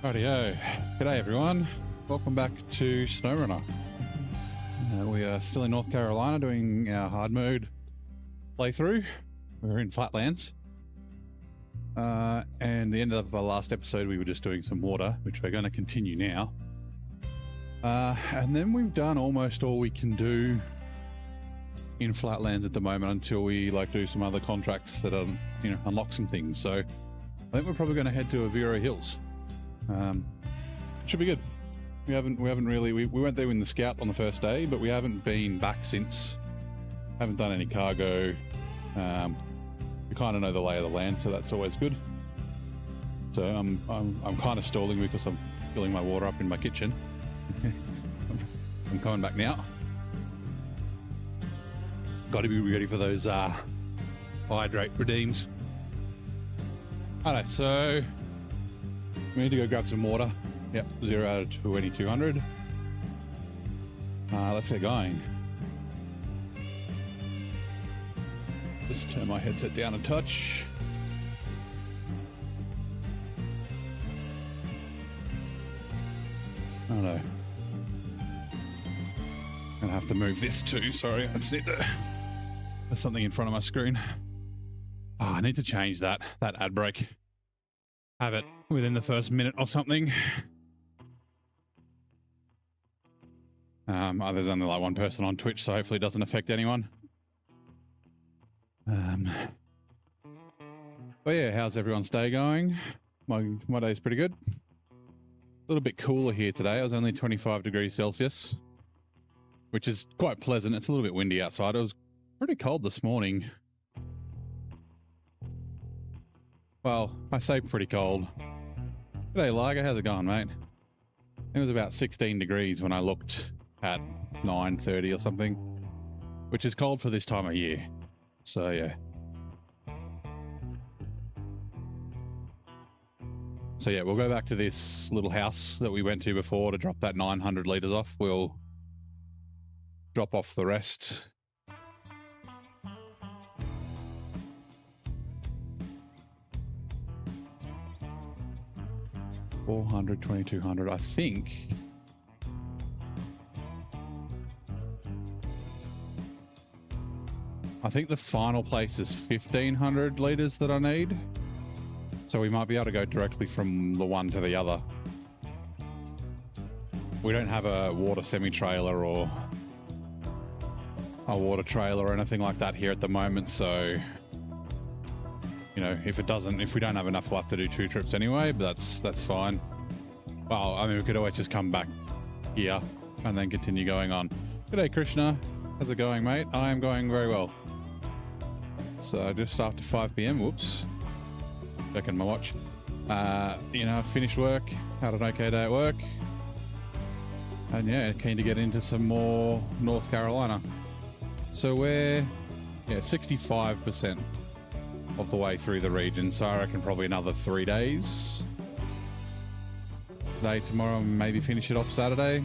Rightio. G'day everyone. Welcome back to SnowRunner. We are still in North Carolina doing our hard mode playthrough. We're in Flatlands. And the end of our last episode we were just doing some water, which we're going to continue now. And then we've done almost all we can do in Flatlands at the moment until we do some other contracts that unlock some things. So I think we're probably going to head to Oviro Hills. Should be good. We haven't really, we went there in the scout on the first day, but we haven't been back since. Haven't done any cargo. We kind of know the lay of the land, so that's always good. So I'm kind of stalling because I'm filling my water up in my kitchen. I'm coming back now. Got to be ready for those hydrate redeems. Alright, so we need to go grab some water. Yep, 0 out of 2200. Let's get going. Just turn my headset down a touch. Oh no. I'm gonna have to move this too, sorry. I just need to... There's something in front of my screen. Oh, I need to change that ad break. Have it within the first minute or something. There's only one person on Twitch, so hopefully it doesn't affect anyone. But yeah, how's everyone's day going? My day's pretty good. A little bit cooler here today. It was only 25 degrees Celsius, which is quite pleasant. It's a little bit windy outside. It was pretty cold this morning. Well, I say pretty cold. G'day, Liger. How's it going, mate? It was about 16 degrees when I looked at 9:30 or something, which is cold for this time of year. So, yeah. So, yeah, we'll go back to this little house that we went to before to drop that 900 litres off. We'll drop off the rest. $400, $2,200, I think. I think the final place is 1,500 litres that I need. So we might be able to go directly from the one to the other. We don't have a water semi-trailer or a water trailer or anything like that here at the moment, so you know, if we don't have enough, we'll have to do 2 trips anyway, but that's fine. Well, I mean, we could always just come back here and then continue going on. G'day, Krishna. How's it going, mate? I am going very well. So just after 5 p.m, whoops. Checking my watch. You know, finished work, had an okay day at work. And yeah, keen to get into some more North Carolina. So we're, 65% of the way through the region, so I reckon probably another 3 days. Today, tomorrow, maybe finish it off Saturday.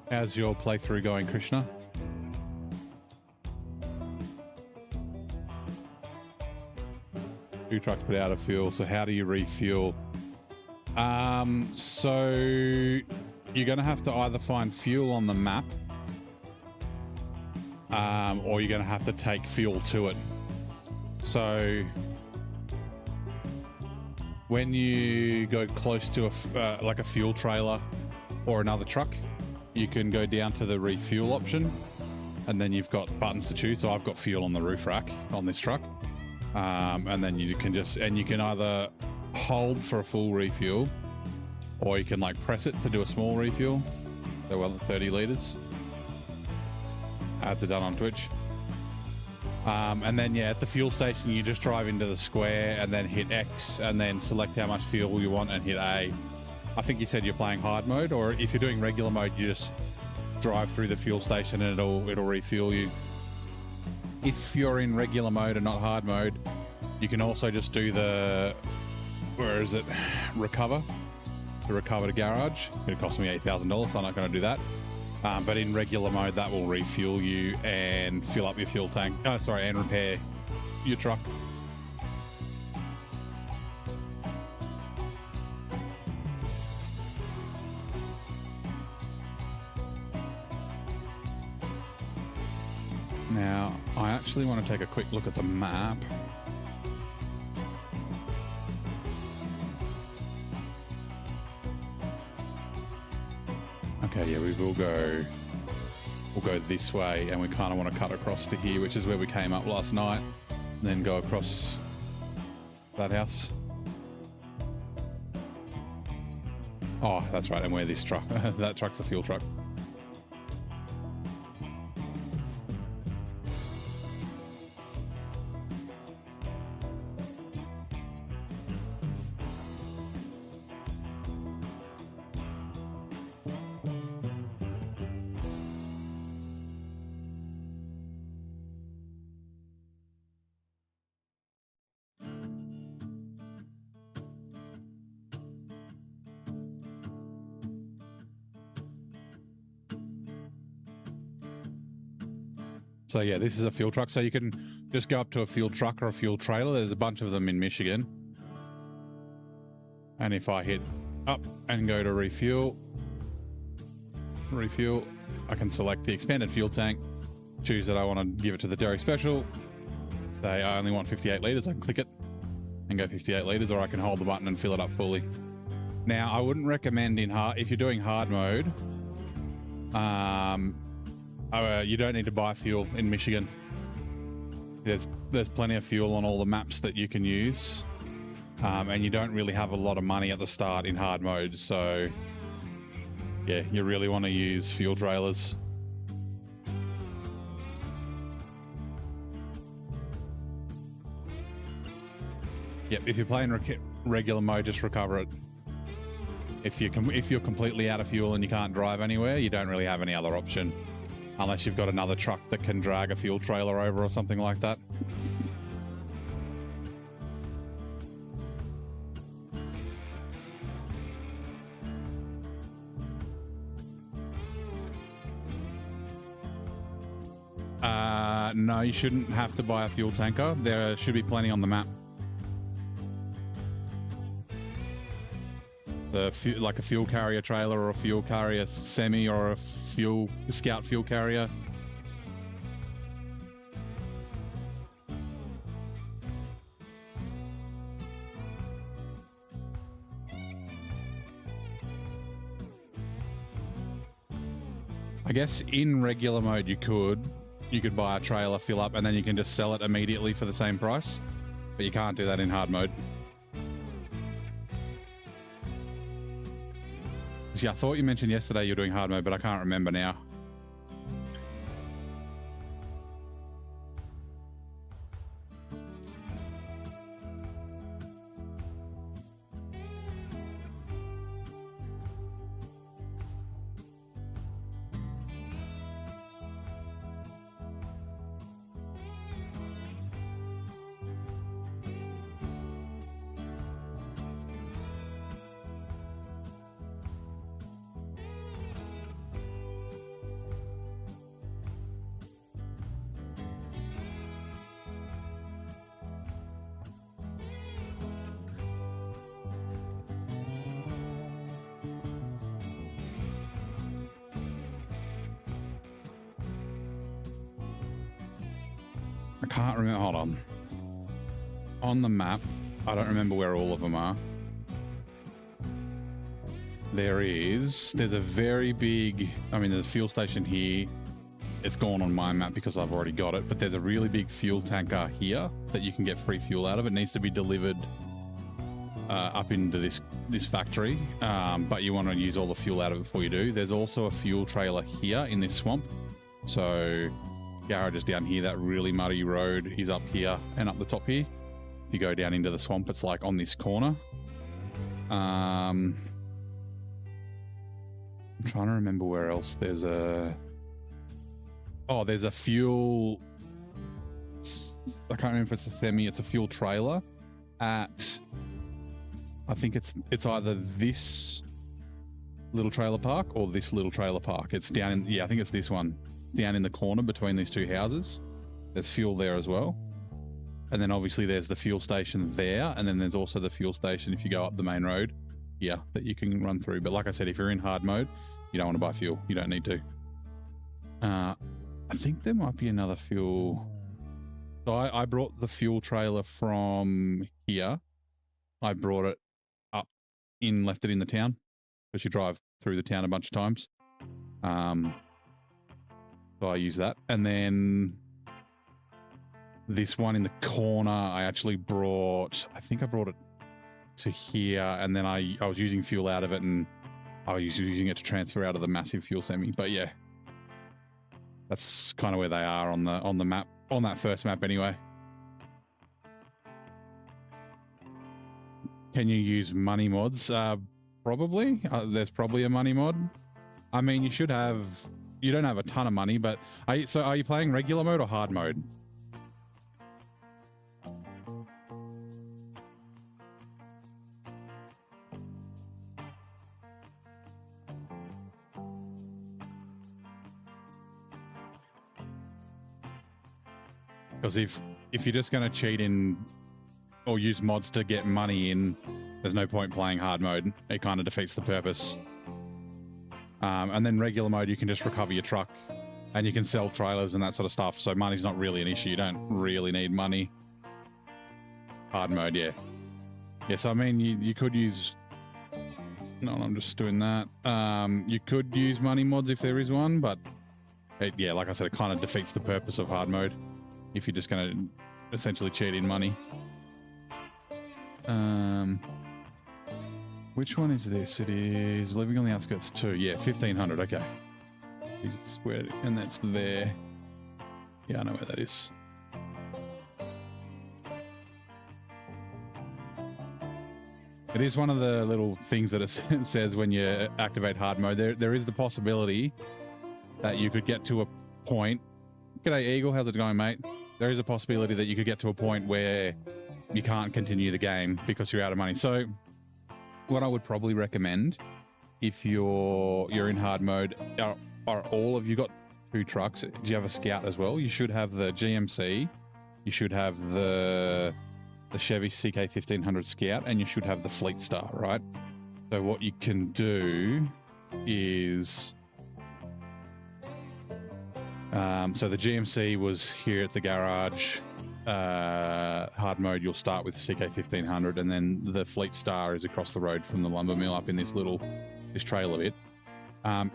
How's your playthrough going, Krishna? Two trucks put out of fuel, so how do you refuel? So you're going to have to either find fuel on the map, or you're going to have to take fuel to it. So when you go close to a fuel trailer or another truck, you can go down to the refuel option, and then you've got buttons to choose. So I've got fuel on the roof rack on this truck, and then you can either hold for a full refuel, or you can press it to do a small refuel. So 30 litres. Ads are done on Twitch. And then at the fuel station you just drive into the square and then hit X and then select how much fuel you want and hit A. I think you said you're playing hard mode, or if you're doing regular mode you just drive through the fuel station and it'll refuel you. If you're in regular mode and not hard mode, you can also just do the recover the garage. It cost me $8,000, so I'm not going to do that. But in regular mode, that will refuel you and fill up your fuel tank. Oh, sorry, and repair your truck. Now, I actually want to take a quick look at the map. Okay, yeah, we'll go this way, and we kind of want to cut across to here, which is where we came up last night, and then go across that house. Oh, that's right, and where this truck, that truck's a fuel truck. So yeah, this is a fuel truck. So you can just go up to a fuel truck or a fuel trailer. There's a bunch of them in Michigan. And if I hit up and go to refuel, I can select the expanded fuel tank, choose that I want to give it to the Derrick Special. Say I only want 58 litres, I can click it and go 58 litres, or I can hold the button and fill it up fully. Now, I wouldn't recommend if you're doing hard mode, you don't need to buy fuel in Michigan. There's plenty of fuel on all the maps that you can use, and you don't really have a lot of money at the start in hard mode. So yeah, you really want to use fuel trailers. Yep, if you're playing regular mode, just recover it. If you're completely out of fuel and you can't drive anywhere, you don't really have any other option. Unless you've got another truck that can drag a fuel trailer over or something like that. No, you shouldn't have to buy a fuel tanker. There should be plenty on the map. Like a fuel carrier trailer or a fuel carrier semi or a scout fuel carrier. I guess in regular mode you could buy a trailer, fill up, and then you can just sell it immediately for the same price, but you can't do that in hard mode. Yeah, I thought you mentioned yesterday you're doing hard mode, but I can't remember now. I can't remember. Hold on. On the map, I don't remember where all of them are. There's a very big, there's a fuel station here. It's gone on my map because I've already got it, but there's a really big fuel tanker here that you can get free fuel out of. It needs to be delivered up into this factory, but you want to use all the fuel out of it before you do. There's also a fuel trailer here in this swamp. So garage is down here. That really muddy road is up here and up the top here. If you go down into the swamp, it's like on this corner. I'm trying to remember where else there's a... Oh, there's a fuel... I can't remember if it's a semi. It's a fuel trailer at... I think it's either this little trailer park or this little trailer park. It's down in, yeah, I think it's this one, down in the corner between these two houses. There's fuel there as well. And then obviously there's the fuel station there. And then there's also the fuel station if you go up the main road here that you can run through. But like I said, if you're in hard mode, you don't want to buy fuel. You don't need to. I think there might be another fuel. So I brought the fuel trailer from here. I brought it up in, left it in the town because you drive through the town a bunch of times. So I use that. And then this one in the corner, I actually brought, I think I brought it to here, and then I was using fuel out of it, and I was using it to transfer out of the massive fuel semi. But yeah, that's kind of where they are on the map, on that first map anyway. Can you use money mods? Probably. There's probably a money mod. I mean, you should have, you don't have a ton of money, but so are you playing regular mode or hard mode? Because if you're just going to cheat in or use mods to get money in, there's no point playing hard mode. It kind of defeats the purpose. And then regular mode, you can just recover your truck and you can sell trailers and that sort of stuff. So money's not really an issue. You don't really need money. Hard mode, yeah. Yeah, so I mean, you could use... No, I'm just doing that. You could use money mods if there is one, but yeah, like I said, it kind of defeats the purpose of hard mode if you're just going to essentially cheat in money. Which one is this? It is Living on the Outskirts 2. Yeah, 1500. Okay. Jesus, where? And that's there. Yeah, I know where that is. It is one of the little things that it says when you activate hard mode. There is the possibility that you could get to a point. G'day, Eagle. How's it going, mate? There is a possibility that you could get to a point where you can't continue the game because you're out of money. So what I would probably recommend if you're in hard mode are all of you got 2 trucks. Do you have a Scout as well? You should have the GMC. You should have the Chevy CK1500 Scout, and you should have the Fleet Star, right? So what you can do is... so the GMC was here at the garage. Hard mode, you'll start with CK1500, and then the Fleet Star is across the road from the lumber mill up in this trailer bit.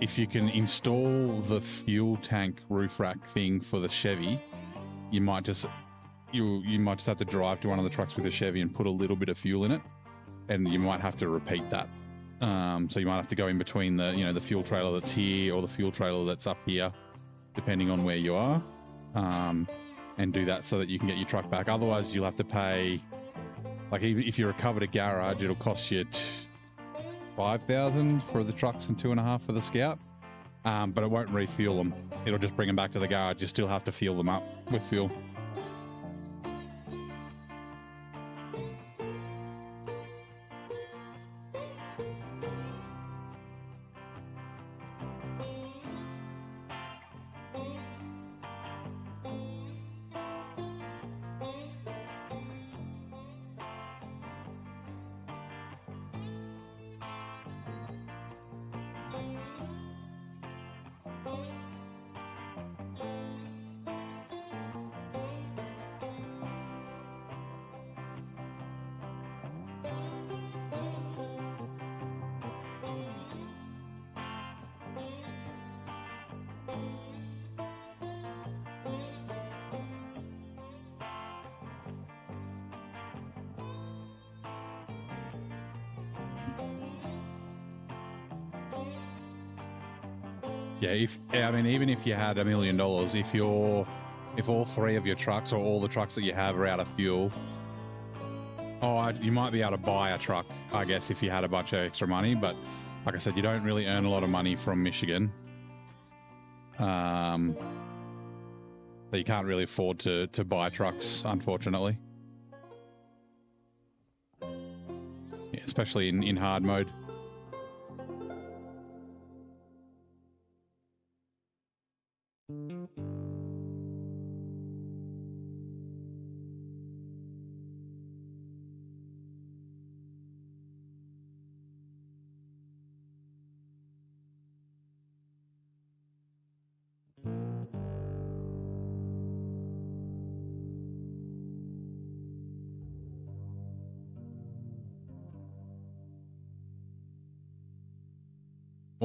If you can install the fuel tank roof rack thing for the Chevy, you might just have to drive to one of the trucks with a Chevy and put a little bit of fuel in it, and you might have to repeat that. So you might have to go in between the fuel trailer that's here or the fuel trailer that's up here, depending on where you are, and do that so that you can get your truck back. Otherwise, you'll have to pay, like if you recovered a garage, it'll cost you $5,000 for the trucks and $2,500 for the Scout, but it won't refuel them. It'll just bring them back to the garage. You still have to fuel them up with fuel. Yeah, I mean, even if you had $1 million, if all 3 of your trucks or all the trucks that you have are out of fuel, you might be able to buy a truck, I guess, if you had a bunch of extra money. But like I said, you don't really earn a lot of money from Michigan. So you can't really afford to buy trucks, unfortunately. Yeah, especially in hard mode.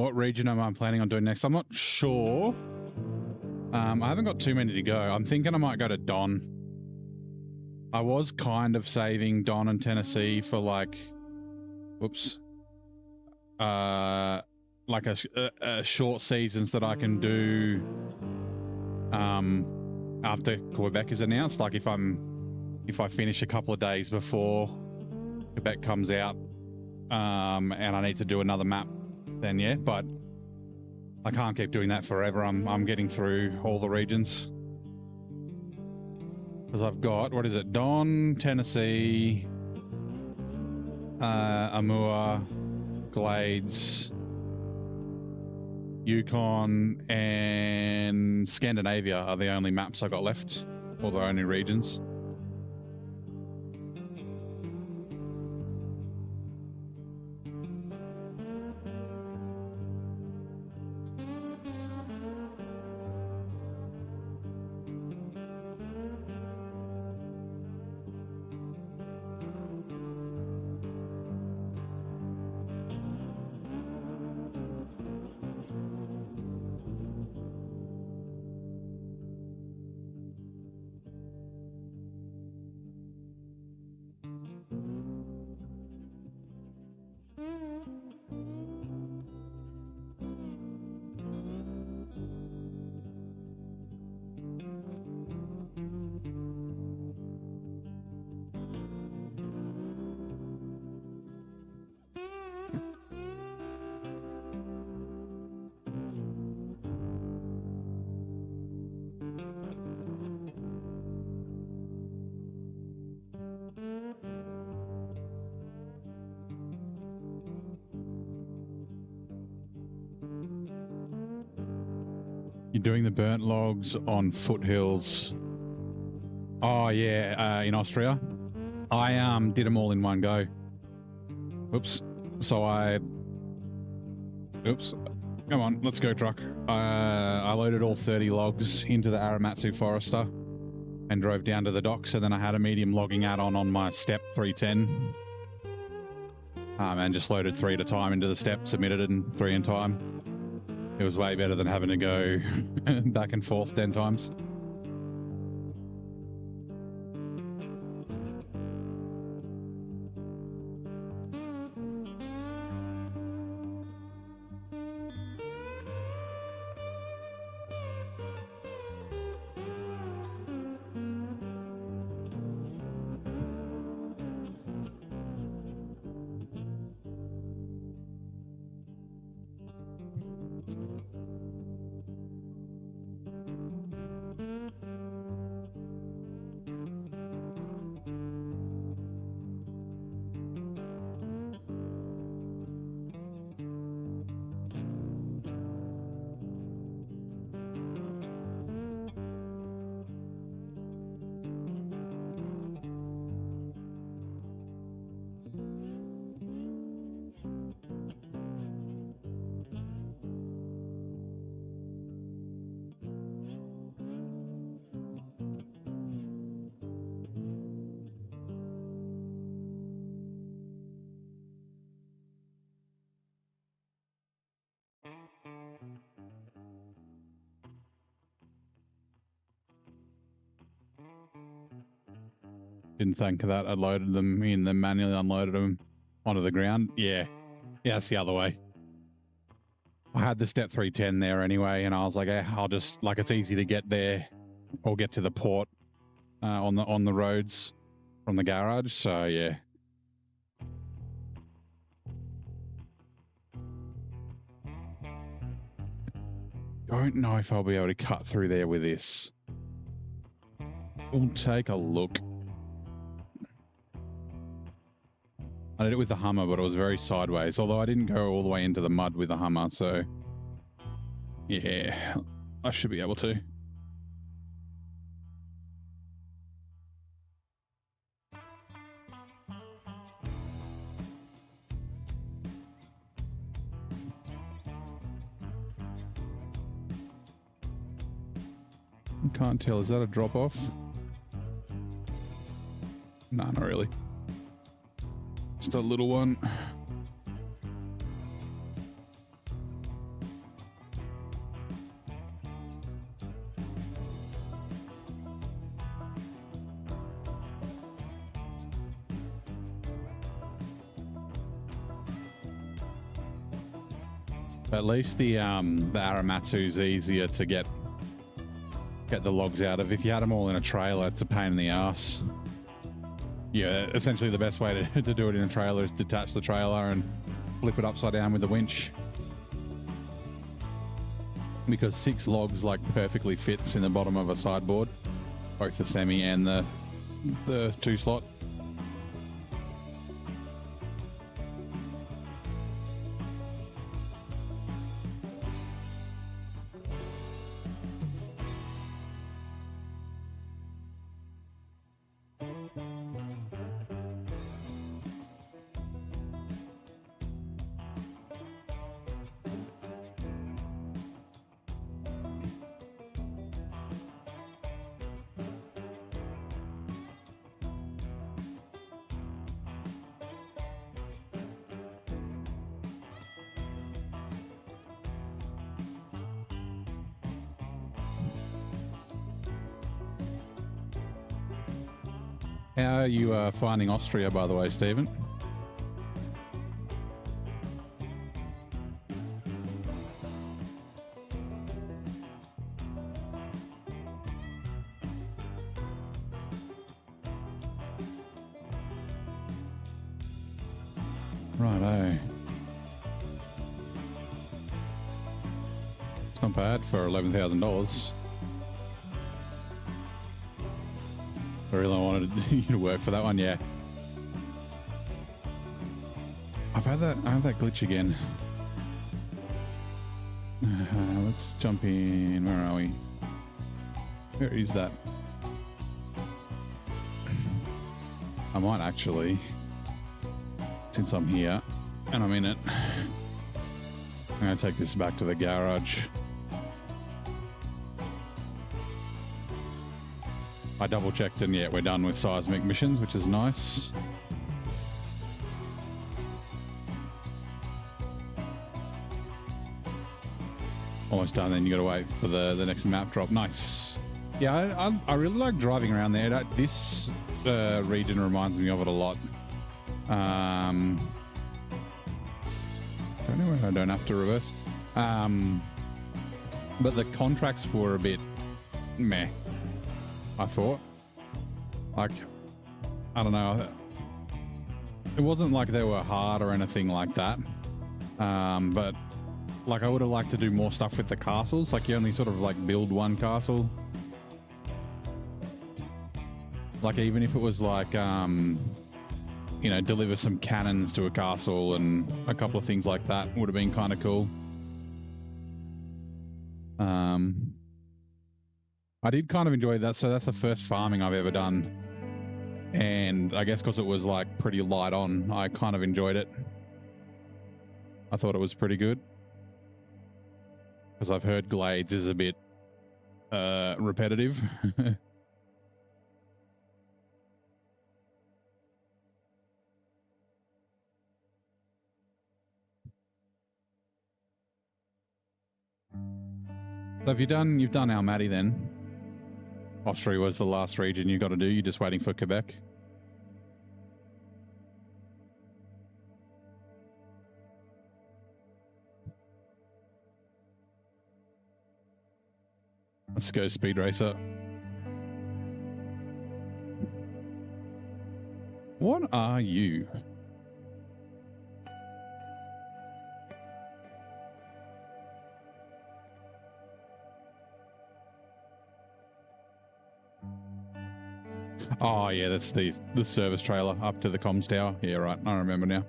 What region am I planning on doing next? I'm not sure. I haven't got too many to go. I'm thinking I might go to Don. I was kind of saving Don and Tennessee for like, whoops, like a short seasons that I can do after Quebec is announced. Like if I finish a couple of days before Quebec comes out, and I need to do another map, then yeah, but I can't keep doing that forever. I'm getting through all the regions. Because I've got, what is it? Don, Tennessee, Amur, Glades, Yukon, and Scandinavia are the only maps I got left, or the only regions. You're doing the burnt logs on foothills. Oh yeah, in Austria. I did them all in one go. Oops. So oops. Come on, let's go, truck. I loaded all 30 logs into the Aramatsu Forester and drove down to the docks, and then I had a medium logging add-on on my step 310. And just loaded 3 at a time into the step, submitted it in 3 in time. It was way better than having to go back and forth 10 times. Didn't think of that. I loaded them in, then manually unloaded them onto the ground. Yeah. Yeah, that's the other way. I had the step 310 there anyway, and I was like, I'll just, like, it's easy to get there or get to the port on the roads from the garage. So, yeah. Don't know if I'll be able to cut through there with this. We'll take a look. I did it with the Hummer, but it was very sideways, although I didn't go all the way into the mud with the Hummer, so yeah, I should be able to. Can't tell, is that a drop-off? No, not really. Just a little one. At least the Aramatsu's easier to get the logs out of. If you had them all in a trailer, it's a pain in the ass. Yeah, essentially the best way to do it in a trailer is detach the trailer and flip it upside down with the winch. Because 6 logs like perfectly fits in the bottom of a sideboard, both the semi and the 2 slot. How are you finding Austria, by the way, Stephen? Righto. It's not bad for $11,000. I really wanted you to work for that one, yeah. I have that glitch again. Let's jump in. Where are we? Where is that? I might actually, since I'm here and I'm in it, I'm going to take this back to the garage. I double checked and yeah, we're done with seismic missions, which is nice. Almost done, then you got to wait for the next map drop. Nice. Yeah, I really like driving around there. This region reminds me of it a lot. Don't know where I don't have to reverse. But the contracts were a bit meh, I thought. Like, I don't know. It wasn't like they were hard or anything like that. But like I would have liked to do more stuff with the castles. Like you only sort of like build one castle. Like even if it was like, you know, deliver some cannons to a castle and a couple of things like that would have been kind of cool. I did kind of enjoy that. So that's the first farming I've ever done. And I guess because it was like pretty light on, I kind of enjoyed it. I thought it was pretty good. Because I've heard Glades is a bit repetitive. So you've done Almaty then. Austria was the last region you got to do. You're just waiting for Quebec. Let's go Speed Racer. What are you? Oh yeah, that's the service trailer up to the comms tower. Yeah, right. I remember now.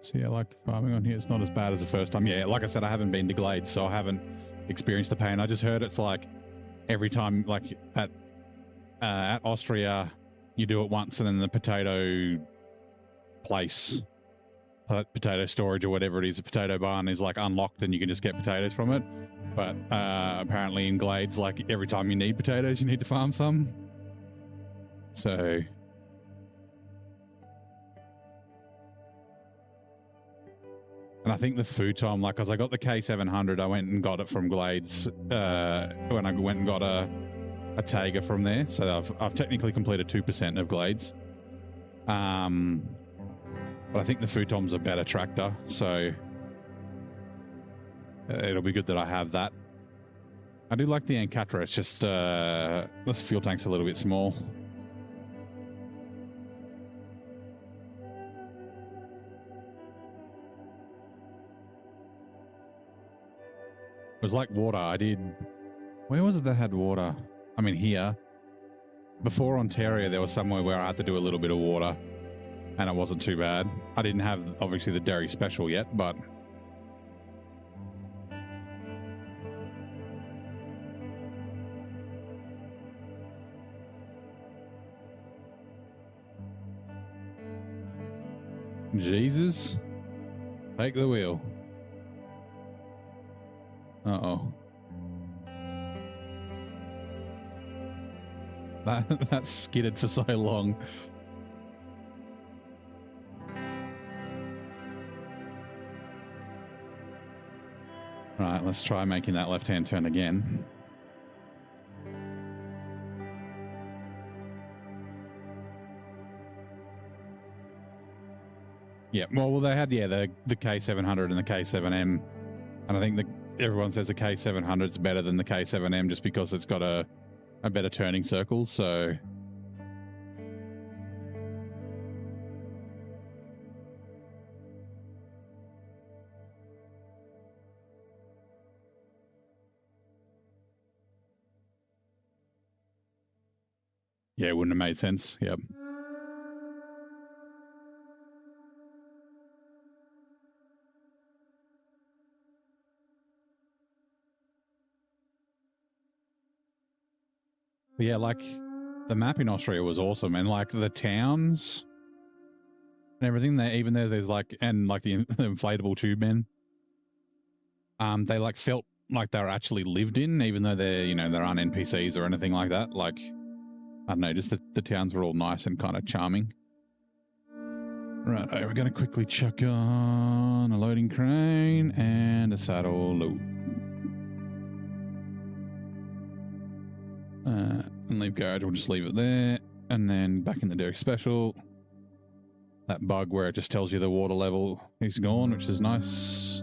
So yeah, I like the farming on here. It's not as bad as the first time. Yeah, like I said, I haven't been to Glades, so I haven't experienced the pain. I just heard it's like every time, like at Austria, you do it once, and then the potato place potato storage or whatever it is, a potato barn is like unlocked and you can just get potatoes from it. But apparently in Glades, like every time you need potatoes, you need to farm some. So and I think the futon, like, because I got the K700, I went and got it from Glades when I went and got a Taiga from there. So I've technically completed 2% of Glades. But I think the futon's a better tractor, so it'll be good that I have that. I do like the Ancatra. It's just this fuel tank's a little bit small. It was like water. Where was it that had water? I mean, here. Before Ontario, there was somewhere where I had to do a little bit of water, and it wasn't too bad. I didn't have, obviously, the dairy special yet, but... Jesus. Take the wheel. Uh-oh. That skidded for so long. Right, let's try making that left-hand turn again. Yeah, well, they had, the K700 and the K7M. And I think everyone says the K700 is better than the K7M just because it's got a better turning circle, so... Yeah, it wouldn't have made sense. Yep. But yeah, like the map in Austria was awesome, and like the towns and everything. Even though there's like the inflatable tube men, they like felt like they were actually lived in, even though there aren't NPCs or anything like that. Like I don't know, just the towns were all nice and kind of charming. Right, we're going to quickly chuck on a loading crane and a saddle load. And leave garage, we'll just leave it there. And then back in the Derek Special. That bug where it just tells you the water level is gone, which is nice.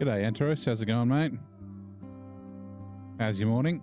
G'day, Antaros. How's it going, mate? How's your morning?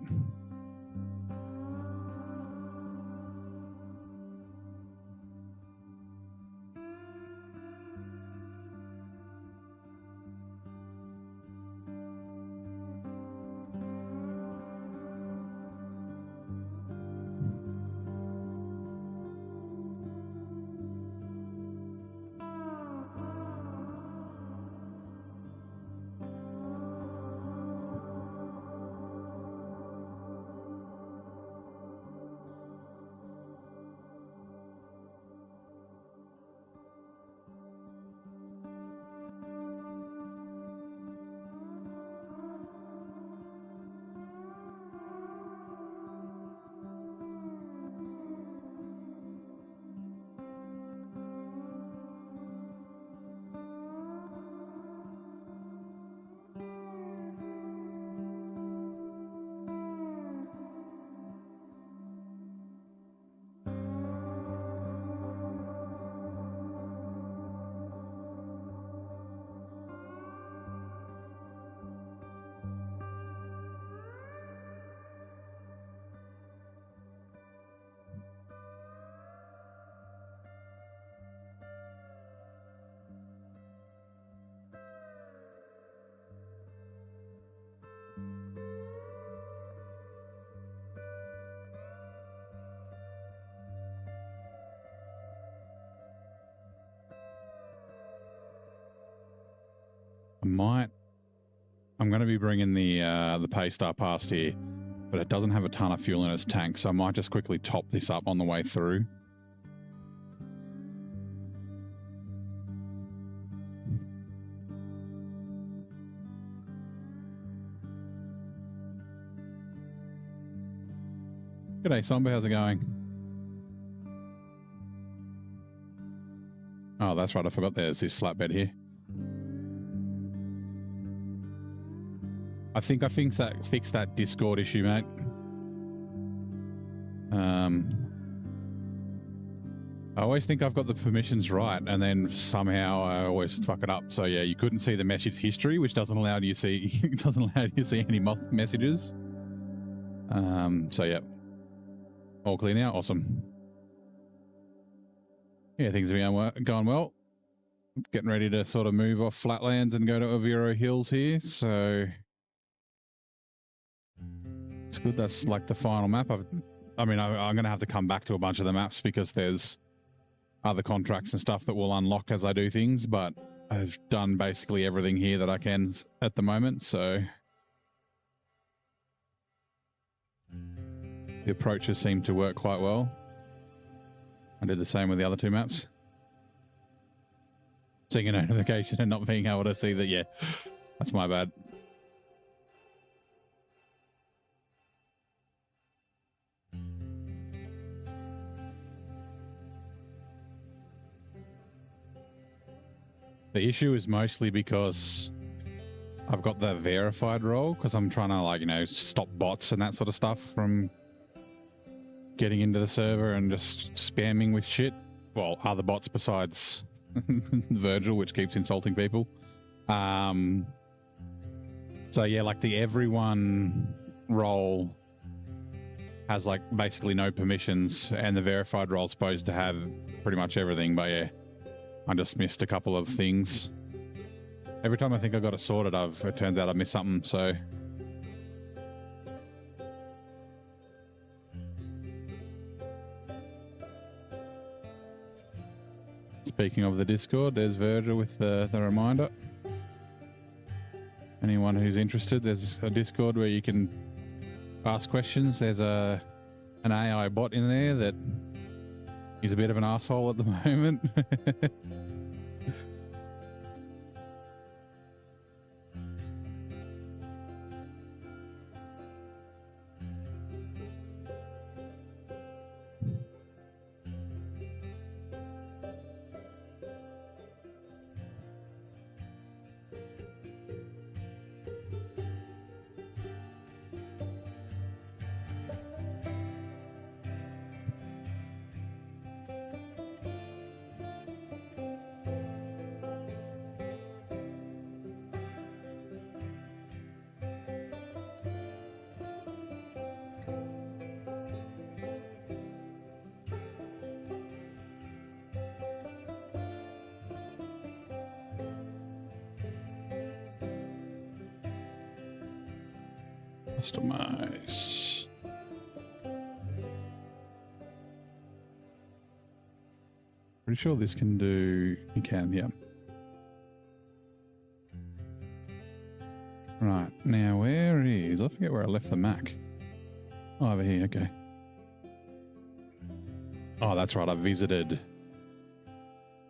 I'm going to be bringing the Paystar past here, but it doesn't have a ton of fuel in its tank, so I might just quickly top this up on the way through. G'day, Somber. How's it going? Oh, that's right. I forgot there's this flatbed here. I think that fixed that Discord issue, mate. I always think I've got the permissions right, and then somehow I always fuck it up. So yeah, you couldn't see the message history, which doesn't allow you to see any messages. So yeah, all clear now. Awesome. Yeah, things are going well. Getting ready to sort of move off Flatlands and go to Oviro Hills here. So it's good. That's like the final map. I'm going to have to come back to a bunch of the maps because there's other contracts and stuff that will unlock as I do things, but I've done basically everything here that I can at the moment. So the approaches seem to work quite well. I did the same with the other two maps. Seeing a notification and not being able to see that, yeah, that's my bad. The issue is mostly because I've got the verified role because I'm trying to, like, you know, stop bots and that sort of stuff from getting into the server and just spamming with shit. Well, other bots besides Virgil, which keeps insulting people. So yeah, like the everyone role has like basically no permissions, and the verified role is supposed to have pretty much everything. But yeah, I just missed a couple of things. Every time I think I got it sorted, it turns out I missed something. So speaking of the Discord, there's Virgil with the reminder. Anyone who's interested, there's a Discord where you can ask questions. There's an AI bot in there that is a bit of an asshole at the moment. Customize. Pretty sure this can do, you can, yeah. Right, now where is, I forget where I left the Mac. Oh, over here, okay. Oh, that's right, I visited.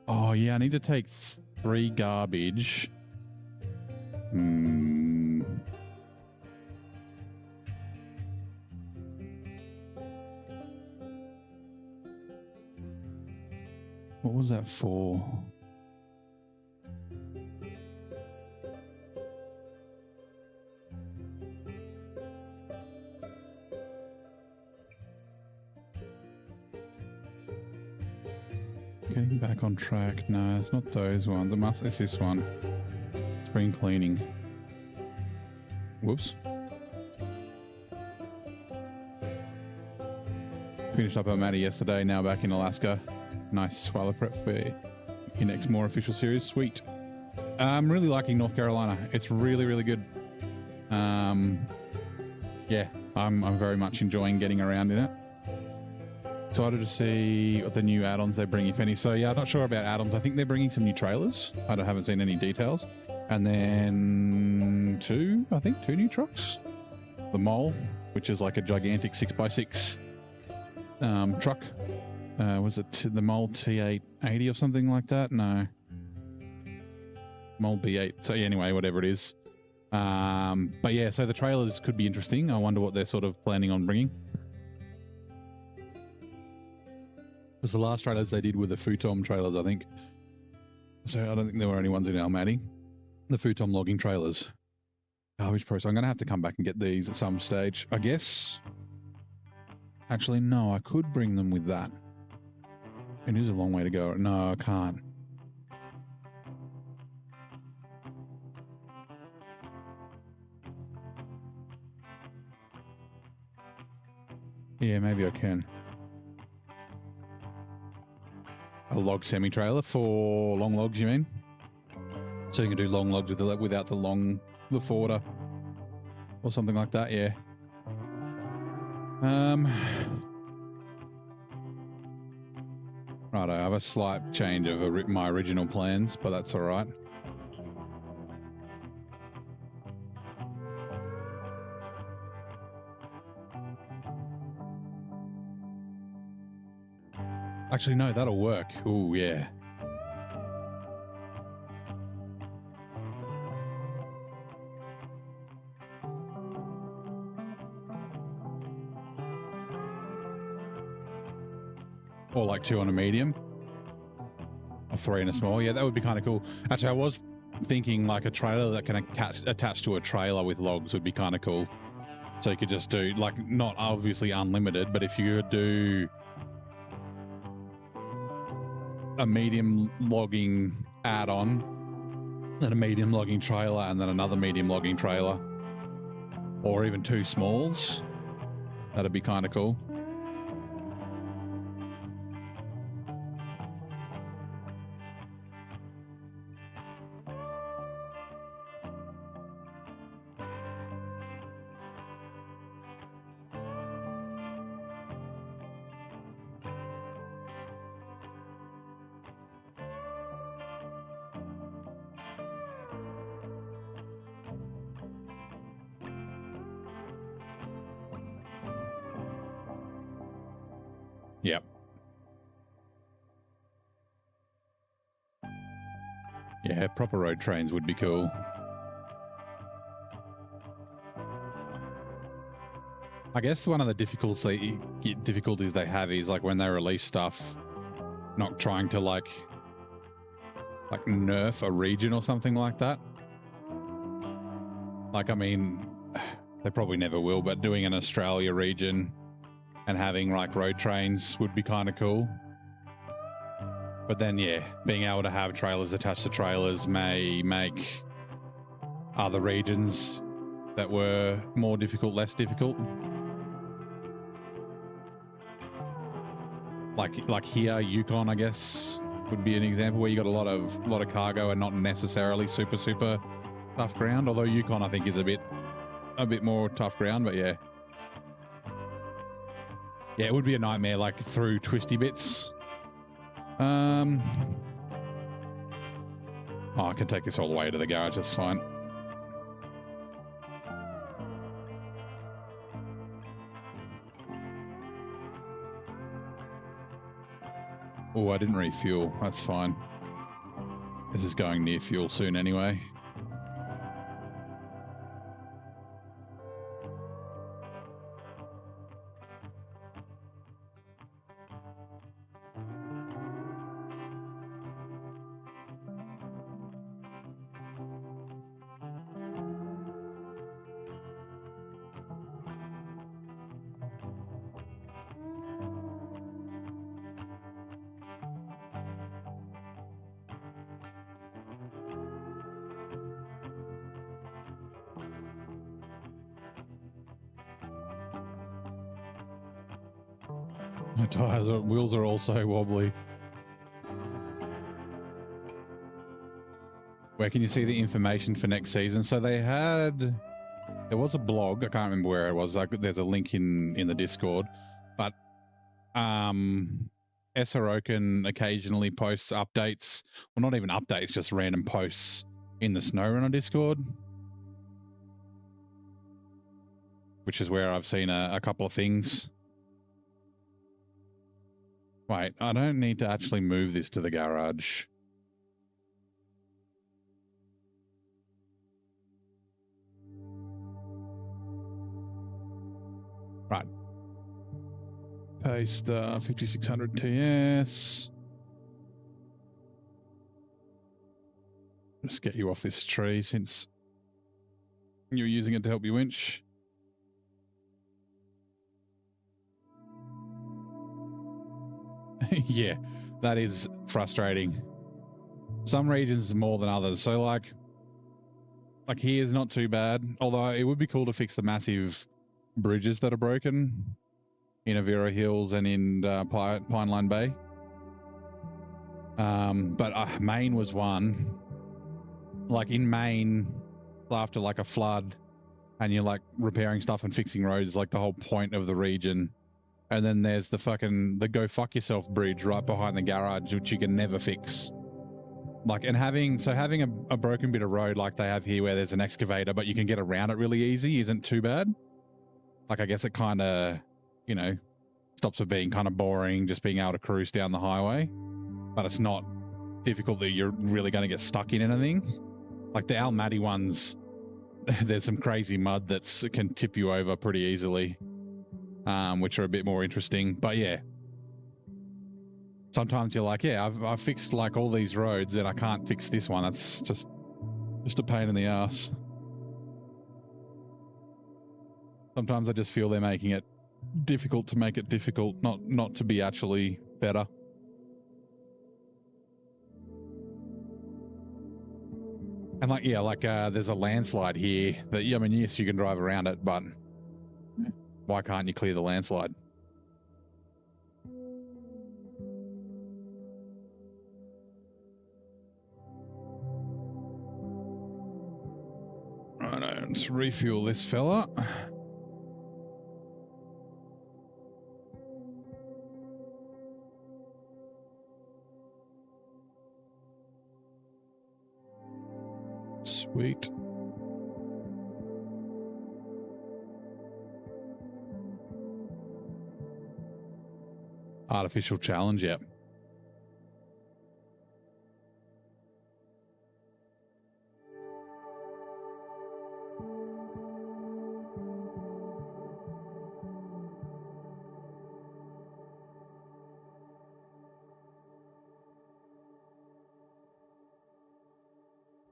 Oh yeah, I need to take 3 garbage. What was that for? Getting back on track. No, it's not those ones. It's this one. Spring cleaning. Whoops. Finished up at Maddie yesterday, now back in Alaska. Nice swallow prep for your next more official series. Sweet. I'm really liking North Carolina. It's really, really good. Yeah, I'm very much enjoying getting around in it. Excited to see what the new add-ons they bring, if any. So yeah, I'm not sure about add-ons. I think they're bringing some new trailers. I haven't seen any details. And then two new trucks. The Mole, which is like a gigantic 6x6 truck. Was it the Mole T880 or something like that? No. Mole B8. So anyway, whatever it is. But yeah, so the trailers could be interesting. I wonder what they're sort of planning on bringing. Because the last trailers they did were the Futon trailers, I think. So I don't think there were any ones in Almaty. The Futon logging trailers. Garbage Pro. So I'm going to have to come back and get these at some stage, I guess. Actually, no, I could bring them with that. It is a long way to go. No, I can't. Yeah, maybe I can. A log semi-trailer for long logs, you mean? So you can do long logs without the forwarder or something like that, yeah. Right, I have a slight change of my original plans, but that's all right. Actually, no, that'll work. Ooh, yeah. Or like 2 on a medium. Or 3 in a small. Yeah, that would be kind of cool. Actually, I was thinking like a trailer that can attach to a trailer with logs would be kind of cool. So you could just do, like, not obviously unlimited, but if you could do a medium logging add-on, then a medium logging trailer, and then another medium logging trailer, or even 2 smalls, that'd be kind of cool. Yep. Yeah, proper road trains would be cool. I guess one of the difficulties they have is like when they release stuff, not trying to like nerf a region or something like that. Like, I mean, they probably never will, but doing an Australia region and having like road trains would be kind of cool. But then, yeah, being able to have trailers attached to trailers may make other regions that were more difficult less difficult. Like here, Yukon, I guess, would be an example where you got a lot of cargo and not necessarily super tough ground. Although Yukon, I think, is a bit more tough ground, but yeah. Yeah, it would be a nightmare, like through twisty bits. Oh, I can take this all the way to the garage, that's fine. Oh, I didn't refuel, that's fine. This is going near fuel soon anyway. My wheels are also wobbly. Where can you see the information for next season? So there was a blog, I can't remember where it was, like there's a link in the Discord, but SRO can occasionally post updates, well, not even updates, just random posts in the SnowRunner Discord, which is where I've seen a couple of things. Wait, I don't need to actually move this to the garage. Right. Paste 5600 TS. Just get you off this tree since you're using it to help you winch. Yeah, that is frustrating. Some regions more than others. So like here is not too bad. Although it would be cool to fix the massive bridges that are broken in Oviro Hills and in Pineline Bay. But Maine was one. Like in Maine, after like a flood, and you're like repairing stuff and fixing roads, like the whole point of the region. And then there's the go fuck yourself bridge right behind the garage, which you can never fix. Like, and having a broken bit of road like they have here where there's an excavator, but you can get around it really easy isn't too bad. Like, I guess it kind of, you know, stops it being kind of boring, just being able to cruise down the highway. But it's not difficult that you're really going to get stuck in anything. Like the Almaty ones, there's some crazy mud that can tip you over pretty easily, which are a bit more interesting. But yeah, sometimes you're like, yeah, I've fixed like all these roads and I can't fix this one. That's just a pain in the ass. Sometimes I just feel they're making it difficult to make it difficult, not to be actually better. And like, yeah, like there's a landslide here that, I mean, yes, you can drive around it, but why can't you clear the landslide? Right, let's refuel this fella. Sweet. Artificial challenge, yep.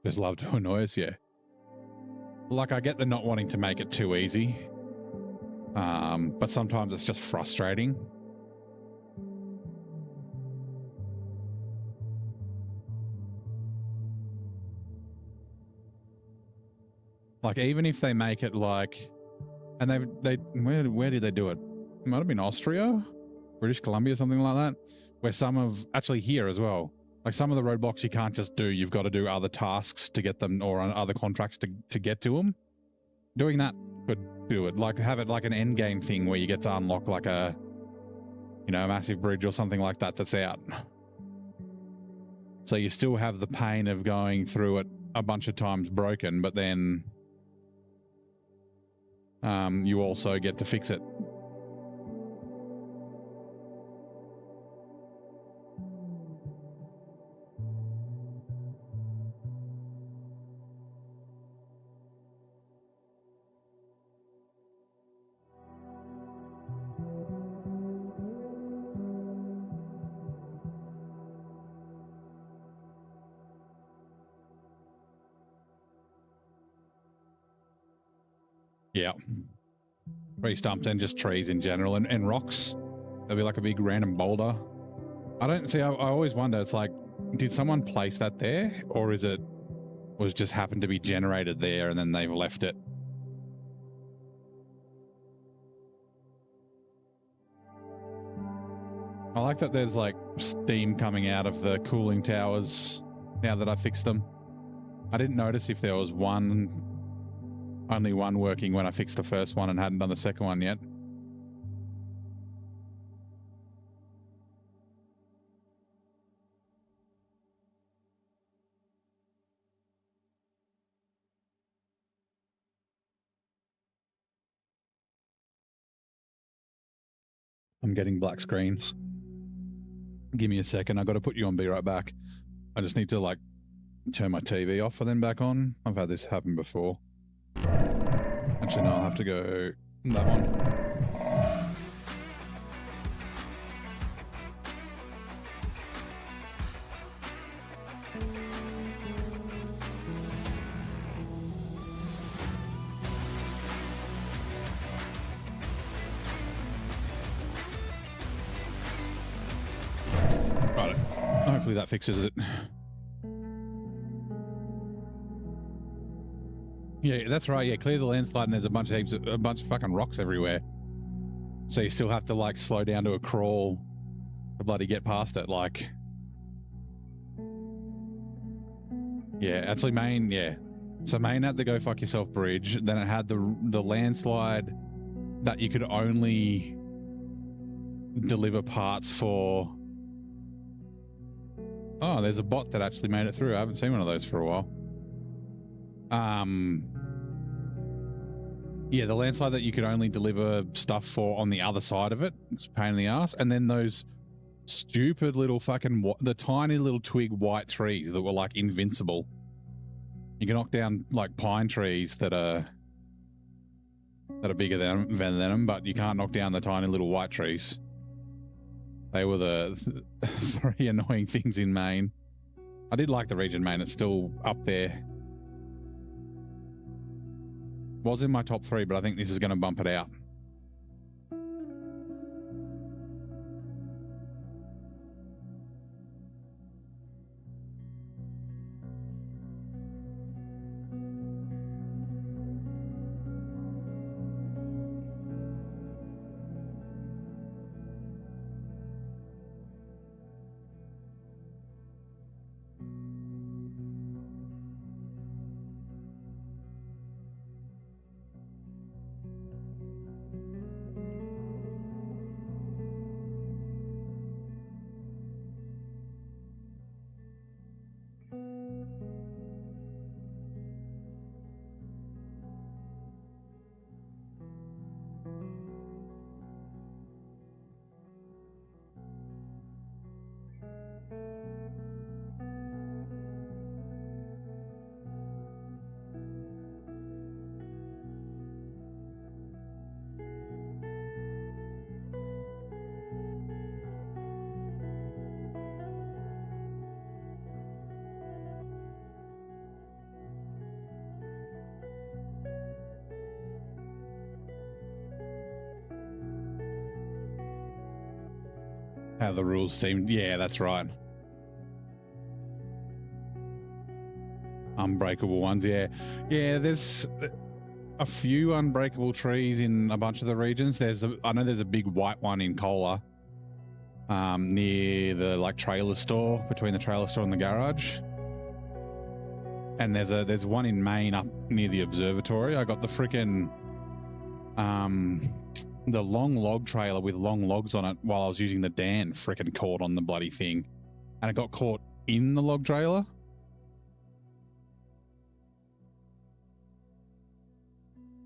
Just love to annoy us, yeah. Like, I get the not wanting to make it too easy, but sometimes it's just frustrating. Like, even if they make it like, and where did they do it? It might have been Austria, British Columbia, something like that, where some of, actually here as well, like some of the roadblocks you can't just do, you've got to do other tasks to get them, or on other contracts to get to them. Doing that could do it, like have it like an end game thing where you get to unlock like a, you know, a massive bridge or something like that that's out. So you still have the pain of going through it a bunch of times broken, but then you also get to fix it. Yeah. Tree stumps and just trees in general, and rocks. There'll be like a big random boulder. I don't see, I always wonder, it's like, did someone place that there, or is it was just happened to be generated there and then they've left it? I like that there's like steam coming out of the cooling towers now that I fixed them. I didn't notice if there was only one working when I fixed the first one and hadn't done the second one yet. I'm getting black screens. Give me a second. I got to put you on. Be right back. I just need to like turn my TV off and then back on. I've had this happen before. Actually, no, I'll have to go that one. Right. Hopefully that fixes it. Yeah, that's right. Yeah, clear the landslide and there's a bunch of fucking rocks everywhere. So you still have to like slow down to a crawl to bloody get past it. Like, yeah, actually Maine, yeah. So Maine had the Go Fuck Yourself bridge. Then it had the landslide that you could only deliver parts for. Oh, there's a bot that actually made it through. I haven't seen one of those for a while. Yeah, the landslide that you could only deliver stuff for on the other side of it. It's a pain in the ass. And then those stupid little fucking, the tiny little twig white trees that were like invincible. You can knock down like pine trees that are bigger than them, but you can't knock down the tiny little white trees. They were the three annoying things in Maine. I did like the region, Maine. It's still up there. Was in my top 3, but I think this is going to bump it out. How the rules seem. Yeah, that's right. Unbreakable ones, yeah. Yeah, there's a few unbreakable trees in a bunch of the regions. I know there's a big white one in Cola, near the like trailer store, between the trailer store and the garage. And there's one in Maine up near the observatory. I got the freaking the long log trailer with long logs on it while I was using the Dan freaking caught on the bloody thing, and it got caught in the log trailer.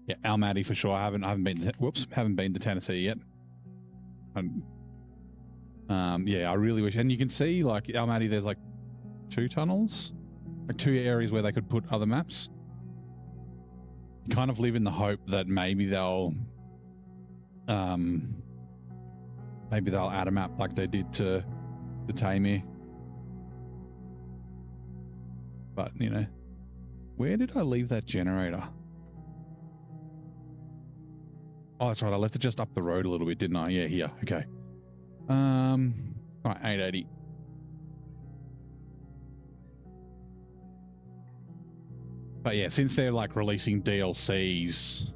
Yeah, Almaty for sure. I haven't been to Tennessee yet. Yeah, I really wish. And you can see like Almaty, there's like 2 tunnels, like 2 areas where they could put other maps. You kind of live in the hope that maybe they'll add a map like they did to Tamir. But, you know, where did I leave that generator? Oh, that's right. I left it just up the road a little bit, didn't I? Yeah, here. Okay. All right, 880. But yeah, since they're like releasing DLCs,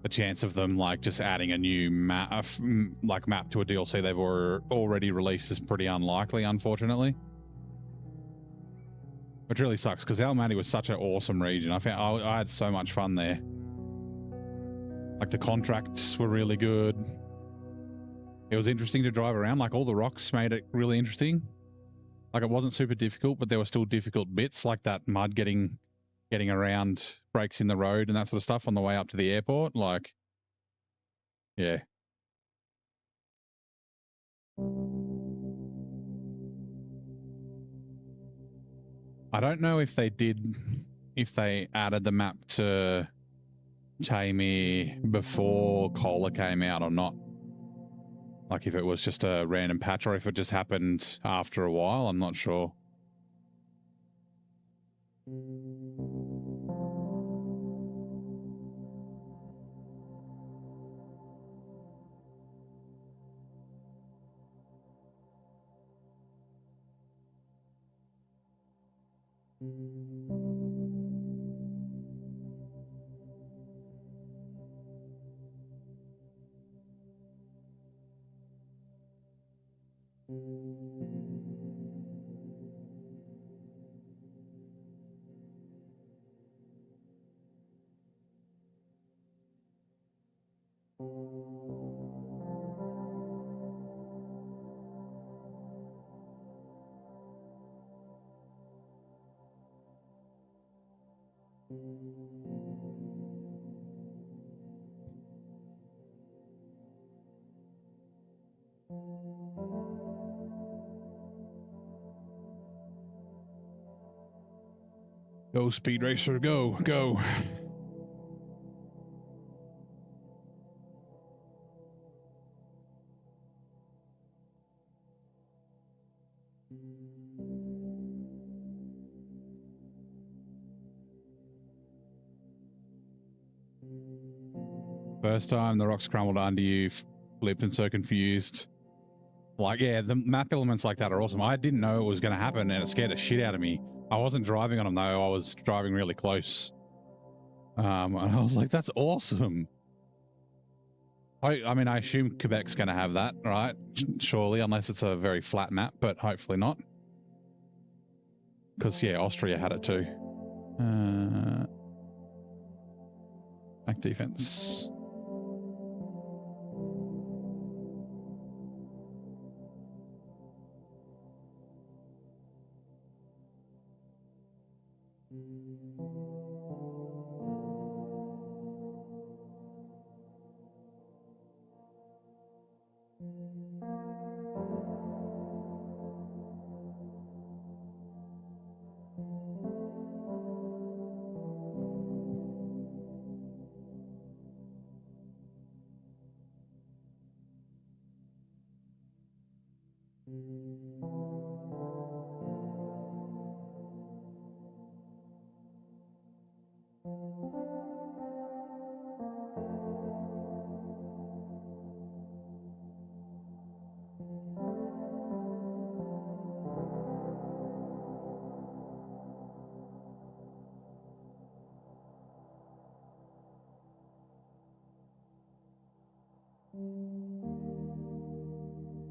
the chance of them like just adding a new map to a DLC they've already released is pretty unlikely, unfortunately. Which really sucks because Almaty was such an awesome region. I had so much fun there. Like the contracts were really good. It was interesting to drive around. Like all the rocks made it really interesting. Like it wasn't super difficult, but there were still difficult bits like that mud getting around breaks in the road and that sort of stuff on the way up to the airport. Like, yeah. I don't know if they added the map to Tammy before Cola came out or not. Like if it was just a random patch or if it just happened after a while, I'm not sure. Go, Speed Racer, go, go. First time the rocks crumbled under you, flipped and so confused. Like, yeah, the map elements like that are awesome. I didn't know it was going to happen and it scared the shit out of me. I wasn't driving on them though. I was driving really close. And I was like, that's awesome. I mean, I assume Quebec's going to have that, right? Surely, unless it's a very flat map, but hopefully not. Because, yeah, Austria had it too. Back defense.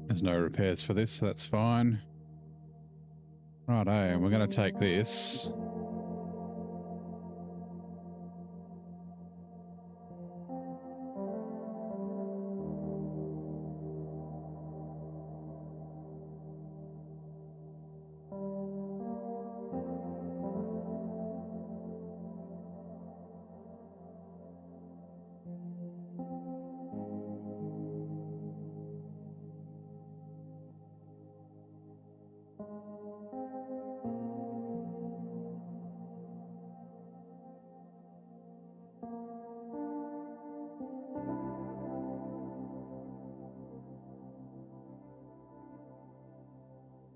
There's no repairs for this, so that's fine. Righto, we're going to take this.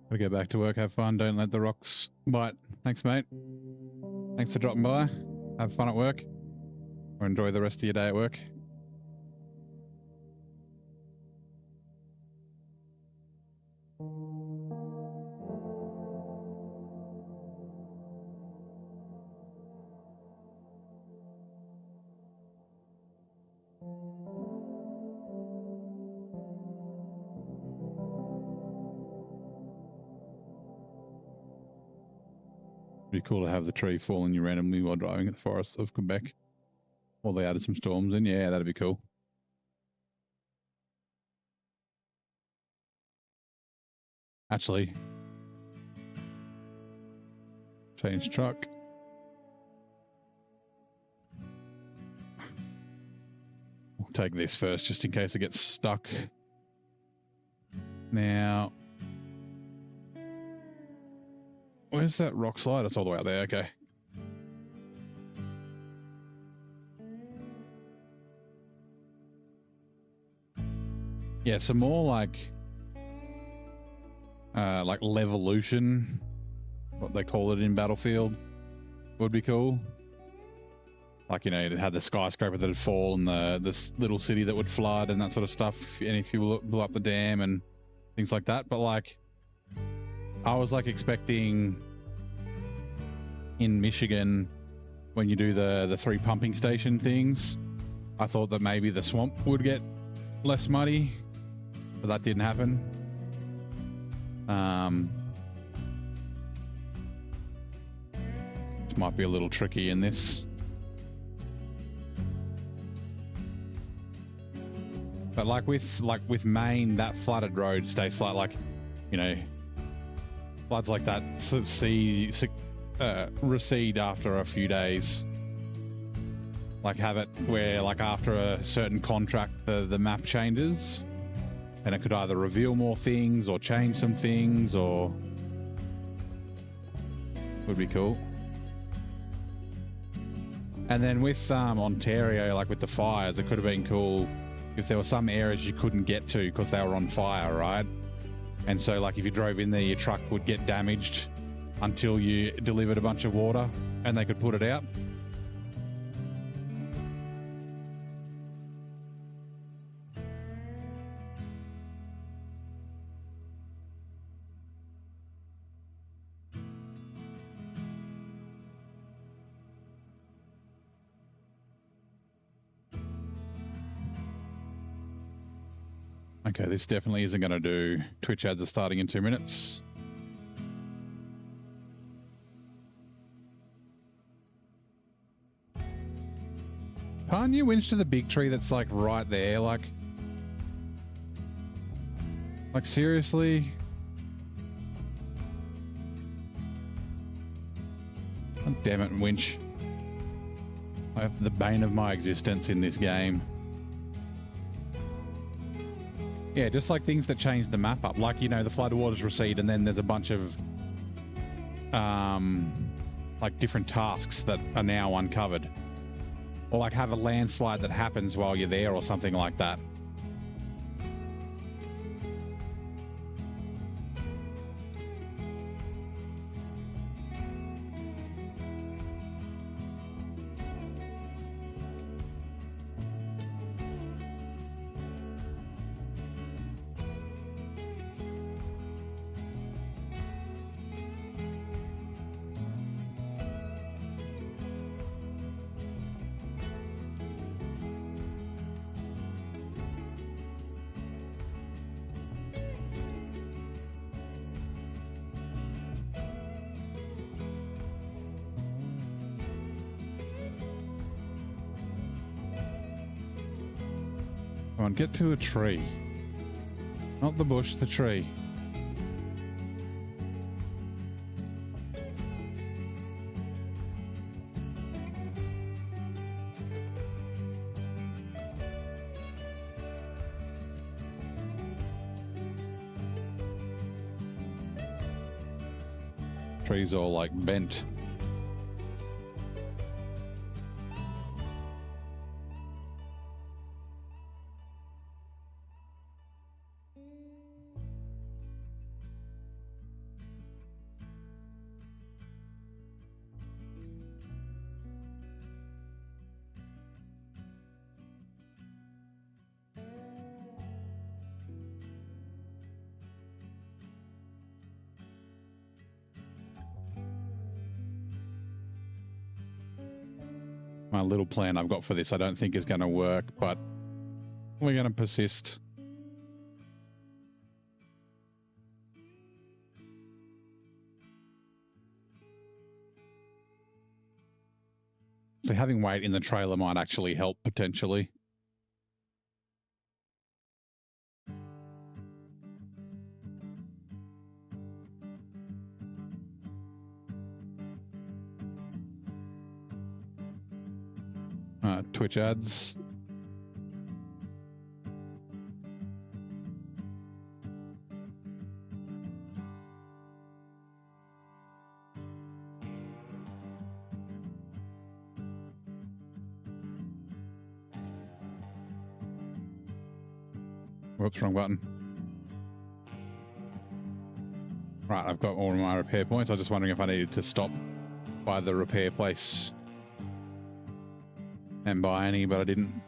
Gotta get back to work, have fun, don't let the rocks bite. Thanks, mate. Thanks for dropping by. Have fun at work. Or enjoy the rest of your day at work. Be cool to have the tree fall on you randomly while driving at the forests of Quebec. Or they added some storms in. Yeah, that'd be cool. Actually, change truck. We'll take this first just in case it gets stuck. Now, where's that rock slide? It's all the way out there. Okay. Yeah, some more like levolution, what they call it in Battlefield, would be cool. Like, you know, it had the skyscraper that would fall and this little city that would flood and that sort of stuff. And if you blew up the dam and things like that. But like, I was like expecting in Michigan when you do the 3 pumping station things, I thought that maybe the swamp would get less muddy, but that didn't happen. This might be a little tricky in this. But like with Maine, that flooded road stays flat. Like, you know, floods like that recede after a few days. Like have it where like after a certain contract, the map changes, and it could either reveal more things or change some things, or would be cool. And then with Ontario, like with the fires, it could have been cool if there were some areas you couldn't get to because they were on fire, right? And so like if you drove in there, your truck would get damaged until you delivered a bunch of water and they could put it out. Okay, this definitely isn't going to do. Twitch ads are starting in 2 minutes. Can't you winch to the big tree that's like right there? Like seriously? Oh, damn it, winch. I have the bane of my existence in this game. Yeah, just like things that change the map up. Like, you know, the floodwaters recede and then there's a bunch of like different tasks that are now uncovered. Or like have a landslide that happens while you're there or something like that. Come on, get to a tree. Not the bush, the tree. Trees all like bent. My little plan I've got for this I don't think is going to work, but we're going to persist. So having weight in the trailer might actually help potentially. Twitch ads. Whoops, wrong button. Right, I've got all of my repair points. I was just wondering if I needed to stop by the repair place and buy any, but I didn't.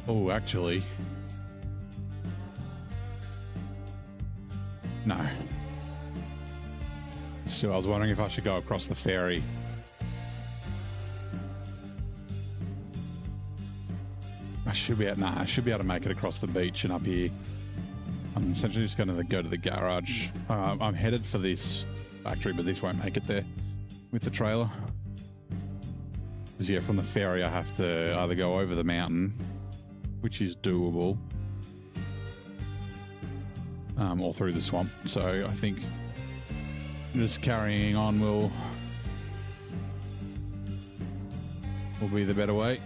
Oh, actually. No. Still, I was wondering if I should go across the ferry. I should be able to make it across the beach and up here. I'm essentially just going to go to the garage. I'm headed for this factory, but this won't make it there with the trailer. Because yeah, from the ferry I have to either go over the mountain, which is doable, or through the swamp. So I think just carrying on will be the better way.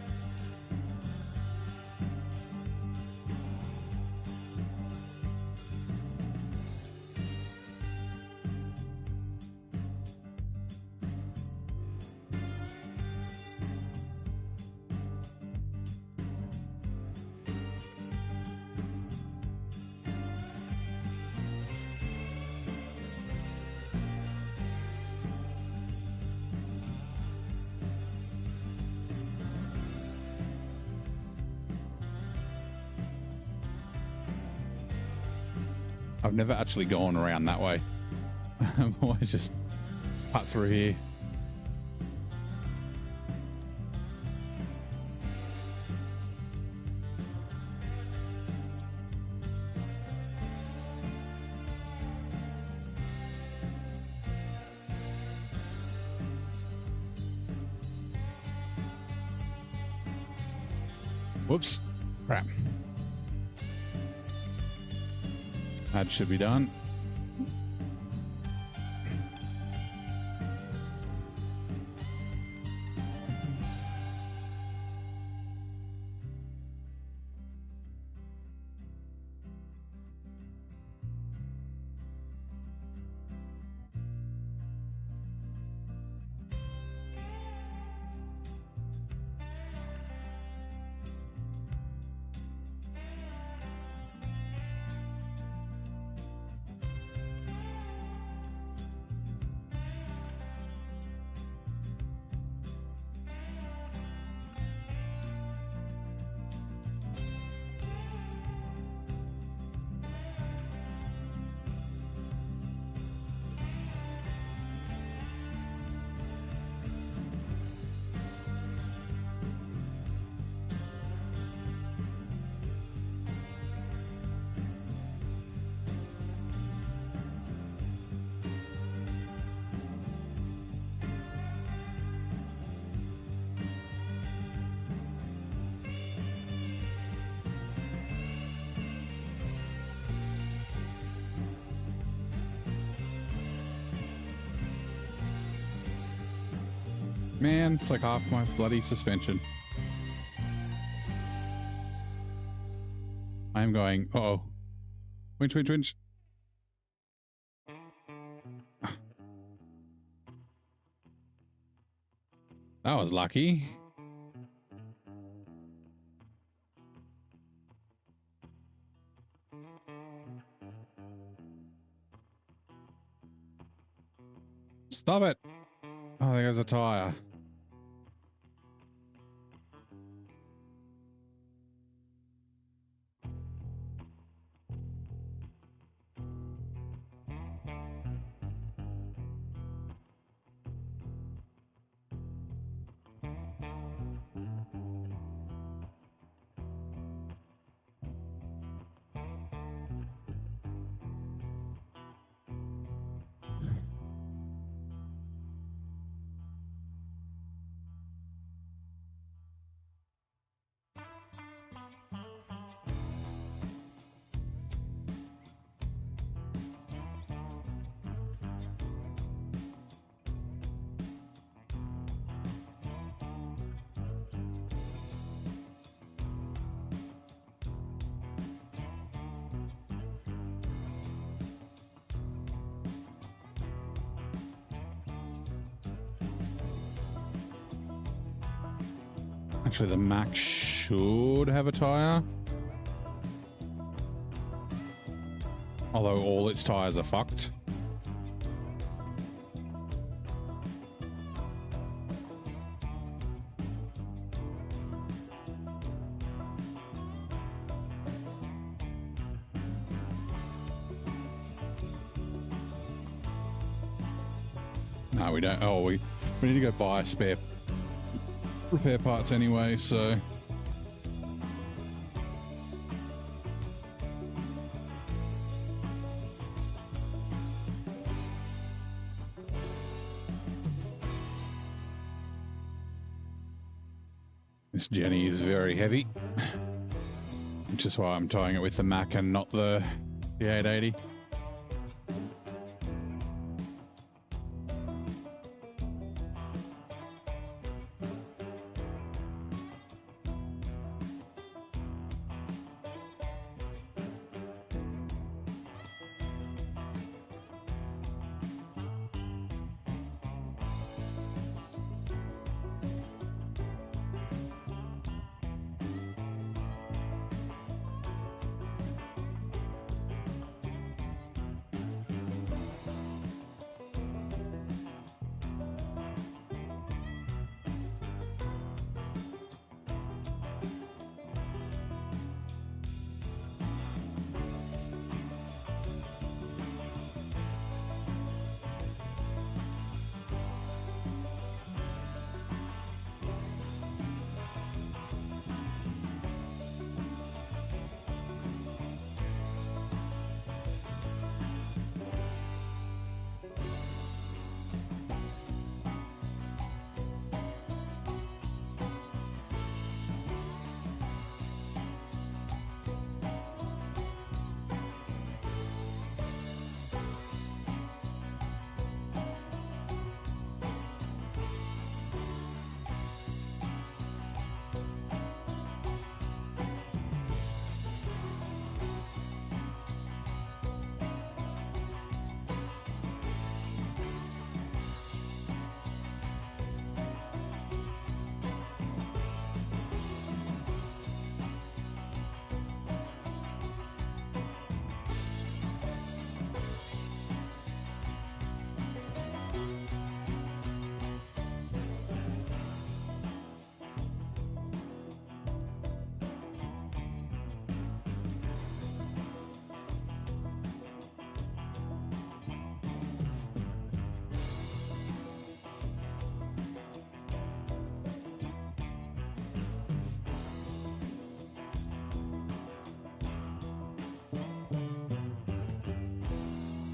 I've never actually gone around that way. I'm always just cut through here. Whoops. Crap. That should be done. Man, it's like half my bloody suspension. I am going, uh-oh. Winch, winch, winch. That was lucky. Stop it. Oh, there goes a tire. Actually, the Mac should have a tyre. Although all its tyres are fucked. No, we don't. Oh, we need to go buy spare repair parts anyway, so... This Jenny is very heavy, which is why I'm towing it with the Mac and not the 880.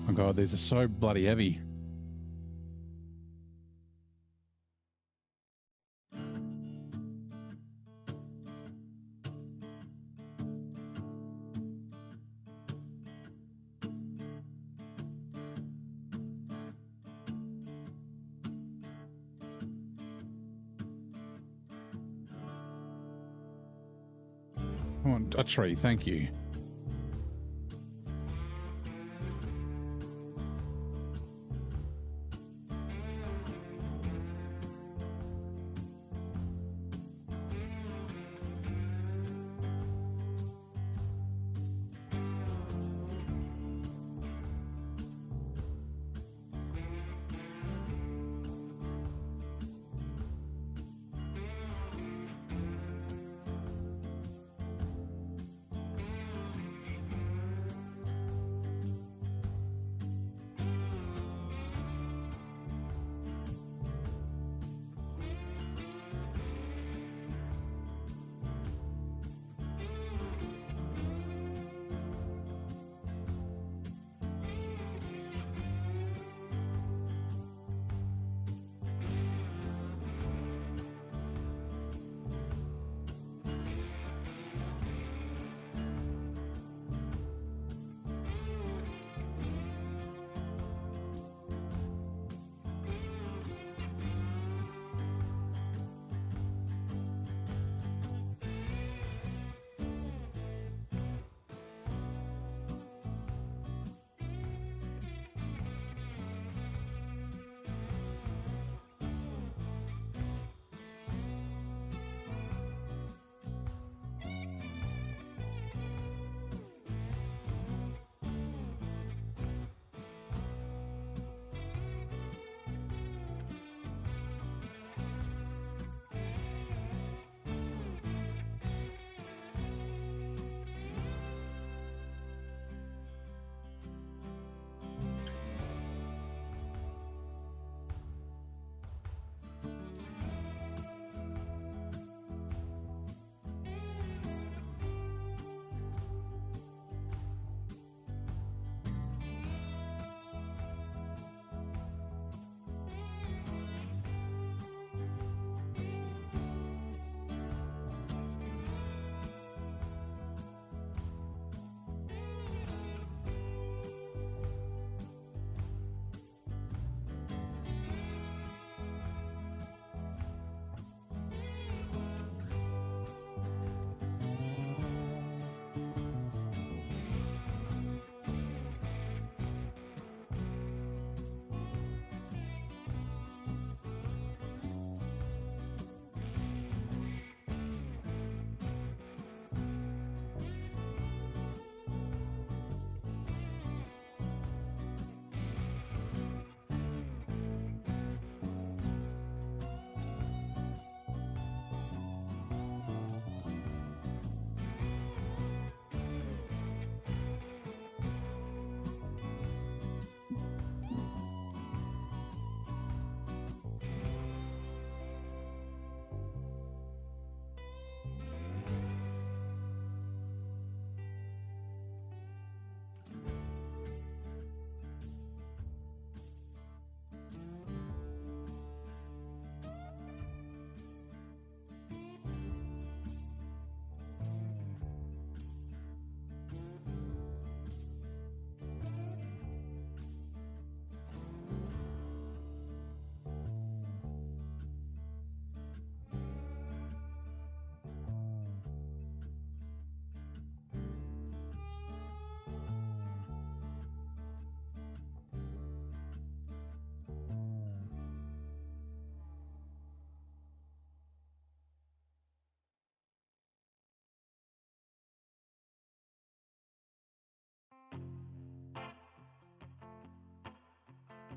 Oh God, these are so bloody heavy. Come on, a tree, thank you.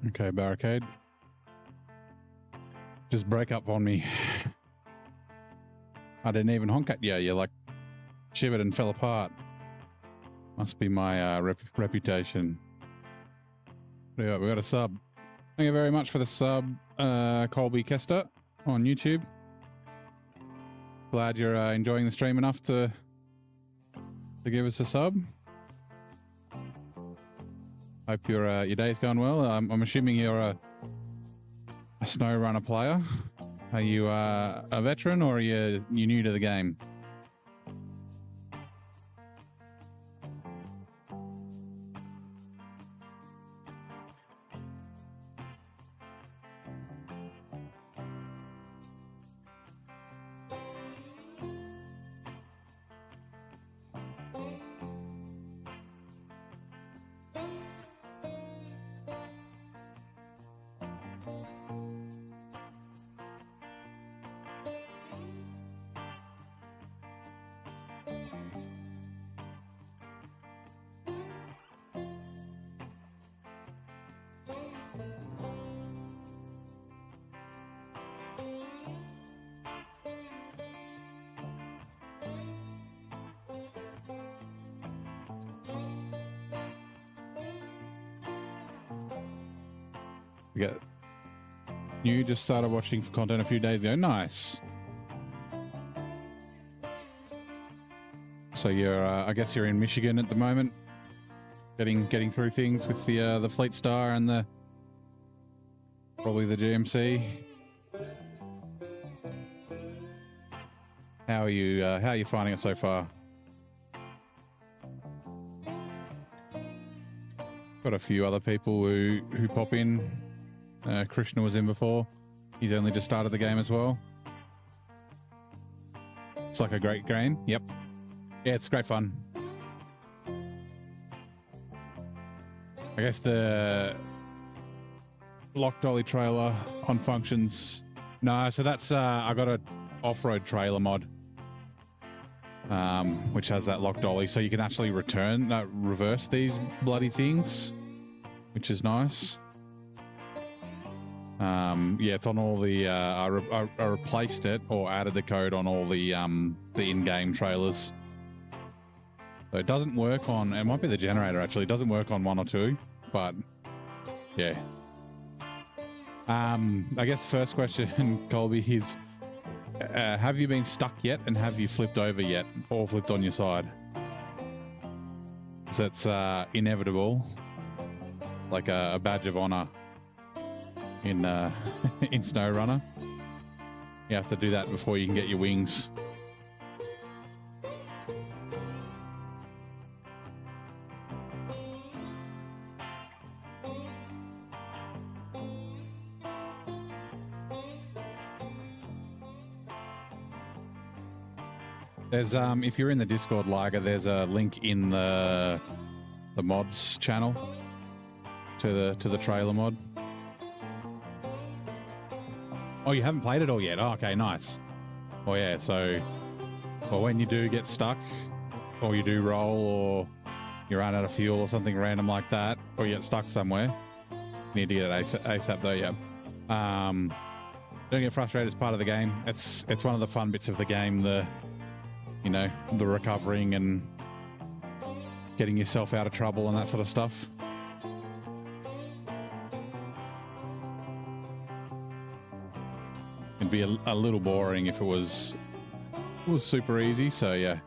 Okay, barricade. Just break up on me. I didn't even honk at you. You like shivered and fell apart. Must be my reputation. We got a sub. Thank you very much for the sub, Colby Kester on YouTube. Glad you're enjoying the stream enough to give us a sub. Hope your day's going well. I'm assuming you're a SnowRunner player. Are you a veteran or are you new to the game? You just started watching for content a few days ago. Nice. So you're, I guess you're in Michigan at the moment, getting through things with the Fleet Star and probably the GMC. How are you finding it so far? Got a few other people who pop in. Krishna was in before. He's only just started the game as well. It's like a great game. Yep. Yeah, it's great fun. I guess the lock dolly trailer on functions. No, so that's I got a off-road trailer mod, which has that lock dolly, so you can actually reverse these bloody things, which is nice. Yeah, it's on all the. I replaced it or added the code on all the in-game trailers. So it doesn't work on. It might be the generator actually. It doesn't work on 1 or 2, but yeah. I guess the first question, Colby, is: have you been stuck yet, and have you flipped over yet, or flipped on your side? So it's inevitable, like a badge of honor. In in SnowRunner, you have to do that before you can get your wings. There's if you're in the Discord Liger, there's a link in the mods channel to the trailer mod. Oh, you haven't played it all yet? Oh, okay, nice. Oh, yeah, so well, when you do get stuck, or you do roll, or you run out of fuel or something random like that, or you get stuck somewhere, you need to get it ASAP though, yeah. Don't get frustrated is part of the game. It's one of the fun bits of the game, the recovering and getting yourself out of trouble and that sort of stuff. It'd be a little boring if it was super easy, so yeah.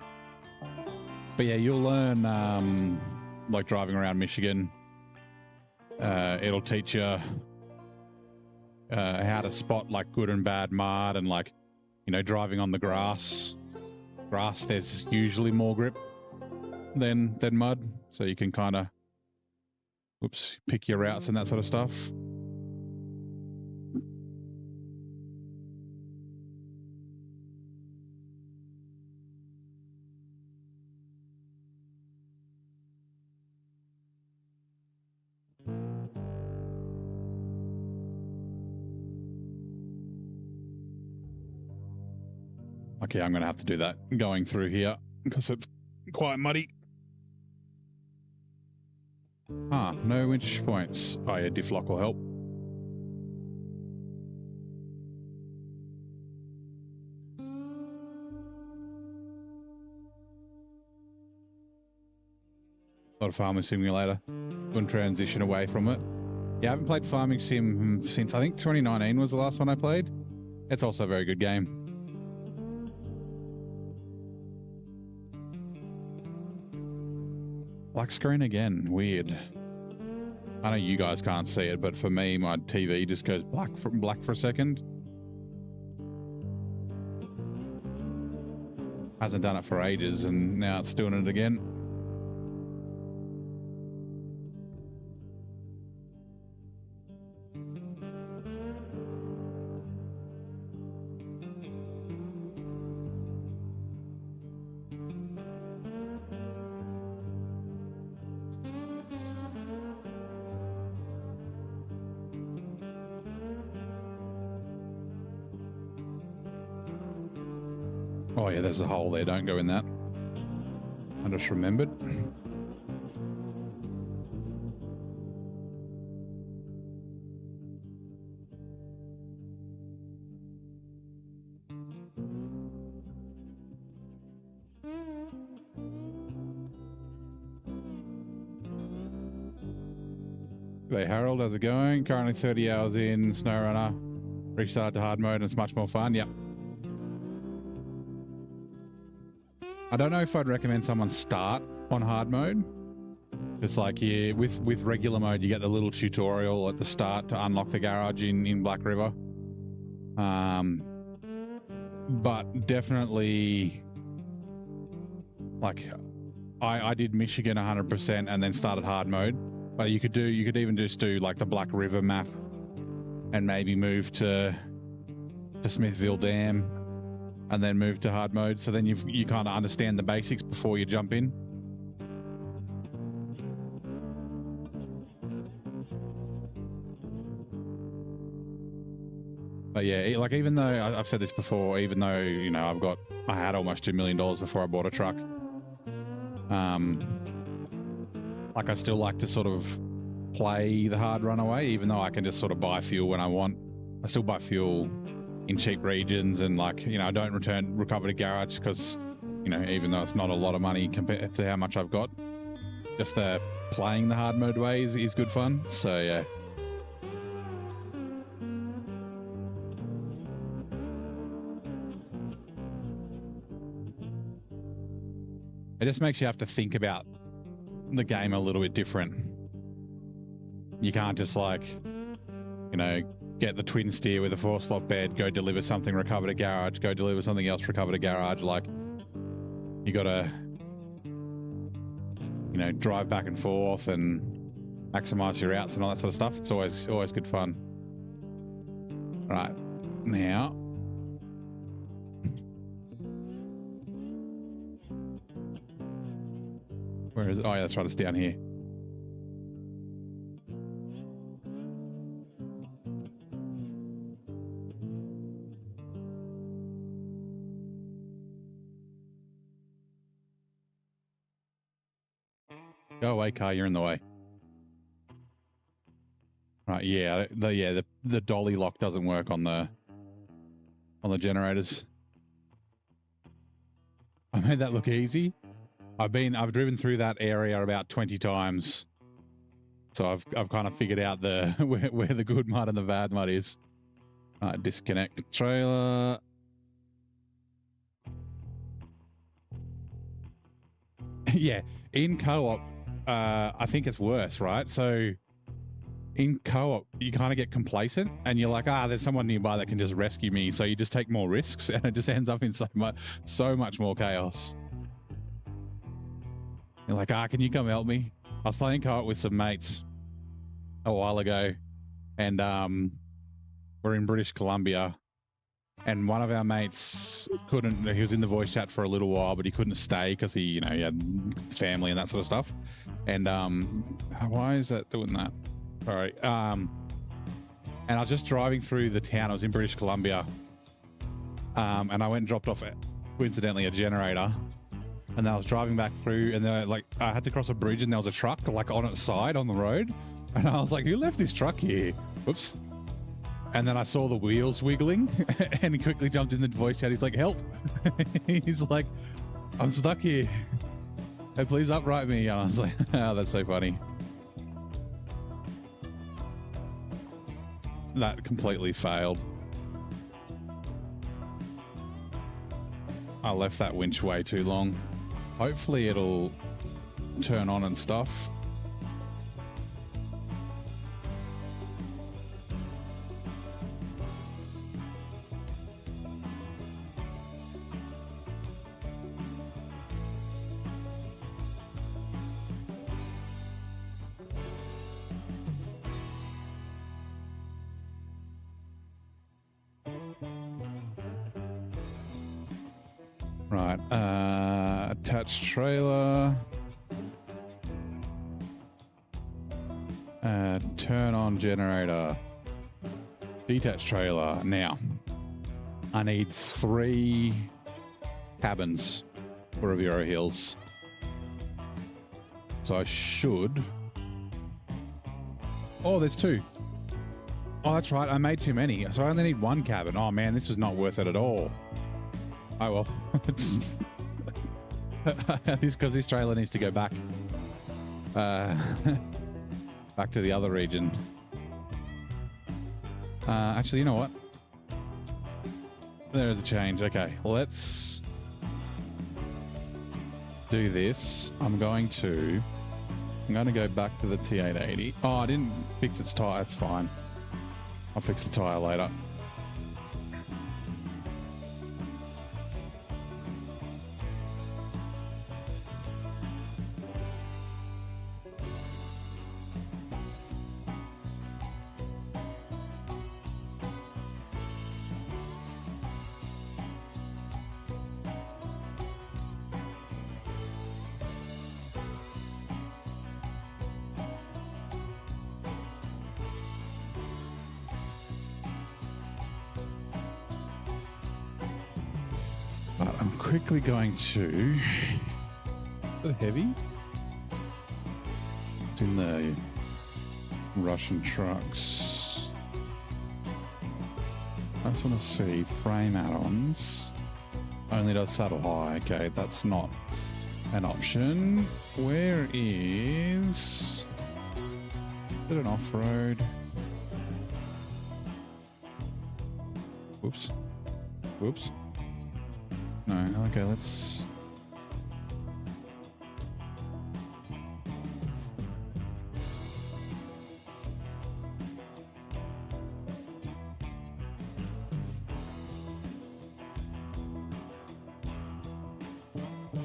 But yeah, you'll learn like driving around Michigan. It'll teach you how to spot like good and bad mud, and like, driving on the grass. There's usually more grip than mud, so you can kind of pick your routes and that sort of stuff. Okay, I'm going to have to do that going through here because it's quite muddy. Ah, no winch points. Oh yeah, diff lock will help. A lot of Farming Simulator. Wouldn't transition away from it. Yeah, I haven't played Farming Sim since I think 2019 was the last one I played. It's also a very good game. Black screen again. Weird. I know you guys can't see it, but for me, my TV just goes black for a second. Hasn't done it for ages, and now it's doing it again. Oh yeah, there's a hole there. Don't go in that. I just remembered. Hey Harold, how's it going? Currently 30 hours in SnowRunner. Restarted to hard mode and it's much more fun. Yep. I don't know if I'd recommend someone start on hard mode. It's like, yeah, with regular mode, you get the little tutorial at the start to unlock the garage in Black River. But definitely, like, I did Michigan 100% and then started hard mode. But you could even just do like the Black River map and maybe move to Smithville Dam and then move to hard mode. So then you kind of understand the basics before you jump in. But yeah, like even though I've said this before, even though, you know, I had almost $2 million before I bought a truck. Like I still like to sort of play the hard runaway, even though I can just sort of buy fuel when I want. I still buy fuel in cheap regions, and like, you know, I don't recover the garage because, you know, even though it's not a lot of money compared to how much I've got, just playing the hard mode way is good fun. So yeah. It just makes you have to think about the game a little bit different. You can't just like, you know, get the twin steer with a 4-slot bed, go deliver something, recover the garage, go deliver something else, recover the garage. Like, you gotta, you know, drive back and forth and maximize your routes and all that sort of stuff. It's always good fun. All right, now. Where is it? Oh yeah, that's right, it's down here. Go away, car, you're in the way. Right, yeah, the dolly lock doesn't work on the generators. I made that look easy. I've driven through that area about 20 times. So I've kind of figured out where the good mud and the bad mud is. Disconnect the trailer. Yeah, in co-op, I think it's worse, right? So in co-op, you kind of get complacent and you're like, there's someone nearby that can just rescue me. So you just take more risks and it just ends up in so much more chaos. You're like, can you come help me? I was playing co-op with some mates a while ago, and we're in British Columbia, and one of our mates he was in the voice chat for a little while, but he couldn't stay because he had family and that sort of stuff. And why is that doing that? Sorry. And I was just driving through the town. I was in British Columbia, and I went and dropped off, coincidentally, a generator. and I was driving back through, and then I had to cross a bridge, and there was a truck like on its side on the road, and I was like, who left this truck here? Whoops. And then I saw the wheels wiggling, and he quickly jumped in the voice chat. He's like, help. He's like, I'm stuck here. Hey, please upright me. And I was like, oh, that's so funny. That completely failed. I left that winch way too long. Hopefully it'll turn on and stuff. Right, attached trailer. Turn on generator. Detached trailer. Now, I need 3 cabins for Oviro Hills. So I should... Oh, there's 2. Oh, that's right. I made too many. So I only need 1 cabin. Oh, man, this is not worth it at all. Oh, well. It's because this trailer needs to go back. Back to the other region. Actually, you know what? There is a change. Okay, let's do this. I'm going to go back to the T880. Oh, I didn't fix its tire. That's fine. I'll fix the tire later. I'm quickly going to... Is it heavy? It's in the Russian trucks. I just want to see frame add-ons. Only does saddle high. Okay, that's not an option. Where is... Is it an off-road? Whoops. Whoops. No, okay, let's...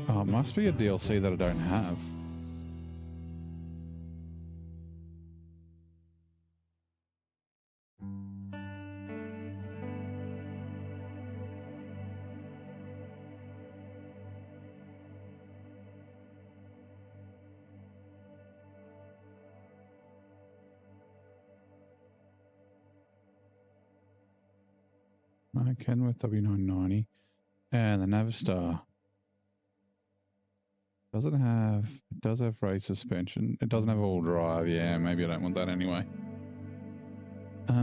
Oh, it must be a DLC that I don't have. Kenworth W990 and the Navistar doesn't have, it does have race suspension. It doesn't have all drive. Yeah, maybe I don't want that anyway. You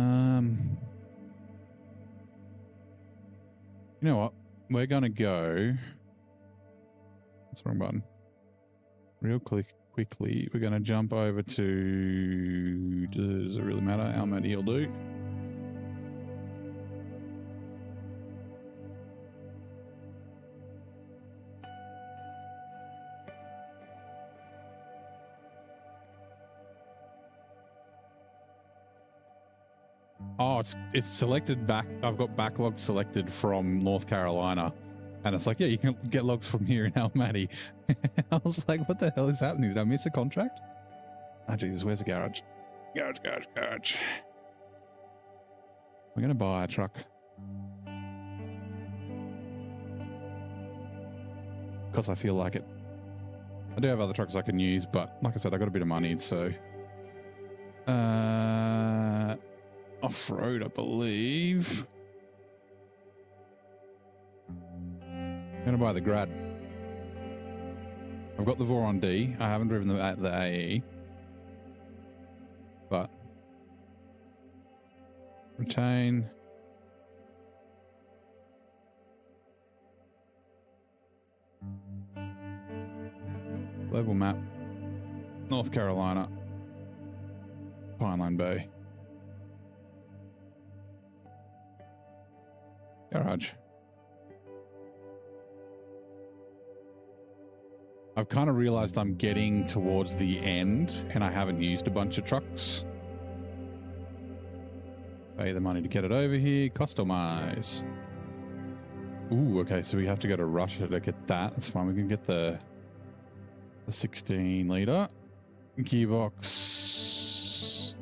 know what? We're gonna go. That's the wrong button. Real quickly, we're gonna jump over to. Does it really matter? Almaty will do. Oh, it's selected back. I've got backlog selected from North Carolina, and it's like, yeah, you can get logs from here in Almaty. I was like, what the hell is happening? Did I miss a contract? Oh, Jesus, where's the garage? Garage. We're gonna buy a truck because I feel like it. I do have other trucks I can use, but like I said, I got a bit of money, so off-road, I believe. I'm gonna buy the Grad. I've got the Voron D. I haven't driven the AE. But retain. Global map. North Carolina. Pineline Bay. Garage. I've kind of realized I'm getting towards the end and I haven't used a bunch of trucks. Pay the money to get it over here. Customize. Ooh, okay, so we have to go to Russia to get that. That's fine. We can get the 16 litre. Gearbox.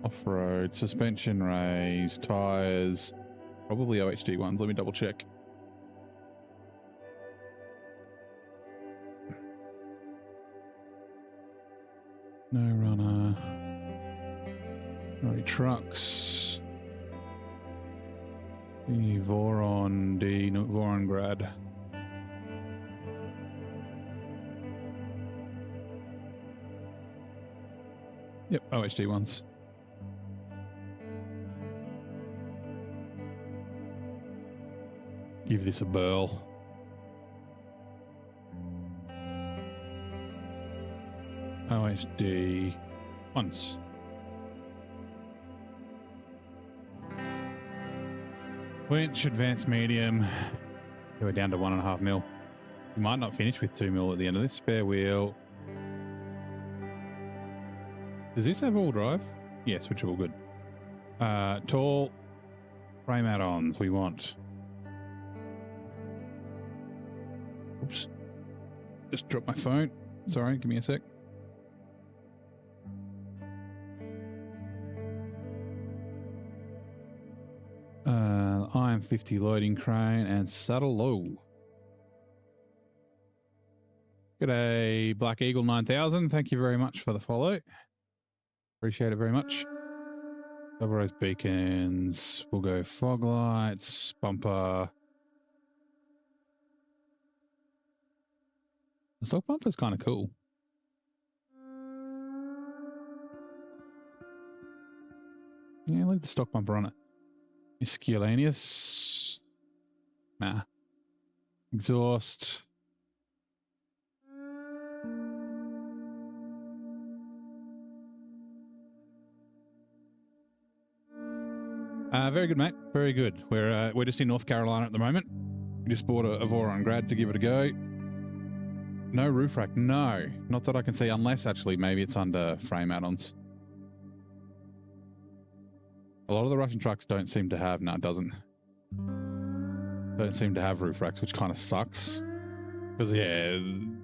Off-road. Suspension raise. Tires. Probably OHD ones. Let me double check. SnowRunner. Right, trucks. The Voron D, no, Voron Grad. Yep, OHD ones. Give this a burl. OHD once. Winch, advanced medium. We're down to 1.5 mil. We might not finish with 2 mil at the end of this. Spare wheel. Does this have all drive? Yeah, switchable, good. Tall frame add-ons we want. Oops. Just dropped my phone. Sorry, give me a sec. IM50 loading crane and saddle low. G'day, Black Eagle 9000. Thank you very much for the follow. Appreciate it very much. Double raise beacons. We'll go fog lights, bumper. The stock bumper's kind of cool. Yeah, leave the stock bumper on it. Miscellaneous. Nah. Exhaust. Very good, mate. Very good. We're just in North Carolina at the moment. We just bought a Voron Grad to give it a go. No roof rack. No, not that I can see, unless actually maybe it's under frame add-ons. A lot of the Russian trucks don't seem to have, no, it doesn't. Don't seem to have roof racks, which kind of sucks. Because, yeah,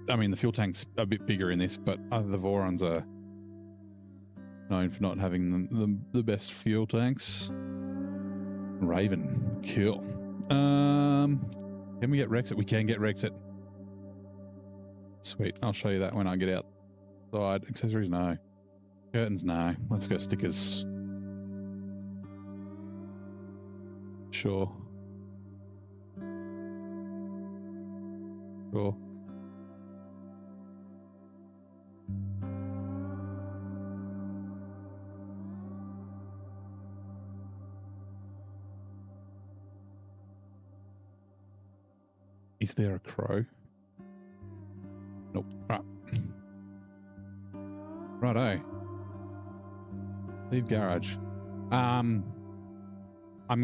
I mean, the fuel tank's a bit bigger in this, but the Vorons are known for not having the best fuel tanks. Raven, cool. Can we get Rexit? We can get Rexit. Sweet, I'll show you that when I get outside. Accessories, no. Curtains, no. Let's go stickers. Sure. Sure. Is there a crow? Nope. Right. Righto. Leave garage. I'm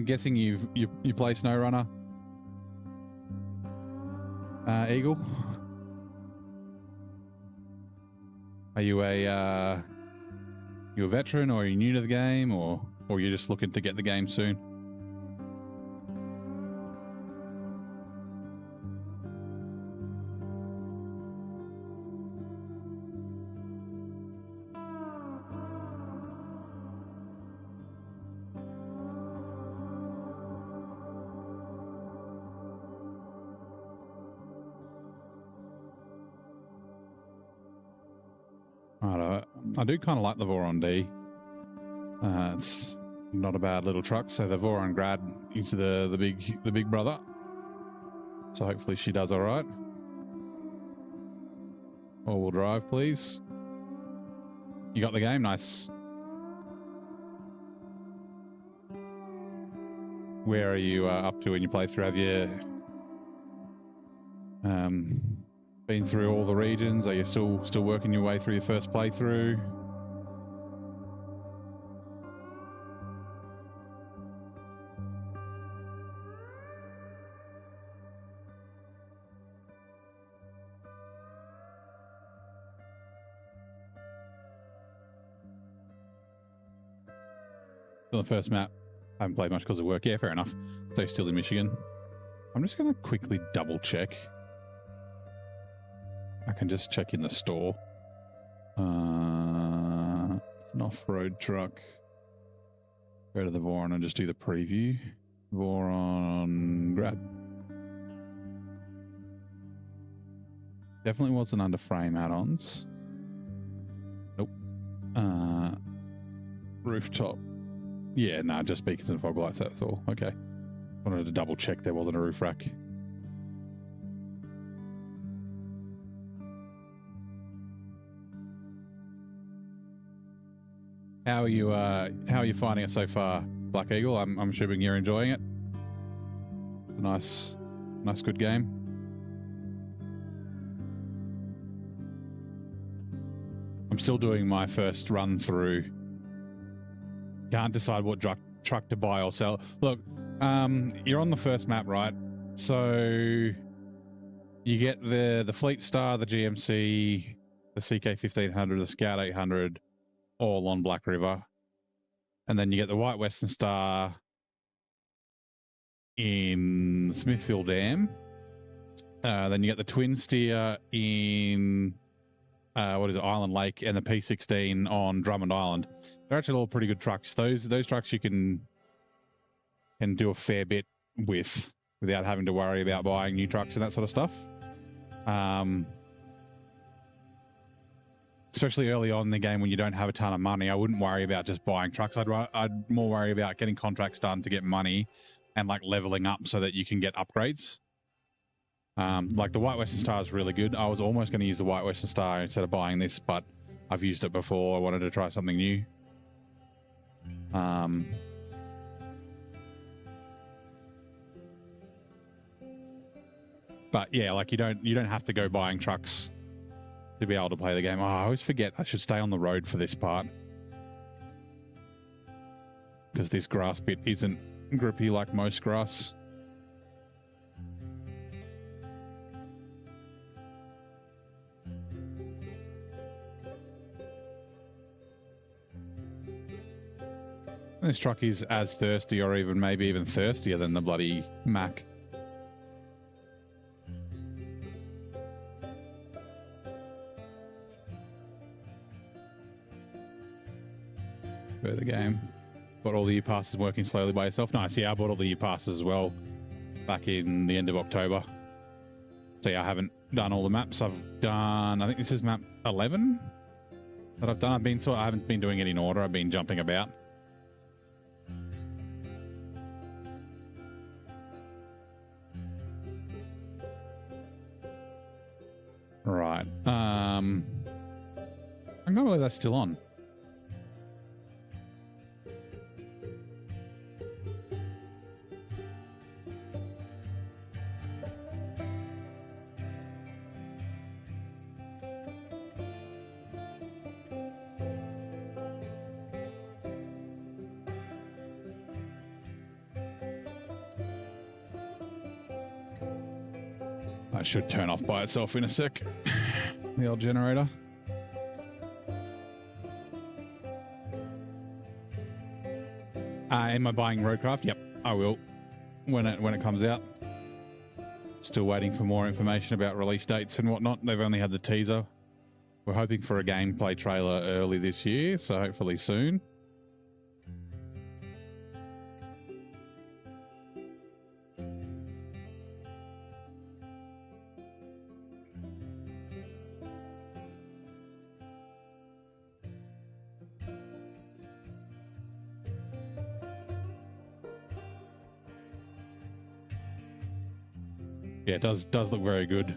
guessing you play SnowRunner. Eagle. Are you a veteran, or are you new to the game, or you're just looking to get the game soon? I do kind of like the Voron D. It's not a bad little truck. So the Voron Grad is the big brother. So hopefully she does all right. All-wheel drive, please. You got the game? Nice. Where are you up to in your playthrough? Have you been through all the regions? Are you still working your way through your first playthrough? The first map. I haven't played much because of work. Yeah, fair enough. So still in Michigan. I'm just going to quickly double check. I can just check in the store. It's an off-road truck. Go to the Voron and just do the preview. Voron grad. Definitely wasn't under frame add-ons. Nope. Rooftop. Yeah, nah, just beacons and fog lights, that's all. Okay. Wanted to double check there wasn't a roof rack. How are you finding it so far, Black Eagle? I'm assuming you're enjoying it. Nice good game. I'm still doing my first run through. Can't decide what truck to buy or sell. Look, you're on the first map, right? So you get the Fleet Star, the GMC, the CK1500, the Scout 800, all on Black River. And then you get the White Western Star in Smithfield Dam. Then you get the Twin Steer in Island Lake, and the P16 on Drummond Island. They're actually all pretty good trucks. Those trucks you can do a fair bit with without having to worry about buying new trucks and that sort of stuff. Especially early on in the game when you don't have a ton of money, I wouldn't worry about just buying trucks. I'd more worry about getting contracts done to get money and like leveling up so that you can get upgrades. Like the White Western Star is really good. I was almost going to use the White Western Star instead of buying this, but I've used it before. I wanted to try something new. But yeah, like you don't have to go buying trucks to be able to play the game. Oh, I always forget I should stay on the road for this part because this grass bit isn't grippy like most grass. This truck is as thirsty or even maybe even thirstier than the bloody Mac. For the game. Bought all the U-passes working slowly by yourself. Nice, yeah, I bought all the U-passes as well back in the end of October. So yeah, I haven't done all the maps. I've done, I think this is map 11 that I've done. I haven't been doing it in order. I've been jumping about. Right. I can't believe that's still on. That should turn off by itself in a sec. The old generator. Am I buying Roadcraft? Yep, I will when it comes out. Still waiting for more information about release dates and whatnot. They've only had the teaser. We're hoping for a gameplay trailer early this year, so hopefully soon. Yeah, it does look very good.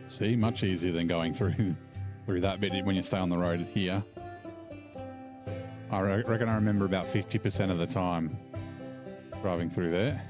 See, much easier than going through that bit when you stay on the road here. I reckon I remember about 50% of the time driving through there.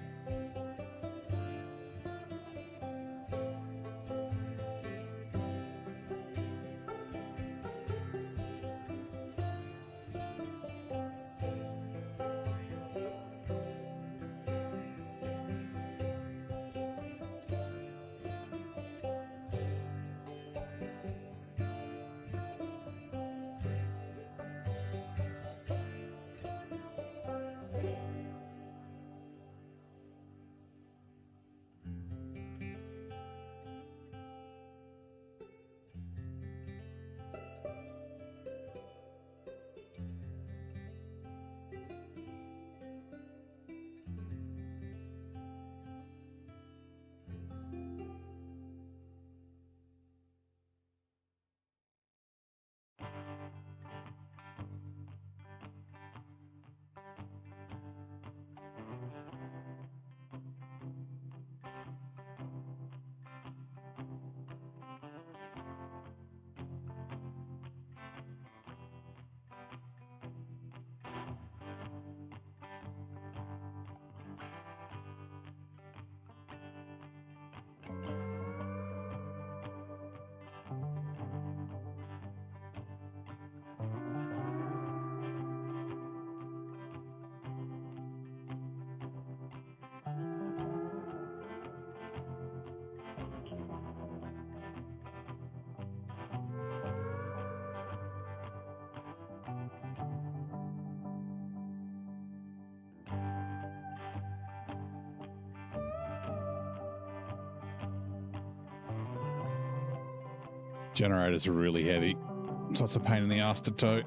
Generators are really heavy, so it's a pain in the ass to tow.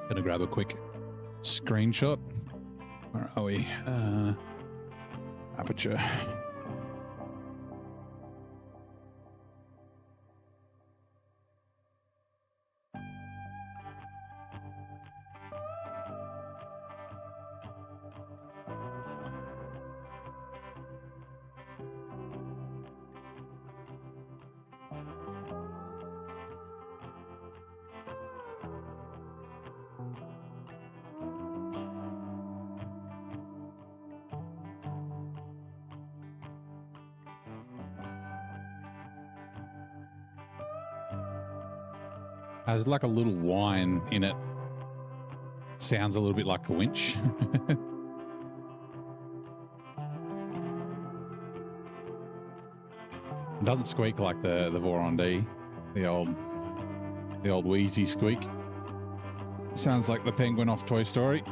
Gonna grab a quick screenshot. Where are we? Aperture. There's like a little whine in it. Sounds a little bit like a winch. It doesn't squeak like the Voron D, the old wheezy squeak. Sounds like the penguin off Toy Story.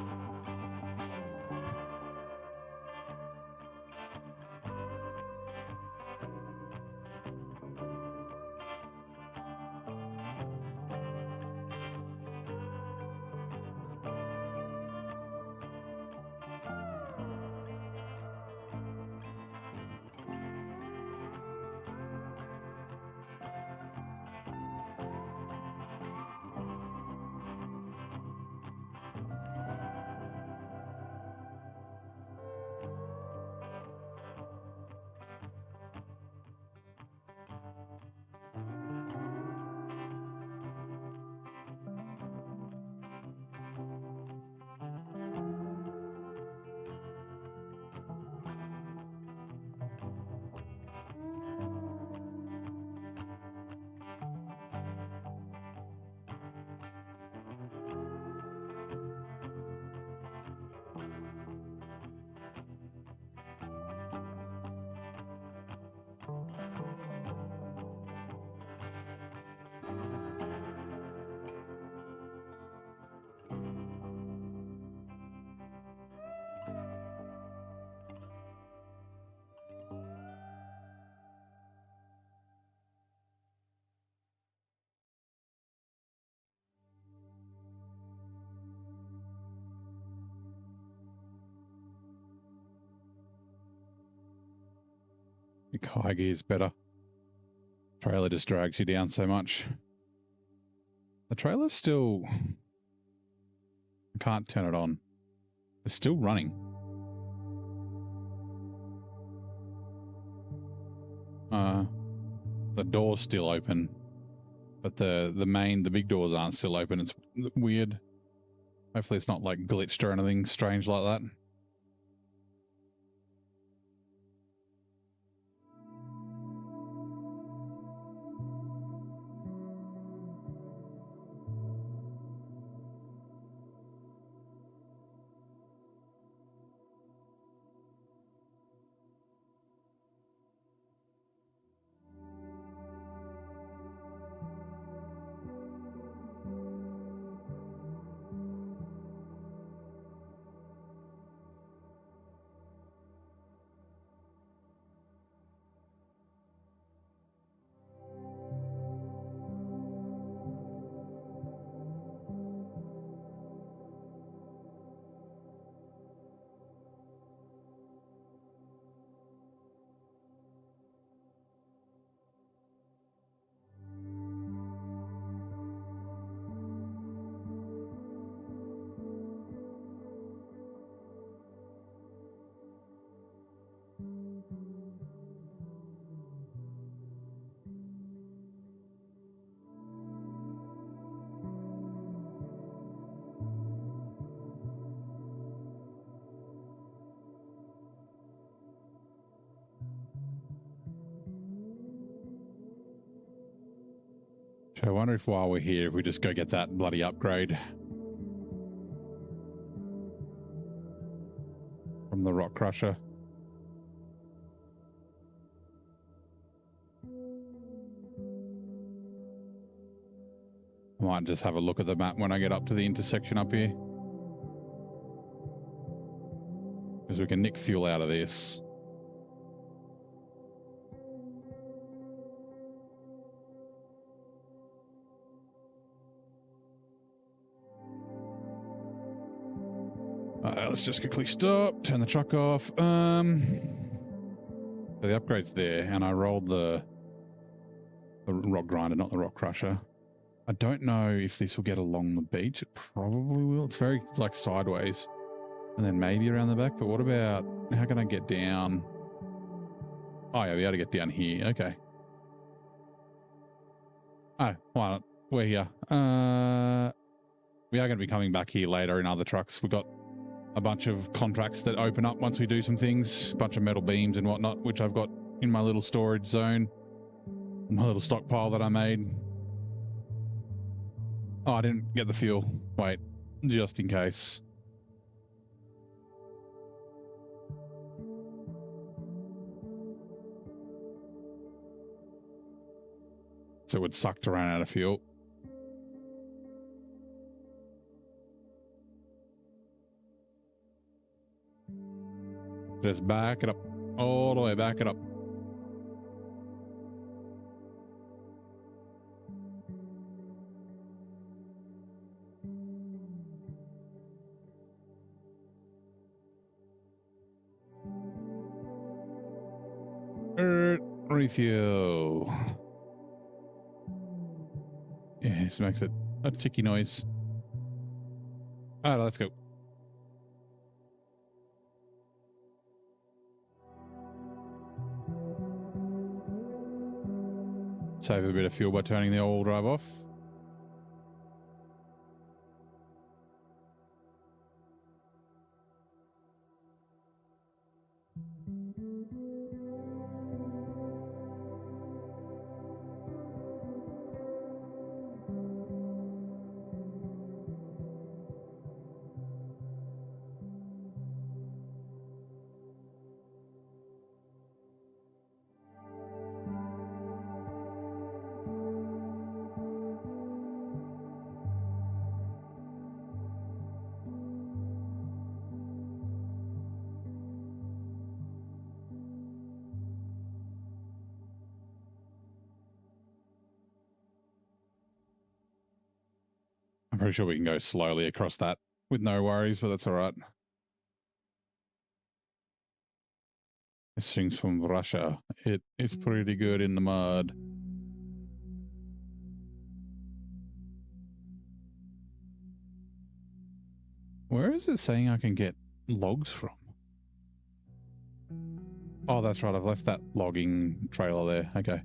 High gear is better. Trailer just drags you down so much. The trailer's still... I can't turn it on. It's still running. The door's still open, but the big doors aren't still open. It's weird. Hopefully it's not like glitched or anything strange like that. I wonder if while we're here, if we just go get that bloody upgrade from the rock crusher. I might just have a look at the map when I get up to the intersection up here. Because we can nick fuel out of this. Let's just quickly stop, turn the truck off. So the upgrade's there, and I rolled the rock grinder, not the rock crusher. I don't know if this will get along the beach. It probably will. It's very like sideways, and then maybe around the back. But what about, how can I get down? Oh yeah, we got to get down here. Okay. Oh, why not? We're here. We are going to be coming back here later in other trucks. We've got a bunch of contracts that open up once we do some things, a bunch of metal beams and whatnot, which I've got in my little storage zone, my little stockpile that I made. Oh, I didn't get the fuel. Wait, just in case. So it would suck to run out of fuel. Just back it up. All the way, back it up. Refuel. Yeah, this makes a ticky noise. All right, let's go. Save a bit of fuel by turning the all-wheel drive off. I'm pretty sure we can go slowly across that with no worries, but that's all right. This thing's from Russia. It is pretty good in the mud. Where is it saying I can get logs from? Oh, that's right. I've left that logging trailer there. Okay.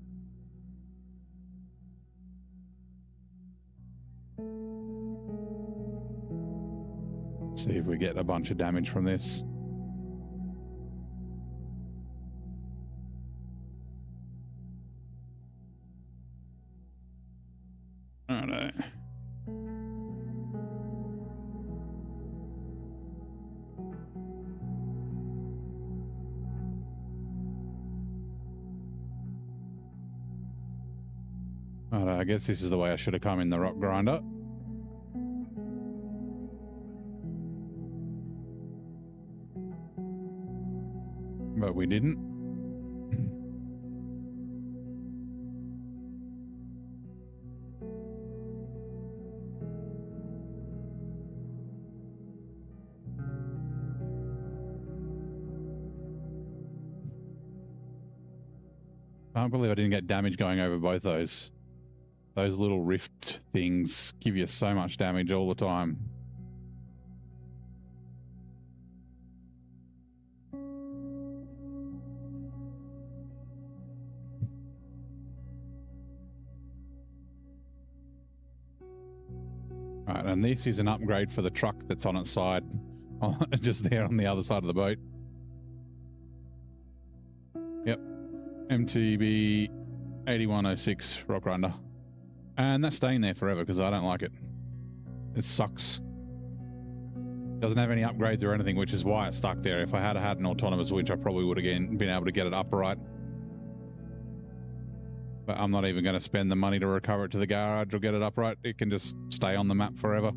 See if we get a bunch of damage from this. Oh no. I guess this is the way I should have come in the rock grinder. But we didn't. I can't believe I didn't get damage going over both those. Those little rift things give you so much damage all the time. Right, and this is an upgrade for the truck that's on its side, just there on the other side of the boat. Yep, MTB 8106 Rock Grinder. And that's staying there forever because I don't like it. It sucks. Doesn't have any upgrades or anything, which is why it's stuck there. If I had had an autonomous winch, I probably would have been able to get it upright. But I'm not even going to spend the money to recover it to the garage or get it upright. It can just stay on the map forever.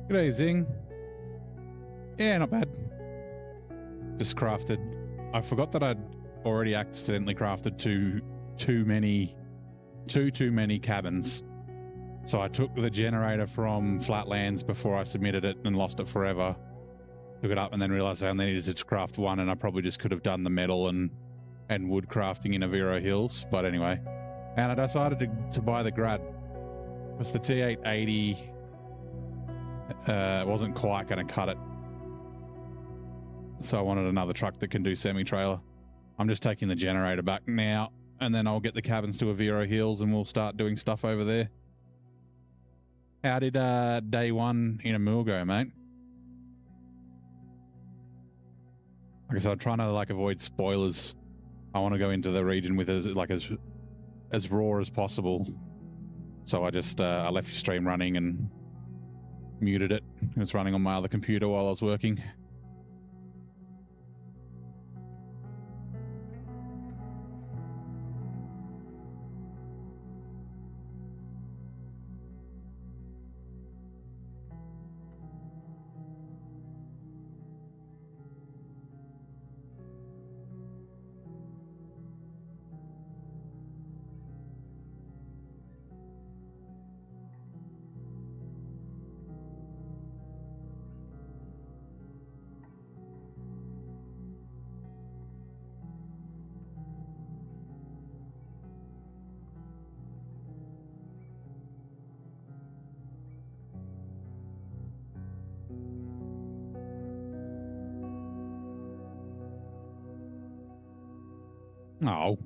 G'day, Zing. Yeah, not bad. Just crafted. I forgot that I'd already accidentally crafted too many cabins. So I took the generator from Flatlands before I submitted it and lost it forever. Took it up and then realized I only needed to craft one, and I probably just could have done the metal and wood crafting in Oviro Hills. But anyway, and I decided to buy the Grad. Because the T880 wasn't quite going to cut it. So I wanted another truck that can do semi-trailer. I'm just taking the generator back now, and then I'll get the cabins to Oviro Hills and we'll start doing stuff over there. How did day one in Amul go, mate? Like I said, I'm trying to avoid spoilers. I want to go into the region with as raw as possible. So I just I left the stream running and muted it. It was running on my other computer while I was working. Oh.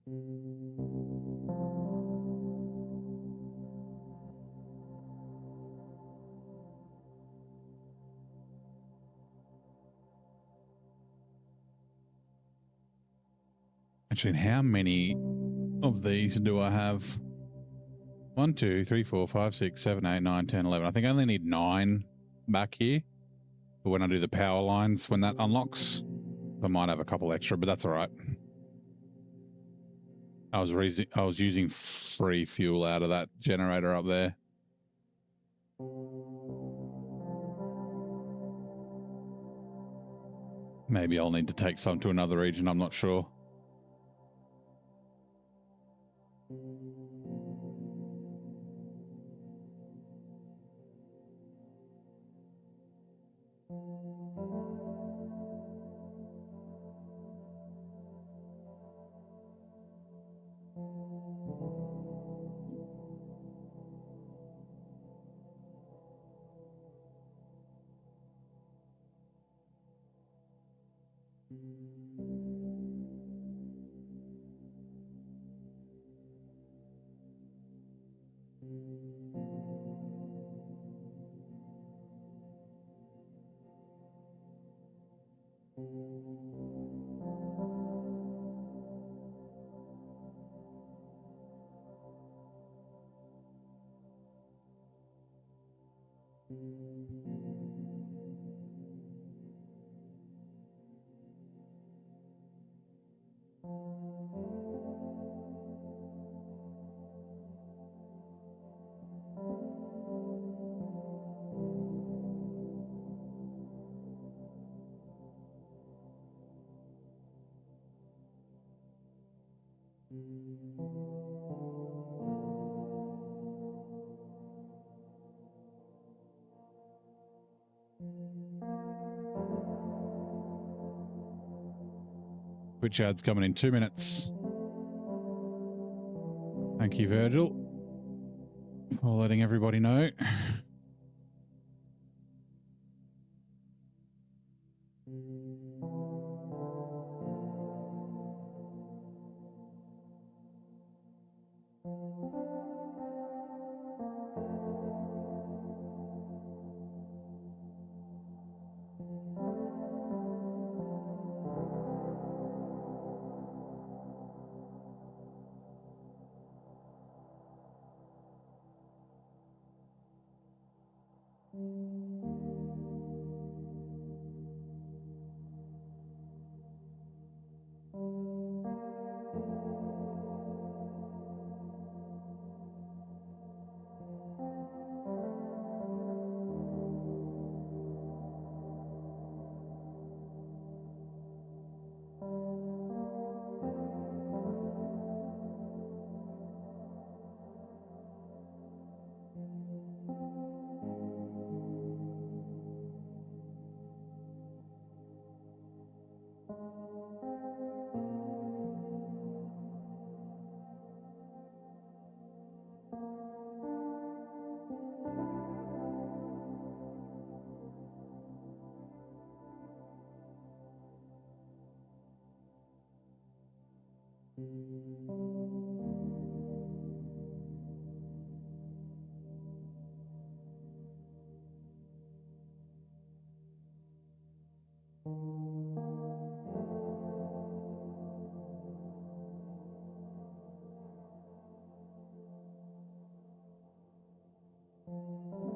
Actually, how many of these do I have? 1, 2, 3, 4, 5, 6, 7, 8, 9, 10, 11. I think I only need 9 back here. But when I do the power lines, when that unlocks, I might have a couple extra, but that's all right. I was using free fuel out of that generator up there. Maybe I'll need to take some to another region. I'm not sure. Twitch ad's coming in 2 minutes. Thank you, Virgil, for letting everybody know.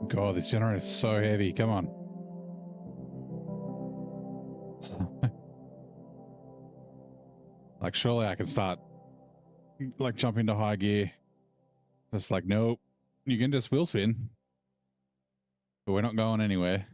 God, this generator is so heavy. Come on. Like, surely I can start, like, jump into high gear. Just like, nope. You can just wheel spin. But we're not going anywhere.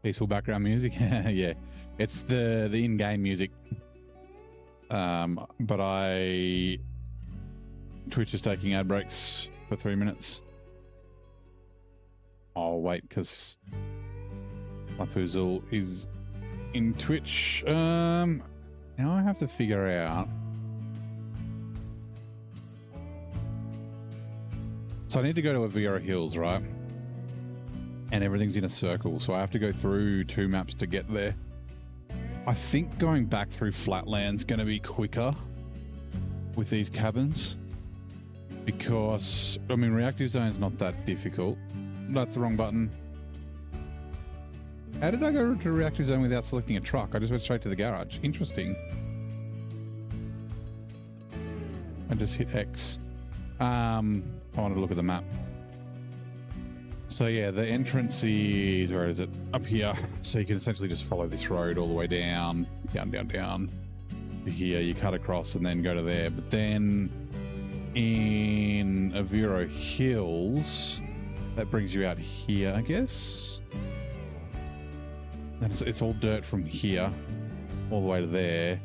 Peaceful background music. Yeah, it's the in-game music. But Twitch is taking ad breaks for 3 minutes. I'll wait because my puzzle is in Twitch. Now I have to figure out. So I need to go to Oviro Hills, right? And everything's in a circle, so I have to go through 2 maps to get there. I think going back through Flatlands going to be quicker with these cabins because, I mean, reactive zone is not that difficult. That's the wrong button. How did I go to reactive zone without selecting a truck? I just went straight to the garage. Interesting. I just hit X. I wanted to look at the map. So yeah, the entrance is, where is it? Up here. So you can essentially just follow this road all the way down to here. You cut across and then go to there. But then in Oviro Hills, that brings you out here, I guess. And it's all dirt from here all the way to there.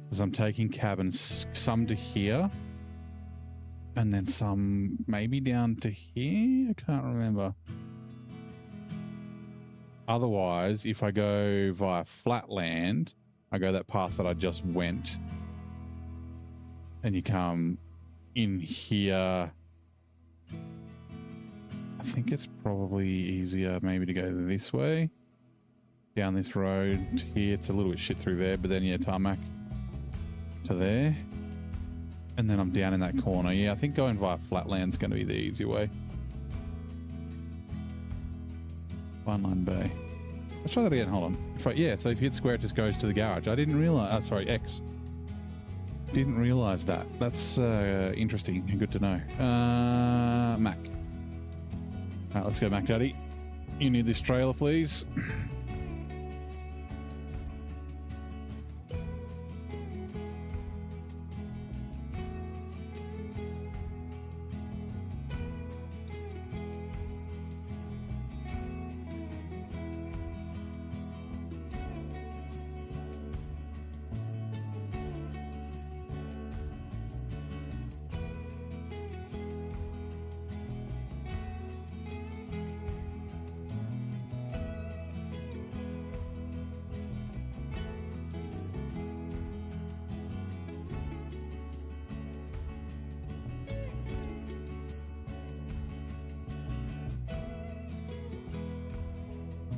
Because I'm taking cabins, some to here. And then some maybe down to here? I can't remember. Otherwise, if I go via Flatland, I go that path that I just went. And you come in here. I think it's probably easier maybe to go this way. Down this road here. It's a little bit shit through there, but then yeah, tarmac to there. And then I'm down in that corner. Yeah, I think going via Flatland's going to be the easy way. Fine Line Bay. Let's try that again. Hold on. So if you hit square, it just goes to the garage. I didn't realize. Sorry, X. Didn't realize that. That's interesting and good to know. Mac. All right, let's go, Mac Daddy. You need this trailer, please.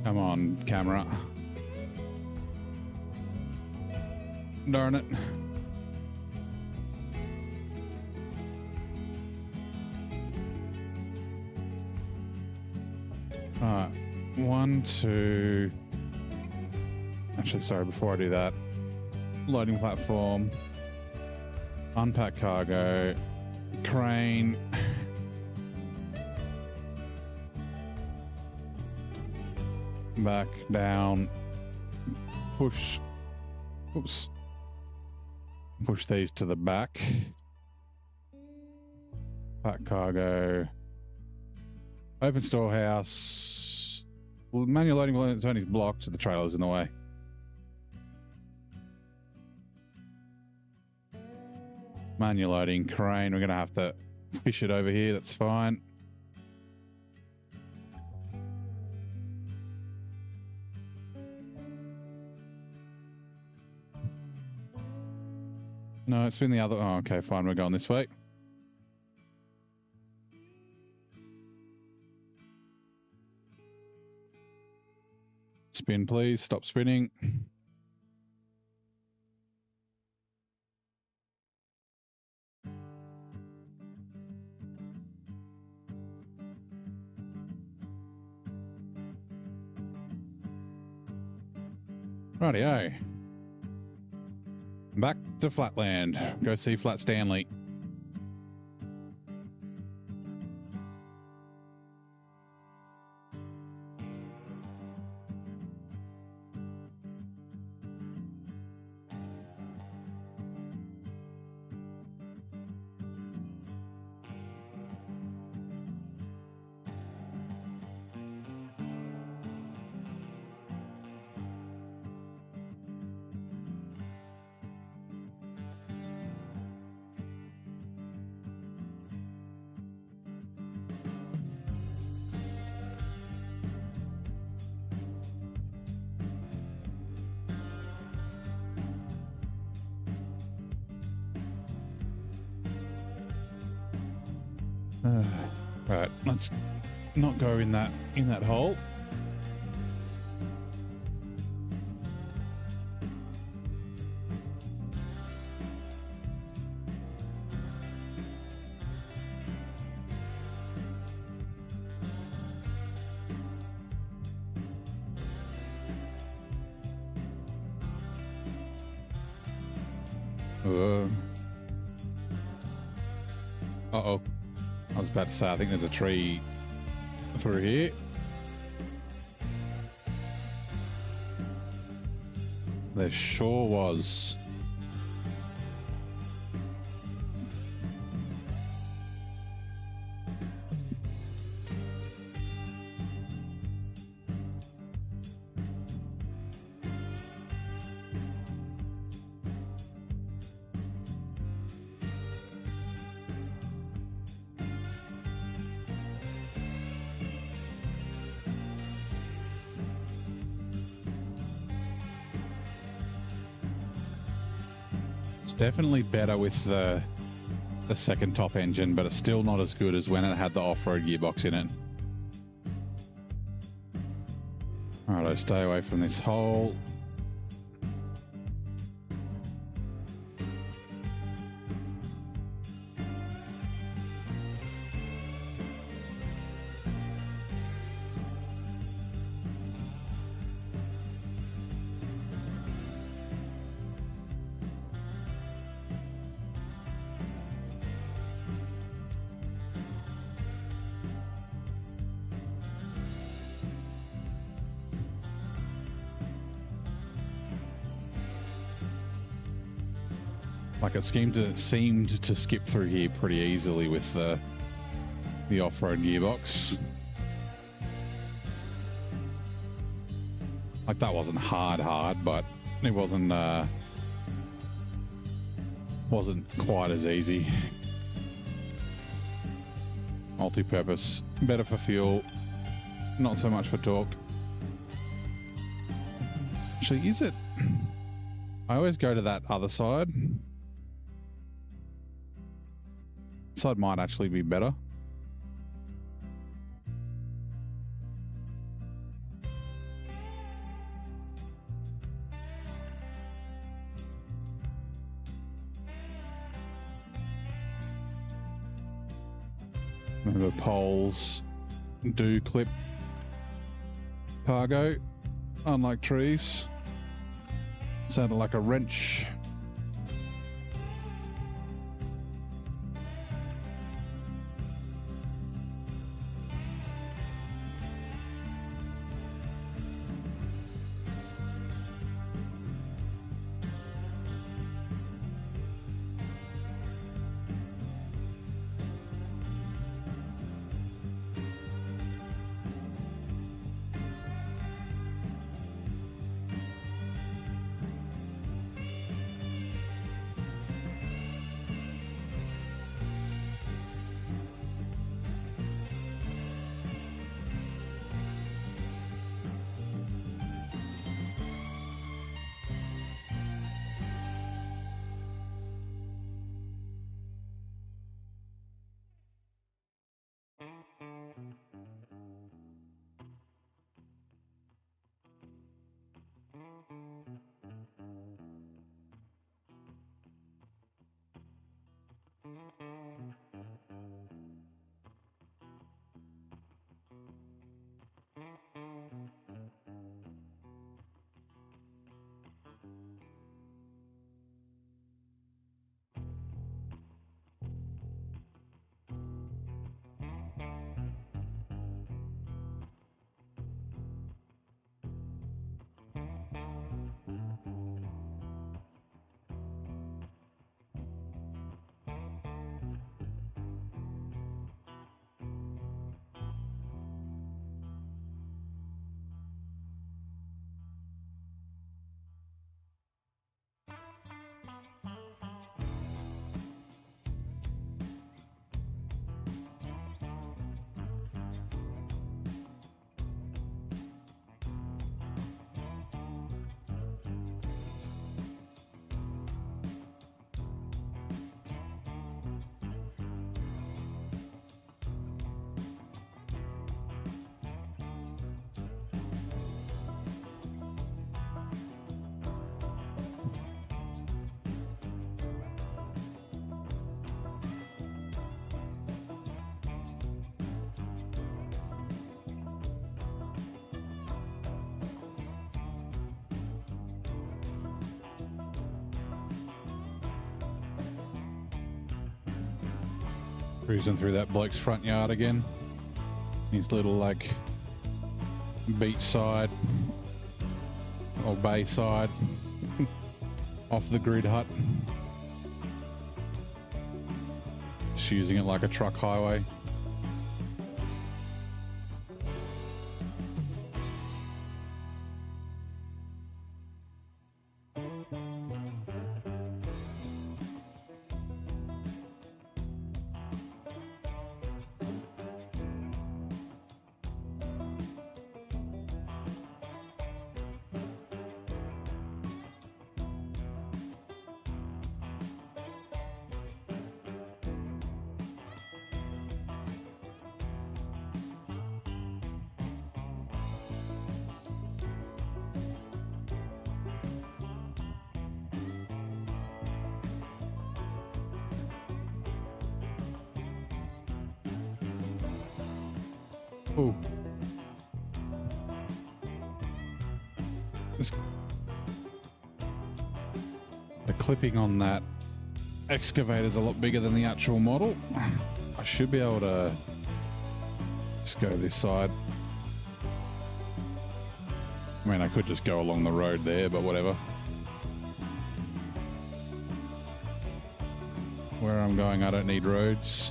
Come on, camera. Darn it. Alright. 1, 2. Actually, sorry, before I do that. Loading platform. Unpack cargo. Crane. Back, down, push, oops, push these to the back, pack cargo, open storehouse, well, manual loading zone is blocked, so the trailer's in the way. Manual loading, crane, we're going to have to fish it over here, that's fine. No, it's been the other. Oh, okay, fine. We're going this way. Spin, please. Stop spinning. Rightio. Back to Flatland. Go see Flat Stanley. Right, let's not go in that hole. Uh-oh. I was about to say, I think there's a tree through here. There sure was. Definitely better with the second top engine, but it's still not as good as when it had the off-road gearbox in it. Alright, stay away from this hole. Like it seemed to skip through here pretty easily with the off-road gearbox. Like that wasn't hard, but it wasn't quite as easy. Multi-purpose, better for fuel, not so much for torque. Actually, is it? I always go to that other side. Side might actually be better. Remember, poles do clip cargo, unlike trees. Sounded like a wrench. Cruising through that bloke's front yard again. His little like beach side or bay side off the grid hut. Just using it like a truck highway. Ooh. The clipping on that excavator is a lot bigger than the actual model. I should be able to just go this side. I mean, I could just go along the road there, but whatever. Where I'm going, I don't need roads.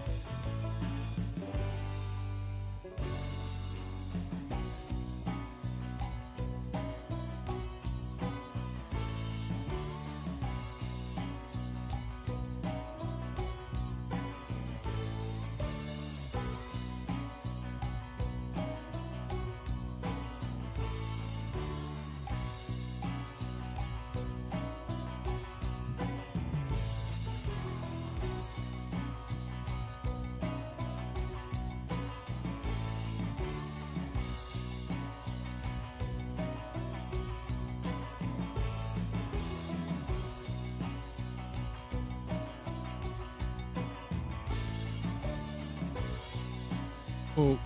Oh,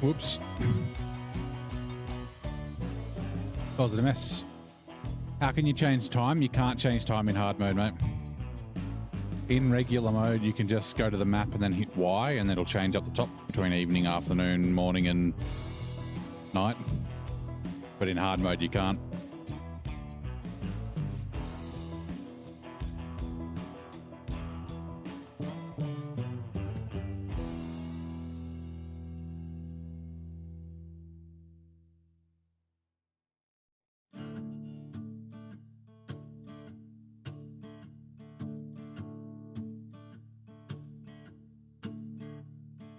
whoops. Caused a mess. How can you change time? You can't change time in hard mode, mate. In regular mode, you can just go to the map and then hit Y, and it'll change up the top between evening, afternoon, morning, and night. But in hard mode, you can't.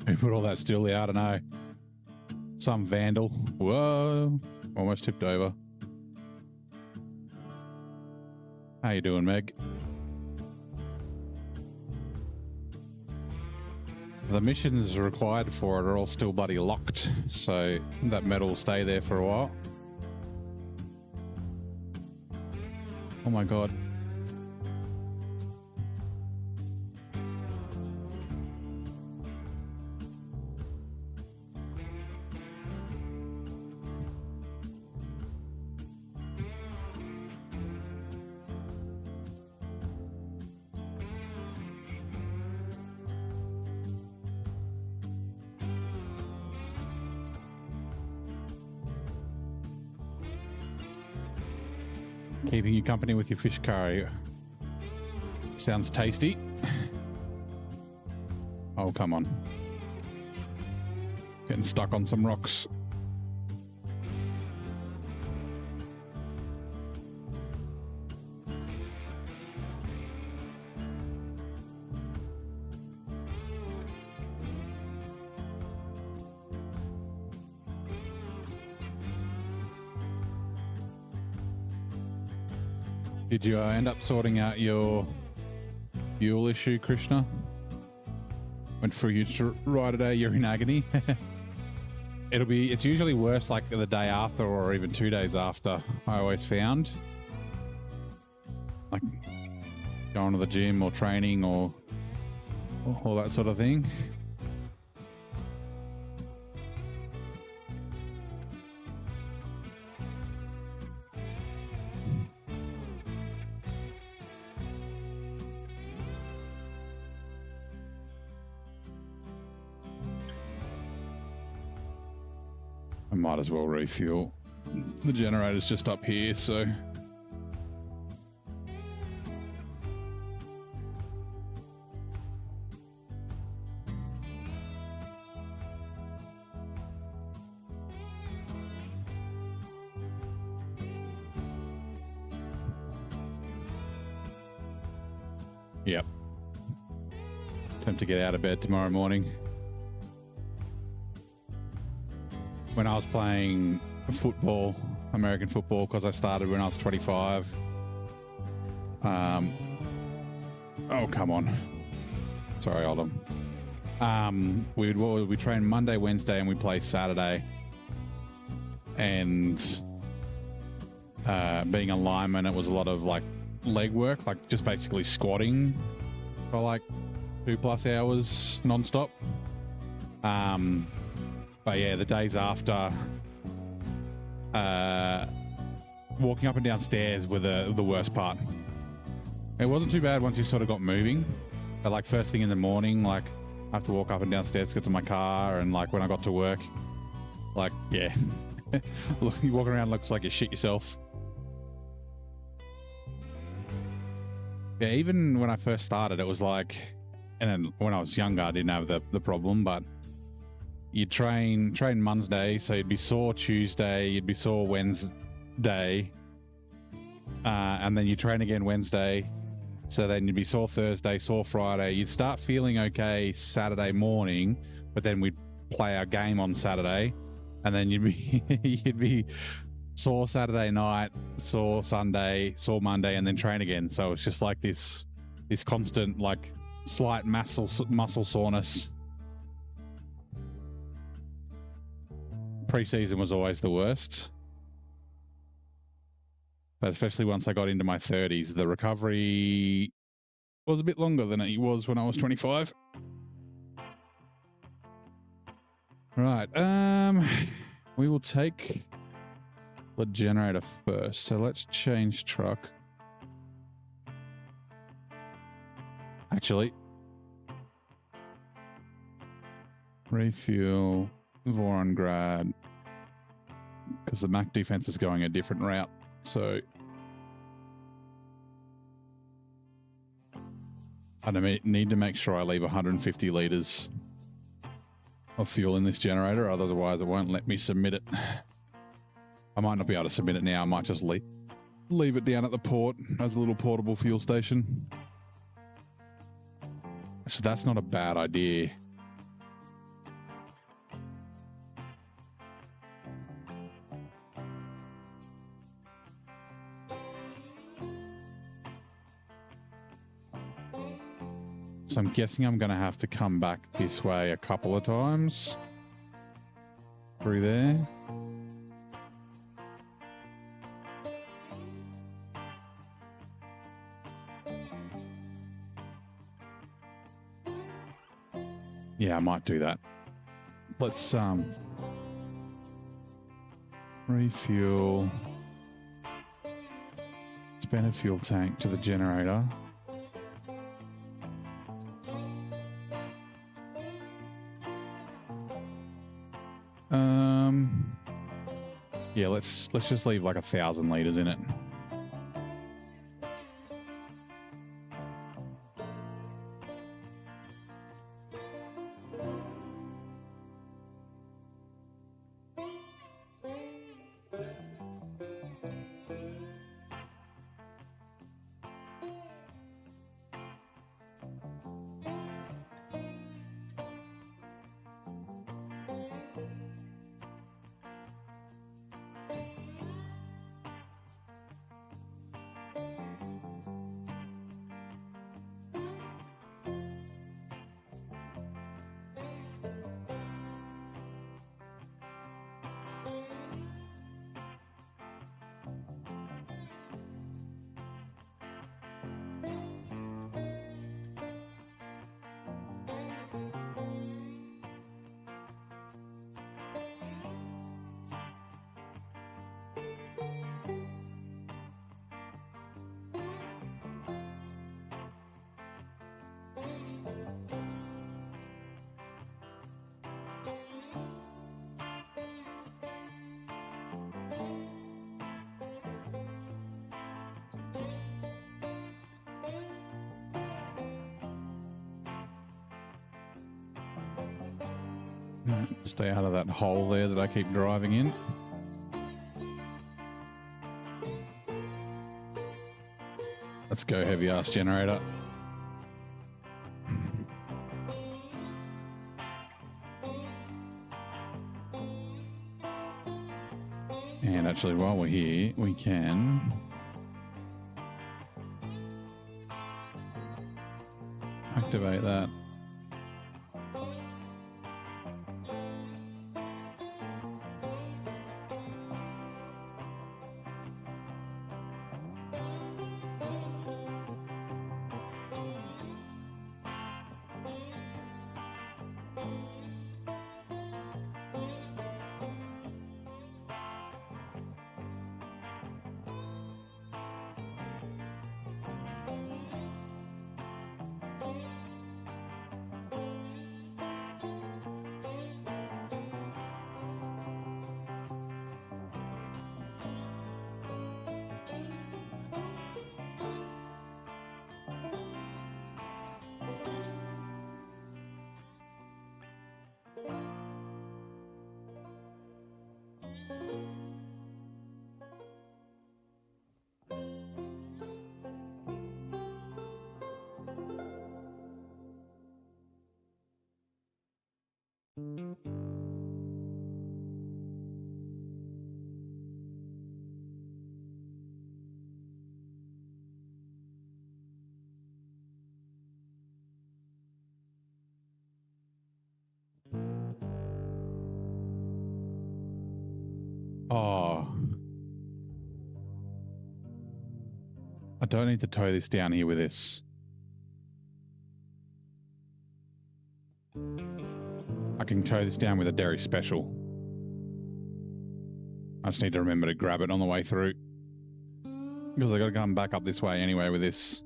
Who put all that steel there? I don't know. Some vandal. Whoa. Almost tipped over. How you doing, Meg? The missions required for it are all still bloody locked, so that metal will stay there for a while. Oh my god. Keeping you company with your fish curry. Sounds tasty. Oh, come on. Getting stuck on some rocks. Did you end up sorting out your fuel issue, Krishna? Went through you right today, you're in agony. It's usually worse like the day after or even 2 days after, I always found. Like going to the gym or training or all that sort of thing. I might as well refuel. The generator's just up here, so... Yep. Time to get out of bed tomorrow morning. When I was playing football, American football, because I started when I was 25. Oh, come on. Sorry, Oldham. We train Monday, Wednesday, and we play Saturday. And being a lineman, it was a lot of like leg work, like just basically squatting for like 2+ hours non-stop. But yeah, the days after, walking up and down stairs were the worst part. It wasn't too bad once you sort of got moving, but like first thing in the morning, like I have to walk up and down stairs to get to my car, and like when I got to work, like yeah, you walking around looks like you shit yourself. Yeah, even when I first started, it was like, and then when I was younger, I didn't have the problem, but you train Monday, so you'd be sore Tuesday, you'd be sore Wednesday, and then you train again Wednesday, so then you'd be sore Thursday, sore Friday. You'd start feeling okay Saturday morning, but then we'd play our game on Saturday, and then you'd be sore Saturday night, sore Sunday, sore Monday, and then train again. So it's just like this constant like slight muscle soreness. Pre-season was always the worst, but especially once I got into my 30s, the recovery was a bit longer than it was when I was 25. Right, we will take the generator first. So let's change truck. Actually, refuel Vorongrad, because the Mac defense is going a different route. So I need to make sure I leave 150 litres of fuel in this generator, otherwise it won't let me submit it. I might not be able to submit it now. I might just leave it down at the port as a little portable fuel station. So that's not a bad idea. So I'm guessing I'm going to have to come back this way a couple of times through there. Yeah, I might do that. Let's refuel. Spend a fuel tank to the generator. Yeah, let's just leave like 1,000 litres in it. Stay out of that hole there that I keep driving in. Let's go, heavy ass generator. And actually, while we're here, we can activate that. Oh, I don't need to tow this down here with this. I can tow this down with a dairy special. I just need to remember to grab it on the way through, because I got to come back up this way anyway with this.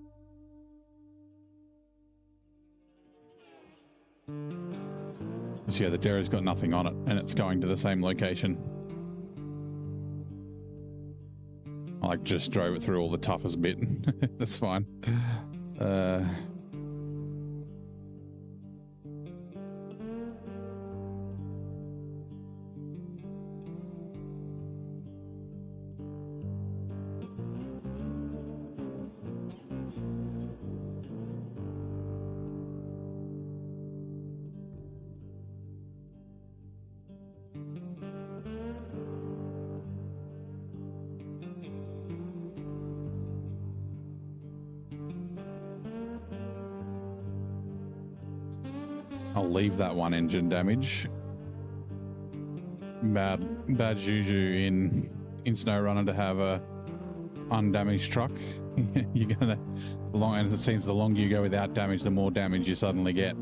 So yeah, the dairy's got nothing on it and it's going to the same location. I like just drove it through all the toughest bit. That's fine. I'll leave that one engine damage. Bad juju in SnowRunner to have a undamaged truck. You're gonna and it seems the longer you go without damage, the more damage you suddenly get.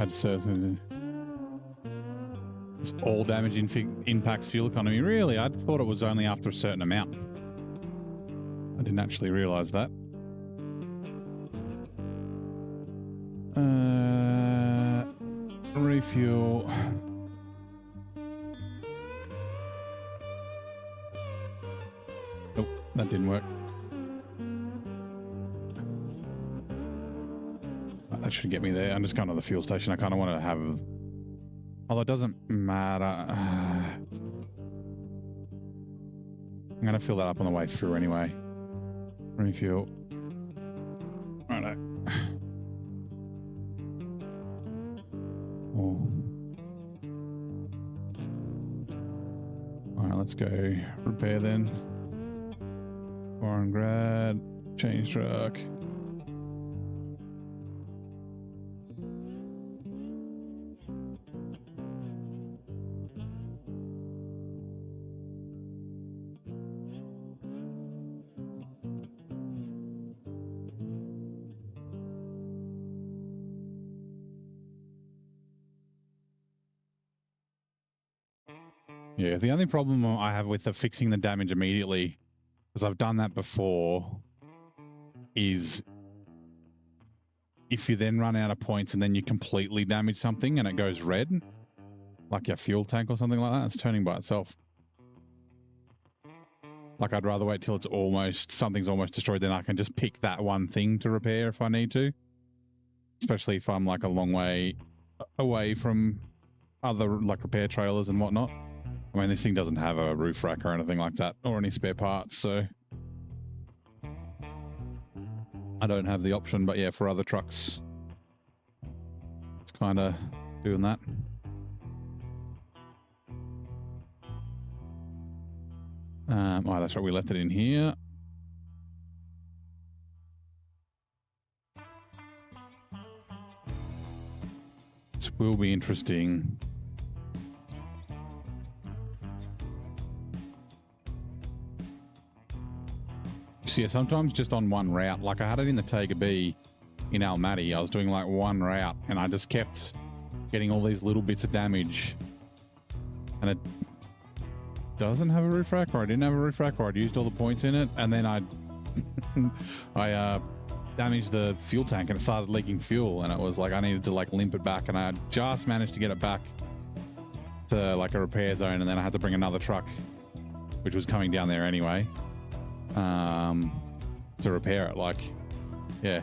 Certain it's all damage impacts fuel economy. Really? I thought it was only after a certain amount. I didn't actually realize that. Refuel. Nope, that didn't work. That should get me there. I'm just going to the fuel station. I kind of want to have... Although it doesn't matter. I'm going to fill that up on the way through anyway. Refuel. Righto. Oh. All right, let's go repair then. Foreign grad, change truck. Yeah, the only problem I have with fixing the damage immediately, because I've done that before, is if you then run out of points and then you completely damage something and it goes red, like your fuel tank or something like that, it's turning by itself. Like I'd rather wait till it's something's almost destroyed, then I can just pick that one thing to repair if I need to. Especially if I'm like a long way away from other like repair trailers and whatnot. I mean, this thing doesn't have a roof rack or anything like that, or any spare parts, so I don't have the option. But yeah, for other trucks, it's kind of doing that. Oh, that's right, we left it in here. This will be interesting. So yeah, sometimes just on one route, like I had it in the Tega B in Almaty, I was doing like one route and I just kept getting all these little bits of damage, and it doesn't have a roof rack, or I didn't have a roof rack, or I'd used all the points in it, and then I damaged the fuel tank and it started leaking fuel, and it was like I needed to like limp it back, and I just managed to get it back to like a repair zone, and then I had to bring another truck, which was coming down there anyway, to repair it. Like, yeah.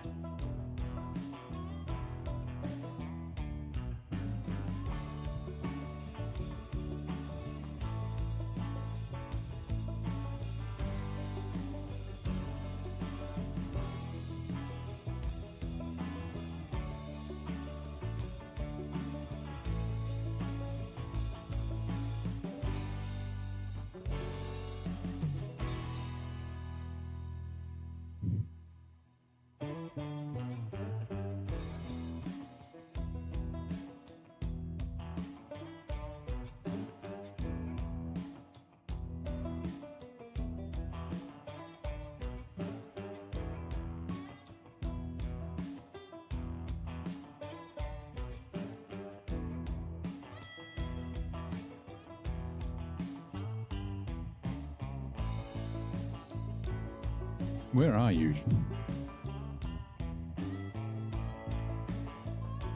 Where are you?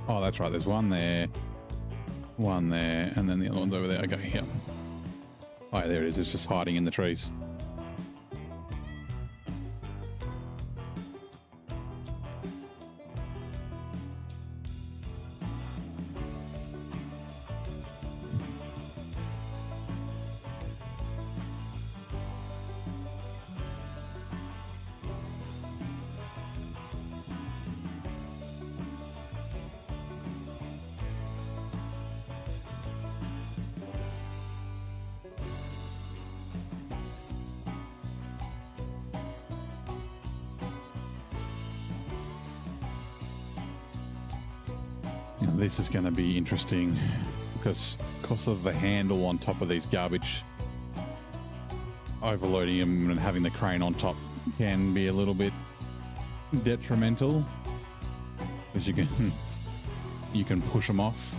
Oh, that's right. There's one there, and then the other one's over there. Okay, yeah. Oh, yeah, there it is. It's just hiding in the trees. This is going to be interesting because of the handle on top of these garbage, overloading them and having the crane on top can be a little bit detrimental, because you can push them off.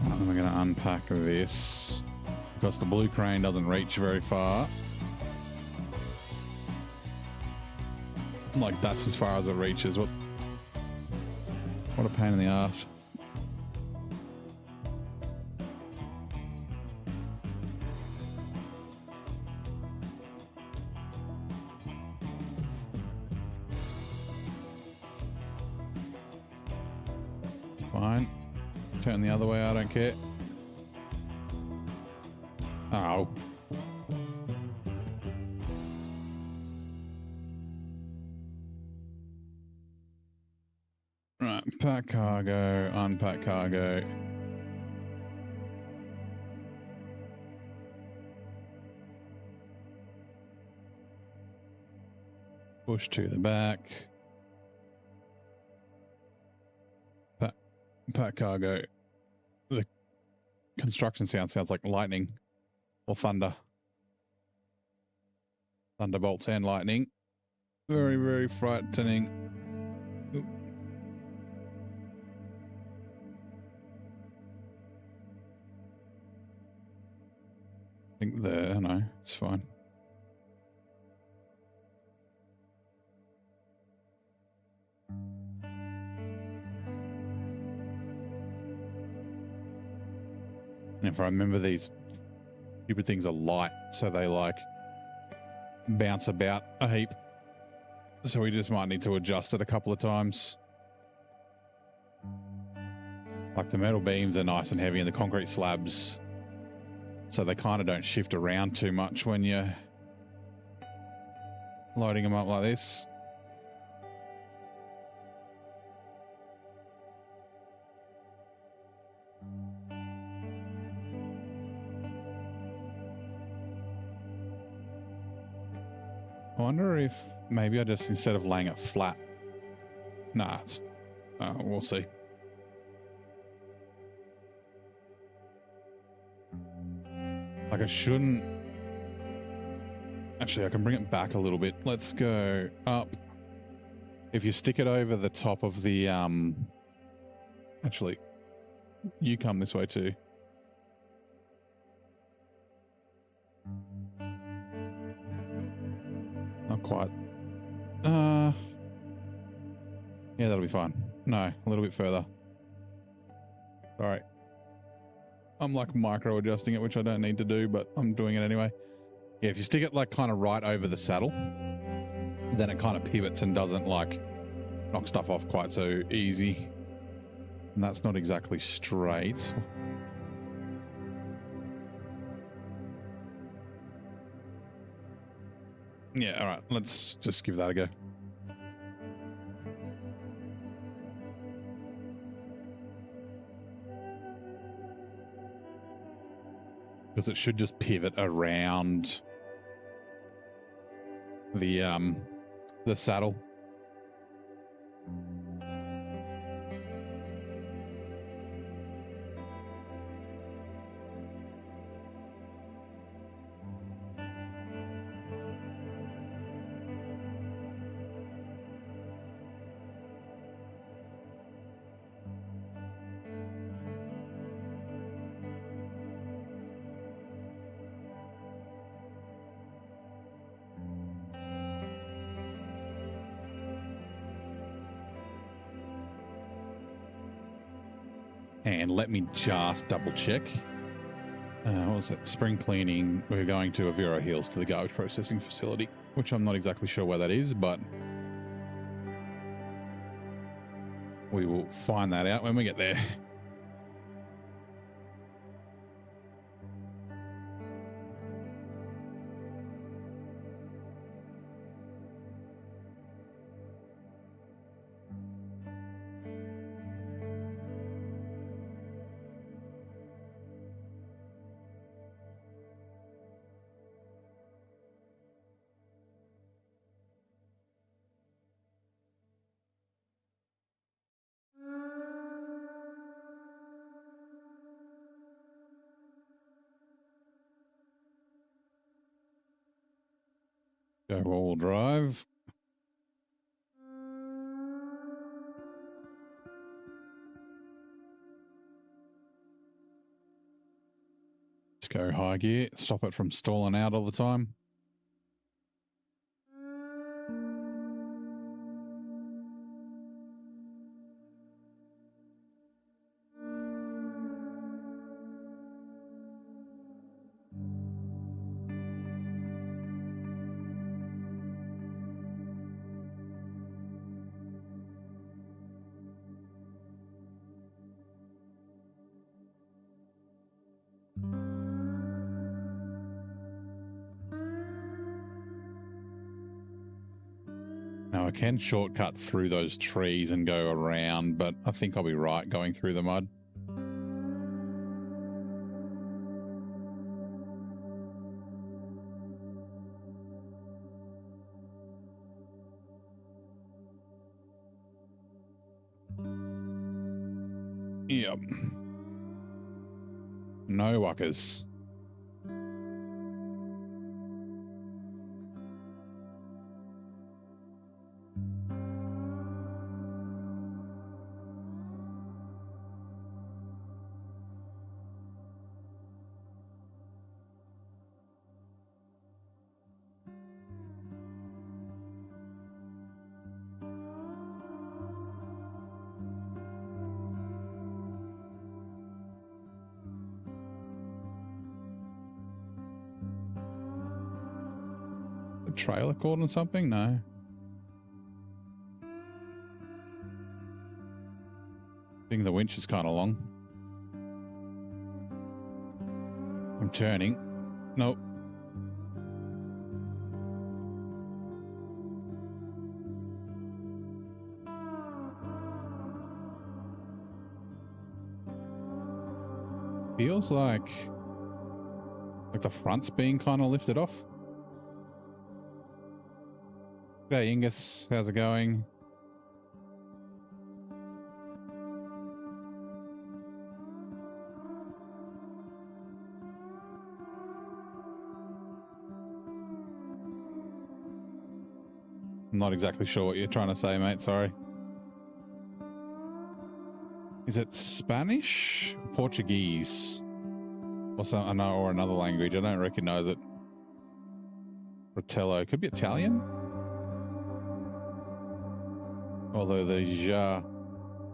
And we're going to unpack this, because the blue crane doesn't reach very far. Like, that's as far as it reaches. What a pain in the ass. Fine. Turn the other way, I don't care. Oh. Right, pack cargo, unpack cargo. Push to the back. Pack cargo. The construction sounds like lightning or thunder. Thunderbolts and lightning. Very, very frightening. Ooh. I think there, no, it's fine. If I remember, these stupid things are light, so they like bounce about a heap. So we just might need to adjust it a couple of times. Like the metal beams are nice and heavy and the concrete slabs, so they kind of don't shift around too much when you're loading them up like this. I wonder if maybe I just, instead of laying it flat, nah, it's, we'll see. Like I shouldn't, actually I can bring it back a little bit. Let's go up. If you stick it over the top of the, actually, you come this way too. Not quite. Yeah, that'll be fine. No, a little bit further. All right. I'm like micro adjusting it, which I don't need to do, but I'm doing it anyway. Yeah, if you stick it like kind of right over the saddle, then it kind of pivots and doesn't like knock stuff off quite so easy. And that's not exactly straight. Yeah, all right. Let's just give that a go. Because it should just pivot around the saddle. And let me just double check. What was it? Spring cleaning. We're going to Oviro Hills to the garbage processing facility, which I'm not exactly sure where that is, but we will find that out when we get there. Go all-wheel drive. Let's go high gear. Stop it from stalling out all the time. I can shortcut through those trees and go around, but I think I'll be right going through the mud. Yep. No wuckers. A trailer caught on something? No. I think the winch is kind of long. I'm turning. Nope. Feels like the front's being kind of lifted off. Hey, Ingus, how's it going? I'm not exactly sure what you're trying to say, mate. Sorry. Is it Spanish? Portuguese? Or some, I know, or another language. I don't recognize it. Fratello. Could be Italian? Although the ja,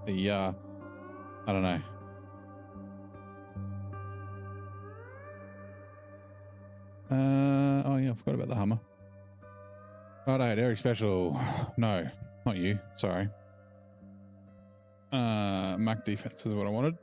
I don't know. Oh yeah, I forgot about the Hummer. Righto, Derek Special. No, not you. Sorry. Mac defense is what I wanted.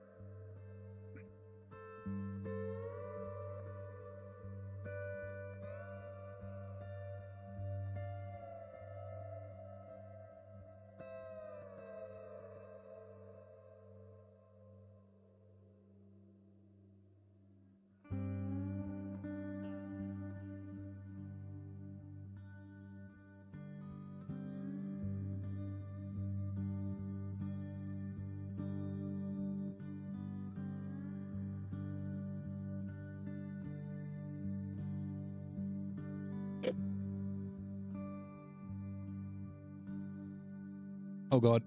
Oh God.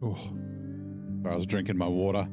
Oh, I was drinking my water.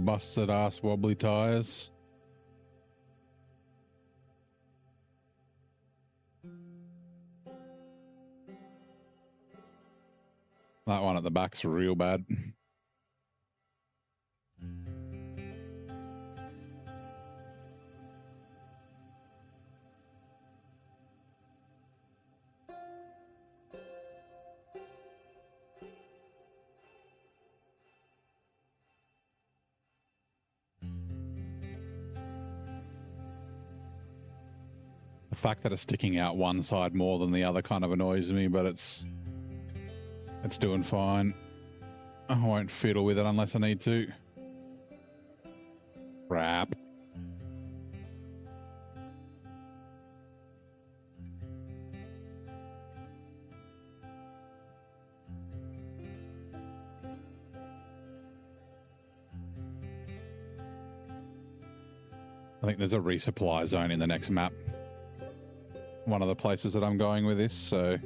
Busted ass wobbly tires. That one at the back's real bad. The fact that it's sticking out one side more than the other kind of annoys me, but it's doing fine. I won't fiddle with it unless I need to. Crap. I think there's a resupply zone in the next map. One of the places that I'm going with this, so...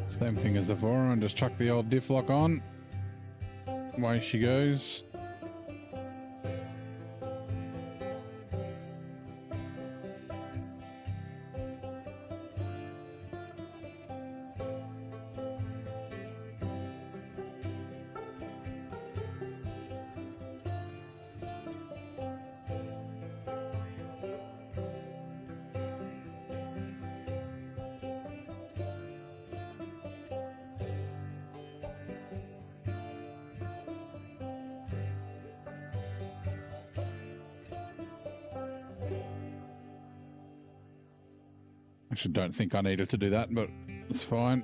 Same thing as before, and just chuck the old diff lock on. Away she goes. Actually, don't think I needed to do that, but it's fine.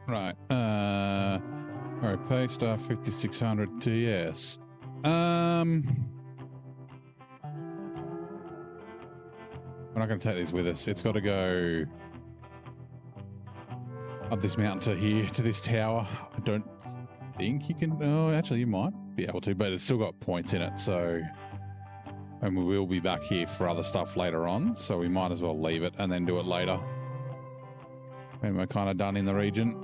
Right. All right. Paystar 5600 TS. We're not going to take these with us. It's got to go up this mountain to here, to this tower. I don't think you can. Oh, actually, you might be able to, but it's still got points in it. So, and we will be back here for other stuff later on. So we might as well leave it and then do it later when we're kind of done in the region.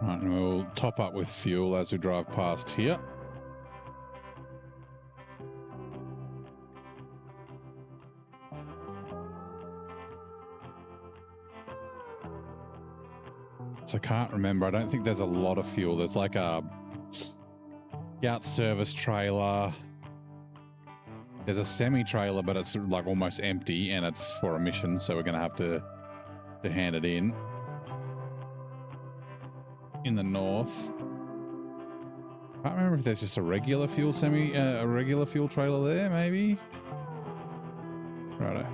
Right, and we'll top up with fuel as we drive past here. So I can't remember. I don't think there's a lot of fuel. There's like a scout service trailer. There's a semi-trailer, but it's like almost empty, and it's for a mission, so we're going to have to hand it in the north. I can't remember if there's just a regular fuel a regular fuel trailer there, maybe. Righto.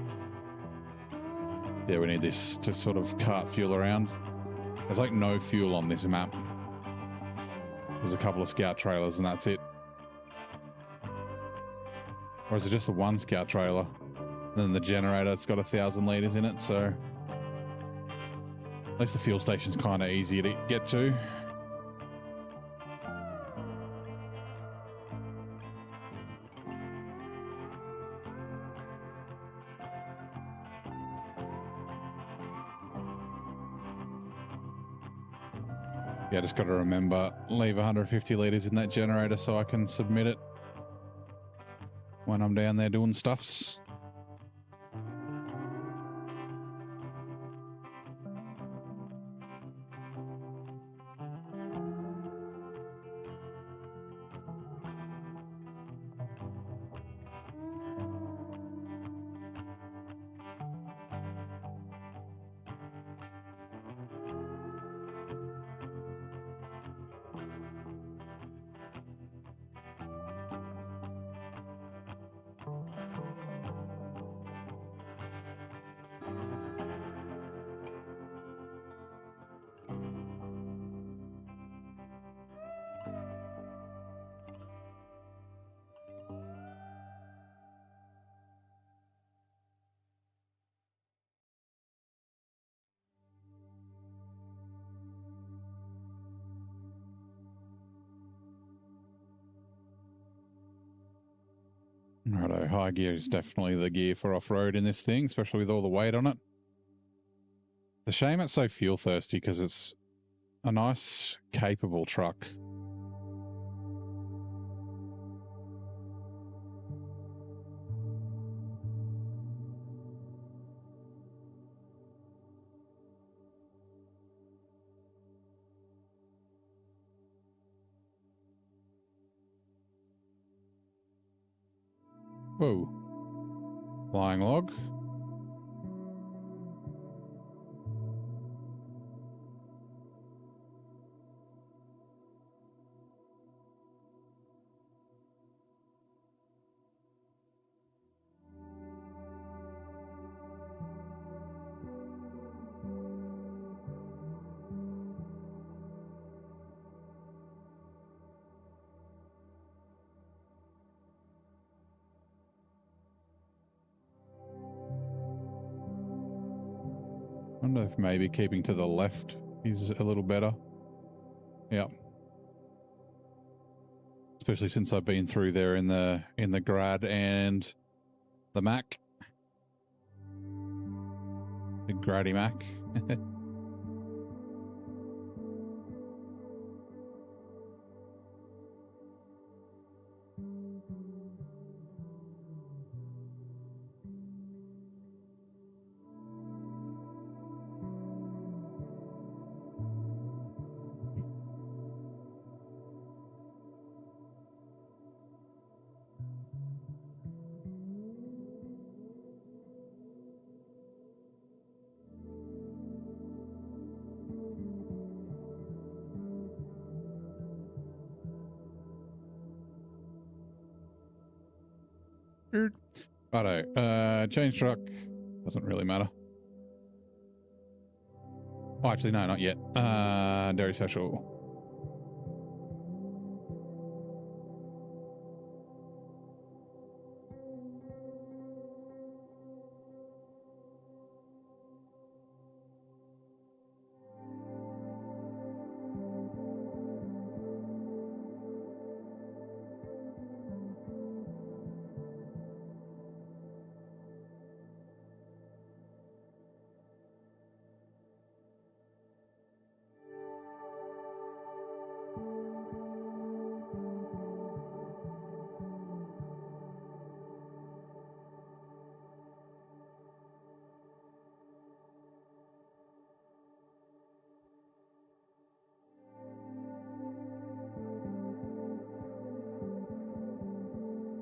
Yeah, we need this to sort of cart fuel around. There's like no fuel on this map. There's a couple of scout trailers and that's it. Or is it just the one scout trailer? And then the generator, it's got 1,000 litres in it, so at least the fuel station's kind of easy to get to. Yeah, just got to remember, leave 150 litres in that generator so I can submit it when I'm down there doing stuffs. Righto, high gear is definitely the gear for off-road in this thing, especially with all the weight on it. It's a shame it's so fuel thirsty because it's a nice, capable truck. Whoa. Flying log. I wonder if maybe keeping to the left is a little better. Yeah. Especially since I've been through there in the grad and the Mac. The Grady Mac. Righto, change truck. Doesn't really matter. Oh, actually, no, not yet. Dairy special.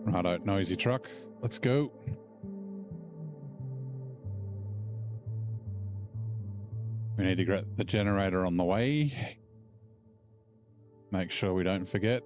Righto, noisy truck. Let's go. We need to get the generator on the way. Make sure we don't forget.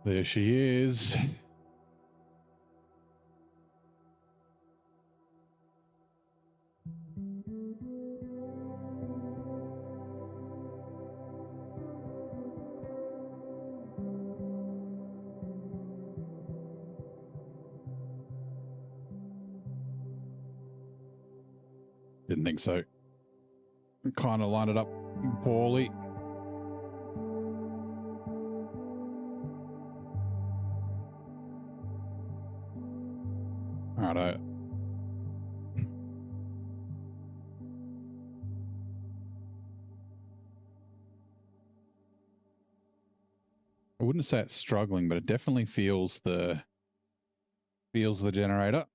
There she is. Didn't think so. Kind of lined it up poorly. Righto. I wouldn't say it's struggling, but it definitely feels the generator.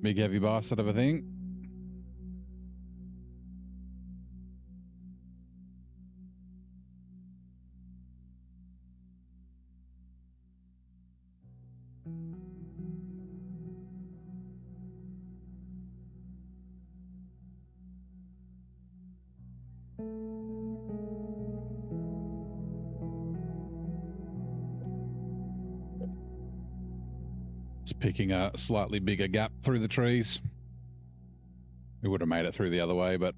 Big heavy bastard of a thing. It's picking a slightly bigger gap through the trees. We would have made it through the other way, but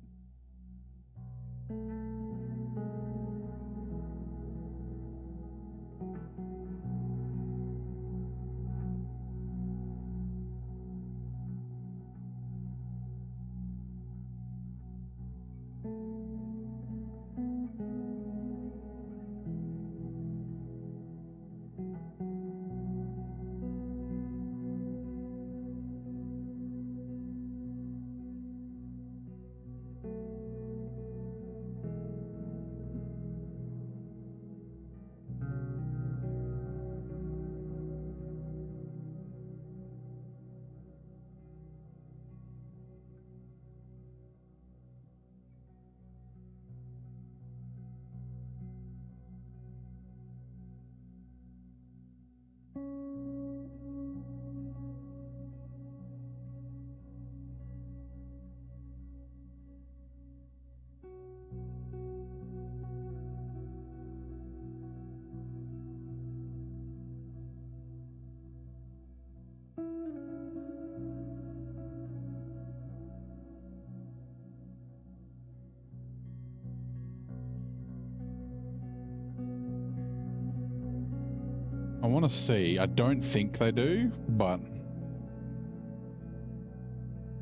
I want to see. I don't think they do, but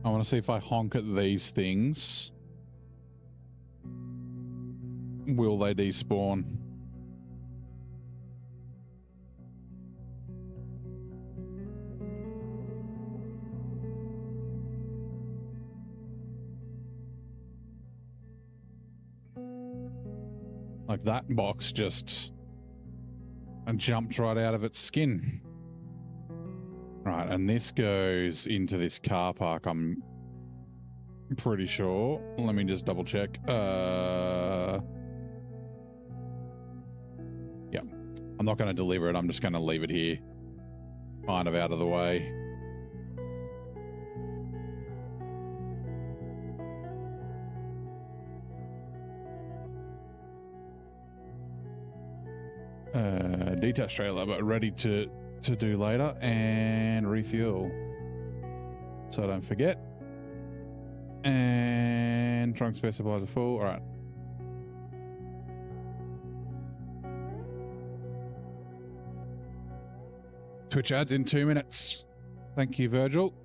I want to see if I honk at these things, will they despawn? Like that box just jumped right out of its skin. Right, and this goes into this car park, I'm pretty sure. Let me just double check. Yeah. I'm not going to deliver it. I'm just going to leave it here, kind of out of the way. Detached trailer, but ready to do later, and refuel so I don't forget. And trunk spare supplies are full. All right. Twitch ads in 2 minutes. Thank you, Virgil.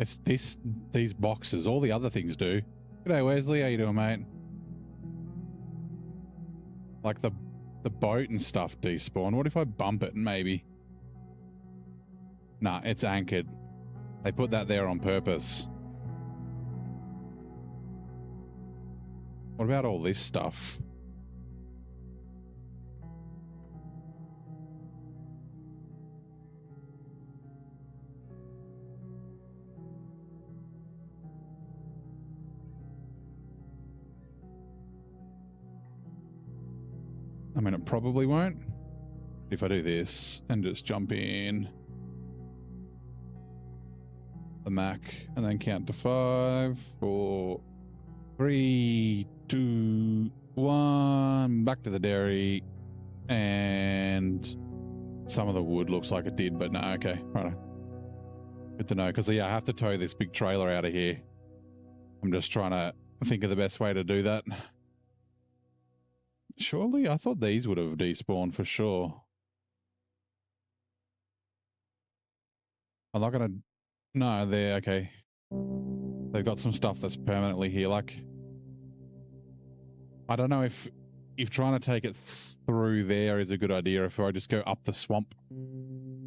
It's these boxes. All the other things do. G'day, Wesley. How you doing, mate? Like the boat and stuff despawn. What if I bump it, maybe? Nah, it's anchored. They put that there on purpose. What about all this stuff? I mean, it probably won't. If I do this and just jump in the Mac and then count to 5, 4, 3, 2, 1, back to the dairy, and some of the wood looks like it did, but no, okay, right. Good to know, because yeah, I have to tow this big trailer out of here. I'm just trying to think of the best way to do that. Surely, I thought these would have despawned for sure. I'm not going to No, they're okay. They've got some stuff that's permanently here. Like, I don't know if trying to take it through there is a good idea. If I just go up the swamp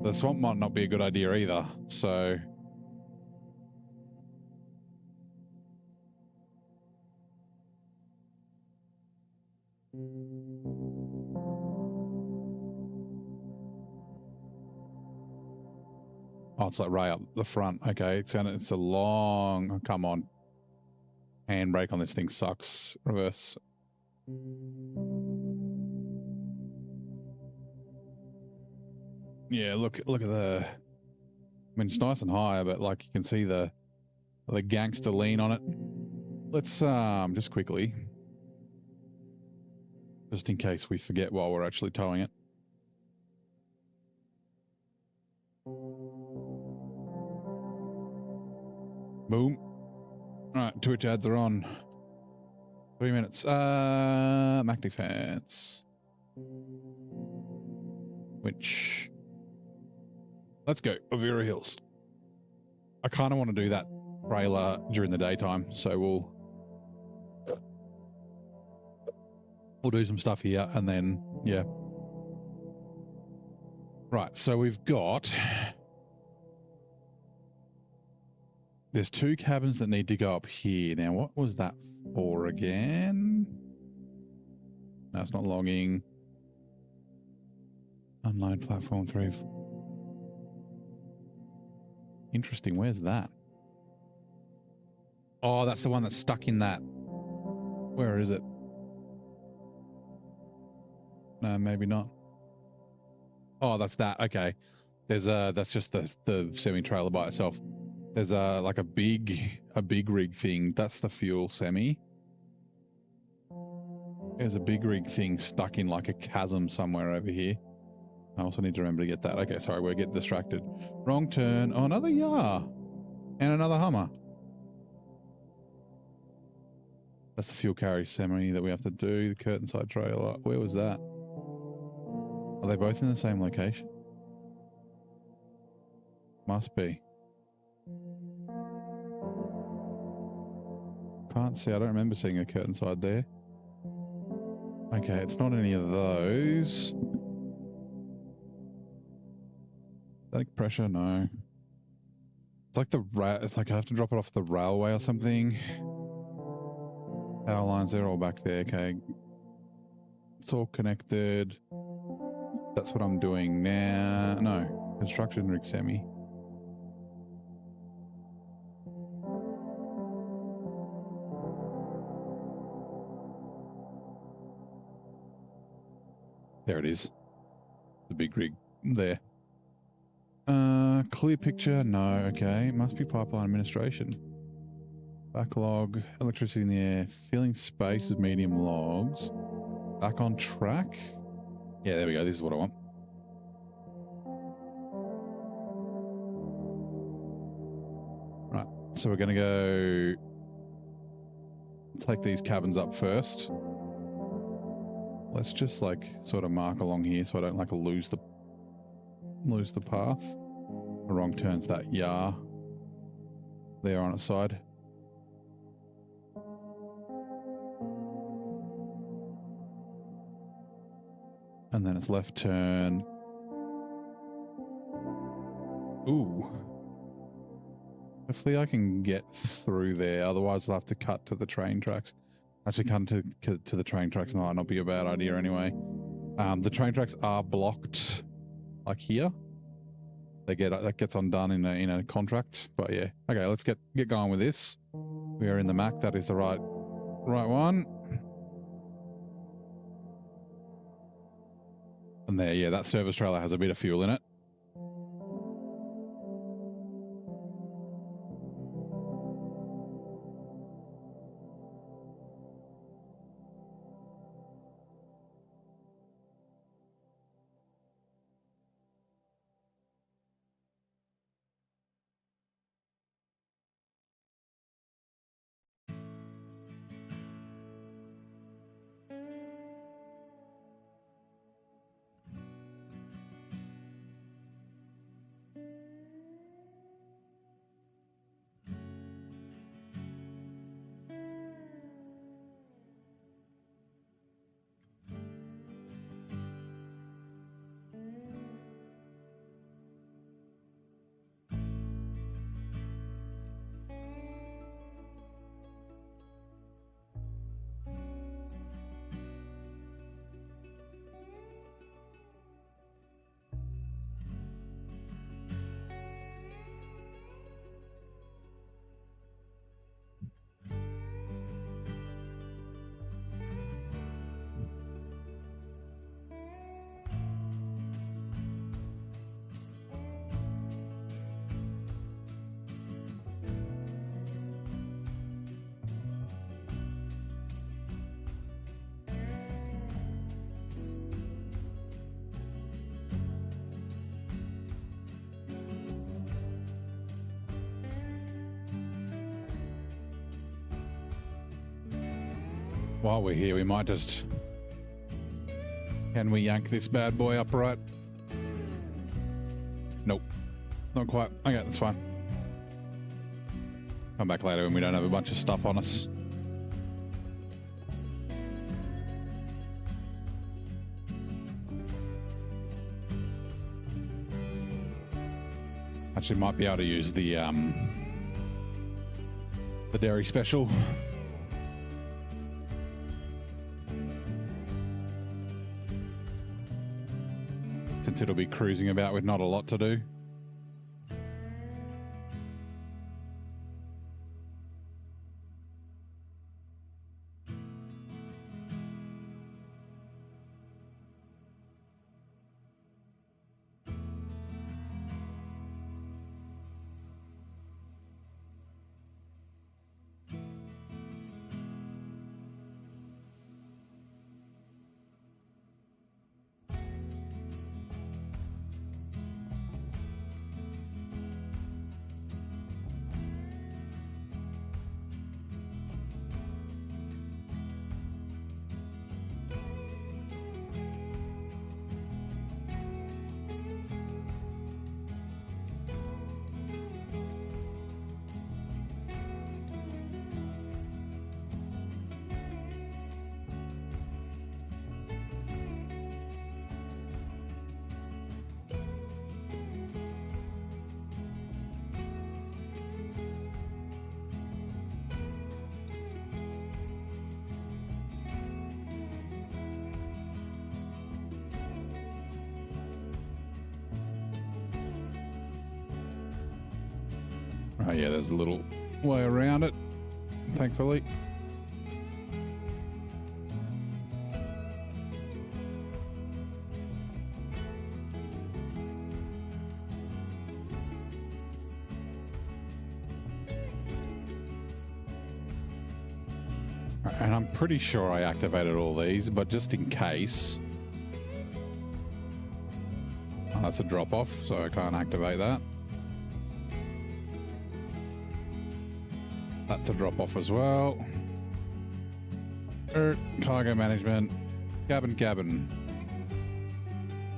might not be a good idea either. So, oh, it's like right up the front. Okay, it's a long. Come on, handbrake on this thing sucks. Reverse. Yeah, look at the. I mean, it's nice and high, but like you can see the gangster lean on it. Let's just quickly, just in case we forget while we're actually towing it. Boom. All right, Twitch ads are on. 3 minutes. MacDefense. Which, let's go. Oviro Hills. I kind of want to do that trailer during the daytime, so we'll do some stuff here and then, yeah. Right, so we've got, there's 2 cabins that need to go up here. Now, what was that for again? No, it's not logging. Unload platform 3. Interesting, where's that? Oh, that's the one that's stuck in that. Where is it? No, maybe not. Oh, that's that. Okay. There's that's just the semi trailer by itself. There's like a big rig thing. That's the fuel semi. There's a big rig thing stuck in like a chasm somewhere over here. I also need to remember to get that. Okay, sorry, we're getting distracted. Wrong turn. Oh, another Yar. And another Hummer. That's the fuel carry semi that we have to do. The curtain side trailer. Where was that? Are they both in the same location? Must be. Can't see. I don't remember seeing a curtain side there. Okay, it's not any of those. Static pressure, no. It's like it's like I have to drop it off the railway or something. Power lines, they're all back there. Okay. It's all connected. That's what I'm doing now. No, construction rig semi. There it is. The big rig there. Clear picture, no. Okay, must be pipeline administration. Backlog, electricity in the air, filling spaces, medium logs. Back on track. Yeah, there we go. This is what I want. Right, so we're going to go take these cabins up first. Let's just like sort of mark along here so I don't like lose the path. The wrong turn's that Yar there on its side. And then it's left turn. Ooh. Hopefully I can get through there. Otherwise I'll have to cut to the train tracks. Actually, cut to the train tracks might not be a bad idea anyway. The train tracks are blocked like here. That gets undone in a contract. But yeah. Okay, let's get going with this. We are in the Mac. That is the right one. And there, yeah, that service trailer has a bit of fuel in it. while we're here, we might just... Can we yank this bad boy upright? Nope. Not quite. Okay, that's fine. Come back later when we don't have a bunch of stuff on us. Actually, might be able to use the dairy special. Since it'll be cruising about with not a lot to do. Oh yeah, there's a little way around it, thankfully. And I'm pretty sure I activated all these, but just in case. Oh, that's a drop off, so I can't activate that. That's a drop off as well. Cargo management, cabin.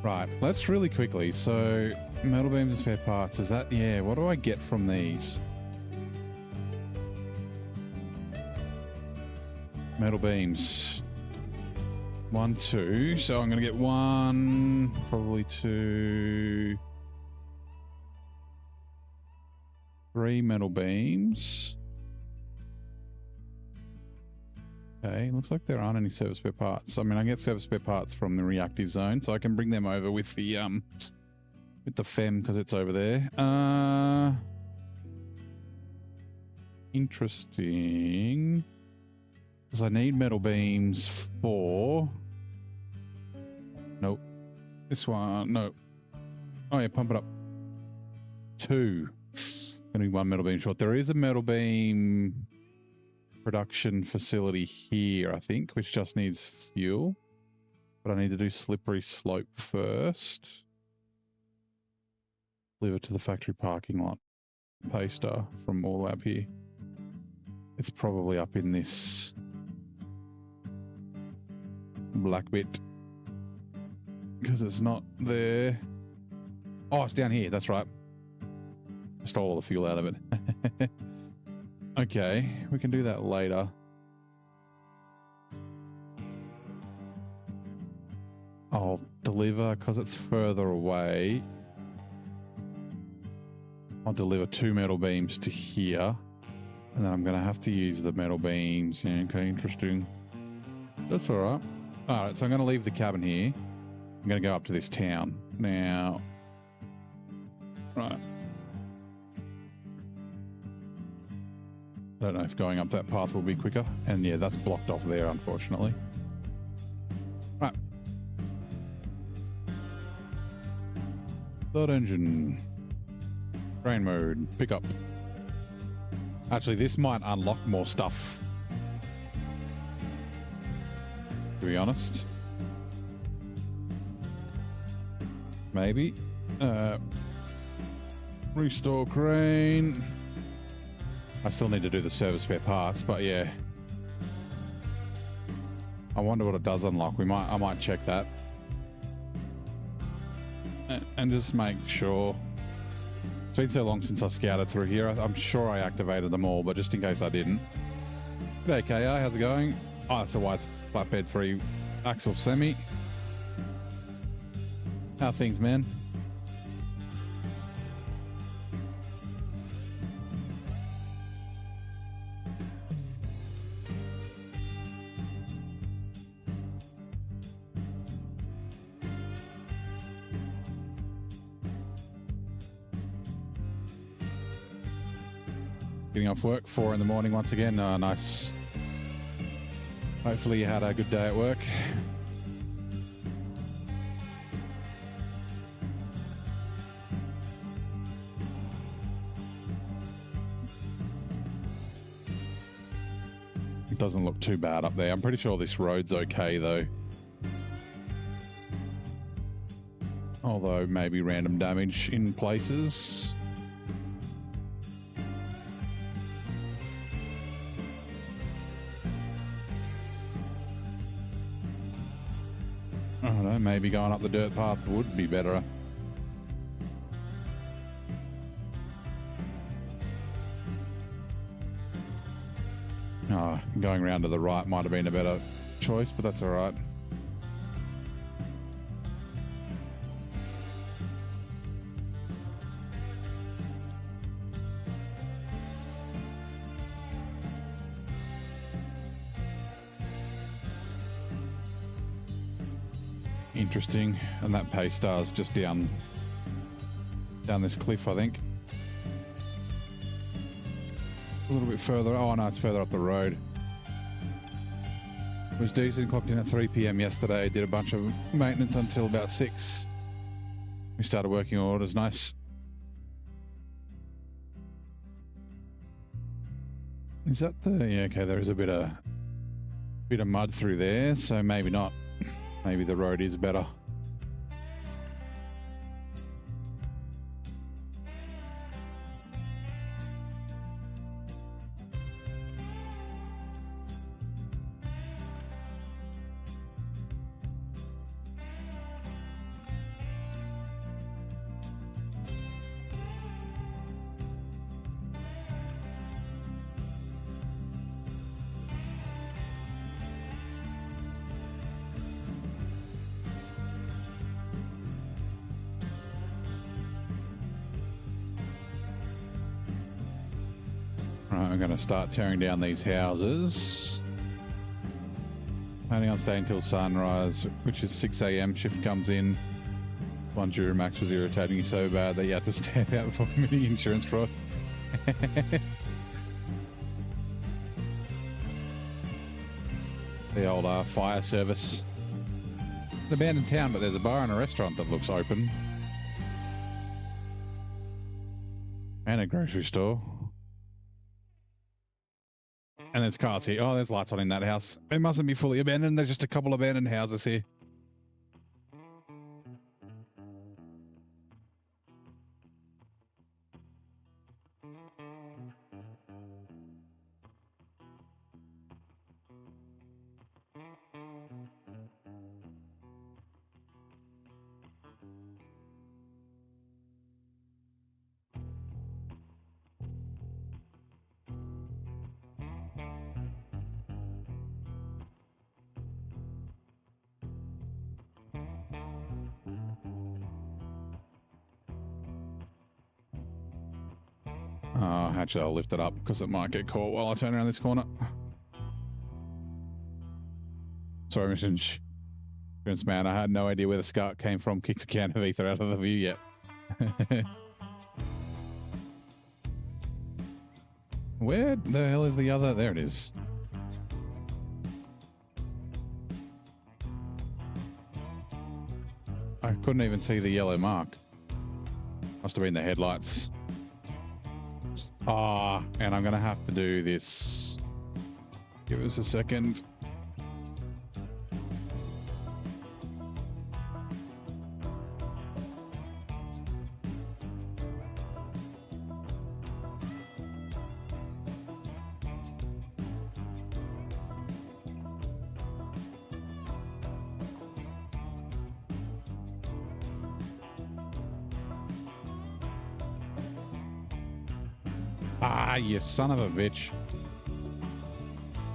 Right, let's really quickly. So metal beams and spare parts, is that, yeah, what do I get from these? Metal beams. 1, 2. So I'm going to get 1, probably 2, 3 metal beams. Okay, looks like there aren't any service spare parts. I mean, I get service spare parts from the reactive zone, so I can bring them over with the FEM because it's over there. Interesting. Because I need metal beams for... Nope. This one, no. Oh yeah, pump it up. 2. Gonna be 1 metal beam short. There is a metal beam production facility here, I think, which just needs fuel. But I need to do slippery slope first. Deliver to the factory parking lot. Paster from all lab here. It's probably up in this black bit because it's not there. Oh, it's down here. That's right. I stole all the fuel out of it. Okay, we can do that later. I'll deliver because it's further away. I'll deliver 2 metal beams to here. And then I'm going to have to use the metal beams. Yeah, okay, interesting. That's all right. All right, so I'm going to leave the cabin here. I'm going to go up to this town. Now, right. I don't know if going up that path will be quicker. And yeah, that's blocked off there, unfortunately. Right. Third engine. Train mode. Pick up. Actually, this might unlock more stuff. To be honest. Maybe. Restore crane. I still need to do the service spare parts, but yeah. I wonder what it does unlock. I might check that. And just make sure. It's been so long since I scouted through here. I'm sure I activated them all, but just in case I didn't. G'day, KI. How's it going? Oh, it's a white flatbed free axle semi. How are things, man? Getting off work, 4 in the morning once again. Nice. Hopefully you had a good day at work. It doesn't look too bad up there. I'm pretty sure this road's okay though. Although maybe random damage in places. I don't know, maybe going up the dirt path would be better. Oh, going around to the right might have been a better choice, but that's all right. Interesting. And that pay star's just down this cliff, I think. A little bit further. Oh no, it's further up the road. It was decent. Clocked in at 3 p.m. yesterday. Did a bunch of maintenance until about 6. We started working orders. Nice. Is that the... Yeah, okay, there is a bit of mud through there, so maybe not. Maybe the road is better. I'm going to start tearing down these houses. Planning on staying until sunrise, which is 6 a.m. Shift comes in. One Duramax was irritating you so bad that you had to stand out for mini insurance fraud. The old fire service. It's an abandoned town, but there's a bar and a restaurant that looks open. And a grocery store. And there's cars here. Oh, there's lights on in that house. It mustn't be fully abandoned. There's just a couple abandoned houses here. Oh, actually, I'll lift it up because it might get caught while I turn around this corner. Sorry, Mission Man. I had no idea where the scark came from. Kicks a can of ether out of the view yet. Where the hell is the other? There it is. I couldn't even see the yellow mark. Must have been the headlights. Ah, and I'm going to have to do this. Give us a second. Ah, you son of a bitch.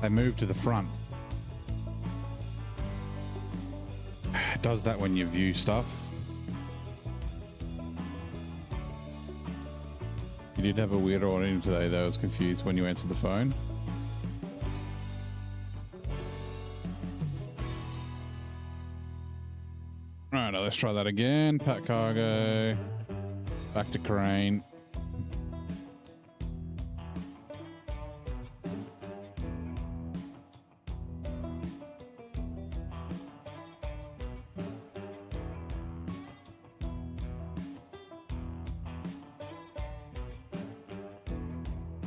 They moved to the front. It does that when you view stuff. You did have a weird audience today, though. I was confused when you answered the phone. Alright, let's try that again. Pack cargo. Back to crane.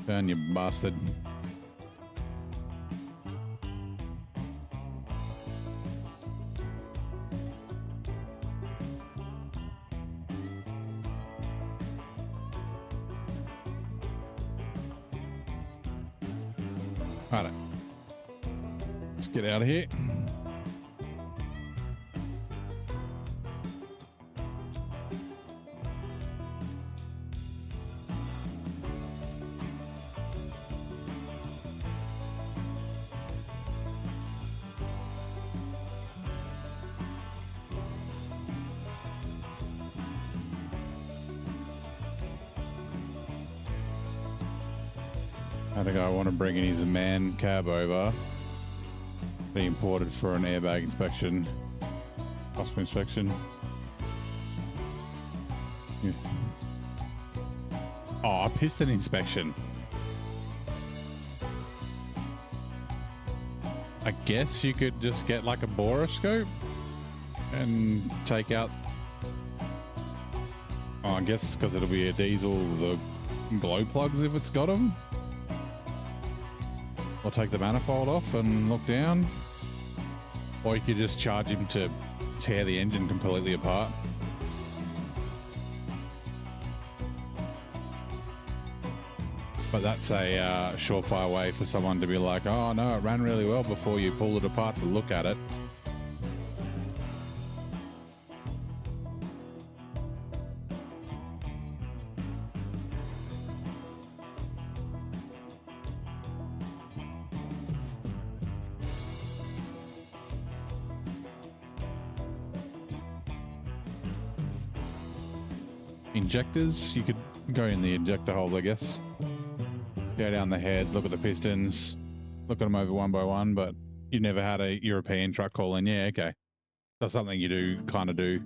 Turn, you bastard. Alright. Let's get out of here. Had a guy want to bring in his man cab over. Be imported for an airbag inspection. Custom inspection. Yeah. Oh, a piston inspection. I guess you could just get like a boroscope and take out. Oh, I guess because it'll be a diesel, the glow plugs if it's got them. I'll take the manifold off and look down. Or you could just charge him to tear the engine completely apart. But that's a surefire way for someone to be like, oh no, it ran really well before you pulled it apart to look at it. Injectors, you could go in the injector holes, I guess. Go down the head, look at the pistons, look at them over one by one, but you never had a European truck call in. Yeah, okay. That's something you do kind of do.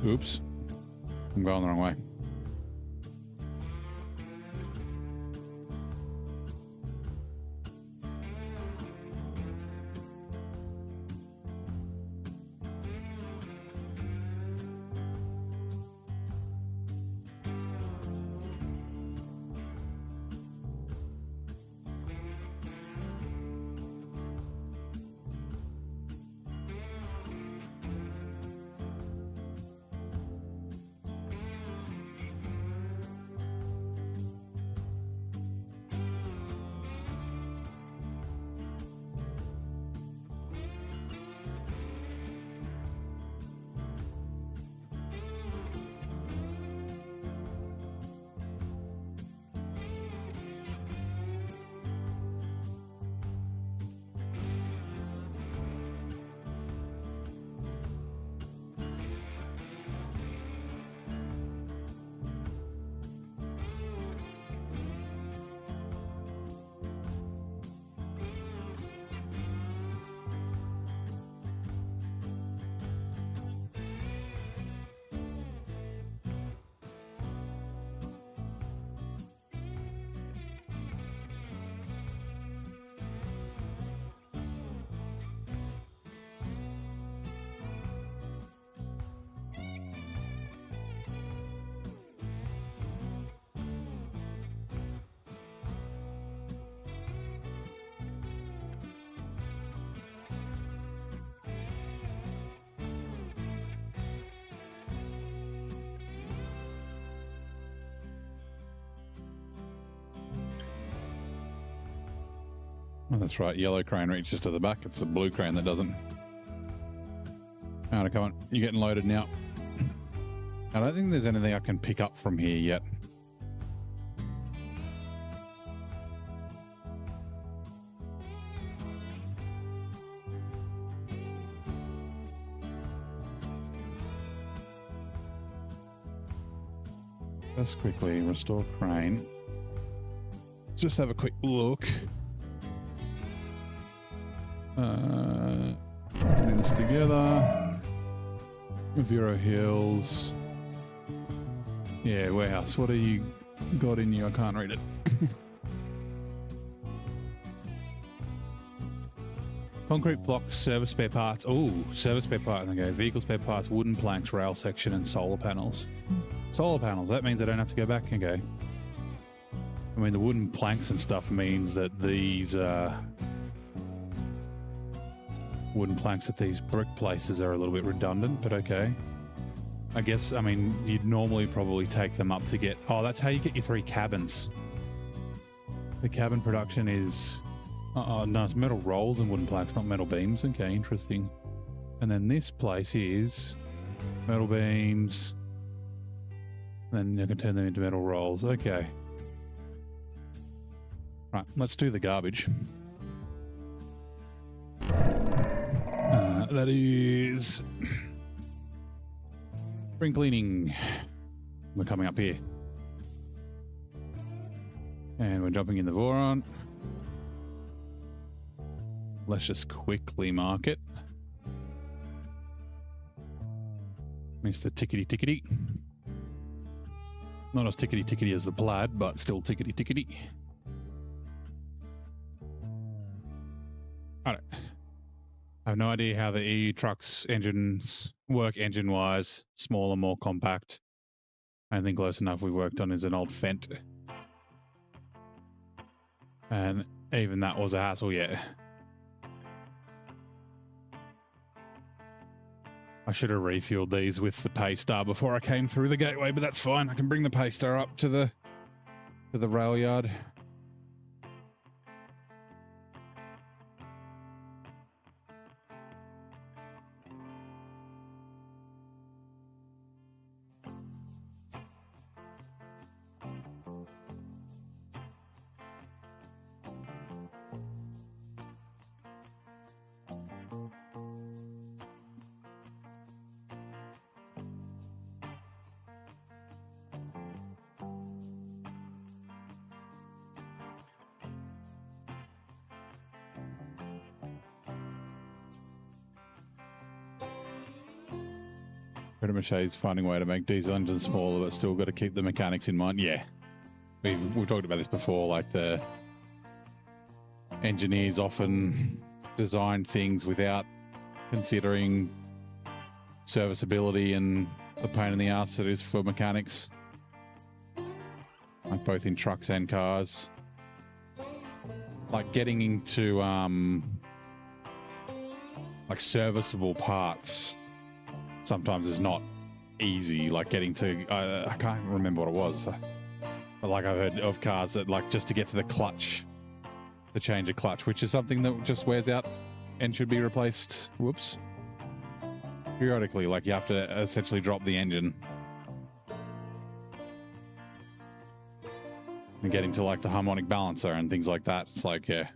Oops. I'm going the wrong way. Oh, that's right. Yellow crane reaches to the back. It's the blue crane that doesn't. Alright, come on. You're getting loaded now. I don't think there's anything I can pick up from here yet. Just quickly restore crane. Let's just have a quick look. Putting this together. Oviro Hills. Yeah, warehouse. What do you got in you? I can't read it. Concrete blocks, service spare parts. Oh, service spare parts. Okay, vehicle spare parts, wooden planks, rail section, and solar panels. Solar panels. That means I don't have to go back. Okay. I mean, the wooden planks and stuff means that these wooden planks at these brick places are a little bit redundant, but okay. I guess, I mean, you'd normally probably take them up to get... Oh, that's how you get your 3 cabins. The cabin production is... no, it's metal rolls and wooden planks, not metal beams. Okay, interesting. And then this place is metal beams. Then you can turn them into metal rolls. Okay. Right, let's do the garbage. That is... spring cleaning. We're coming up here. And we're jumping in the Voron. Let's just quickly mark it. Mr. Tickety Tickety. Not as tickety tickety as the plaid, but still tickety tickety. I have no idea how the EU trucks engines work engine-wise. Smaller, more compact. I think close enough we worked on is an old Fent. And even that was a hassle, yeah. I should have refueled these with the Paystar before I came through the gateway, but that's fine. I can bring the Paystar up to the rail yard. Mache's finding a way to make diesel engines smaller, but still got to keep the mechanics in mind. Yeah, we've talked about this before. Like, the engineers often design things without considering serviceability and the pain in the ass it is for mechanics, like both in trucks and cars. Like getting into like serviceable parts sometimes is not easy. Like getting to I can't remember what it was, but like I've heard of cars that, like, just to get to the clutch, to change a clutch, which is something that just wears out and should be replaced periodically. Like, you have to essentially drop the engine, and getting to like the harmonic balancer and things like that, it's like, yeah.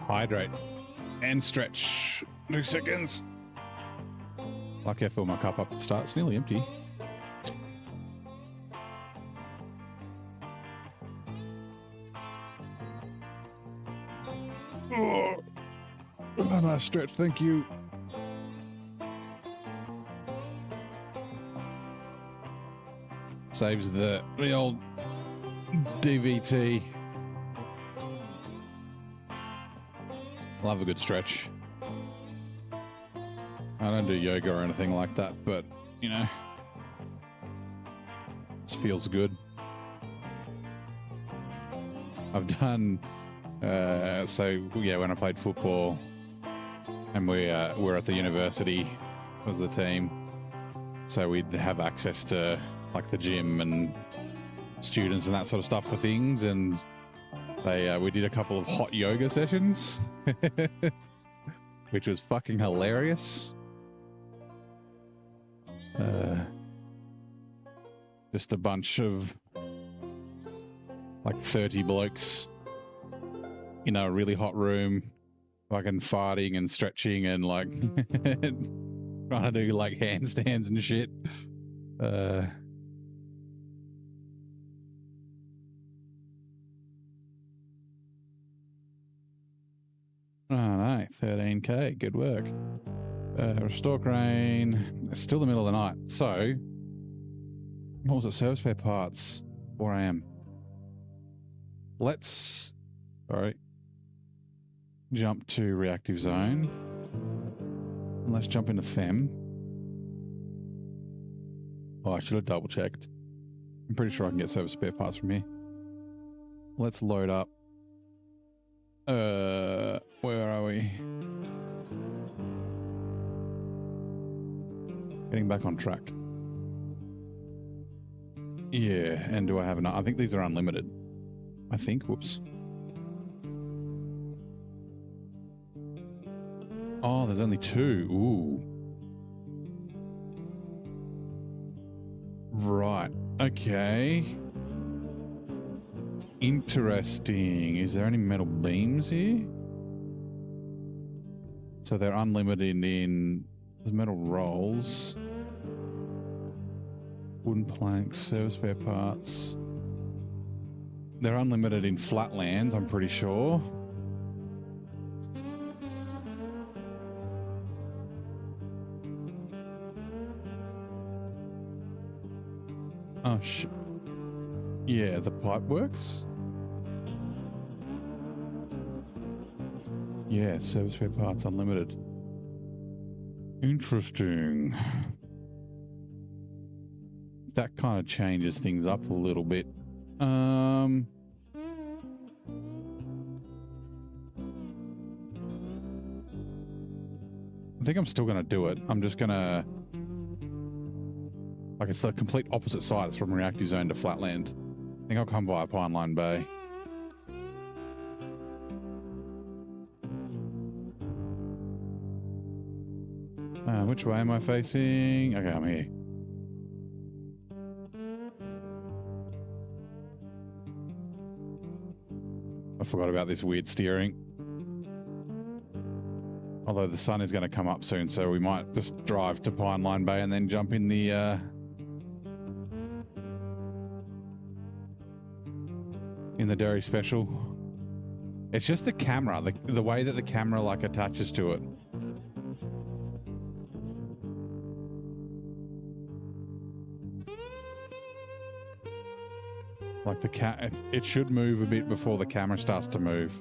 hydrate and stretch. 2 seconds. Lucky I filled my cup up at the start. It's nearly empty. Oh, a nice stretch, thank you. Saves the old DVT. Love a good stretch. I don't do yoga or anything like that, but, you know, this feels good. I've done, so, yeah, when I played football and we're at the university was the team, so we'd have access to, like, the gym and students and that sort of stuff for things, and we did a couple of hot yoga sessions, which was fucking hilarious. Just a bunch of like 30 blokes in a really hot room, fucking farting and stretching and like trying to do like handstands and shit. Oh no, 13k, good work. Restore crane. It's still the middle of the night. So, what was it? Service spare parts. 4 a.m. Let's, jump to reactive zone. And let's jump into FEM. Oh, I should have double checked. I'm pretty sure I can get service spare parts from here. Let's load up. Where are we? Getting back on track. Yeah, and do I have enough? I think these are unlimited. I think, whoops. Oh, there's only 2. Ooh. Right, okay. Interesting. Is there any metal beams here? So they're unlimited in there's metal rolls, wooden planks, service spare parts. They're unlimited in Flatlands, I'm pretty sure. Oh, yeah, the pipe works. Yeah, service spare parts unlimited. Interesting. That kind of changes things up a little bit. I think I'm still going to do it. I'm just going to... Like, it's the complete opposite side. It's from reactive zone to flatland. I think I'll come by Pineline Bay. Which way am I facing? Okay, I'm here. I forgot about this weird steering. Although the sun is going to come up soon, so we might just drive to Pineline Bay and then jump in the Derry Special. It's just the camera, the way that the camera like attaches to it. Like it should move a bit before the camera starts to move.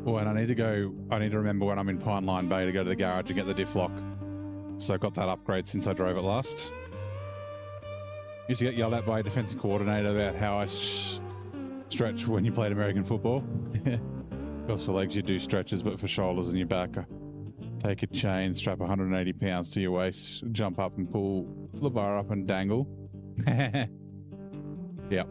Oh, and I need to remember when I'm in Pineline Bay to go to the garage and get the diff lock. So I got that upgrade since I drove it last. Used to get yelled at by a defensive coordinator about how I stretch when you played American football. Because for legs you do stretches, but for shoulders and your back, take a chain, strap 180 pounds to your waist, jump up and pull the bar up and dangle. Yep.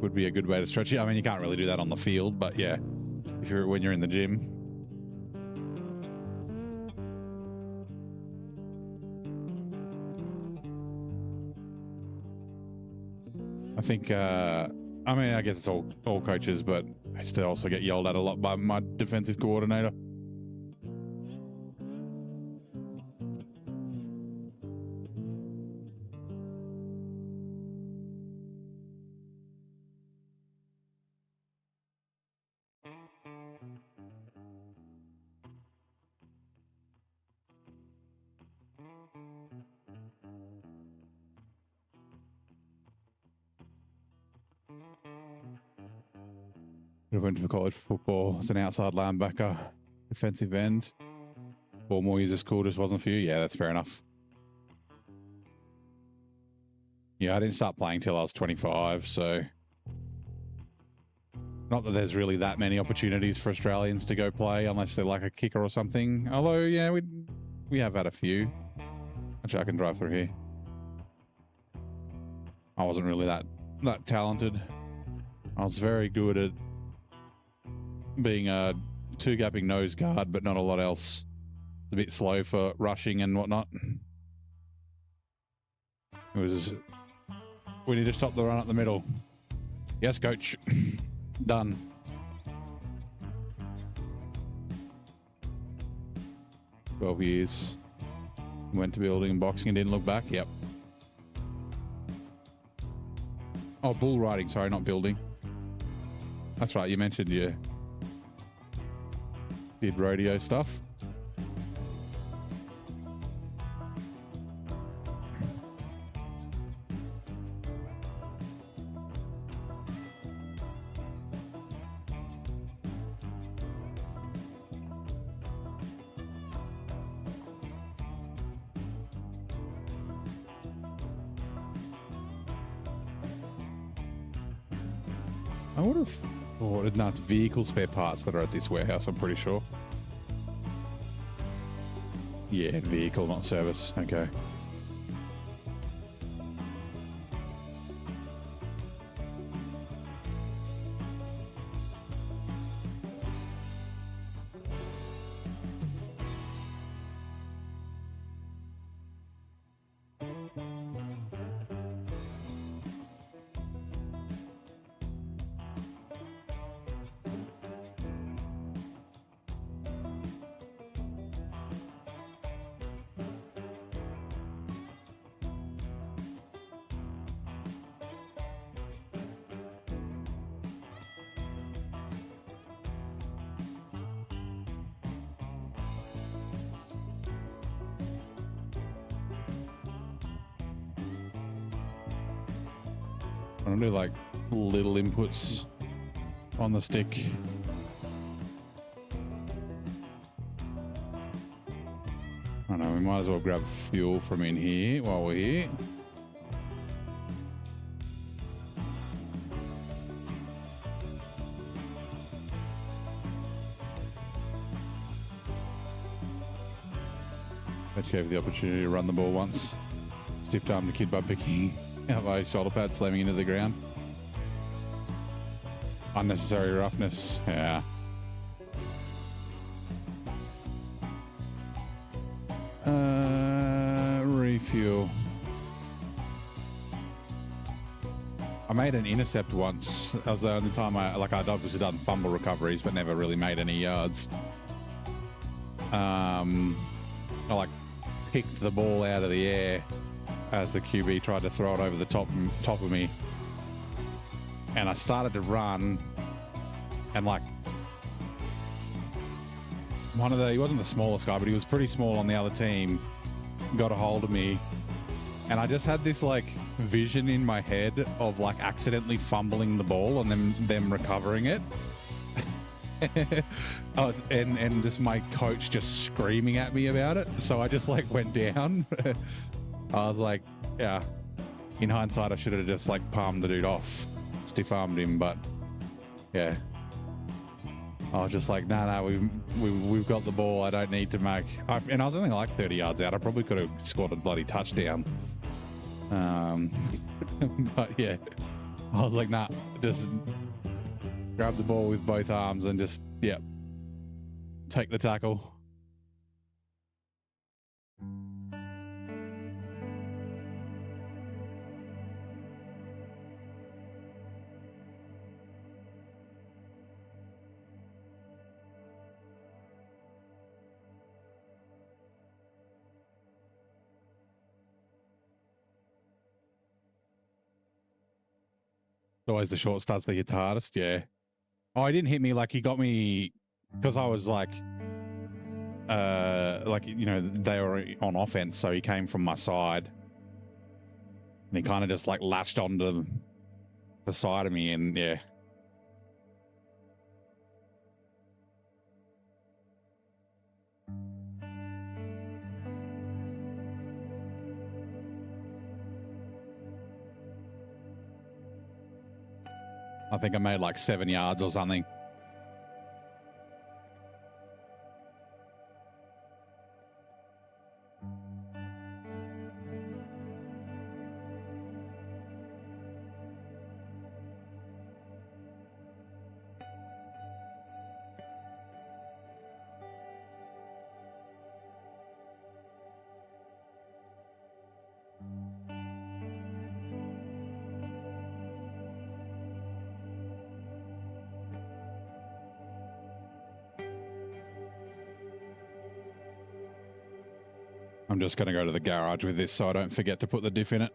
Would be a good way to stretch it. I mean, you can't really do that on the field, but yeah. if you're when you're in the gym. I think I mean, I guess it's all coaches, but I still also get yelled at a lot by my defensive coordinator. I went for college football as an outside linebacker, defensive end. 4 more years of school just wasn't for you. Yeah, that's fair enough. Yeah, I didn't start playing till I was 25, so not that there's really that many opportunities for Australians to go play unless they're like a kicker or something. Although, yeah, we have had a few. Actually, I can drive through here. I wasn't really that talented. I was very good at being a 2-gapping nose guard, but not a lot else. A bit slow for rushing and whatnot. It was, we need to stop the run up the middle. Yes, coach. Done. "12 years. Went to building and boxing and didn't look back." Yep. Oh, bull riding. Sorry, not building. That's right. You mentioned you did rodeo stuff. I would have thought, no, it's vehicle spare parts that are at this warehouse, I'm pretty sure. Yeah, vehicle, not service. Okay. I don't do like little inputs on the stick. I don't know, we might as well grab fuel from in here while we're here. Let's go for the opportunity to run the ball once. Stiff-armed the kid by picking out my shoulder pad, slamming into the ground. Unnecessary roughness. Yeah. Refuel. I made an intercept once. That was the only time I'd obviously done fumble recoveries, but never really made any yards. I picked the ball out of the air as the QB tried to throw it over the top of me, and I started to run, and he wasn't the smallest guy, but he was pretty small on the other team, got a hold of me, and I just had this vision in my head of accidentally fumbling the ball and them recovering it. and just my coach just screaming at me about it. So I just went down. I was like, yeah, in hindsight, I should have just palmed the dude off, stiff-armed him, but yeah. I was just like, nah, we've got the ball. I don't need to make. And I was only 30 yards out. I probably could have scored a bloody touchdown. But yeah, I was like, nah, just grab the ball with both arms and just, yep, take the tackle. Always the short starts that hit the hardest, yeah. Oh, he didn't hit me, like he got me because I was like, you know, they were on offense, so he came from my side and he kind of just like latched onto the side of me, and yeah. I think I made like 7 yards or something. I'm just going to go to the garage with this so I don't forget to put the diff in it.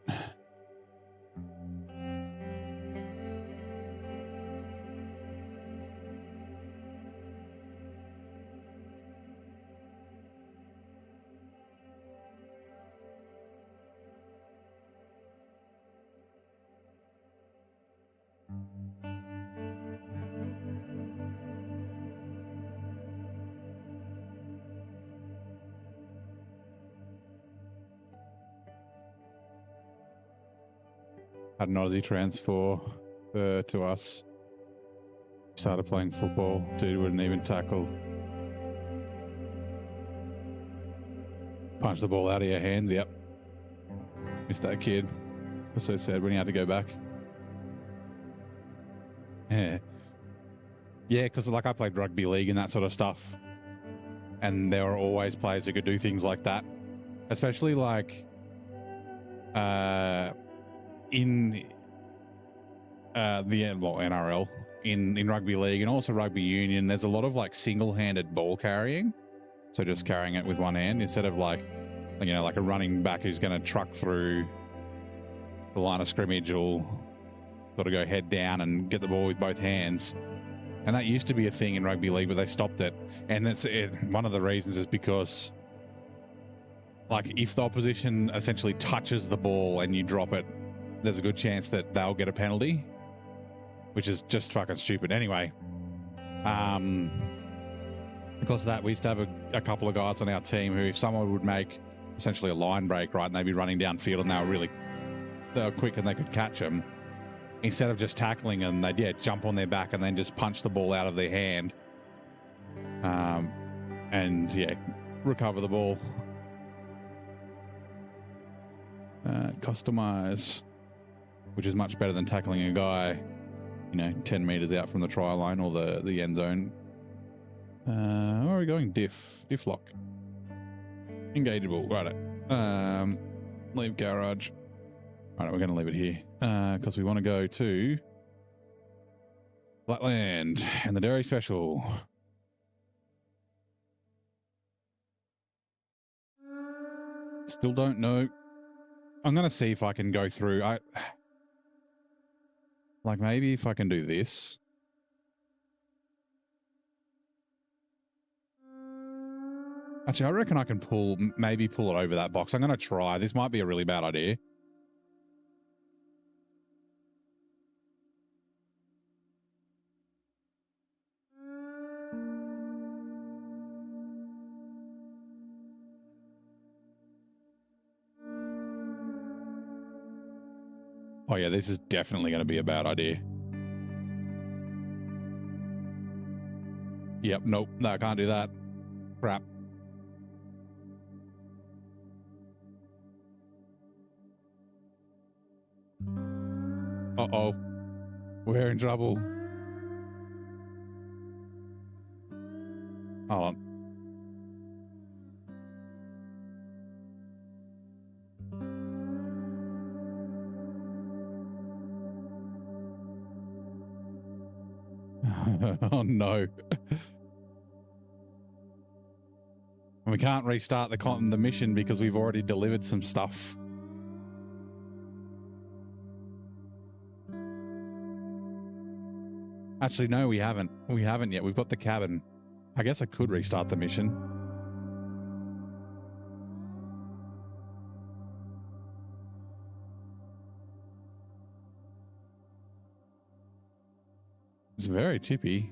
Had an Aussie transfer to us. Started playing football. Dude wouldn't even tackle. Punch the ball out of your hands. Yep. Missed that kid. I was so sad when he had to go back. Yeah. Yeah, because like I played rugby league and that sort of stuff. And there were always players who could do things like that. Especially like in the NRL, in rugby league and also rugby union, there's a lot of like single-handed ball carrying. So just carrying it with one hand instead of like, you know, like a running back who's going to truck through the line of scrimmage will got to go head down and get the ball with both hands. And that used to be a thing in rugby league, but they stopped it. And one of the reasons is because, like, if the opposition essentially touches the ball and you drop it, there's a good chance that they'll get a penalty, which is just fucking stupid. Anyway, because of that, we used to have a couple of guys on our team who, if someone would make essentially a line break, right, and they'd be running downfield and they were quick and they could catch them, instead of just tackling them, they'd jump on their back and then just punch the ball out of their hand, and recover the ball. Customize, which is much better than tackling a guy, 10 meters out from the try line or the end zone. Where are we going? Diff lock. Engageable. Right. Leave garage. All right, we're going to leave it here because we want to go to Flatland and the Dairy Special. Still don't know. I'm going to see if I can go through. Maybe if I can do this. Actually, I reckon I can maybe pull it over that box. I'm going to try. This might be a really bad idea. Oh, yeah, this is definitely going to be a bad idea. Yep, nope. No, I can't do that. Crap. Uh-oh. We're in trouble. Hold on. Oh no. We can't restart the mission because we've already delivered some stuff. Actually, no, we haven't. We haven't yet. We've got the cabin. I guess I could restart the mission. It's very tippy.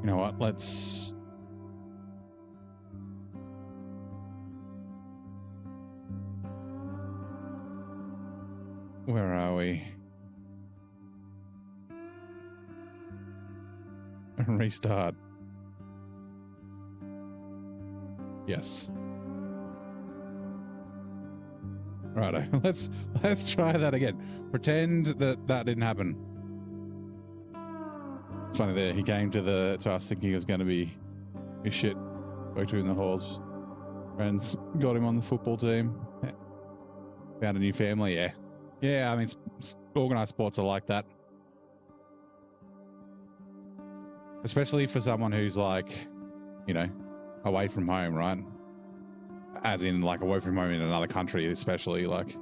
You know what? Let's... Where are we? Restart. Yes. Righto. Let's try that again. Pretend that didn't happen. Funny there. He came to us thinking he was going to be his shit. Spoke to him in the halls. Friends got him on the football team. Found a new family. Yeah. Yeah. I mean, organized sports are like that. Especially for someone who's like, you know, away from home, right? As in like away from home in another country, especially like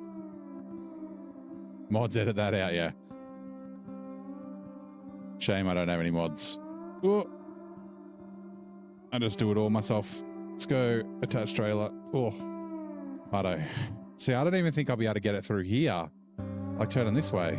mods, edit that out. Yeah. Shame I don't have any mods. Oh, I just do it all myself. Let's go attach trailer. Oh, I don't. See, I don't even think I'll be able to get it through here. Like turning this way.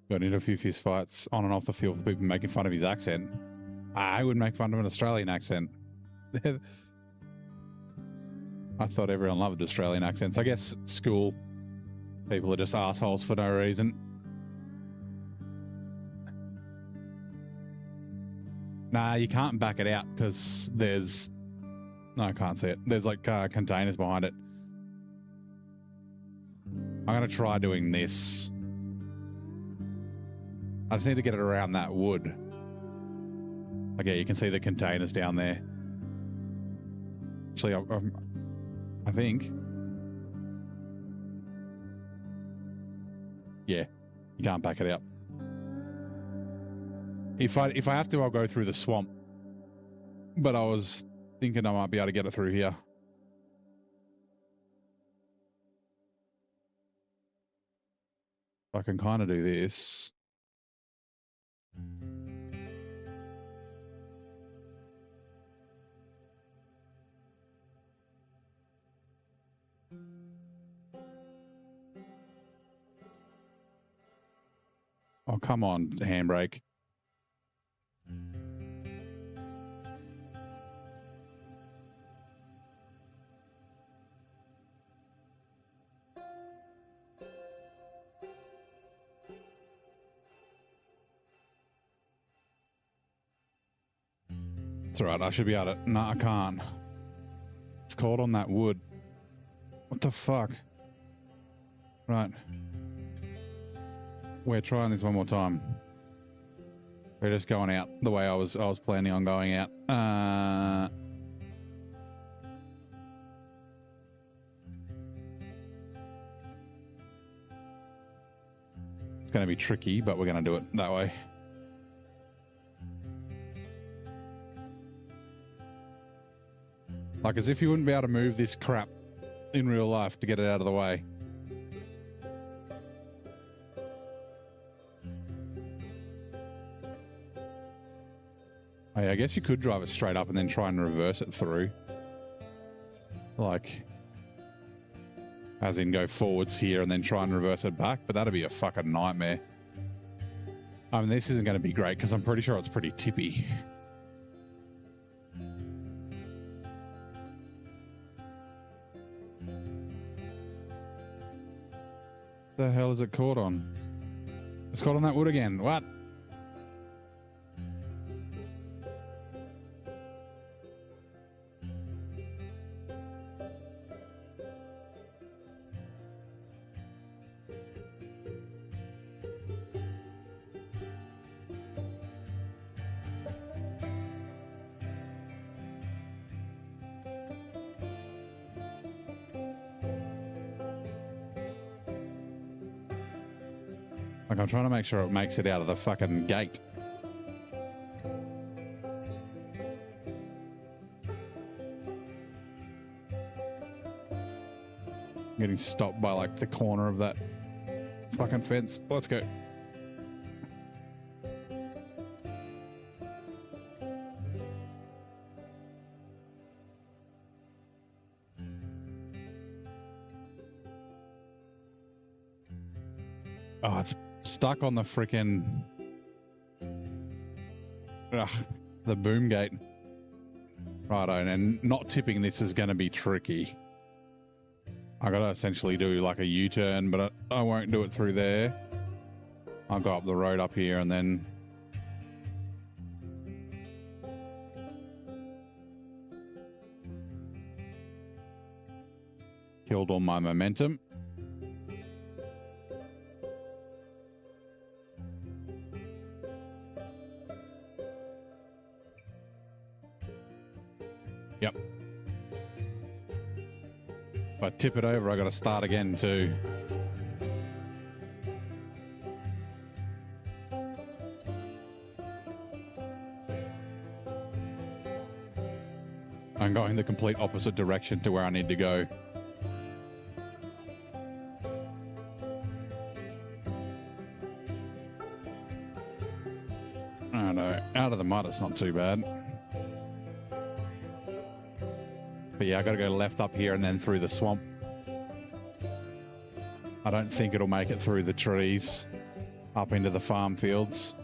Got into a few fist fights on and off the field for people making fun of his accent. I would make fun of an Australian accent. I thought everyone loved Australian accents. I guess school people are just assholes for no reason. Nah, you can't back it out because there's... No, I can't see it. There's like containers behind it. I'm going to try doing this. I just need to get it around that wood. Okay, you can see the containers down there. Actually, I think. Yeah, you can't back it out. If I have to, I'll go through the swamp. But I was thinking I might be able to get it through here. I can kind of do this. Oh, come on, handbrake. It's all right. I should be able to... No, I can't. It's caught on that wood. What the fuck? Right. We're trying this one more time. We're just going out the way I was planning on going out. It's going to be tricky, but we're going to do it that way. Like as if you wouldn't be able to move this crap in real life to get it out of the way. Oh, yeah, I guess you could drive it straight up and then try and reverse it through. like, as in go forwards here and then try and reverse it back, but that'd be a fucking nightmare. I mean, this isn't going to be great because I'm pretty sure it's pretty tippy. The hell is it caught on? It's caught on that wood again. What? Like, I'm trying to make sure it makes it out of the fucking gate. I'm getting stopped by, like, the corner of that fucking fence. Let's go. Oh, it's stuck on the frickin' the boom gate. Righto, and not tipping this is going to be tricky. I got to essentially do like a U-turn, but I won't do it through there. I'll go up the road up here and then killed all my momentum. Yep. If I tip it over, I got to start again too. I'm going the complete opposite direction to where I need to go. Oh no, out of the mud, it's not too bad. But yeah, I got to go left up here and then through the swamp. I don't think it'll make it through the trees up into the farm fields.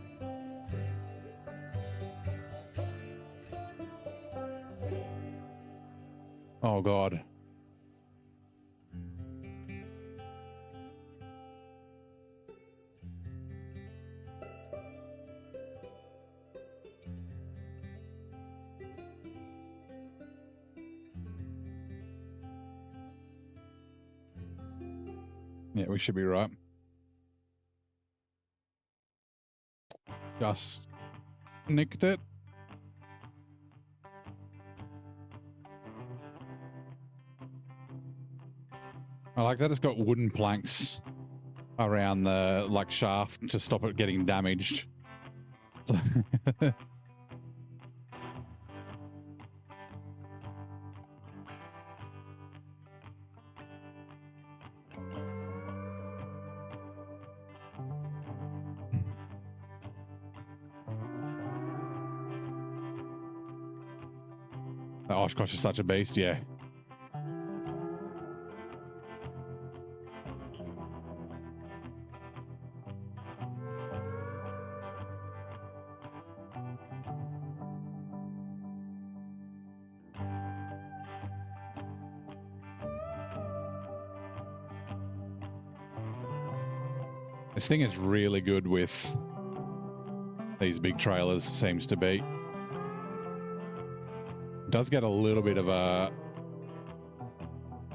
Oh God. Yeah, we should be right. Just nicked it. I like that it's got wooden planks around the like shaft to stop it getting damaged. The Oshkosh is such a beast, yeah. This thing is really good with these big trailers, seems to be. It does get a little bit of a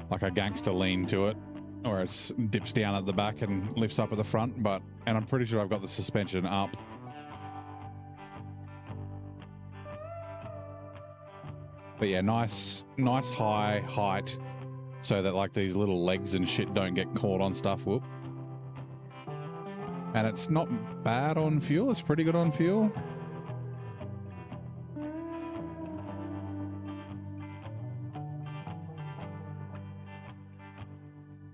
like a gangster lean to it, or it dips down at the back and lifts up at the front, and I'm pretty sure I've got the suspension up. But yeah, nice high height so that like these little legs and shit don't get caught on stuff. Whoop. And it's not bad on fuel. It's pretty good on fuel.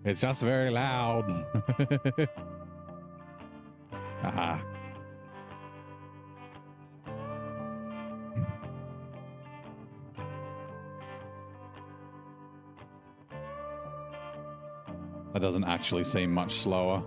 It's just very loud. Ah. That doesn't actually seem much slower.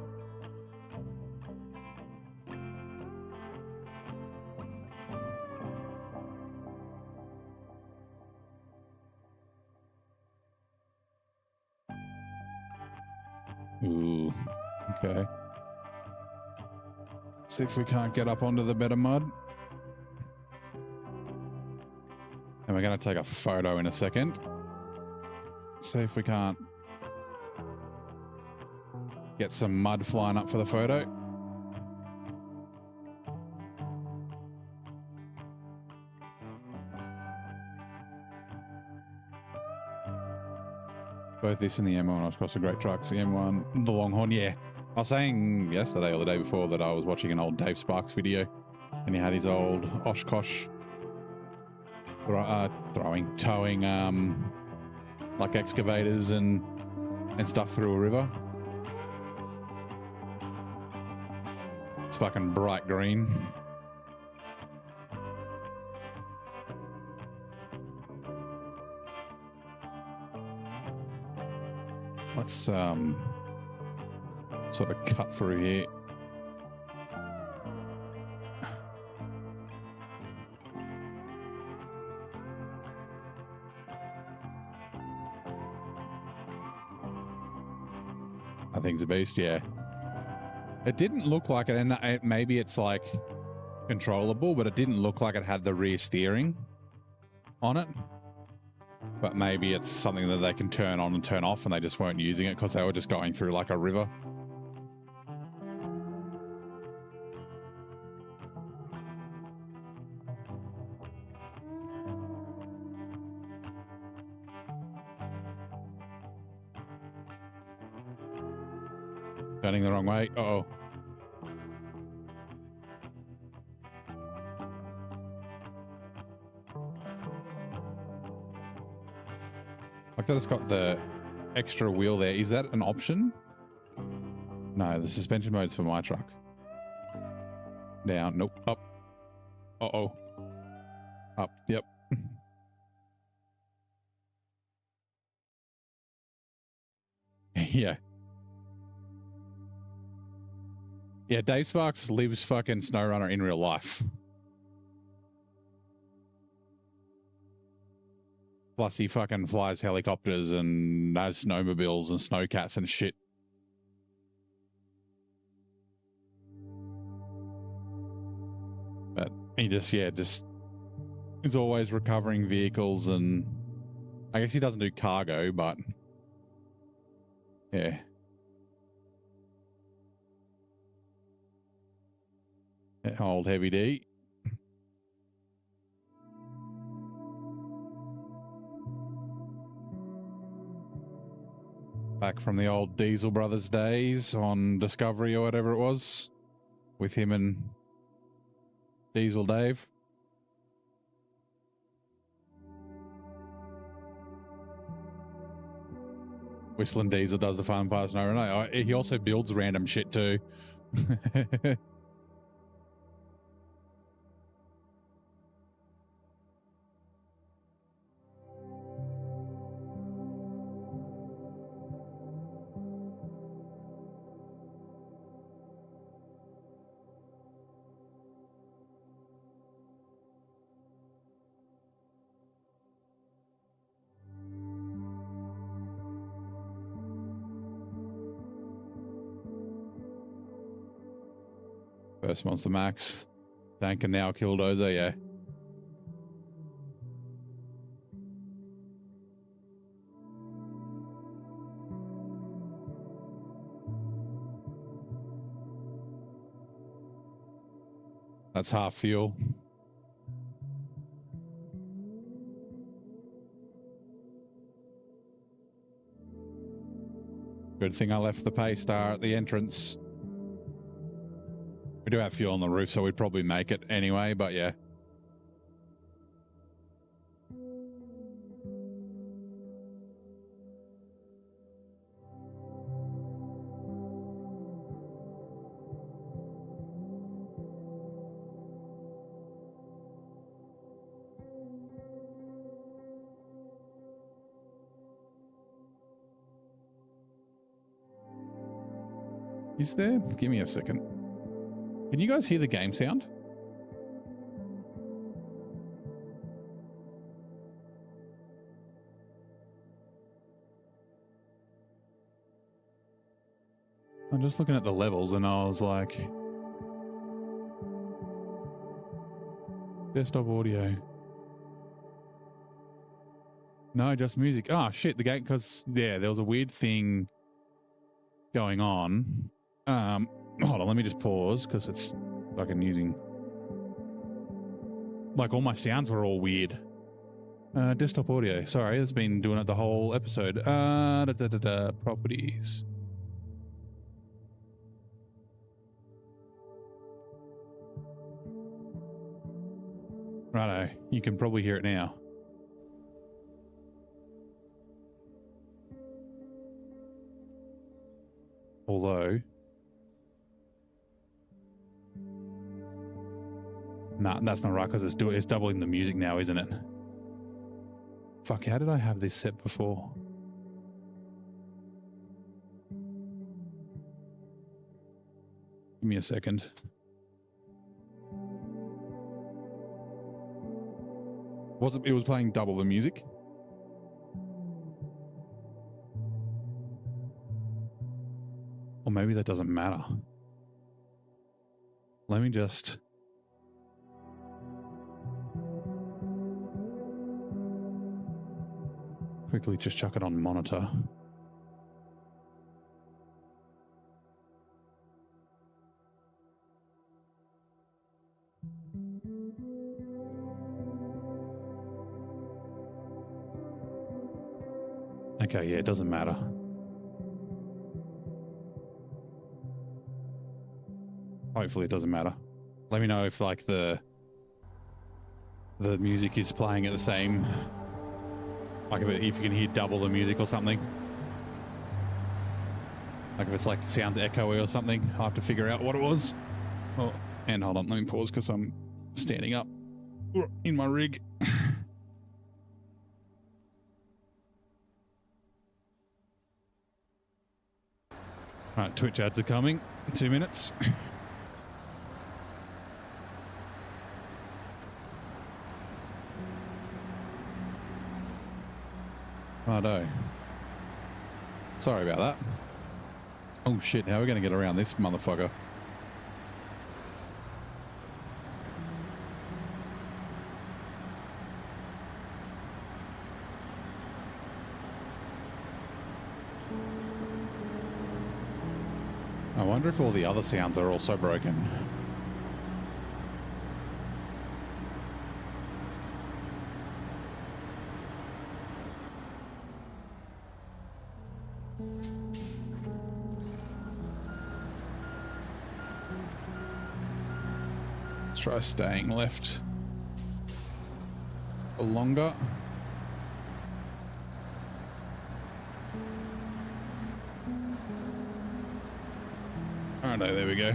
Ooh, okay. See if we can't get up onto the bed of mud. And we're going to take a photo in a second. See if we can't get some mud flying up for the photo. Both this and the M1 across the great trucks. The M1, the Longhorn, yeah. I was saying yesterday or the day before that I was watching an old Dave Sparks video, and he had his old Oshkosh towing like excavators and stuff through a river. It's fucking bright green. Let's sort of cut through here. That thing's a beast, yeah. It didn't look like it, and maybe it's like controllable, but it didn't look like it had the rear steering on it. But maybe it's something that they can turn on and turn off, and they just weren't using it because they were just going through like a river. Turning the wrong way. Uh-oh. Like that, it's got the extra wheel there. Is that an option? No, the suspension mode's for my truck. Down. Nope. Up. Uh-oh. Up. Yep. Yeah. Yeah, Dave Sparks lives fucking SnowRunner in real life. Plus, he fucking flies helicopters and has snowmobiles and snowcats and shit. But he just is always recovering vehicles, and I guess he doesn't do cargo, but yeah. Old Heavy D. Back from the old Diesel Brothers days on Discovery or whatever it was, with him and Diesel Dave. Whistling Diesel does the fun part. No, he also builds random shit too. First Monster Max. Tank and now Killdozer, yeah. That's half fuel. Good thing I left the Paystar at the entrance. We do have fuel on the roof, so we'd probably make it anyway, but yeah. Is there? Give me a second. Can you guys hear the game sound? I'm just looking at the levels and I was like, desktop audio. No, just music. Oh shit, the game, because yeah, there was a weird thing going on. Hold on, let me just pause because it's fucking using, like, all my sounds were all weird. Desktop audio. Sorry, it's been doing it the whole episode. Properties. Righto, you can probably hear it now. Although, nah, that's not right because it's doubling the music now, isn't it? Fuck, how did I have this set before? Give me a second. It was playing double the music? Or maybe that doesn't matter. Let me just... quickly just chuck it on monitor. Okay, yeah, it doesn't matter. Hopefully it doesn't matter. Let me know if like the music is playing at the same, like if you can hear double the music or something. Like if it's like sounds echoey or something. I'll have to figure out what it was. Oh, and hold on, let me pause because I'm standing up in my rig. All right, Twitch ads are coming. 2 minutes. Righto. Sorry about that. Oh shit, how are we going to get around this motherfucker? I wonder if all the other sounds are also broken. Let's try staying left for longer. Righto, there we go.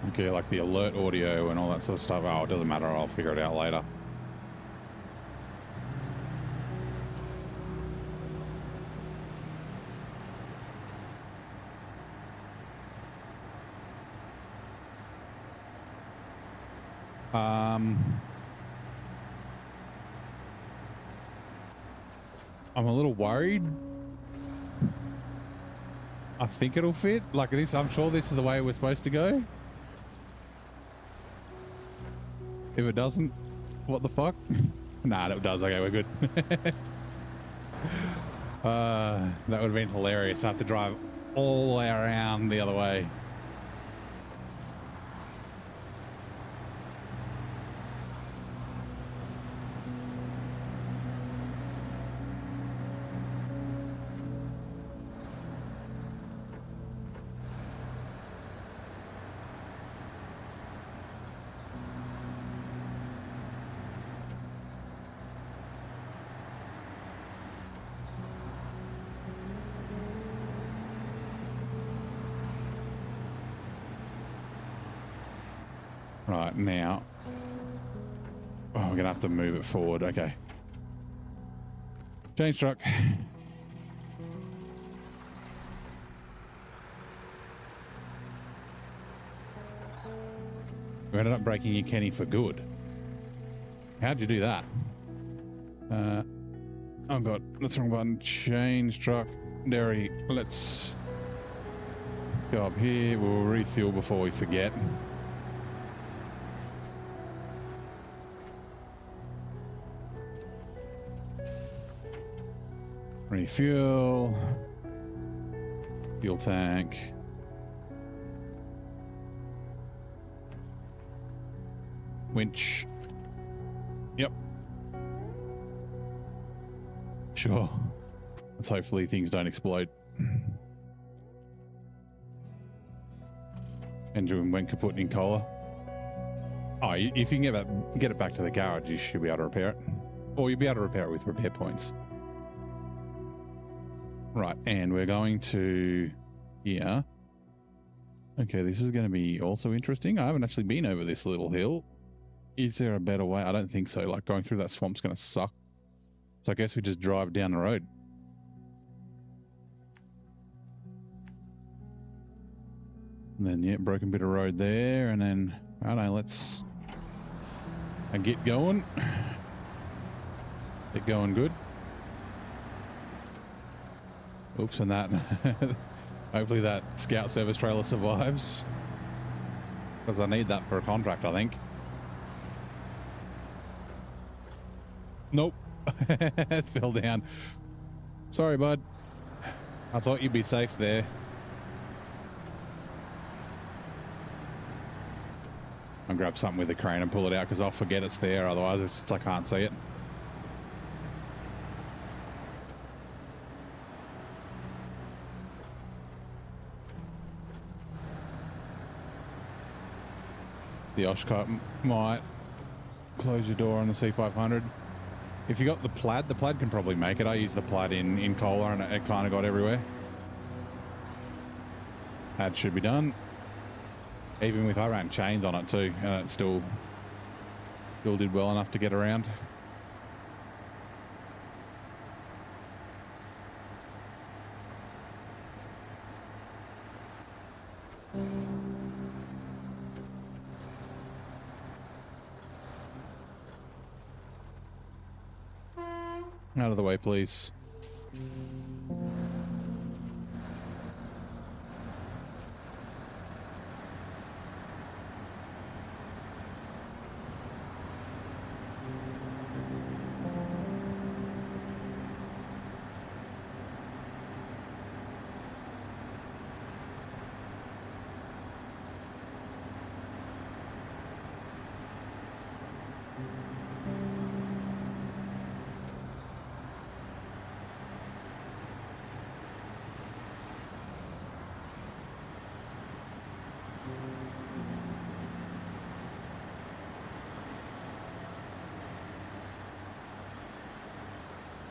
Okay, like the alert audio and all that sort of stuff. Oh, it doesn't matter. I'll figure it out later. I'm a little worried. I think it'll fit like this. I'm sure this is the way we're supposed to go. If it doesn't, what the fuck? Nah, it does. Okay, we're good. That would have been hilarious. I have to drive all the way around the other way. Right now, oh, we're gonna have to move it forward. Okay. Change truck. We ended up breaking your Kenny for good. How'd you do that? Oh god, that's the wrong button. Change truck. Dairy. Let's go up here. We'll refuel before we forget. Refuel. Fuel tank. Winch. Yep. Sure. Let's hopefully things don't explode. Engine went kaput in Cola. Oh, if you can get it back to the garage, you should be able to repair it. Or you'll be able to repair it with repair points. Right, and we're going to here. Okay, this is going to be also interesting. I haven't actually been over this little hill. Is there a better way? I don't think so. Like going through that swamp's going to suck. So I guess we just drive down the road. And then, yeah, broken bit of road there. And then, I don't know, let's get going. Get going good. Oops, and that. Hopefully that scout service trailer survives. Because I need that for a contract, I think. Nope. It fell down. Sorry, bud. I thought you'd be safe there. I'll grab something with the crane and pull it out because I'll forget it's there otherwise since I can't see it. The Oshkosh might close your door on the C500. If you got the plaid can probably make it. I used the plaid in Cola and it kind of got everywhere. That should be done. Even with I ran chains on it too, and it still did well enough to get around. Out of the way, please.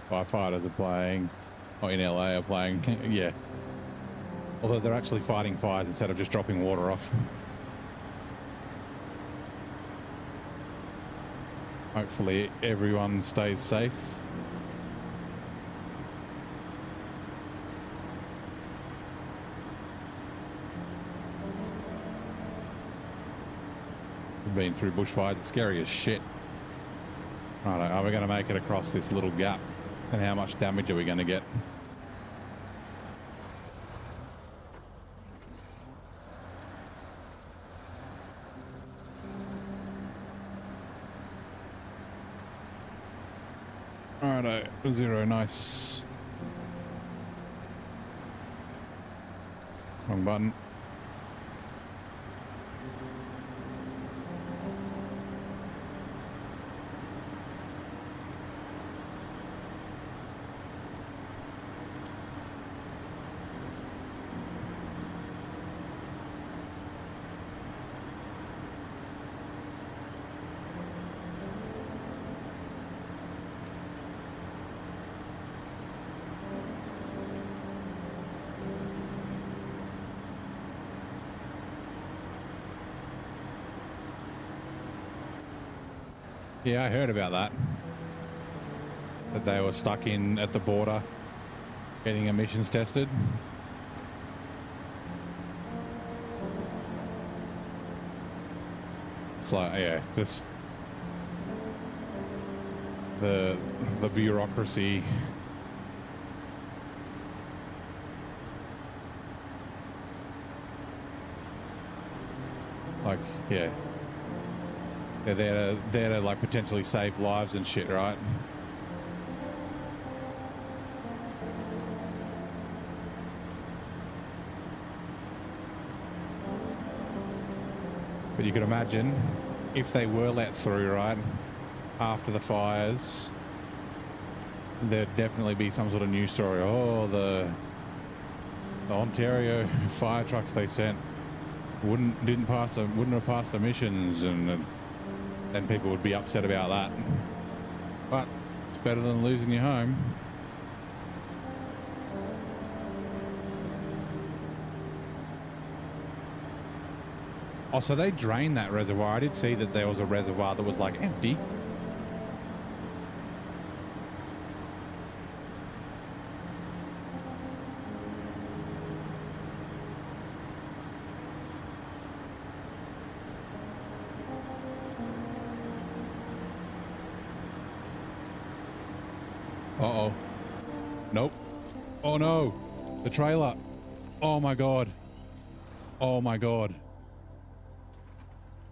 Firefighters are playing, or in LA are playing, yeah. Although they're actually fighting fires instead of just dropping water off. Hopefully everyone stays safe. We've been through bushfires, it's scary as shit. Right, are we going to make it across this little gap? And how much damage are we going to get? Alright, 0, nice. Wrong button. Yeah, I heard about that. That they were stuck in at the border getting emissions tested. It's like, yeah, just the bureaucracy. Like, yeah. They're there to like potentially save lives and shit, right? But you could imagine if they were let through, right, after the fires, there'd definitely be some sort of news story. Oh, the Ontario fire trucks they sent wouldn't have passed emissions, and then people would be upset about that. But it's better than losing your home. Oh, so they drained that reservoir. I did see that there was a reservoir that was like empty. Uh-oh. Nope. Oh no. The trailer. Oh my God. Oh my God.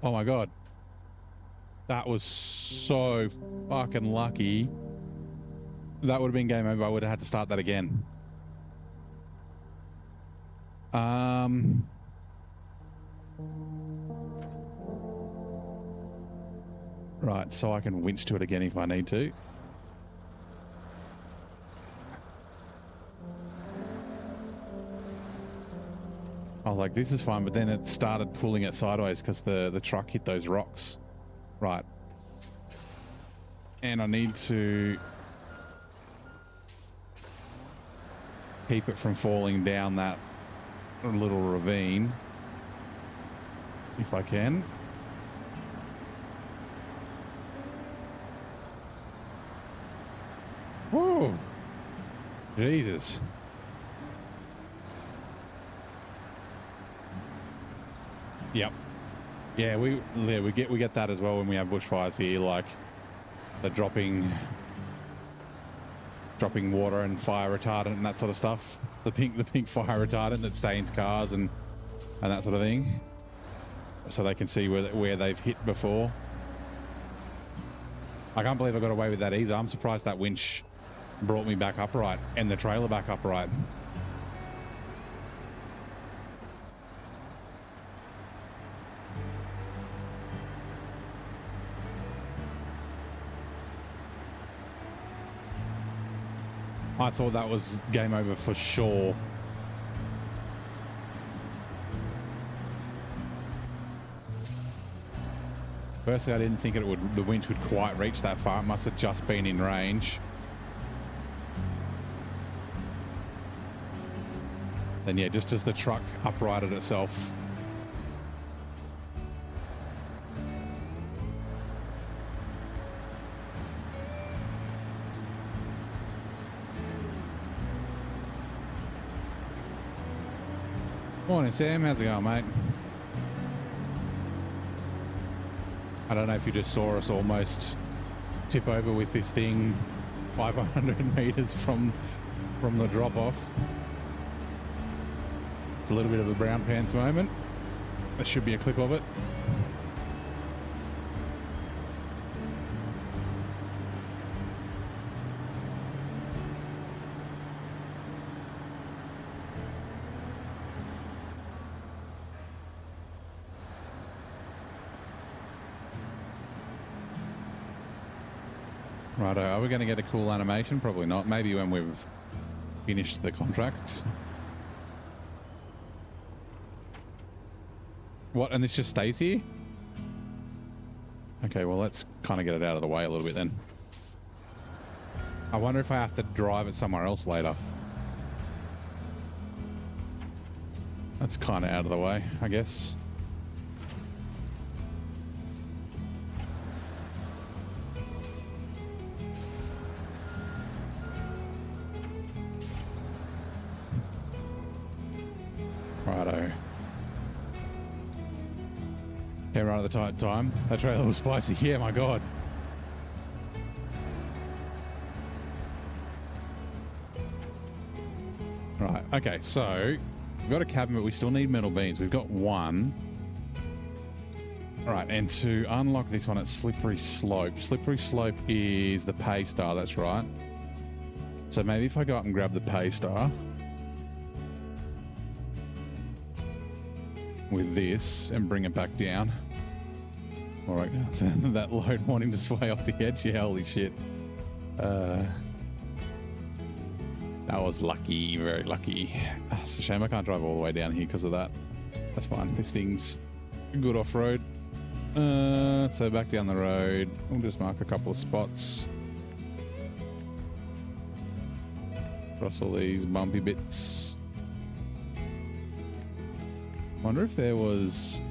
Oh my God. That was so fucking lucky. That would have been game over. I would have had to start that again. Right, so I can winch to it again if I need to. I was like, this is fine, but then it started pulling it sideways because the truck hit those rocks. Right. And I need to keep it from falling down that little ravine if I can. Whoa. Jesus. Yep. Yeah, we get that as well when we have bushfires here, like the dropping water and fire retardant and that sort of stuff. The pink fire retardant that stains cars and that sort of thing, so they can see where they've hit before. I can't believe I got away with that either. I'm surprised that winch brought me back upright and the trailer back upright. I thought that was game over for sure. Firstly, I didn't think the winch would quite reach that far. It must have just been in range. Then yeah, just as the truck uprighted itself. Morning, Sam. How's it going, mate? I don't know if you just saw us almost tip over with this thing 500 meters from the drop-off. It's a little bit of a brown pants moment. There should be a clip of it. Righto, are we going to get a cool animation? Probably not. Maybe when we've finished the contract. What, and this just stays here? Okay, well, let's kind of get it out of the way a little bit then. I wonder if I have to drive it somewhere else later. That's kind of out of the way, I guess. Yeah, right at the tight time. That trailer was spicy. Yeah, my God. Right, okay, so we've got a cabin, but we still need metal beams. We've got one. All right, and to unlock this one, it's Slippery Slope. Slippery Slope is the pay star, that's right. So maybe if I go up and grab the pay star with this and bring it back down. All right, so that load wanting to sway off the edge. Yeah, holy shit. That was lucky, very lucky. It's a shame I can't drive all the way down here because of that. That's fine. This thing's good off-road. So back down the road. We'll just mark a couple of spots. Across all these bumpy bits. Wonder if there was...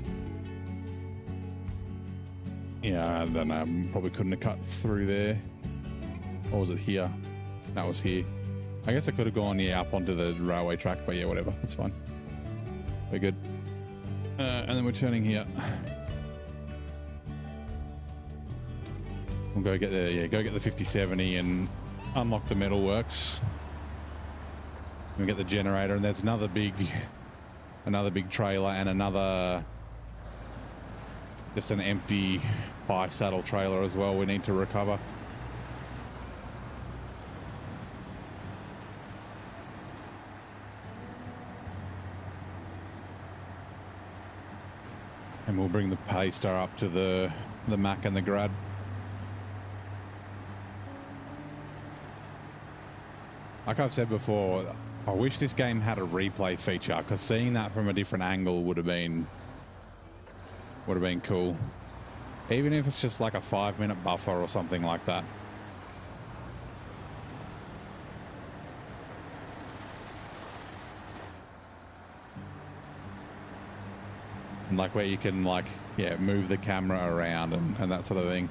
Yeah, I don't know. Probably couldn't have cut through there. Or was it here? That was here. I guess I could have gone, yeah, up onto the railway track, but yeah, whatever. That's fine. We're good. And then we're turning here. We'll go get the, yeah, go get the 5070 and unlock the metalworks. We get the generator, and there's another big trailer and another, just an empty bi-saddle trailer as well we need to recover. And we'll bring the pay star up to the Mac and the Grad. Like I've said before, I wish this game had a replay feature, because seeing that from a different angle would have been cool. Even if it's just like a 5-minute buffer or something like that. Like where you can, like, yeah, move the camera around and that sort of thing.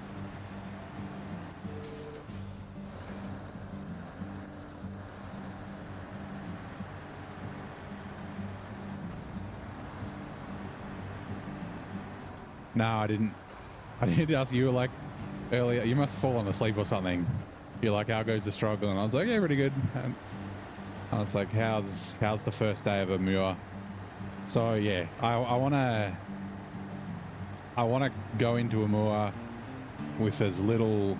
No, I didn't ask you. Were like earlier, you must have fallen asleep or something. You're like, how goes the struggle? And I was like, yeah, pretty good. And I was like, how's the first day of Amur? So yeah, I wanna go into Amur with as little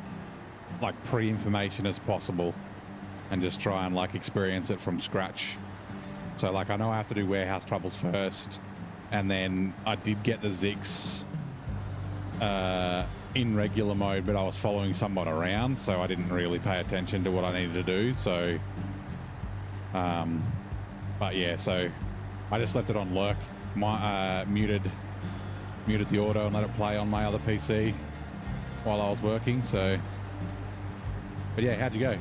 like pre-information as possible, and just try and like experience it from scratch. So like I know I have to do warehouse troubles first, and then I did get the Zix in regular mode, but I was following someone around, so I didn't really pay attention to what I needed to do. So, but yeah, so I just left it on lurk, muted the auto and let it play on my other PC while I was working. So, but yeah, how'd you go?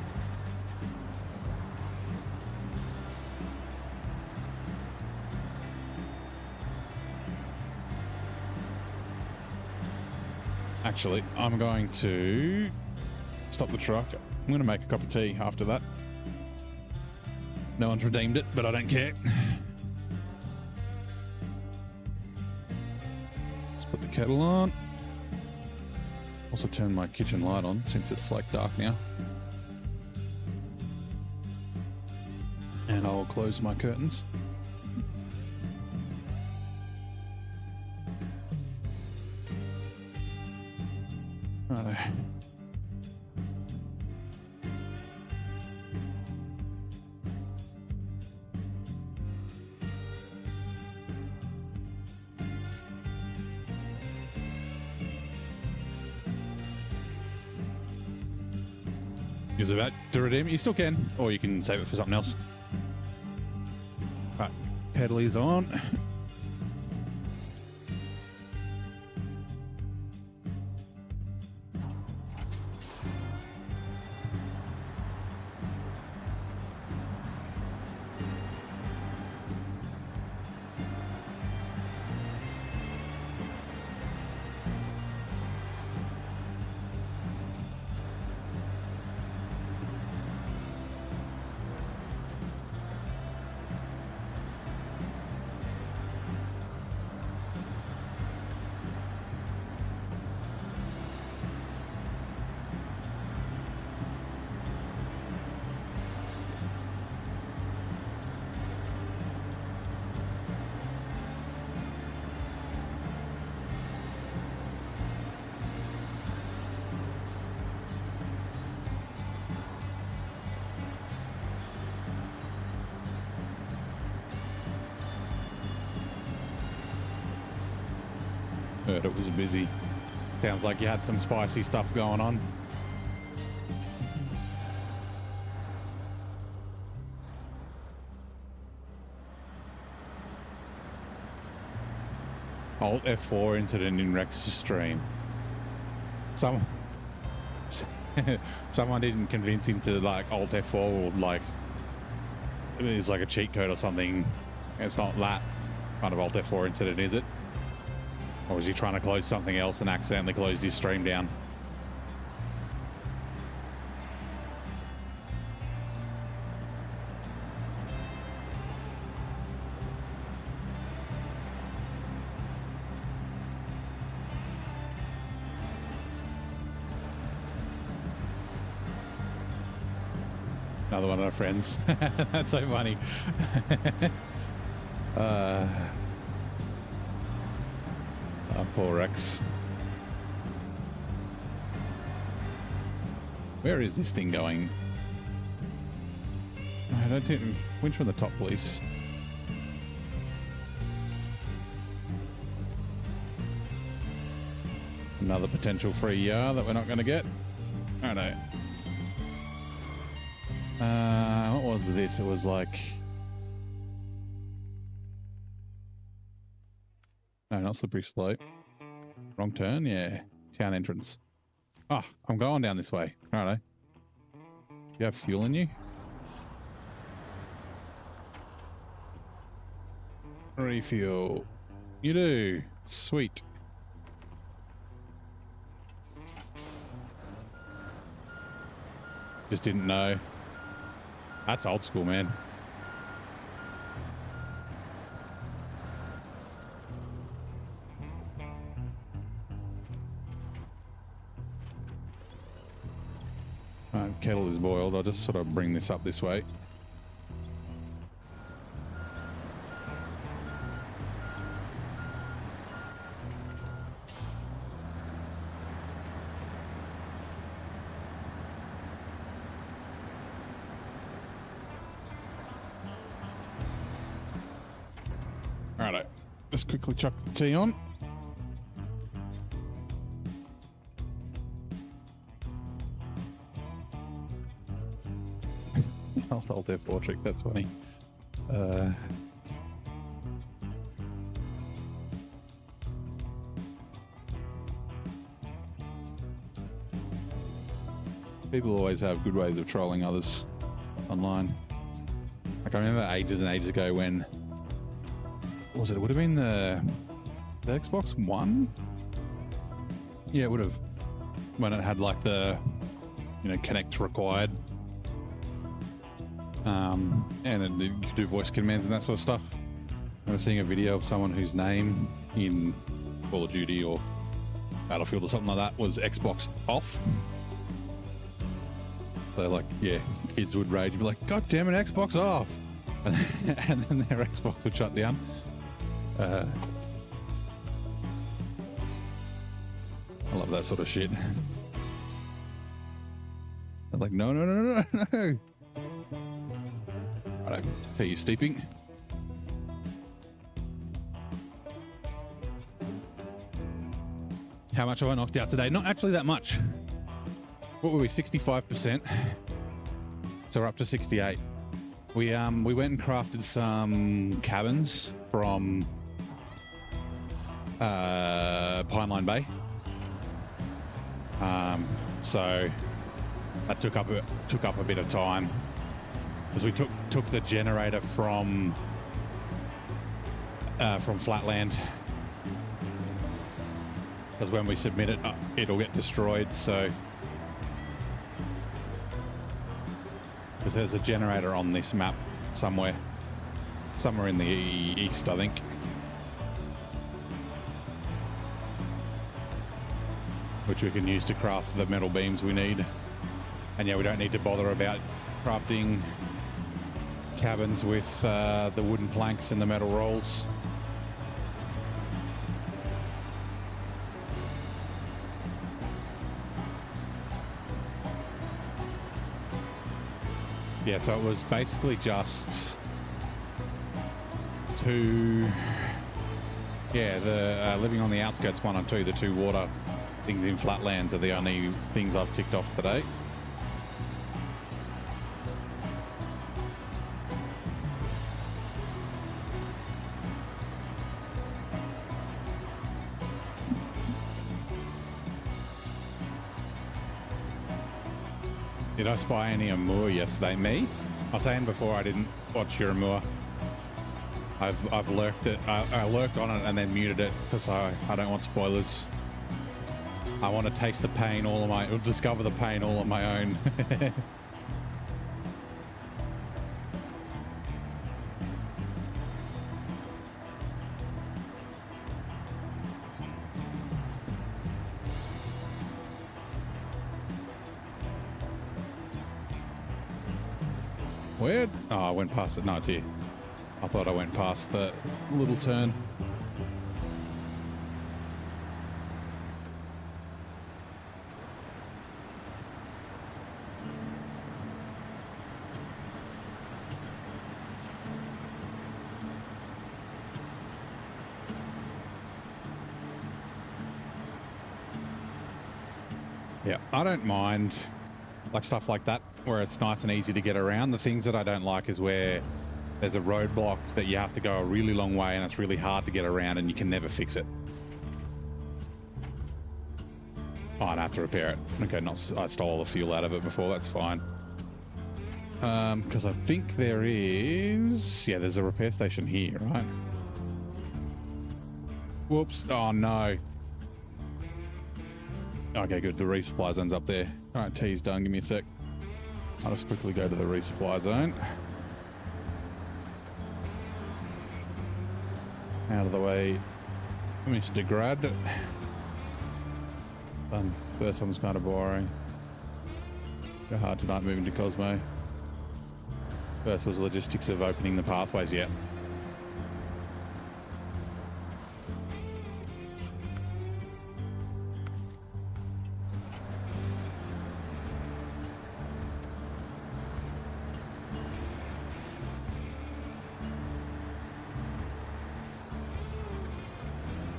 Actually, I'm going to stop the truck. I'm going to make a cup of tea after that. No one's redeemed it, but I don't care. Let's put the kettle on. Also turn my kitchen light on since it's like dark now. And I'll close my curtains. Righto. Use about to redeem it. You still can, or you can save it for something else. Right, pedal is on. Heard it was busy. Sounds like you had some spicy stuff going on. Alt F4 incident in Rex's stream. Someone didn't convince him to like Alt F4 or like it is like a cheat code or something. It's not that kind of Alt F4 incident, is it? Or was he trying to close something else and accidentally closed his stream down? Another one of our friends. That's so funny. Poor Rex. Where is this thing going? I don't think. Winch from the top, please. Another potential free yar that we're not going to get. I know. What was this? It was like... No, not slippery slope. Wrong turn? Yeah. Town entrance. Ah, oh, I'm going down this way. Righto. Do you have fuel in you? Refuel. You do. Sweet. Just didn't know. That's old school, man. Kettle is boiled. I'll just sort of bring this up this way. Alright, let's quickly chuck the tea on. Alt F4 trick, that's funny. People always have good ways of trolling others online. Like I remember ages and ages ago when, what was it? It would have been the Xbox One? Yeah, it would have. When it had like the, you know, connect required. And you could do voice commands and that sort of stuff. I was seeing a video of someone whose name in Call of Duty or Battlefield or something like that was Xbox off. So like, yeah, kids would rage and be like, God damn it, Xbox off. And then their Xbox would shut down. I love that sort of shit. I'm like, no, no, no, no, no. Right, tell you steeping. How much have I knocked out today? Not actually that much. What were we? 65%. So we're up to 68. We went and crafted some cabins from Pineline Bay. So that took up a bit of time. Because we took the generator from Flatland, because when we submit it, it'll get destroyed. So, because there's a generator on this map somewhere in the east, I think. Which we can use to craft the metal beams we need. And yeah, we don't need to bother about crafting cabins with the wooden planks and the metal rolls. Yeah, so it was basically just two Yeah, the living on the outskirts 1 and 2, the 2 water things in Flatlands are the only things I've ticked off today. Did I spy any Amur yesterday? Me? I was saying before I didn't watch your Amur. I've lurked it. I lurked on it and then muted it because I don't want spoilers. I want to taste the pain all on my, or discover the pain all on my own. Where? Oh, I went past it. No, it's here. I thought I went past the little turn. Yeah, I don't mind like stuff like that where it's nice and easy to get around. The things that I don't like is where there's a roadblock that you have to go a really long way and it's really hard to get around and you can never fix it. Oh, I'd have to repair it. Okay, I stole all the fuel out of it before, that's fine. Because I think there is... Yeah, there's a repair station here, right? Whoops. Oh, no. Okay, good. The resupply zone's up there. All right, T's done. Give me a sec. I'll just quickly go to the resupply zone. Out of the way. Mr. Grad. First one's kind of boring. Go hard tonight moving to Cosmo. First was logistics of opening the pathways yet.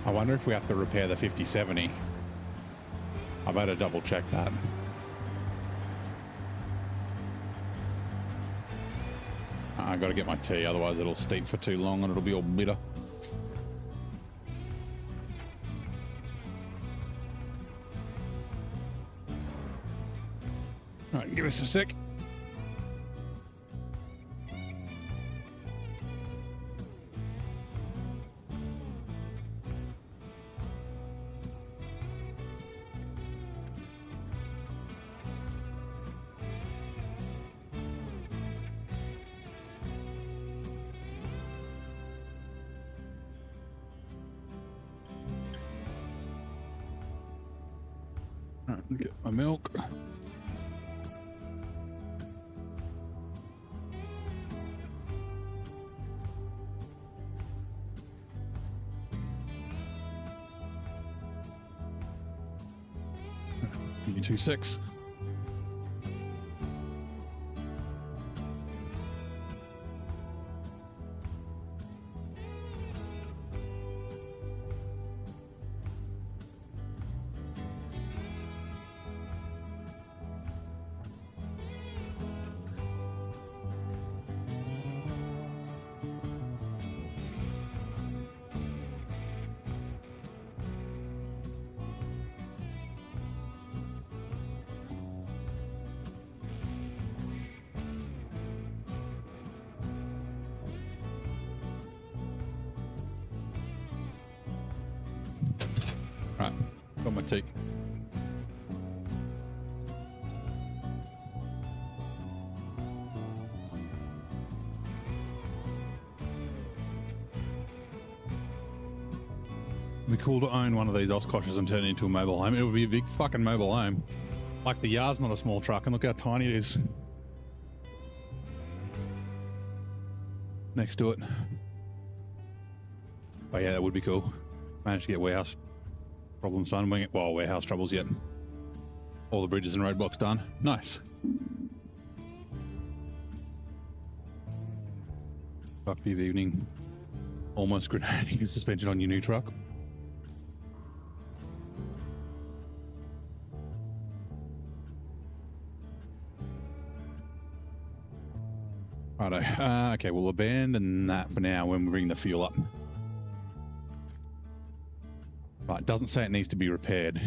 I wonder if we have to repair the 5070. I better double check that. I got to get my tea, otherwise it'll steep for too long and it'll be all bitter. All right, give us a sec. Get my milk. Give me 2.6. Right, got my tea. It'd be cool to own one of these Oshkoshes and turn it into a mobile home. It would be a big fucking mobile home. Like the yard's not a small truck, and look how tiny it is next to it. Oh yeah, that would be cool. Managed to get warehouse problems done. Well, warehouse troubles yet. All the bridges and roadblocks done. Nice. Productive evening. almost grenading the suspension on your new truck. Righto. Okay, we'll abandon that for now when we bring the fuel up. Right, doesn't say it needs to be repaired.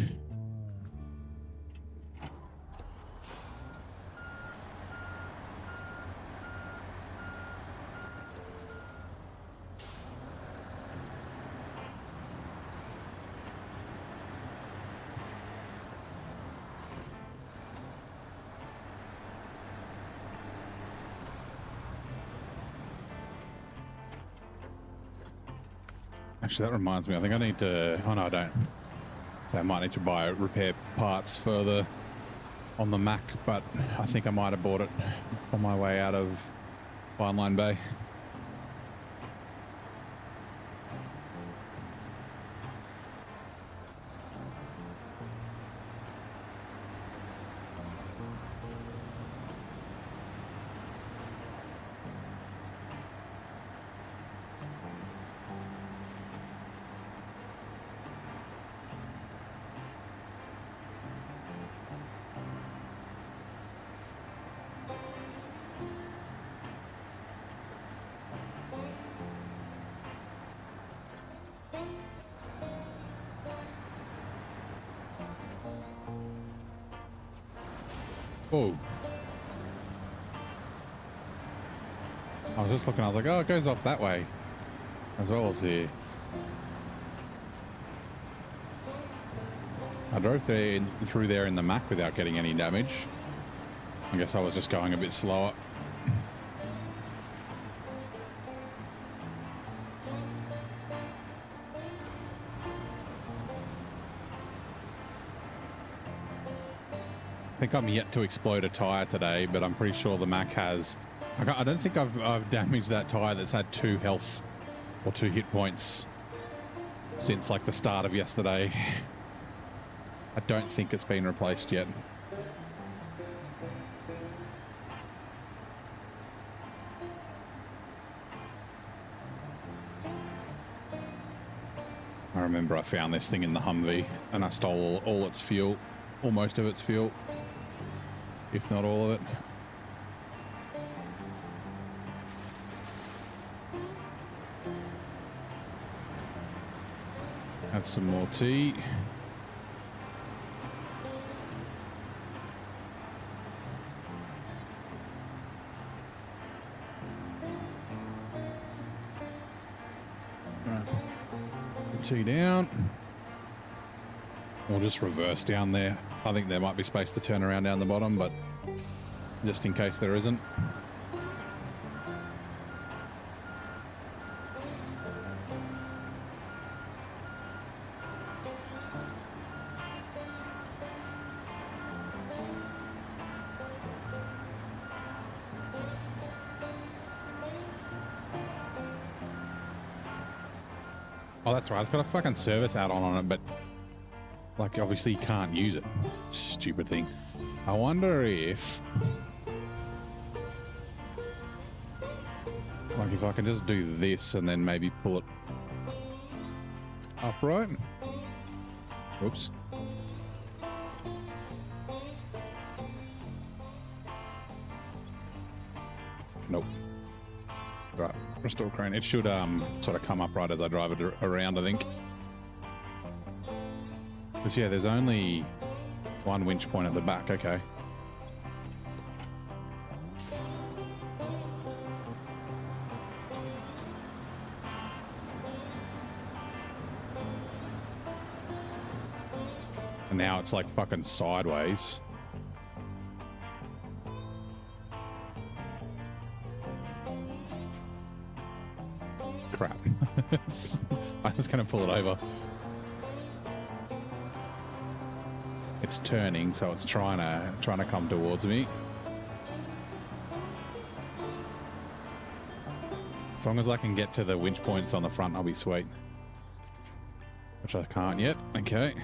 Actually, that reminds me, I think I need to... Oh, no, I don't. So I might need to buy repair parts further on the Mac, but I think I might have bought it on my way out of Fine Line Bay. Oh. I was just looking, I was like, oh, it goes off that way as well as here. I drove through there in the Mac without getting any damage. I guess I was just going a bit slower. I think I'm yet to explode a tyre today, but I'm pretty sure the Mac has. I don't think I've damaged that tyre that's had 2 health or 2 hit points since like the start of yesterday. I don't think it's been replaced yet. I remember I found this thing in the Humvee and I stole all its fuel, or most of its fuel, if not all of it. Have some more tea. Right. Tea down. We'll just reverse down there. I think there might be space to turn around down the bottom, but just in case there isn't. Oh, that's right. It's got a fucking service add-on on it, but like obviously you can't use it. Stupid thing. I wonder if like if I can just do this and then maybe pull it upright. Oops. Nope. Right, restore crane. It should sort of come upright as I drive it around, I think. Because yeah, there's only 1 winch point at the back. Okay. And now it's like fucking sideways. Crap. I was gonna pull it over. It's turning, so it's trying to come towards me. As long as I can get to the winch points on the front, I'll be sweet. Which I can't yet. Okay.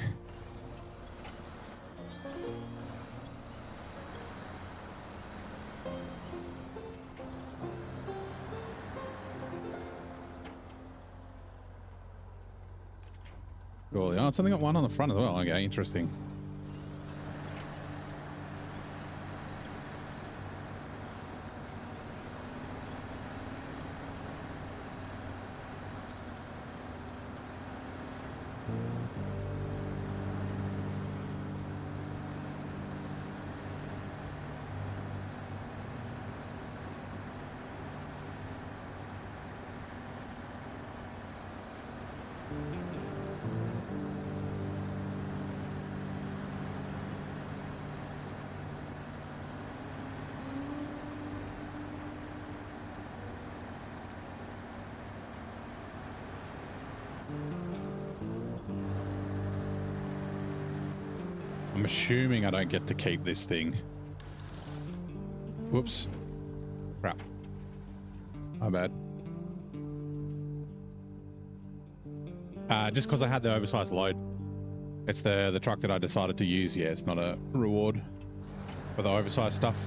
Surely. Oh, it's only got one on the front as well. Okay, interesting. I'm assuming I don't get to keep this thing. Whoops. Crap. My bad. Just because I had the oversized load. It's the truck that I decided to use. Yeah, it's not a reward for the oversized stuff.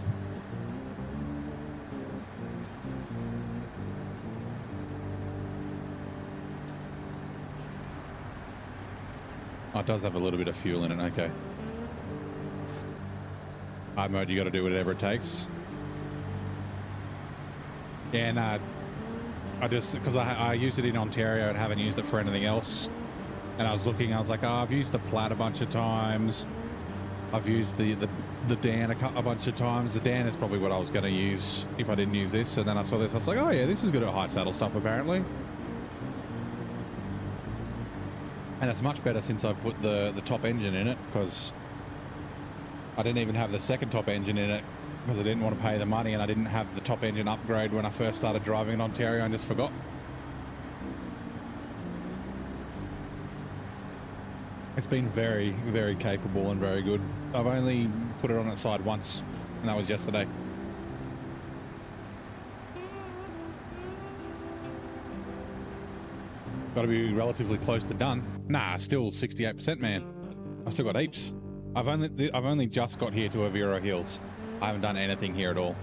Oh, it does have a little bit of fuel in it. Okay. Hard mode, you got to do whatever it takes. Yeah, and I just, because I used it in Ontario and haven't used it for anything else. And I was looking, I was like, oh, I've used the Plaid a bunch of times. I've used the Dan a bunch of times. The Dan is probably what I was going to use if I didn't use this. And then I saw this, I was like, oh yeah, this is good at high saddle stuff apparently. And it's much better since I put the top engine in it, because I didn't even have the second top engine in it because I didn't want to pay the money, and I didn't have the top engine upgrade when I first started driving in Ontario and just forgot. It's been very, very capable and very good. I've only put it on its side once, and that was yesterday. Got to be relatively close to done. Nah, still 68%, man. I've still got heaps. I've only just got here to Oviro Hills. I haven't done anything here at all.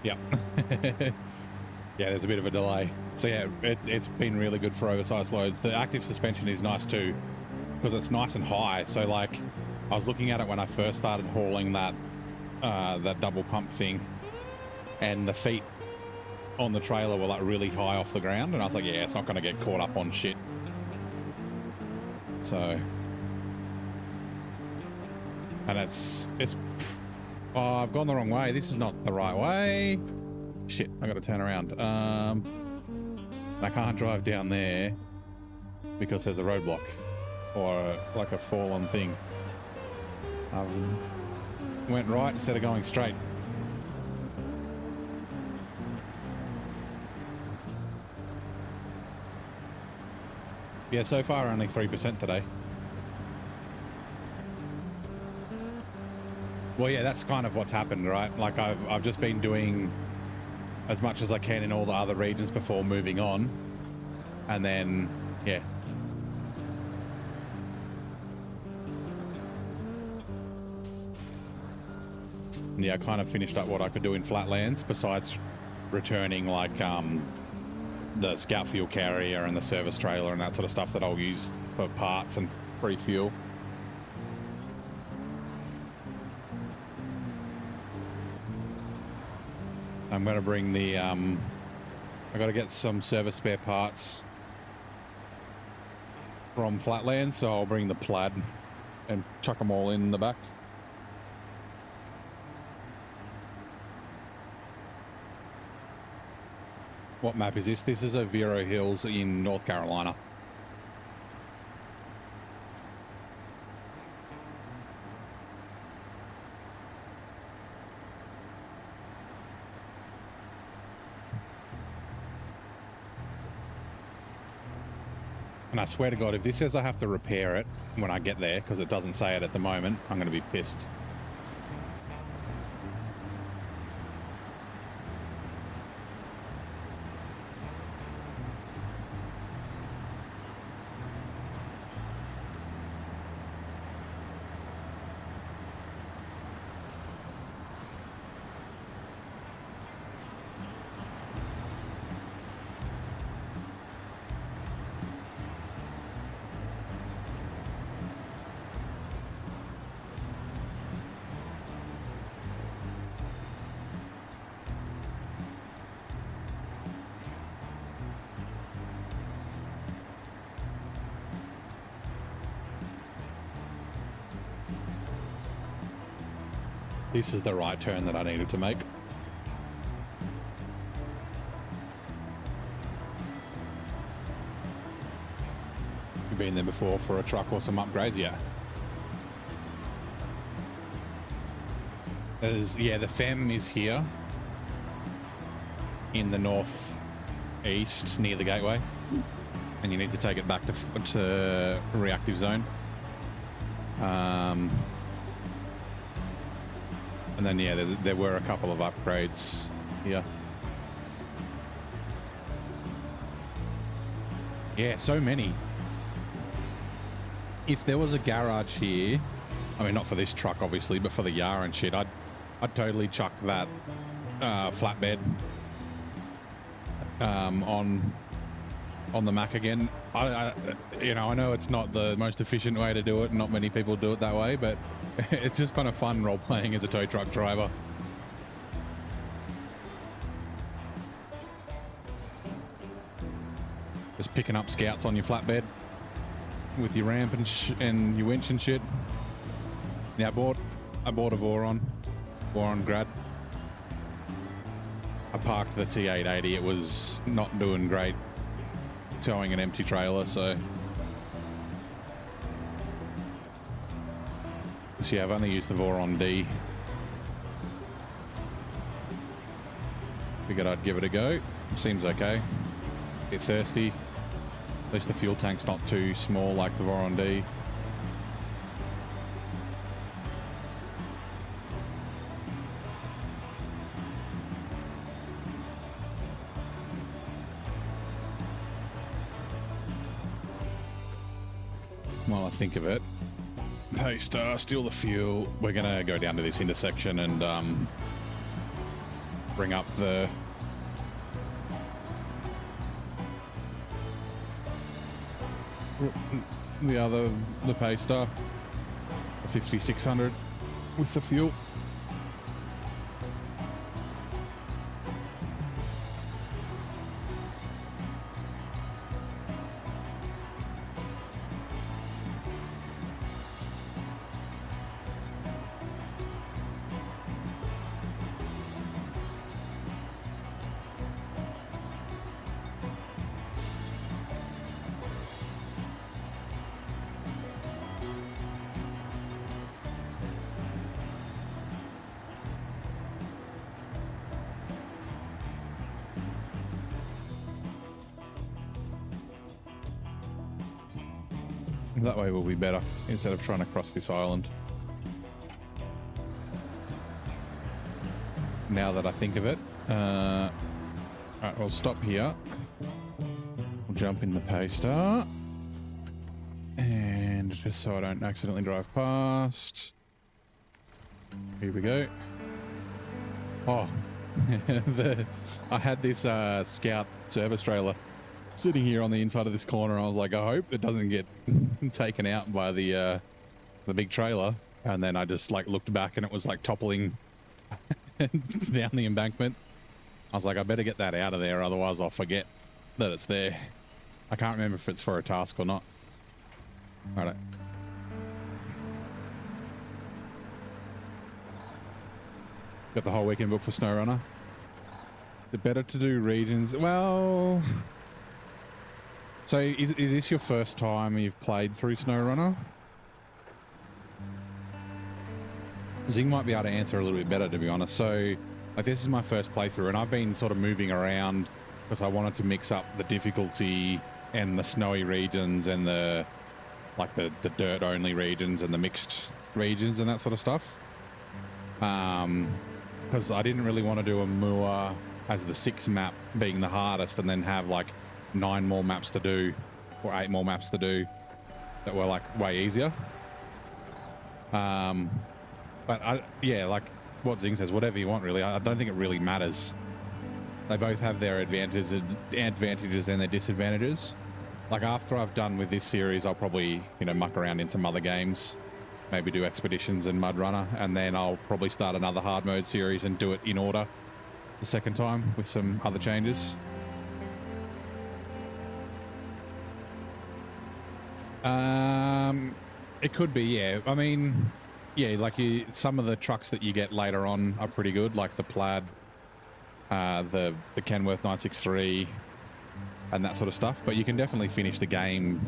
Yep. Yeah, there's a bit of a delay. So yeah, it's been really good for oversized loads. The active suspension is nice too, because it's nice and high. So like, I was looking at it when I first started hauling that double pump thing, and the feet on the trailer were like really high off the ground, and I was like, yeah, it's not going to get caught up on shit. So, and it's oh, I've gone the wrong way. This is not the right way. Shit, I got to turn around. I can't drive down there because there's a roadblock or like a fallen thing. Went right instead of going straight. Yeah, so far only 3% today. Well, yeah, that's kind of what's happened, right? Like I've just been doing as much as I can in all the other regions before moving on, and then yeah. Yeah, I kind of finished up what I could do in Flatlands, besides returning like the scout fuel carrier and the service trailer and that sort of stuff that I'll use for parts and free fuel. I'm going to bring the I got to get some service spare parts from Flatlands, so I'll bring the Plaid and chuck them all in the back. What map is this? This is Oviro Hills in North Carolina. And I swear to God, if this says I have to repair it when I get there, because it doesn't say it at the moment, I'm going to be pissed. This is the right turn that I needed to make. You've been there before for a truck or some upgrades, yeah. Yeah, the FEM is here in the northeast near the gateway, and you need to take it back to reactive zone. And then, yeah, there were a couple of upgrades here. Yeah, so many. If there was a garage here, I mean, not for this truck, obviously, but for the Yara and shit, I'd totally chuck that flatbed on the Mac again. I know it's not the most efficient way to do it, and not many people do it that way, but it's just kind of fun role-playing as a tow truck driver. Just picking up scouts on your flatbed with your ramp and your winch and shit. Yeah, I bought a Voron grad. I parked the T880. It was not doing great towing an empty trailer, so yeah, I've only used the Voron D. Figured I'd give it a go. Seems okay. Bit thirsty. At least the fuel tank's not too small like the Voron D. While I think of it, paste, steal the fuel. We're gonna go down to this intersection and bring up the paster, the 5600 with the fuel. That way will be better instead of trying to cross this island. Now that I think of it. Alright, we'll stop here. We'll jump in the paster. And just so I don't accidentally drive past. Here we go. Oh, I had this Scout service trailer sitting here on the inside of this corner. I was like, I hope it doesn't get taken out by the big trailer. And then I just like looked back and it was like toppling down the embankment. I was like, I better get that out of there, otherwise I'll forget that it's there. I can't remember if it's for a task or not. Alright. Got the whole weekend booked for SnowRunner. The better to do regions. Well, so is this your first time you've played through SnowRunner? Zing might be able to answer a little bit better, to be honest. So, like, this is my first playthrough, and I've been sort of moving around because I wanted to mix up the difficulty and the snowy regions and the dirt-only regions and the mixed regions and that sort of stuff. Because I didn't really want to do a Moor as the 6th map being the hardest and then have like 9 more maps to do or 8 more maps to do that were like way easier. But yeah, like what Zing says, whatever you want really. I don't think it really matters. They both have their advantages and their disadvantages. Like after I've done with this series, I'll probably, muck around in some other games, maybe do Expeditions and Mud Runner, and then I'll probably start another hard mode series and do it in order the second time with some other changes. It could be, yeah. I mean, Yeah, like some of the trucks that you get later on are pretty good, like the Plaid, the Kenworth 963, and that sort of stuff. But you can definitely finish the game.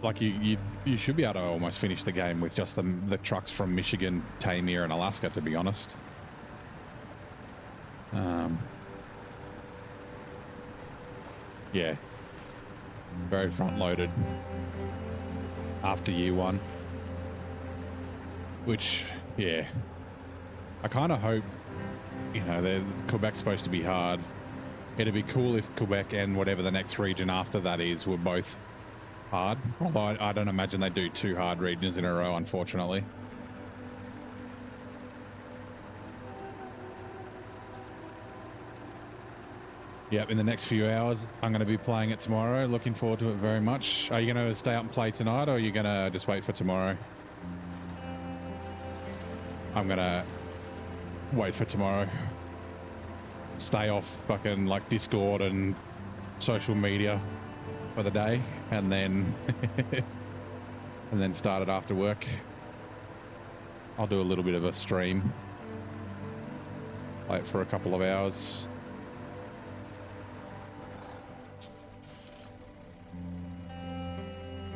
Like you should be able to almost finish the game with just the trucks from Michigan, Tamir, and Alaska, to be honest. Yeah, very front loaded after year one. Which, yeah, I kind of hope, you know, Quebec's supposed to be hard. It'd be cool if Quebec and whatever the next region after that is were both hard. Although I don't imagine they do 2 hard regions in a row, unfortunately. Yep, in the next few hours, I'm going to be playing it tomorrow. Looking forward to it very much. Are you going to stay up and play tonight, or are you going to just wait for tomorrow? I'm going to wait for tomorrow. Stay off fucking like Discord and social media for the day, and then and then start it after work. I'll do a little bit of a stream. Play it for a couple of hours.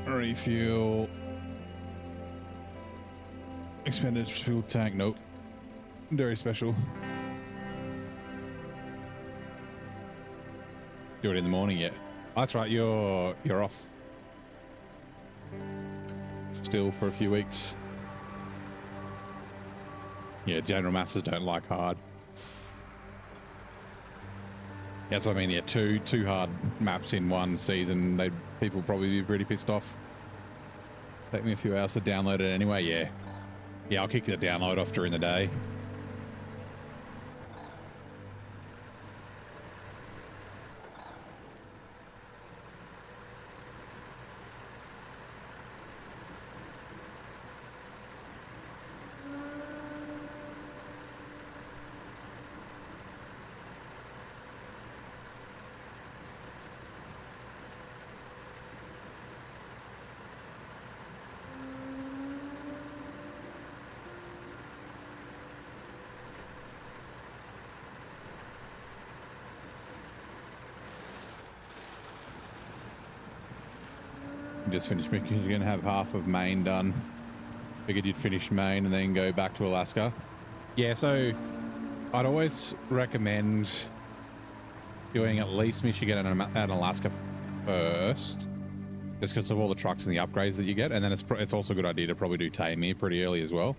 Refuel. Expanded fuel tank. Nope. Very special. Do it in the morning yet? That's right. You're off still for a few weeks. Yeah, General Masters don't like hard. That's what I mean. Yeah, two hard maps in one season. People probably be pretty pissed off. Take me a few hours to download it anyway. Yeah, I'll kick the download off during the day. Just finished Michigan. You're going to have half of Maine done. Figured you'd finish Maine and then go back to Alaska. Yeah, so I'd always recommend doing at least Michigan and Alaska first, just because of all the trucks and the upgrades that you get. And then it's also a good idea to probably do Tamir pretty early as well,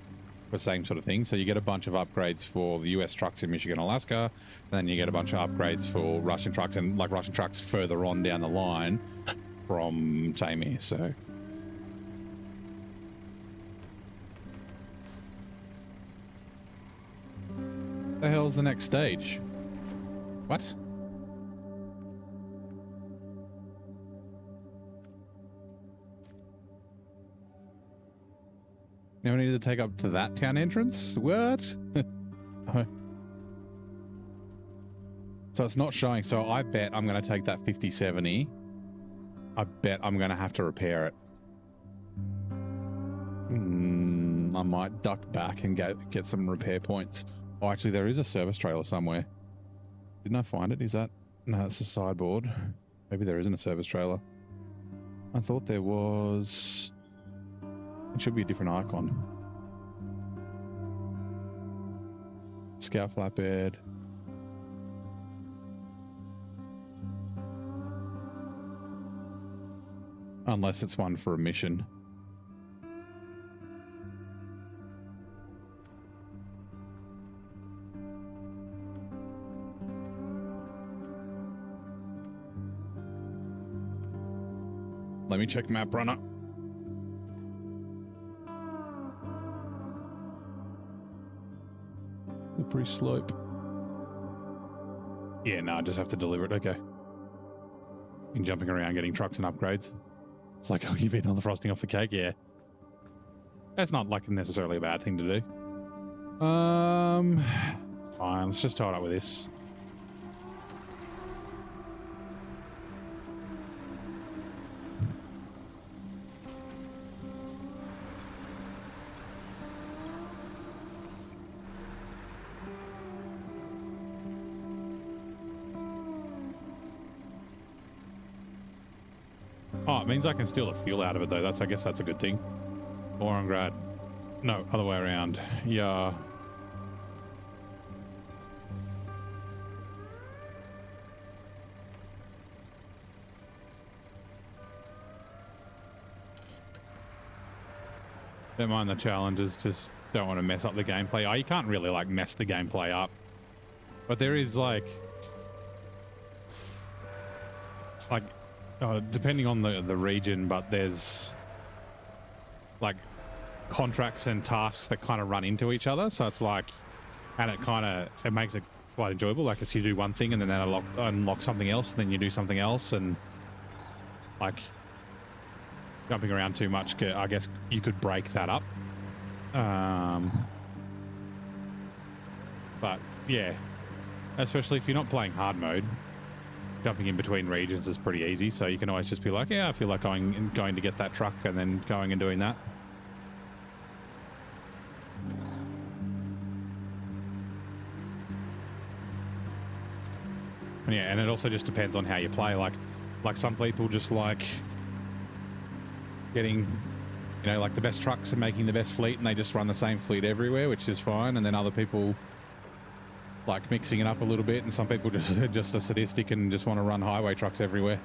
for the same sort of thing. So you get a bunch of upgrades for the US trucks in Michigan, Alaska, and then you get a bunch of upgrades for Russian trucks, and like Russian trucks further on down the line from Tamir. So the hell's the next stage? What? Now we need to take up to that town entrance? What? So it's not showing. So I bet I'm going to take that 5070. I bet I'm going to have to repair it. I might duck back and get some repair points. Oh, actually, there is a service trailer somewhere. Didn't I find it? Is that... No, it's a sideboard. Maybe there isn't a service trailer. I thought there was... It should be a different icon. Scout flatbed. Unless it's one for a mission. Let me check map runner. The pre-slope. Yeah, no, I just have to deliver it. Okay. Been jumping around getting trucks and upgrades. It's like, oh, you've eaten all the frosting off the cake? Yeah. That's not like necessarily a bad thing to do. Fine, let's just tie it up with this. Oh, it means I can steal the fuel out of it, though. I guess that's a good thing. Orengrad. No, other way around. Yeah. Don't mind the challenges, just don't want to mess up the gameplay. Oh, you can't really, like, mess the gameplay up. But there is, like, depending on the region, but there's, like, contracts and tasks that kind of run into each other. So it's like, and it makes it quite enjoyable. Like, it's you do one thing and then that unlock something else, and then you do something else, and, like, jumping around too much, I guess you could break that up. But yeah, especially if you're not playing hard mode, jumping in between regions is pretty easy. So you can always just be like, yeah, I feel like going to get that truck, and then going and doing that. And yeah, and it also just depends on how you play. Like some people just like getting, you know, like the best trucks and making the best fleet, and they just run the same fleet everywhere, which is fine. And then other people like mixing it up a little bit, and some people just are sadistic and just want to run highway trucks everywhere.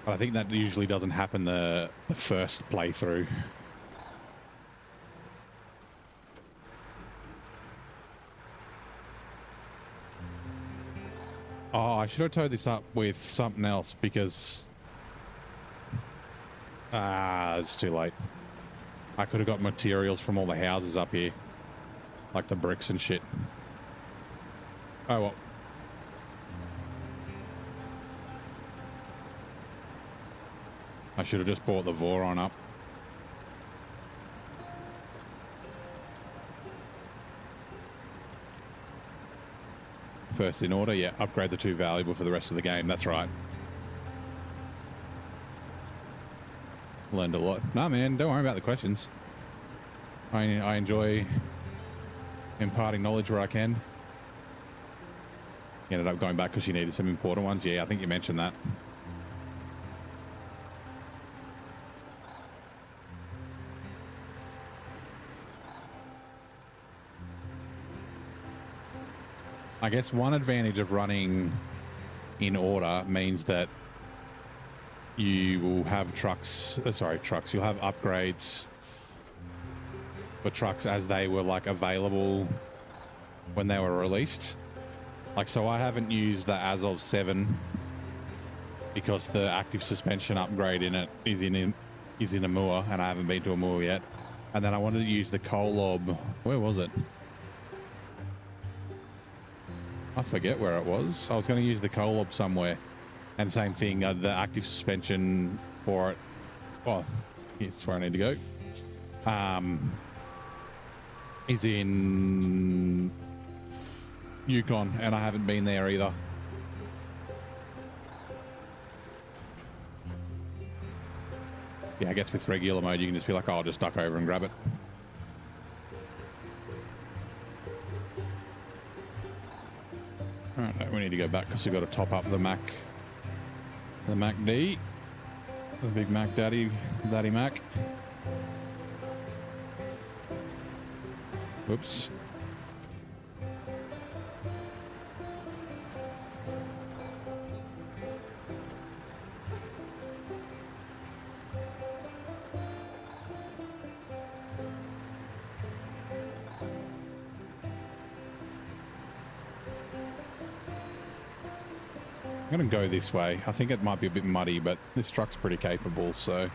But I think that usually doesn't happen the first playthrough. Oh, I should have towed this up with something else, because it's too late. I could have got materials from all the houses up here, like the bricks and shit. Oh well. I should have just brought the Voron up. First in order, yeah. Upgrades are too valuable for the rest of the game. That's right. Learned a lot. Nah, man, don't worry about the questions. I enjoy imparting knowledge where I can. You ended up going back because you needed some important ones. Yeah, I think you mentioned that. I guess one advantage of running in order means that you will have trucks. You'll have upgrades for trucks as they were like available when they were released. Like, so I haven't used the Azov 7 because the active suspension upgrade in it is in Amur, and I haven't been to Amur yet. And then I wanted to use the Kolob. Where was it? I forget where it was. I was going to use the Kolob somewhere. And same thing, the active suspension for it. Oh, here's where I need to go. Is in Yukon, and I haven't been there either. Yeah, I guess with regular mode, you can just be like, oh, I'll just duck over and grab it. All right, we need to go back because we've got to top up the Mac. The Mac D. The big Mac Daddy Mac. Whoops. I'm going to go this way. I think it might be a bit muddy, but this truck's pretty capable, so...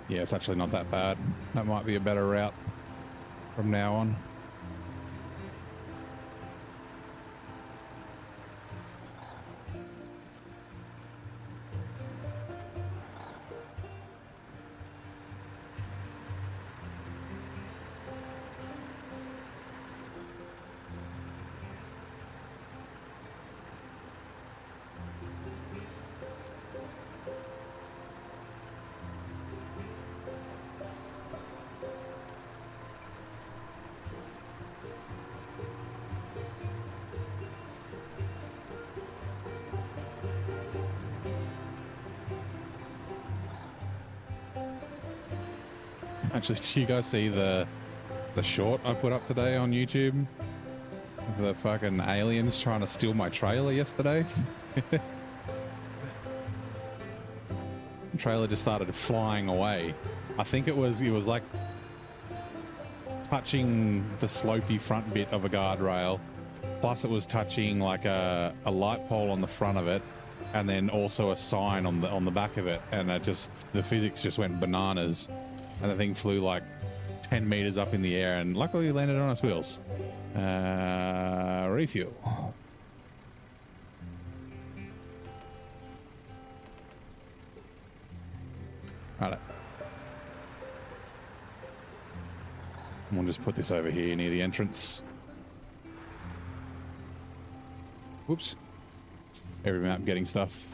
Yeah, it's actually not that bad. That might be a better route from now on. Actually, did you guys see the short I put up today on YouTube? The fucking aliens trying to steal my trailer yesterday. The trailer just started flying away. I think it was like touching the slopey front bit of a guardrail, plus it was touching like a light pole on the front of it, and then also a sign on the back of it, and the physics just went bananas, and the thing flew like 10 meters up in the air, and luckily it landed on its wheels. Refuel. Right. We'll just put this over here near the entrance. Whoops. Every map getting stuff.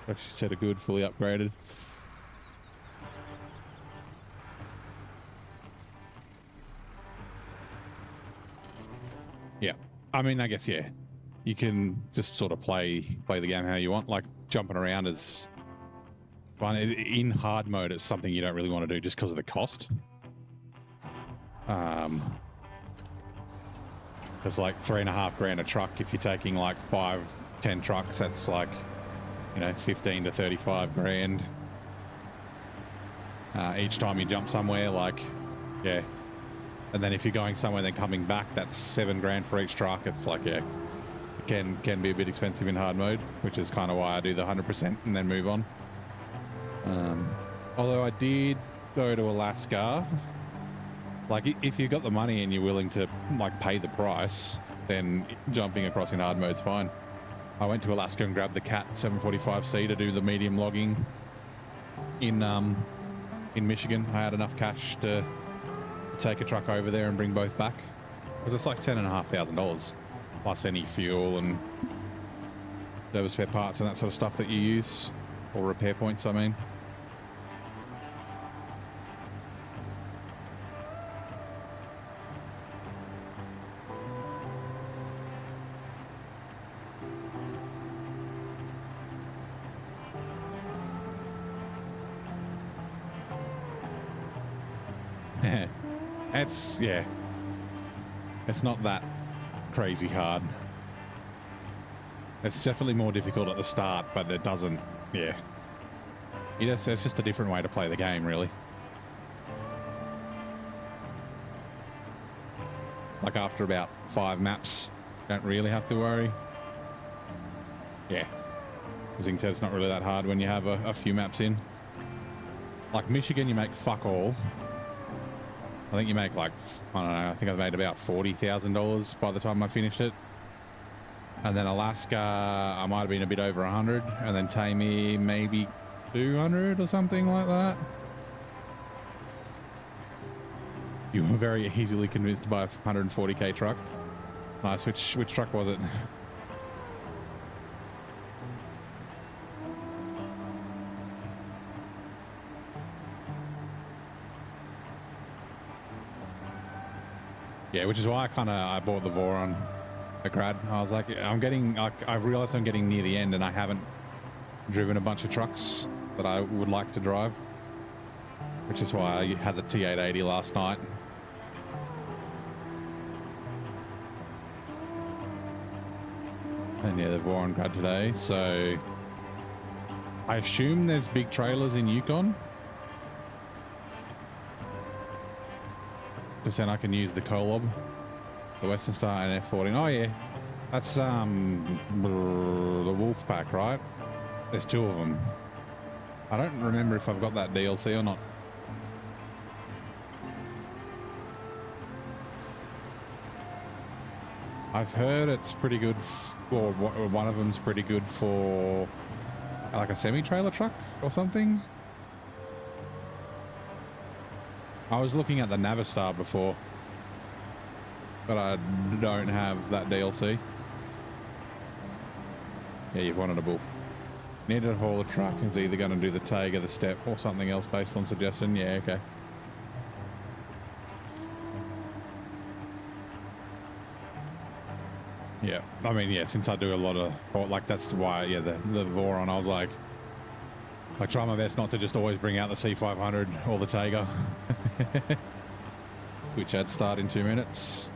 Actually set a good, fully upgraded. Yeah. I mean, I guess, yeah. You can just sort of play the game how you want. Like, jumping around is fun. In hard mode, it's something you don't really want to do just because of the cost. It's like $3.5 grand a truck. If you're taking like 5-10 trucks, that's like, 15 to 35 grand. Each time you jump somewhere, like, yeah. And then if you're going somewhere and then coming back, that's $7 grand for each truck. It's like, yeah, it can be a bit expensive in hard mode, which is kind of why I do the 100% and then move on. Although I did go to Alaska. Like, if you've got the money and you're willing to, like, pay the price, then jumping across in hard mode's fine. I went to Alaska and grabbed the Cat 745C to do the medium logging in Michigan. I had enough cash to take a truck over there and bring both back, because it's like $10,500 plus any fuel and service spare parts and that sort of stuff that you use, or repair points, I mean. It's not that crazy hard. It's definitely more difficult at the start, but it doesn't, yeah. It's just a different way to play the game, really. Like, after about 5 maps, don't really have to worry. Yeah. As you can tell, it's not really that hard when you have a few maps in. Like Michigan, you make fuck all. I think you make like, I don't know, I think I've made about $40,000 by the time I finished it. And then Alaska, I might have been a bit over 100, and then Tammy maybe 200 or something like that. You were very easily convinced to buy a 140k truck. Nice. Which truck was it? Yeah, which is why I bought the Voron, the Grad. I was like, I realized I'm getting near the end and I haven't driven a bunch of trucks that I would like to drive, which is why I had the T880 last night. And yeah, the Voron Grad today. So I assume there's big trailers in Yukon. Because then I can use the Kolob, the Western Star, and F14. Oh yeah, that's the Wolf Pack, right? There's 2 of them. I don't remember if I've got that DLC or not. I've heard it's pretty good, or one of them's pretty good for like a semi-trailer truck or something. I was looking at the Navistar before, but I don't have that DLC. Yeah, you've wanted a Wolf. Needed to haul a truck, is either going to do the tag or the step or something else based on suggestion. Yeah, okay. Yeah, I mean, yeah, since I do a lot of, like, that's why, yeah, the Voron, I was like, I try my best not to just always bring out the C500 or the Taiga, which had start in 2 minutes.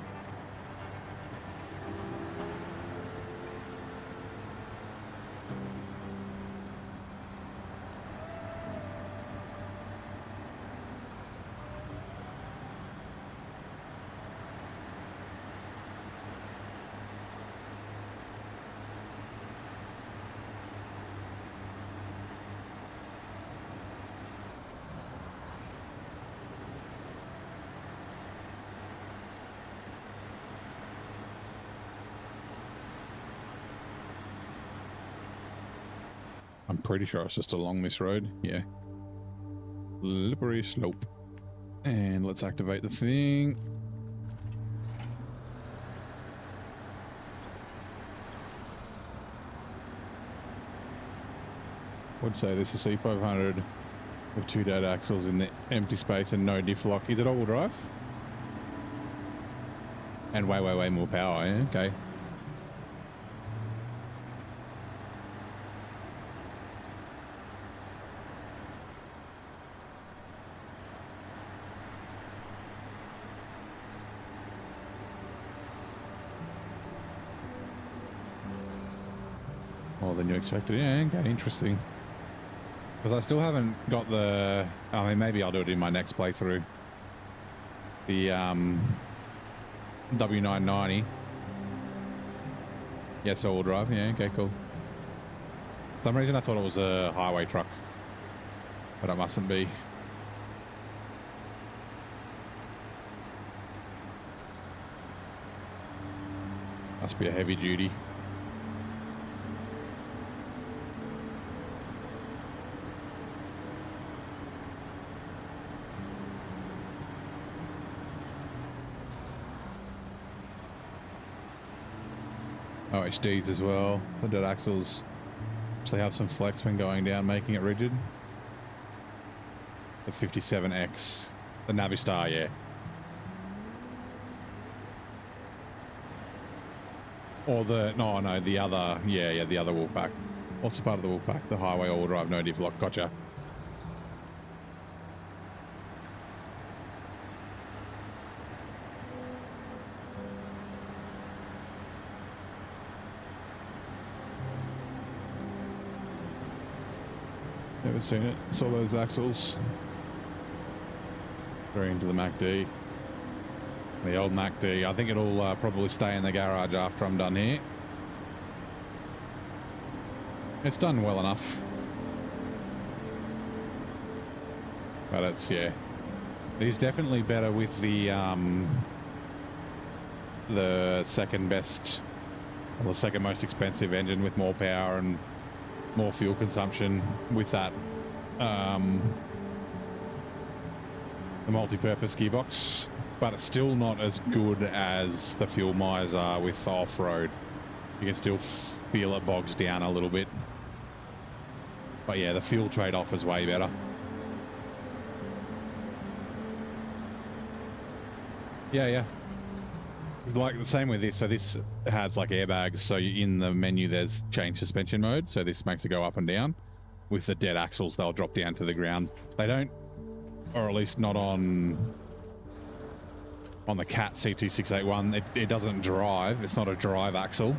I'm pretty sure it's just along this road. Yeah. Slippery slope. And let's activate the thing. Would say this is C500 with 2 dead axles in the empty space and no diff lock. Is it all-wheel drive? And way more power, yeah? Okay. More than you expected. Yeah, okay, interesting. Because I still haven't got the... I mean, maybe I'll do it in my next playthrough. The W990. Yes, all-wheel drive. Yeah, okay, cool. For some reason I thought it was a highway truck. But it mustn't be. Must be a heavy duty. OHDs as well. The dead axles actually have some flex when going down, making it rigid. The 57X, the Navistar, yeah. Or the no, the other, yeah, the other wheel pack. What's the part of the wheel pack? The highway all drive, no diff lock. Gotcha. Never seen it. Saw those axles. Very into the MACD. The old MACD. I think it'll probably stay in the garage after I'm done here. It's done well enough. But it's, yeah. It is definitely better with the second best, or the second most expensive engine with more power and more fuel consumption with that the multi-purpose gearbox, but it's still not as good as the fuel miser with off-road. You can still feel it bogs down a little bit, but yeah, the fuel trade-off is way better. Yeah. Like the same with this. So this has like airbags. So in the menu, there's change suspension mode. So this makes it go up and down. With the dead axles, they'll drop down to the ground. They don't, or at least not on the Cat C2681. It doesn't drive. It's not a drive axle.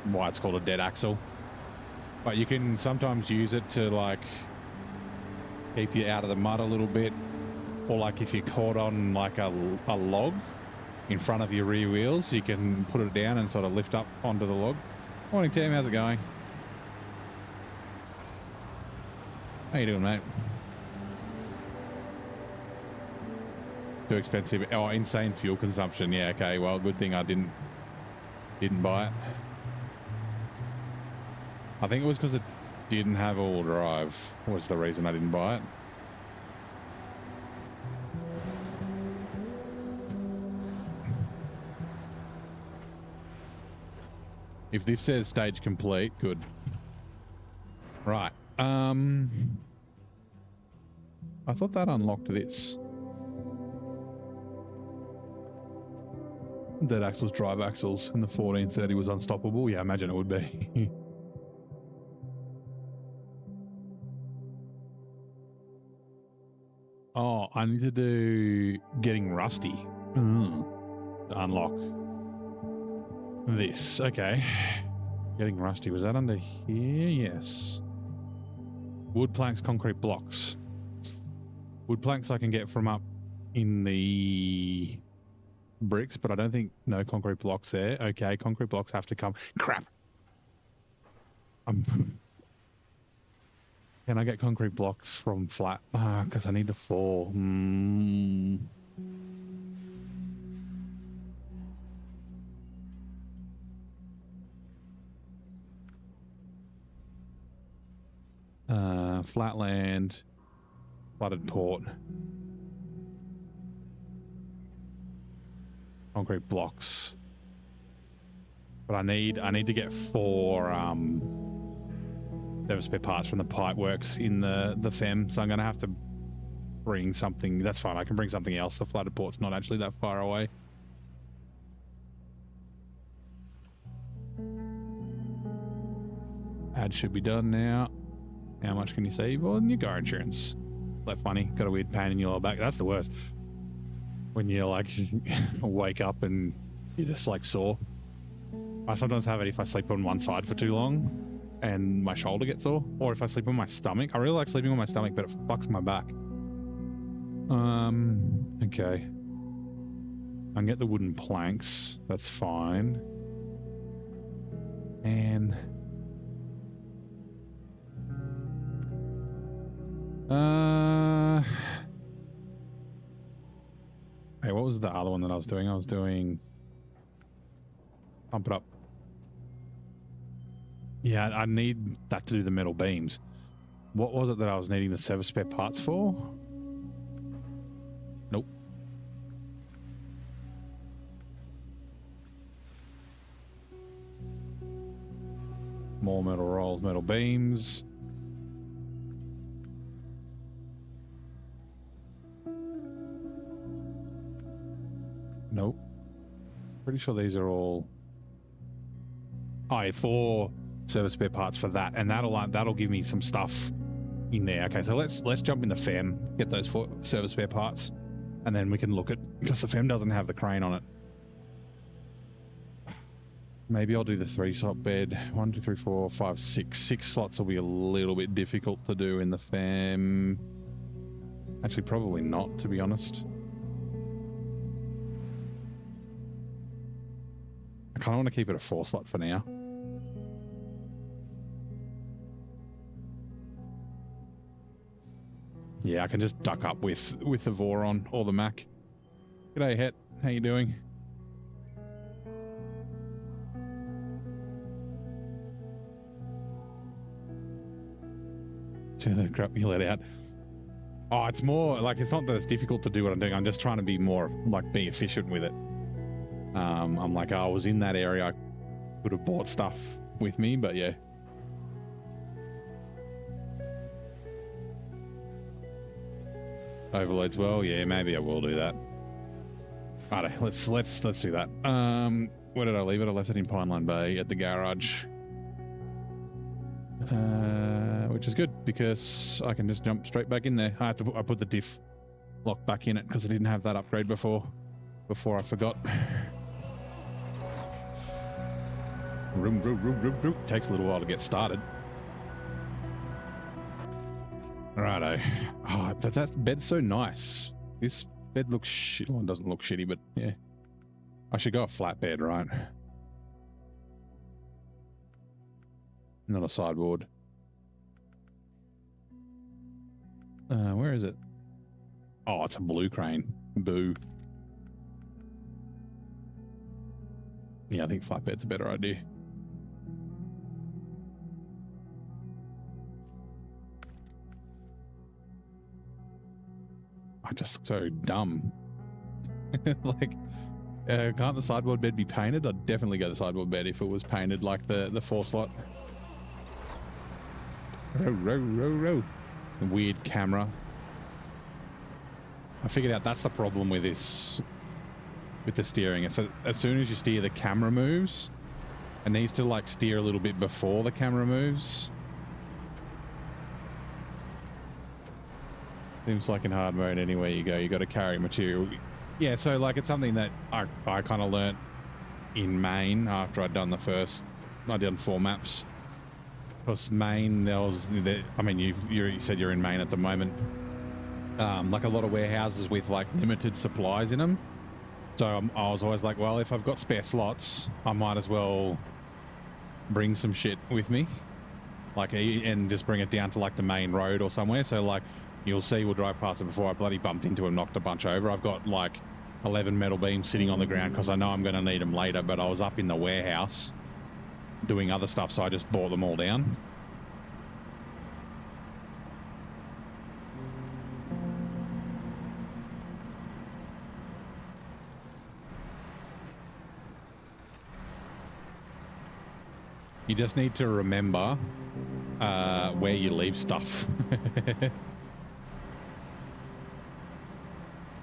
Why it's called a dead axle. But you can sometimes use it to like keep you out of the mud a little bit. Or like if you're caught on like a log in front of your rear wheels, you can put it down and sort of lift up onto the log. Morning, Tim. How's it going? How you doing, mate? Too expensive. Oh, insane fuel consumption. Yeah, okay. Well, good thing I didn't buy it. I think it was because it didn't have all-wheel drive was the reason I didn't buy it. If this says stage complete, good. Right. I thought that unlocked this. Dead axles, drive axles, and the 1430 was unstoppable. Yeah, I imagine it would be. I need to do getting rusty to unlock this. Okay. Getting rusty. Was that under here? Yes. Wood planks, concrete blocks. Wood planks I can get from up in the bricks, but I don't think no concrete blocks there. Okay, concrete blocks have to come. Crap. Can I get concrete blocks from flat? Because I need the 4. Flatland, flooded port, concrete blocks. But I need to get 4 service spare parts from the pipe works in the FEM, so I'm going to have to bring something. That's fine, I can bring something else. The flooded port's not actually that far away. Ad should be done now. How much can you save on your car insurance? That funny, got a weird pain in your lower back. That's the worst. When you like wake up and you're just like sore. I sometimes have it if I sleep on one side for too long and my shoulder gets sore, or if I sleep on my stomach. I really like sleeping on my stomach, but it fucks my back. Okay. I can get the wooden planks. That's fine. And hey, what was the other one that I was doing? I was doing pump it up. Yeah, I need that to do the metal beams. What was it that I was needing the service spare parts for? Nope. More metal rolls, metal beams. Nope. Pretty sure these are all... Oh, yeah, 4 service spare parts for that, and that'll give me some stuff in there. Okay, so let's jump in the FEM, get those 4 service spare parts, and then we can look at, because the FEM doesn't have the crane on it. Maybe I'll do the 3-slot bed. 1, 2, 3, 4, 5, 6. 6 slots will be a little bit difficult to do in the FEM. Actually, probably not, to be honest. I kind of want to keep it a 4-slot for now. Yeah, I can just duck up with the Voron or the Mac. G'day, Het. How you doing? Turn the crap you let out. Oh, it's more like, it's not that it's difficult to do what I'm doing. I'm just trying to be more like be efficient with it. I'm like, oh, I was in that area. I could have bought stuff with me, but yeah. Overloads well. Yeah, maybe I will do that. Alright, let's do that. Where did I leave it? I left it in Pineline Bay at the garage. Which is good because I can just jump straight back in there. I put the diff lock back in it because I didn't have that upgrade before I forgot. Takes a little while to get started. Righto. Oh, that bed's so nice. This bed looks shit. Well, it doesn't look shitty, but yeah. I should go a flat bed, right? Not a sideboard. Where is it? Oh, it's a blue crane. Boo. Yeah, I think flatbed's a better idea. I just look so dumb. Like, can't the sideboard bed be painted? I'd definitely go the sideboard bed if it was painted like the 4-slot. Row. Weird camera. I figured out that's the problem with this, with the steering. It's as soon as you steer, the camera moves. It needs to like steer a little bit before the camera moves. Seems like in hard mode anywhere you go, you got to carry material. Yeah, so like it's something that I kind of learnt in main after I'd done I done 4 maps. Because main, I mean, you said you're in main at the moment. Like a lot of warehouses with like limited supplies in them. So I was always like, well, if I've got spare slots, I might as well bring some shit with me. Like, and just bring it down to like the main road or somewhere. So like, you'll see, we'll drive past it before I bloody bumped into and knocked a bunch over. I've got like 11 metal beams sitting on the ground because I know I'm going to need them later, but I was up in the warehouse doing other stuff, so I just brought them all down. You just need to remember where you leave stuff.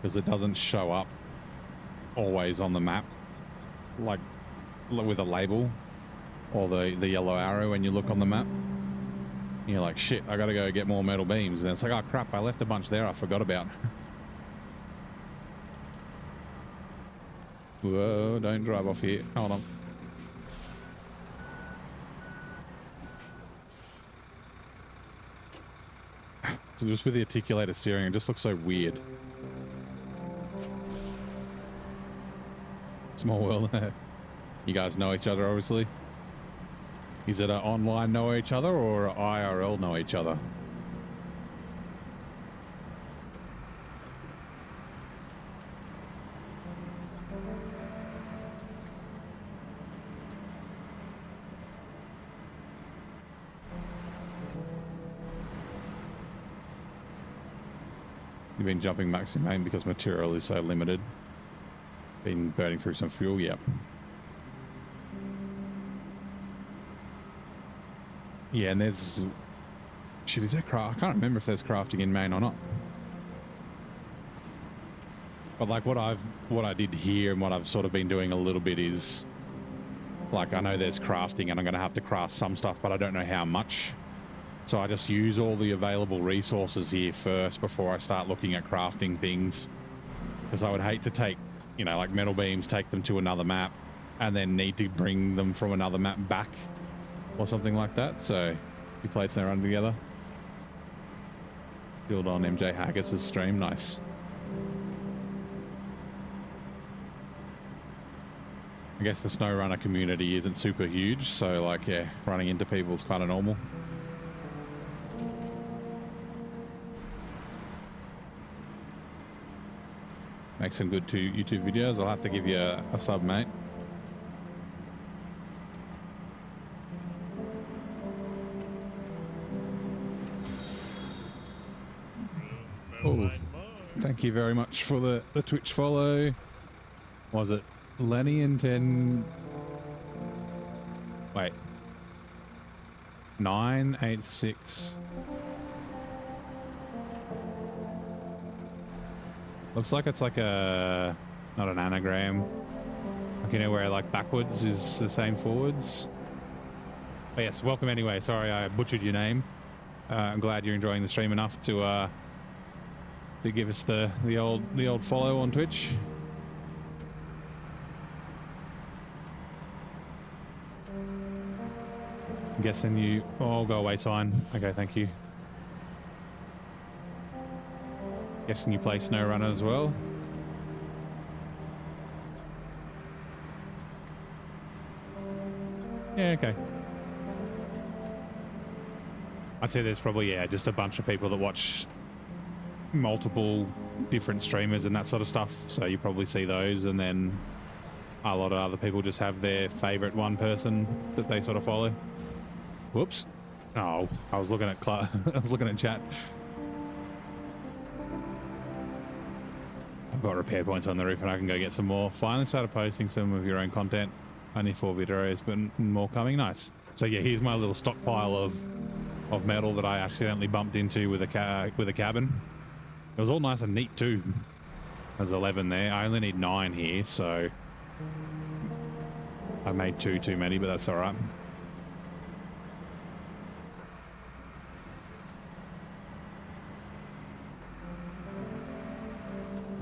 Because it doesn't show up always on the map, like with a label or the yellow arrow when you look on the map. And you're like, shit, I gotta go get more metal beams. And then it's like, oh crap, I left a bunch there I forgot about. Whoa, don't drive off here. Hold on. So just with the articulated steering, it just looks so weird. Small world. You guys know each other, obviously. Is it online know each other or IRL know each other? You've been jumping max in main because material is so limited. Been burning through some fuel, yep. Yeah, and there's... Shit, is there craft? I can't remember if there's crafting in main or not. But like what I did here and what I've sort of been doing a little bit is... Like, I know there's crafting and I'm going to have to craft some stuff, but I don't know how much. So I just use all the available resources here first before I start looking at crafting things. Because I would hate to take, you know, like metal beams, take them to another map and then need to bring them from another map back or something like that. So you played SnowRunner together. Build on MJ Haggis' stream. Nice. I guess the SnowRunner community isn't super huge. So like, yeah, running into people is kind of normal. Make some good YouTube videos. I'll have to give you a sub, mate. Oh, thank you very much for the Twitch follow. Was it Lenny and 10? Wait. 986. Looks like it's like a, not an anagram. Like, you know, where like backwards is the same forwards. But yes, welcome anyway. Sorry I butchered your name. I'm glad you're enjoying the stream enough to give us the old follow on Twitch. I'm guessing you... Oh, go away sign. Okay, thank you. Guessing you play SnowRunner as well. Yeah, okay. I'd say there's probably, yeah, just a bunch of people that watch multiple different streamers and that sort of stuff. So you probably see those, and then a lot of other people just have their favorite one person that they sort of follow. Whoops. Oh, I was looking at I was looking at chat. I've got repair points on the roof and I can go get some more. Finally started posting some of your own content. Only 4 videos, but more coming. Nice. So yeah, here's my little stockpile of metal that I accidentally bumped into with a cabin. It was all nice and neat too. There's 11 there. I only need 9 here, so I made 2 too many, but that's all right.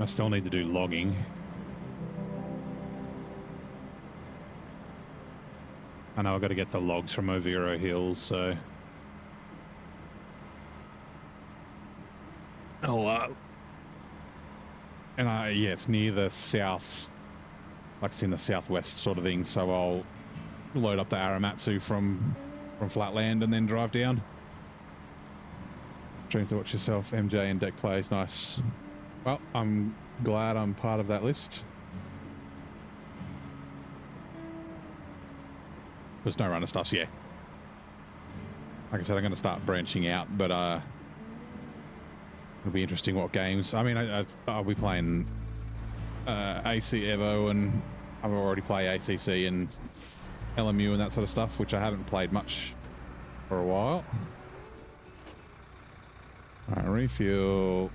I still need to do logging. I know I've got to get the logs from Oviro Hills, so I'll, yeah, it's near the south, like it's in the southwest sort of thing, so I'll load up the Aramatsu from Flatland and then drive down. Dreams to watch yourself, MJ and deck plays, nice. Well, I'm glad I'm part of that list. The SnowRunner stuff's, yeah. Like I said, I'm going to start branching out, but it'll be interesting what games. I mean, I'll be playing AC Evo, and I've already played ACC and LMU and that sort of stuff, which I haven't played much for a while. All right, refuel.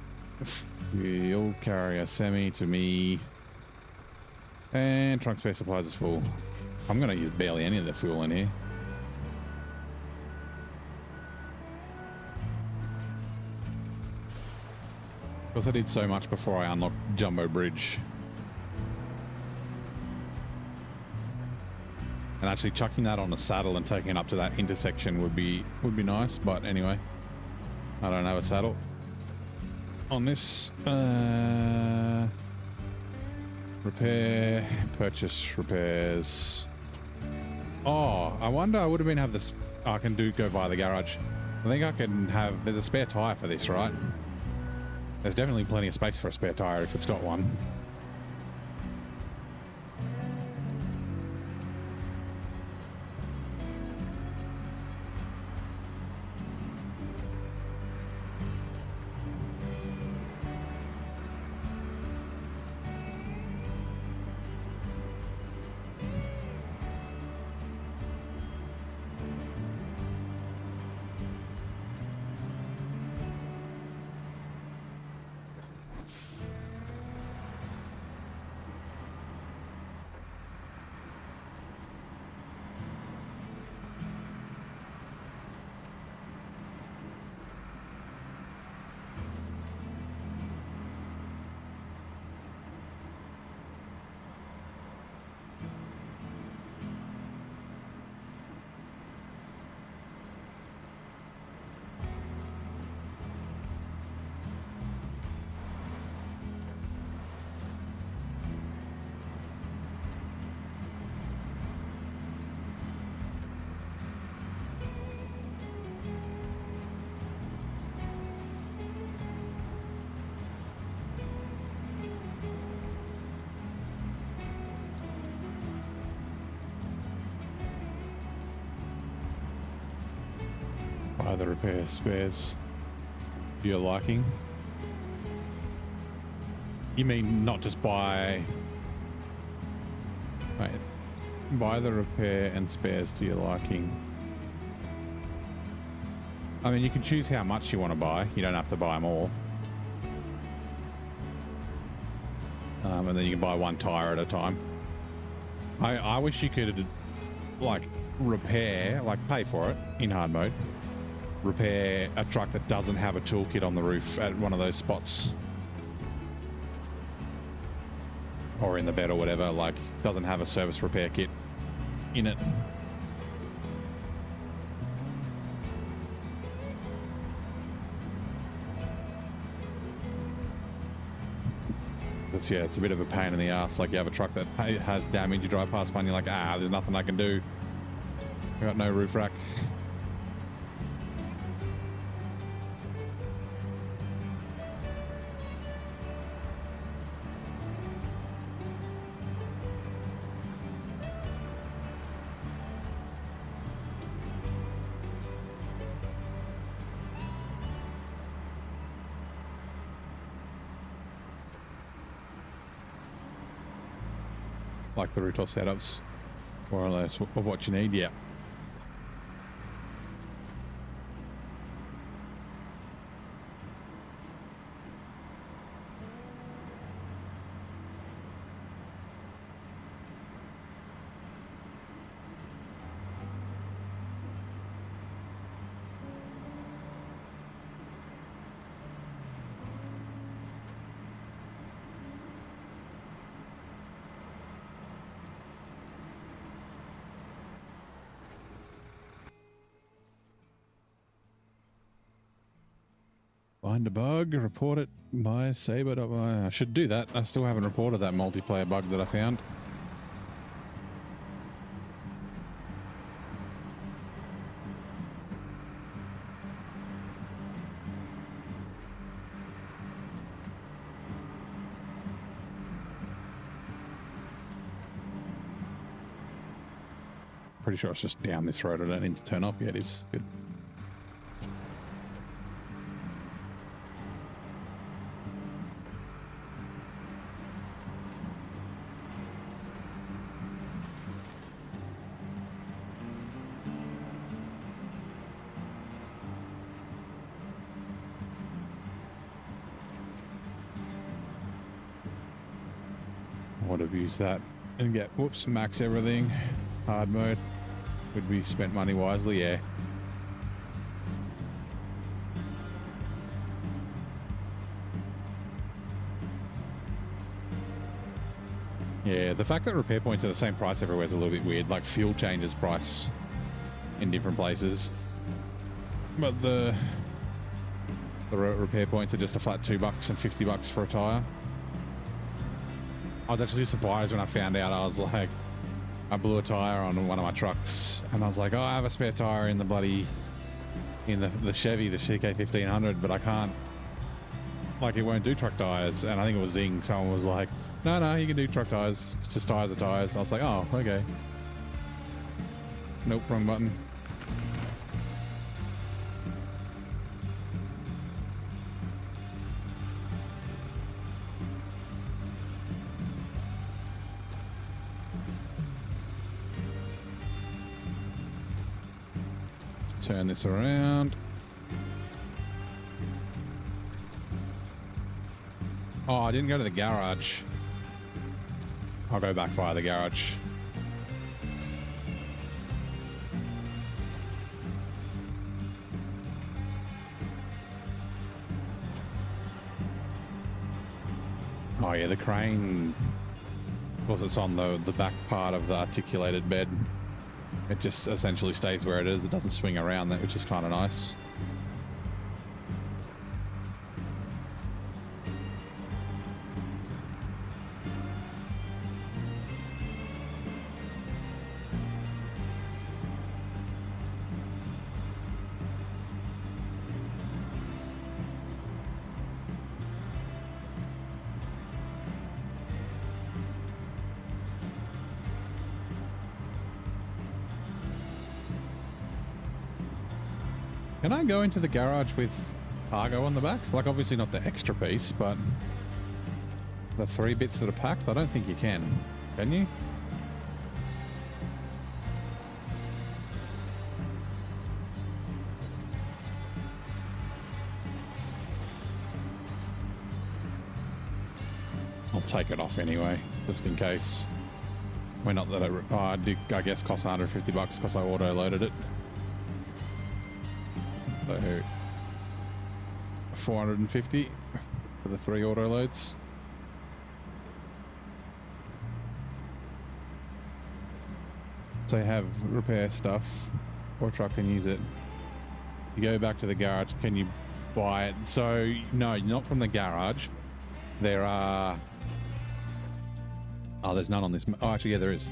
Fuel carrier semi to me. And trunk spare supplies is full. I'm going to use barely any of the fuel in here. Because I did so much before I unlocked Jumbo Bridge. And actually chucking that on the saddle and taking it up to that intersection would be nice. But anyway, I don't have a saddle on this. Repair, purchase repairs. Oh, I wonder, I would have been have this. Oh, I can go via the garage. I think I can have, there's a spare tire for this, right? There's definitely plenty of space for a spare tire if it's got one. Buy the repair spares to your liking. You mean not just buy... Right. Buy the repair and spares to your liking. I mean, you can choose how much you want to buy. You don't have to buy them all. And then you can buy one tire at a time. I wish you could, like, repair, like, pay for it in hard mode. Repair a truck that doesn't have a toolkit on the roof at one of those spots. Or in the bed or whatever, like, doesn't have a service repair kit in it. But yeah, it's a bit of a pain in the ass. Like, you have a truck that has damage, you drive past one, you're like, there's nothing I can do. I got no roof rack. Like the rooftop setups, more or less, of what you need, yeah. Find a bug, report it by Saber. I should do that. I still haven't reported that multiplayer bug that I found. Pretty sure it's just down this road. I don't need to turn off yet. It's good. I would have used that and get, whoops, max everything. Hard mode. Would we spent money wisely? Yeah. Yeah, the fact that repair points are the same price everywhere is a little bit weird. Like fuel changes price in different places. But the repair points are just a flat $2 and $50 for a tire. I was actually surprised when I found out. I was like, I blew a tire on one of my trucks and I was like, oh, I have a spare tire in the bloody, in the Chevy, the CK1500, but I can't, like, it won't do truck tires. And I think it was Zing. Someone was like, no, you can do truck tires. It's just tires are tires. And I was like, oh, okay. Nope, wrong button. Turn this around. Oh, I didn't go to the garage. I'll go back via the garage. Oh yeah, the crane, of course it's on the back part of the articulated bed. It just essentially stays where it is. It doesn't swing around, that, which is kind of nice. Can I go into the garage with cargo on the back? Like, obviously not the extra piece, but the 3 bits that are packed? I don't think you can. Can you? I'll take it off anyway, just in case. Well, not that I did, I guess, cost $150 because I auto-loaded it. So 450 for the 3 auto loads. So you have repair stuff, or truck can use it. You go back to the garage, can you buy it? So no, not from the garage. There are, oh, there's none on this. Oh, actually, yeah, there is.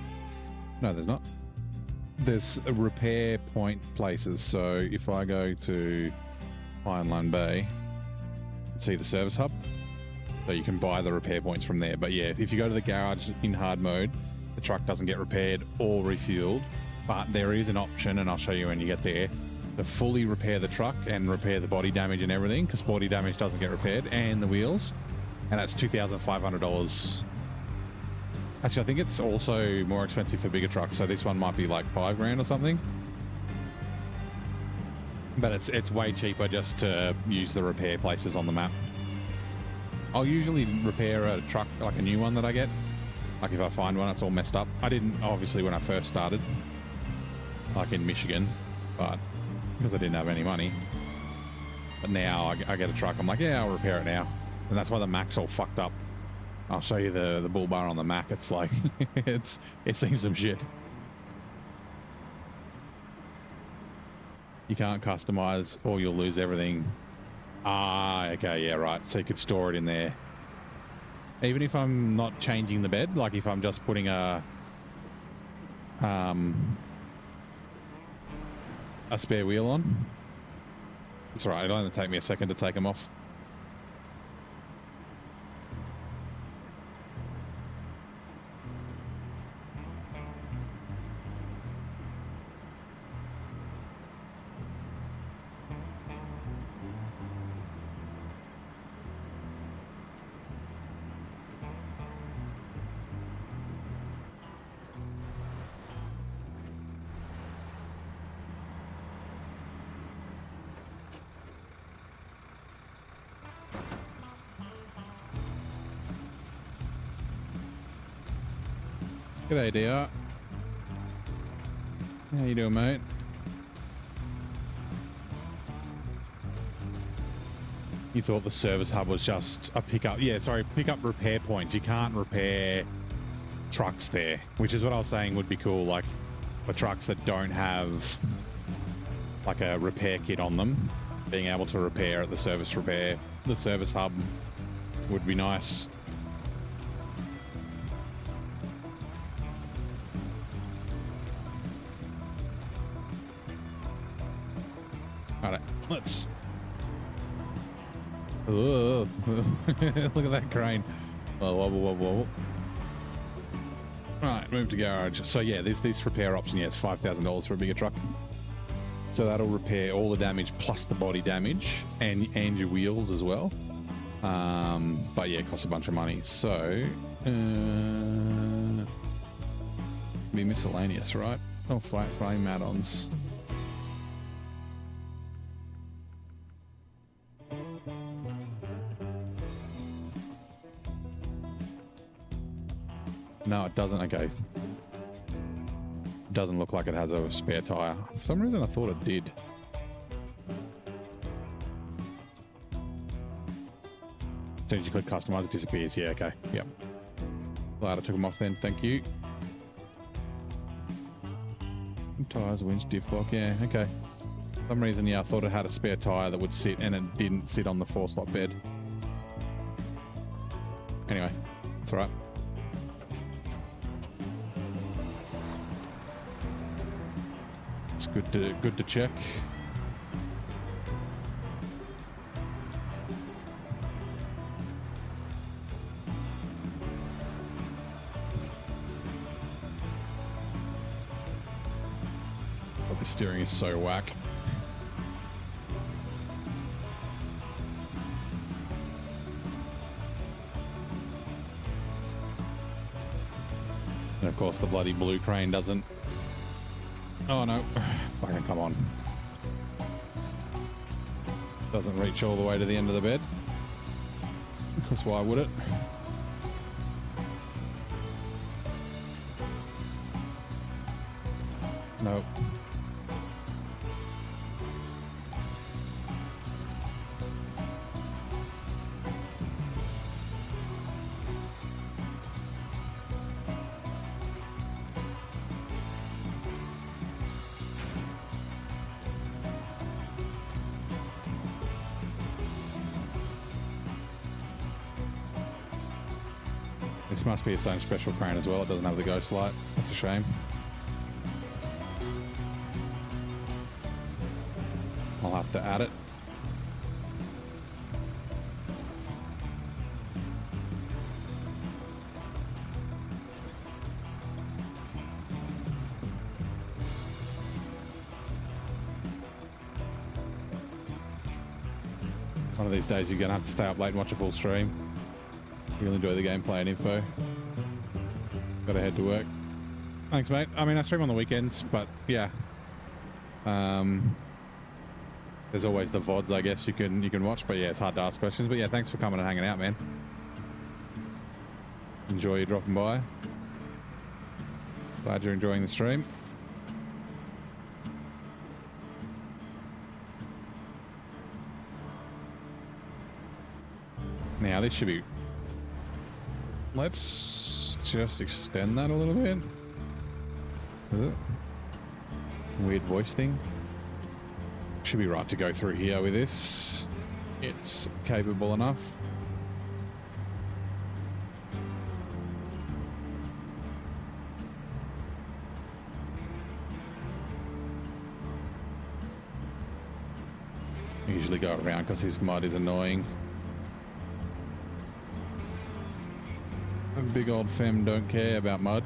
No, there's not. There's repair point places. So if I go to Ironline Bay, see the service hub, so you can buy the repair points from there. But yeah, if you go to the garage in hard mode, the truck doesn't get repaired or refueled, but there is an option, and I'll show you when you get there, to fully repair the truck and repair the body damage and everything, because body damage doesn't get repaired, and the wheels, and that's $2,500. Actually, I think it's also more expensive for bigger trucks, so this one might be like $5,000 or something. But it's way cheaper just to use the repair places on the map. I'll usually repair a truck, like a new one that I get. Like if I find one that's all messed up. I didn't, obviously, when I first started, like in Michigan, but because I didn't have any money. But now I get a truck, I'm like, yeah, I'll repair it now. And that's why the Mac's all fucked up. I'll show you the bull bar on the Mac. It's like, it's seen some shit. You can't customize or you'll lose everything Ah, okay, yeah, right. So you could store it in there. Even if I'm not changing the bed, like if I'm just putting a spare wheel on. It's all right. It'll only take me a second to take them off. G'day, DR. How you doing, mate? You thought the service hub was just a pickup? Yeah, sorry, pickup repair points. You can't repair trucks there, which is what I was saying would be cool. Like for trucks that don't have like a repair kit on them, being able to repair at the service hub would be nice. All right, let's. Look at that crane. Oh, wobble, wobble, wobble. Right, move to garage. So yeah, this repair option, yeah, it's $5,000 for a bigger truck. So that'll repair all the damage plus the body damage and your wheels as well. But yeah, it costs a bunch of money. So be miscellaneous, right? Oh, flat frame add-ons. No, it doesn't. Okay. Doesn't look like it has a spare tire. For some reason, I thought it did. As soon as you click customize, it disappears. Yeah, okay. Yep. Glad I took them off then. Thank you. Tires, winch, diff lock. Yeah, okay. For some reason, yeah, I thought it had a spare tire that would sit, and it didn't sit on the 4-slot bed. Anyway, it's all right. It's good to check. But the steering is so whack. And of course the bloody blue crane doesn't. Oh no, fucking come on. Doesn't reach all the way to the end of the bed. Because why would it? Nope. This must be its own special crane as well. It doesn't have the ghost light. That's a shame. I'll have to add it. One of these days you're going to have to stay up late and watch a full stream. You'll enjoy the gameplay and info. Gotta head to work. Thanks, mate. I mean, I stream on the weekends, but yeah. There's always the VODs, I guess, you can watch, but yeah, it's hard to ask questions. But yeah, thanks for coming and hanging out, man. Enjoy you dropping by. Glad you're enjoying the stream. Now, this should be... Let's just extend that a little bit. Is it? Weird voice thing. Should be right to go through here with this. it's capable enough. I usually go around because his mud is annoying. A big old femme don't care about mud.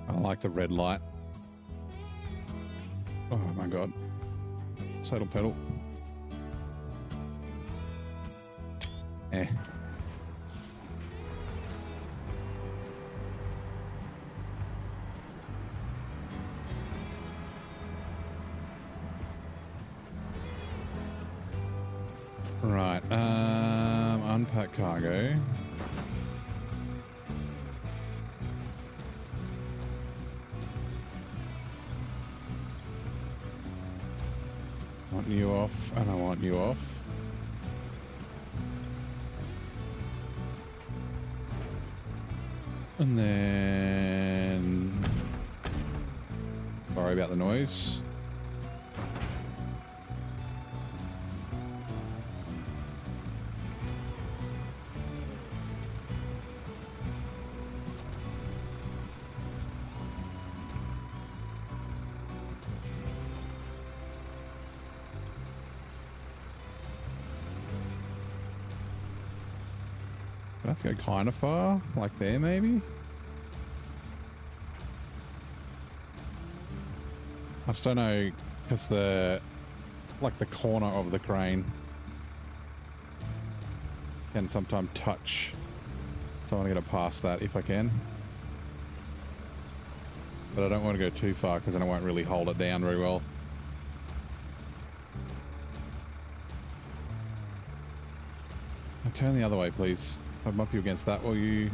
I like the red light. Oh my god. Saddle pedal. Eh. Right. Unpack cargo. Want you off, and I want you off. And then... Sorry about the noise. I have to go kind of far, like there maybe? I just don't know, because the corner of the crane can sometimes touch. So I want to get it past that if I can. But I don't want to go too far because then I won't really hold it down very well. Turn the other way, please. I'll bump you against that while you...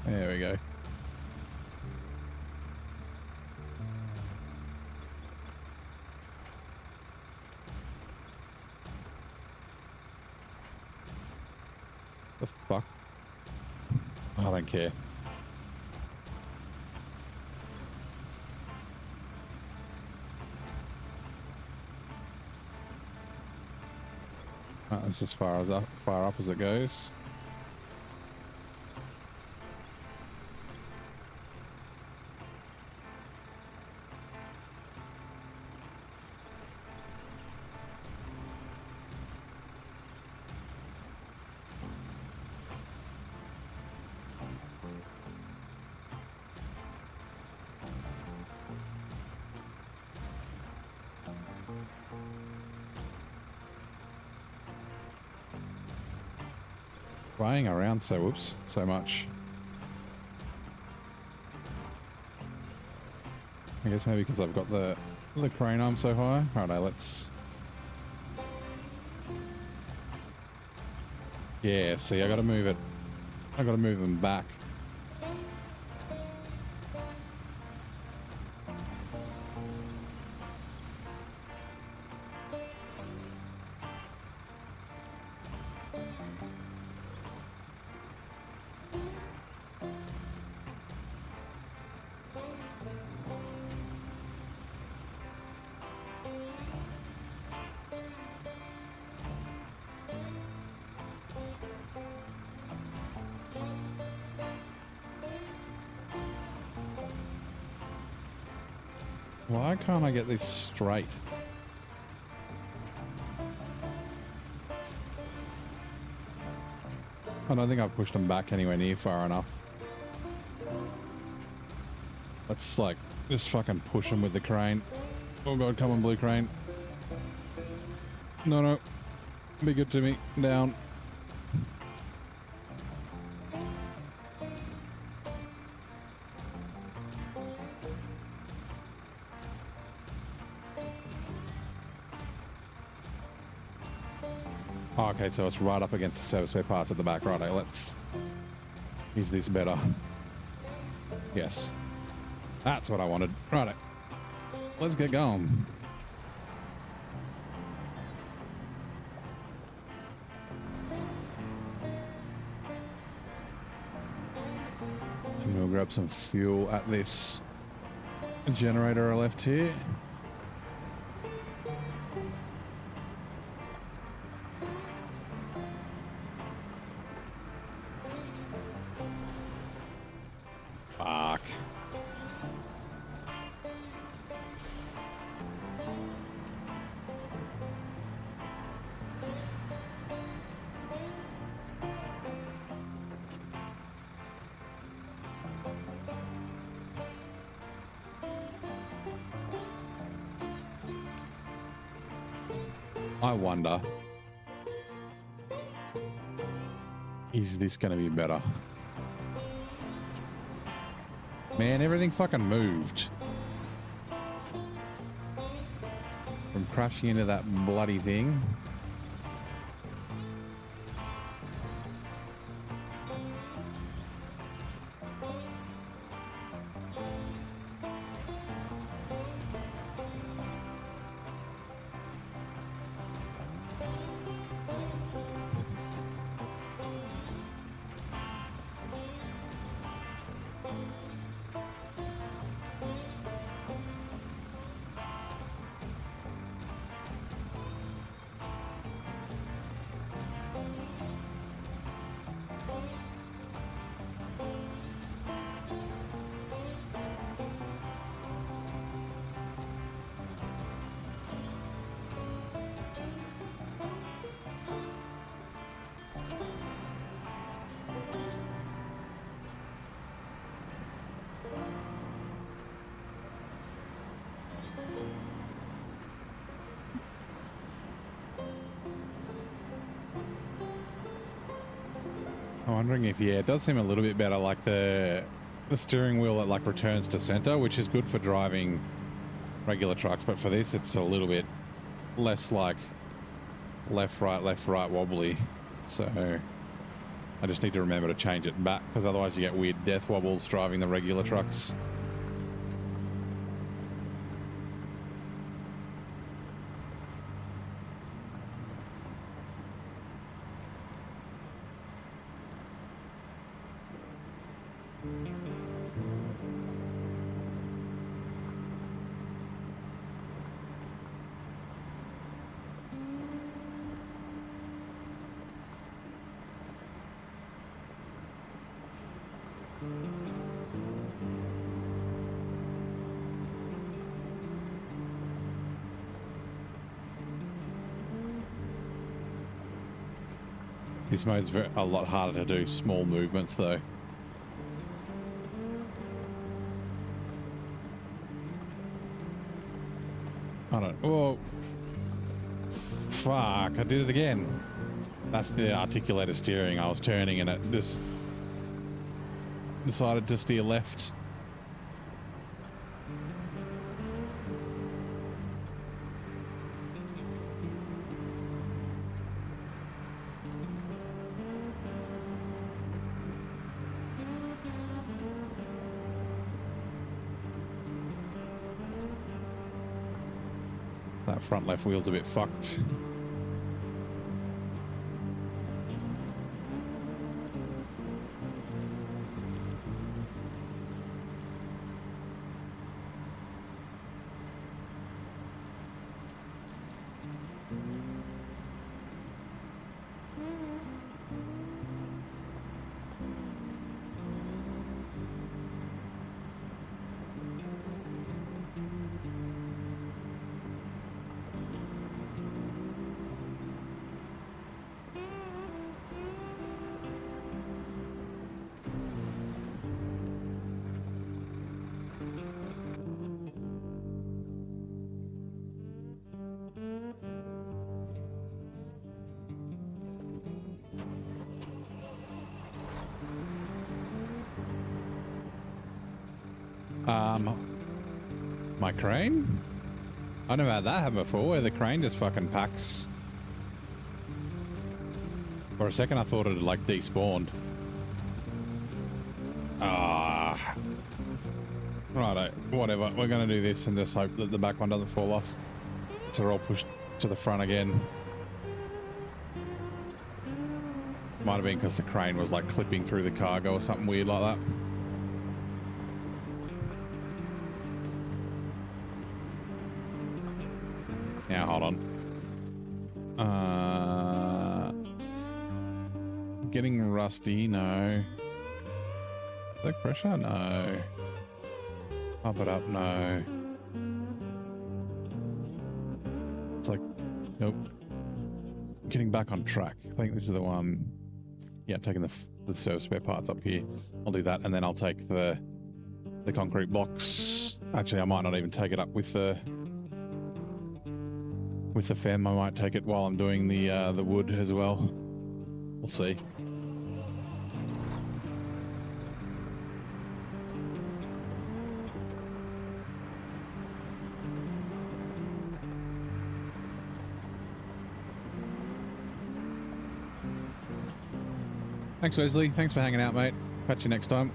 There we go. The fuck? I don't care. Right, that's as far up as it goes. Flying around so much. I guess maybe because I've got the crane arm so high. Righto, let's... Yeah, see, I gotta move it. I gotta move them back. Why can't I get this straight? I don't think I've pushed them back anywhere near far enough. Let's like just fucking push them with the crane. Oh god, come on, blue crane. No, no. Be good to me. Down. Oh, okay, so it's right up against the service spare parts at the back. Righto, let's... Is this better? Yes. That's what I wanted. Righto. Let's get going. And we'll grab some fuel at this generator I left here. Fuck. I wonder, is this going to be better? Man, everything fucking moved. From crashing into that bloody thing. I'm wondering if, yeah, it does seem a little bit better, like the steering wheel that like returns to center, which is good for driving regular trucks, but for this it's a little bit less like left right wobbly. So I just need to remember to change it back, because otherwise you get weird death wobbles driving the regular trucks. This mode's a lot harder to do small movements though. I don't... Whoa. Fuck, I did it again. That's the articulated steering. I was turning and it just decided to steer left. That front left wheel's a bit fucked. My crane? I never had that happen before, where the crane just fucking packs. For a second I thought it had like despawned. Ah. Righto, whatever. We're gonna do this and just hope that the back one doesn't fall off. So we're all pushed to the front again. Might have been because the crane was like clipping through the cargo or something weird like that. Now hold on. Getting rusty, no. Leg pressure, no. Pump it up, no. It's like, nope. Getting back on track. I think this is the one. Yeah, taking the service spare parts up here. I'll do that, and then I'll take the concrete blocks. Actually, I might not even take it up with the FEM. I might take it while I'm doing the wood as well. We'll see. Thanks, Wesley. Thanks for hanging out, mate. Catch you next time.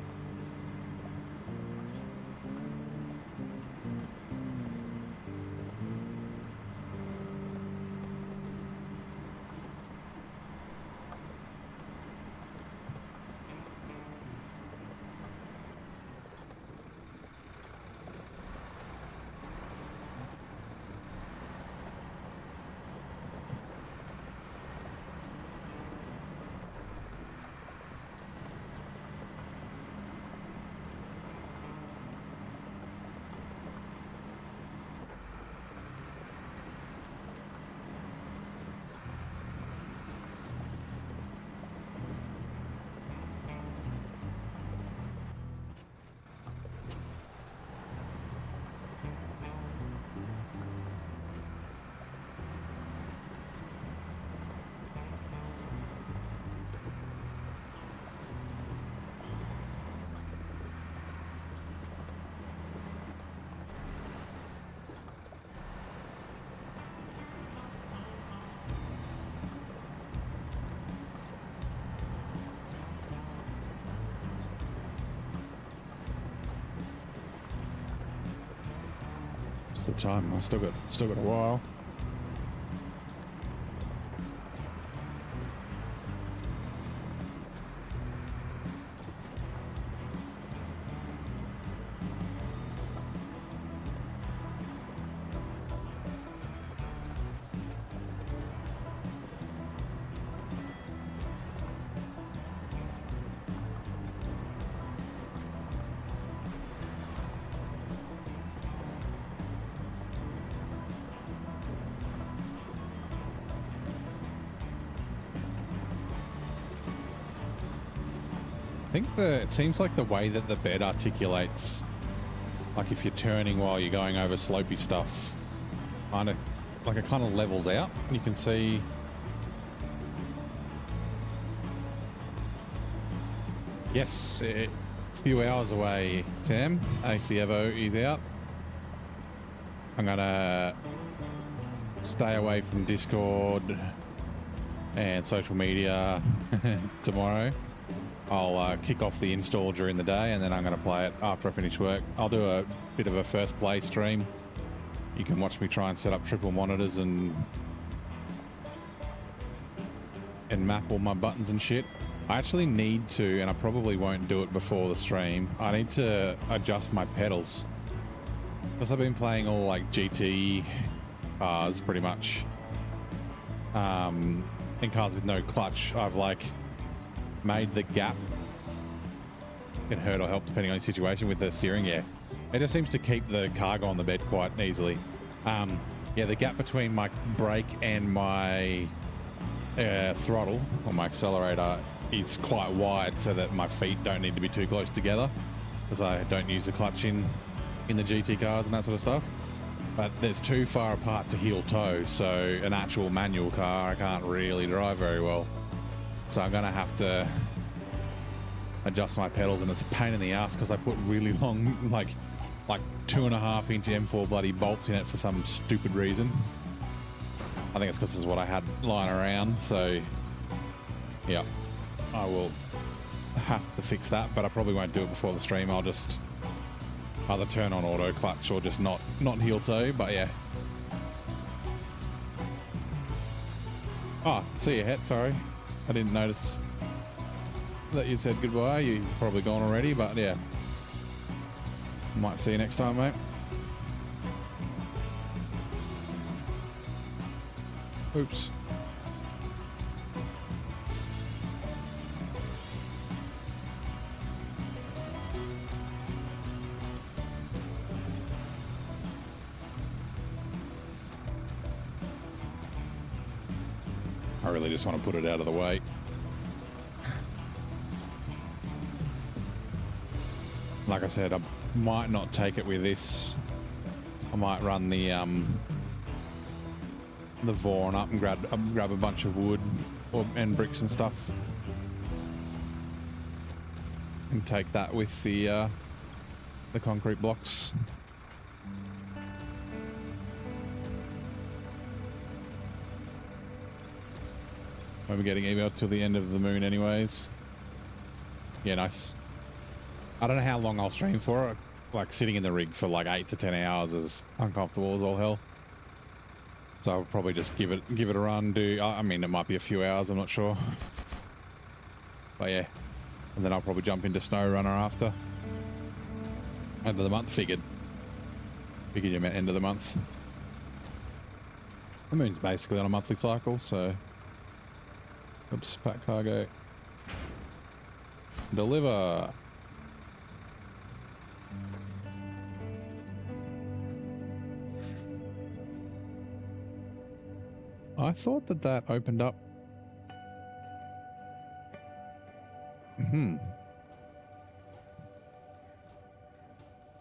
The time. I still got a while. I think it seems like the way that the bed articulates, like if you're turning while you're going over slopey stuff, kind of like it kind of levels out. You can see yes, a few hours away, Tam. AC Evo is out. I'm gonna stay away from Discord and social media tomorrow. I'll kick off the install during the day, and then I'm going to play it after I finish work. I'll do a bit of a first play stream. You can watch me try and set up triple monitors and map all my buttons and shit. I actually need to, and I probably won't do it before the stream, I need to adjust my pedals. Because I've been playing all like GT cars pretty much. In cars with no clutch, I've like made the gap. Can hurt or help depending on the situation with the steering. Yeah, it just seems to keep the cargo on the bed quite easily. Yeah, the gap between my brake and my throttle or my accelerator is quite wide, so that my feet don't need to be too close together, because I don't use the clutch in the GT cars and that sort of stuff. But it's too far apart to heel toe, so an actual manual car I can't really drive very well. So I'm gonna have to adjust my pedals, and it's a pain in the ass because I put really long like like 2.5-inch M4 bloody bolts in it for some stupid reason. I think it's because it's what I had lying around. So yeah, I will have to fix that, but I probably won't do it before the stream. I'll just either turn on auto clutch or just not heel toe. But yeah. Oh, see you, Het. Sorry, I didn't notice that you said goodbye. You're probably gone already, but yeah. Might see you next time, mate. Oops. I really just want to put it out of the way. Like I said, I might not take it with this. I might run the Vaughan up and grab a bunch of wood and bricks and stuff, and take that with the concrete blocks. We're getting email till the end of the moon anyways. Yeah, nice. I don't know how long I'll stream for. Like sitting in the rig for like 8 to 10 hours is uncomfortable as all hell. So I'll probably just give it a run. I mean, it might be a few hours, I'm not sure. But yeah. And then I'll probably jump into SnowRunner after. End of the month, figured you meant end of the month. The moon's basically on a monthly cycle, so. Oops, pack cargo. Deliver. I thought that opened up.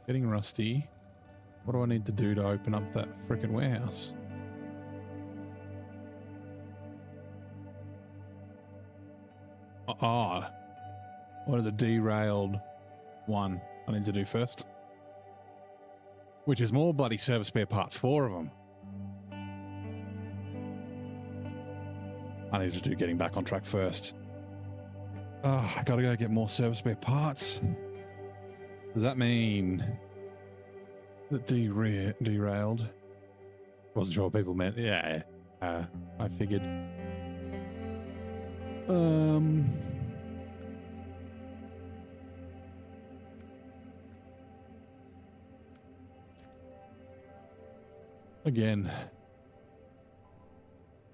Getting rusty. What do I need to do to open up that frickin' warehouse? What is a derailed one I need to do first? Which is more bloody service spare parts, 4 of them. I need to do getting back on track first. Oh, I gotta go get more service spare parts. Does that mean that derailed? Wasn't sure what people meant. Yeah, I figured. Again,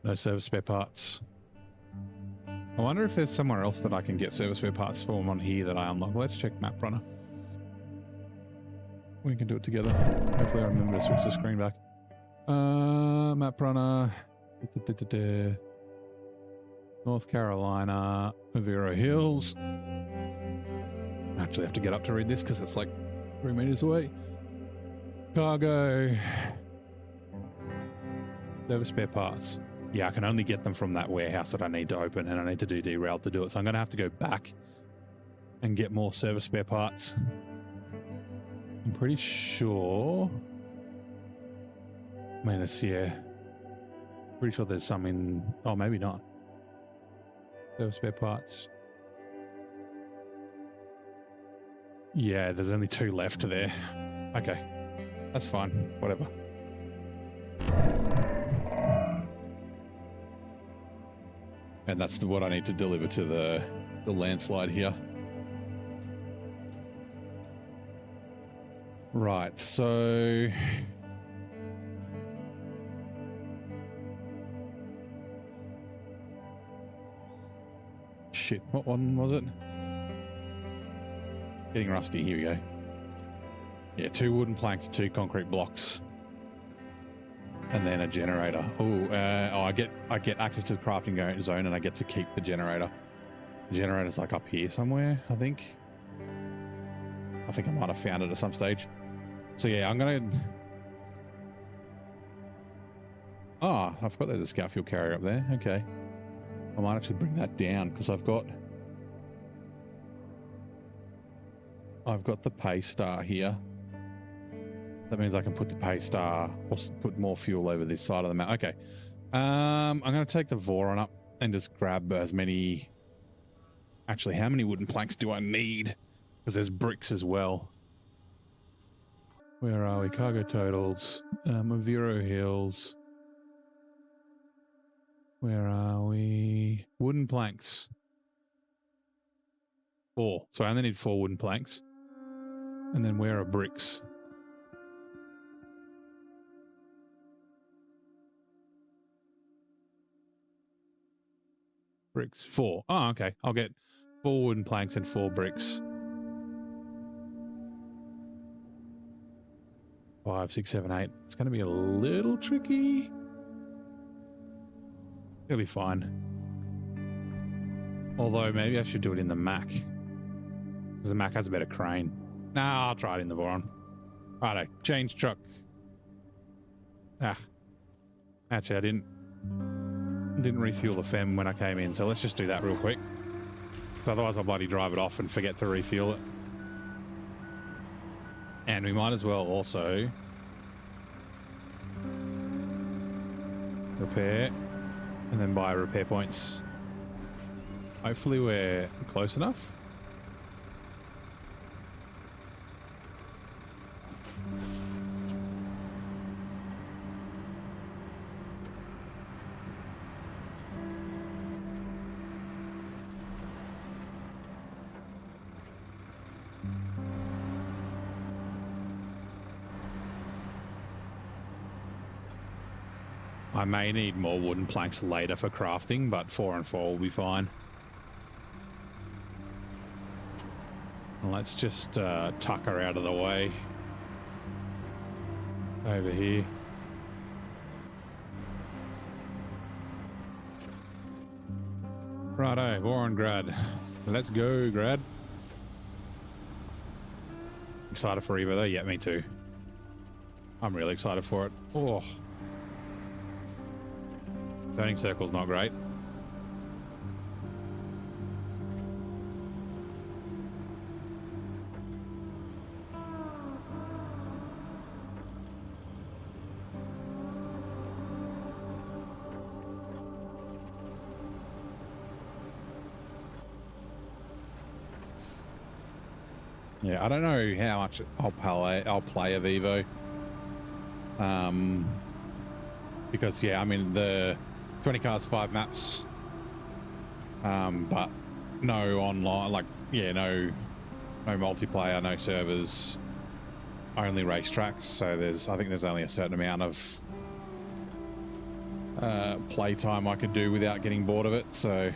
no service spare parts. I wonder if there's somewhere else that I can get service spare parts from on here that I unlock. Let's check MapRunner. We can do it together. Hopefully I remember to switch the screen back. MapRunner. North Carolina, Oviro Hills. I actually have to get up to read this because it's like 3 meters away. Cargo. Service spare parts. Yeah, I can only get them from that warehouse that I need to open, and I need to do derail to do it. So I'm going to have to go back and get more service spare parts. I'm pretty sure. I mean, it's, yeah. Pretty sure there's some in. Oh, maybe not. Service spare parts. Yeah, there's only 2 left there. Okay. That's fine. Whatever. And that's what I need to deliver to the landslide here. Right, so... Shit, what one was it? Getting rusty, here we go. Yeah, 2 wooden planks, 2 concrete blocks. And then a generator. I get access to the crafting zone, and I get to keep the generator. The generator's like up here somewhere, I think. I might have found it at some stage. So yeah, I'm gonna. I forgot there's a scout fuel carrier up there. Okay, I might actually bring that down because I've got the pay star here. That means I can put the Paystar or put more fuel over this side of the map. Okay. I'm going to take the Voron up and just grab as many. Actually, how many wooden planks do I need? Because there's bricks as well. Where are we? Cargo totals. Oviro Hills. Where are we? Wooden planks. 4. So I only need 4 wooden planks. And then where are bricks? Bricks. 4. Oh, okay. I'll get 4 wooden planks and 4 bricks. 5, 6, 7, 8. It's going to be a little tricky. It'll be fine. Although maybe I should do it in the Mac. Because the Mac has a better crane. Nah, I'll try it in the Voron. Righto. Change truck. Actually, I didn't refuel the FEM when I came in, so let's just do that real quick. Otherwise I'll bloody drive it off and forget to refuel it. And we might as well also repair and then buy repair points. Hopefully we're close enough. I may need more wooden planks later for crafting, but 4 and 4 will be fine. Let's just tuck her out of the way. Over here. Righto, Warren Grad. Let's go, Grad. Excited for Evo though? Yeah, me too. I'm really excited for it. Oh. Turning circle's not great. Yeah, I don't know how much I'll play of Evo. Because yeah, I mean the 20 cars, 5 maps, but no online, like, yeah, no multiplayer, no servers, only racetracks. So I think there's only a certain amount of play time I could do without getting bored of it. So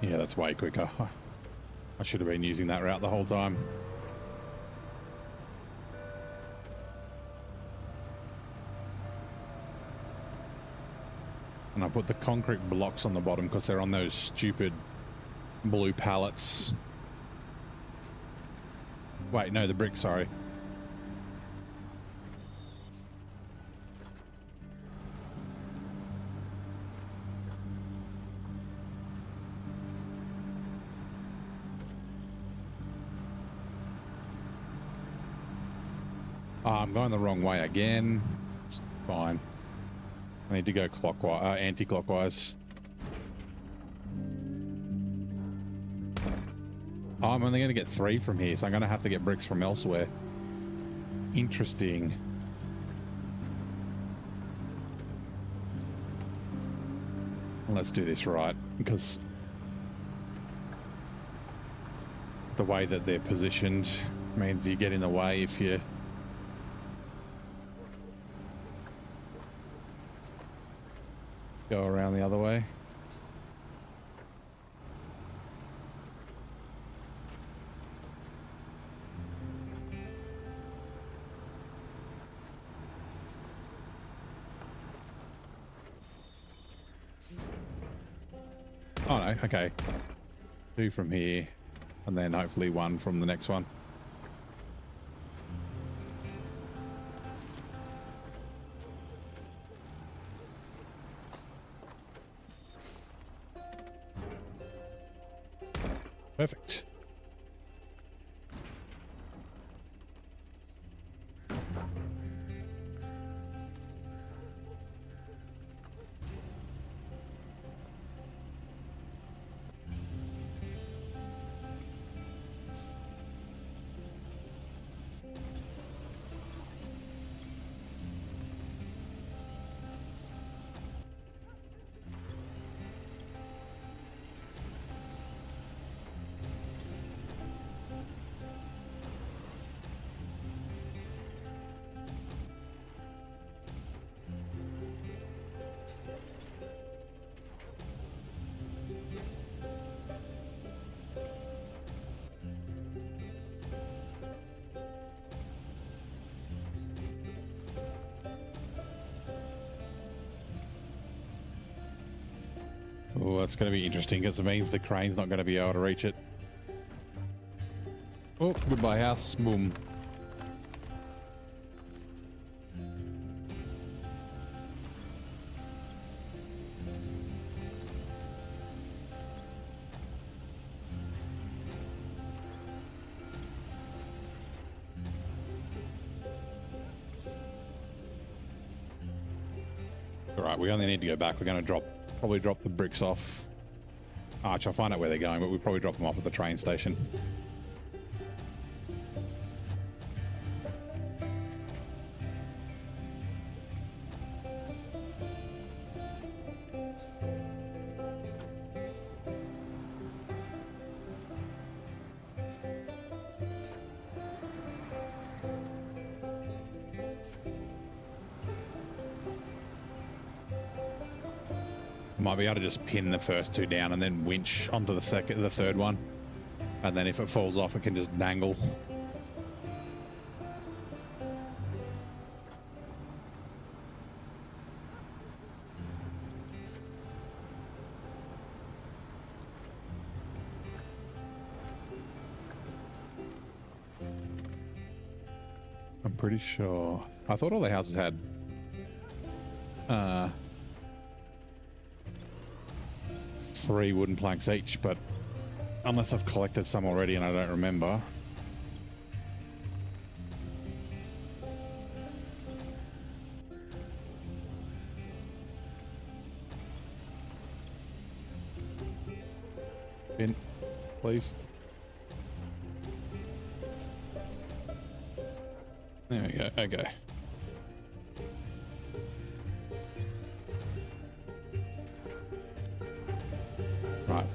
yeah, that's way quicker. I should have been using that route the whole time. And I put the concrete blocks on the bottom because they're on those stupid blue pallets. Wait, no, the brick, sorry. I'm going the wrong way again. It's fine. I need to go clockwise, anti-clockwise. Oh, I'm only going to get 3 from here, so I'm going to have to get bricks from elsewhere. Interesting. Let's do this right, because the way that they're positioned means you get in the way if you go around the other way. Oh no, okay. 2 from here, and then hopefully 1 from the next one. Perfect. Oh, that's going to be interesting because it means the crane's not going to be able to reach it. Oh, goodbye house. Boom. All right, we only need to go back. We're going to probably drop the bricks off. Arch, I'll find out where they're going, but we'll probably drop them off at the train station. Might be able to just pin the first 2 down and then winch onto the third one, and then if it falls off, it can just dangle. I'm pretty sure. I thought all the houses had 3 wooden planks each, but unless I've collected some already and I don't remember. In, please. There we go. Okay. Right.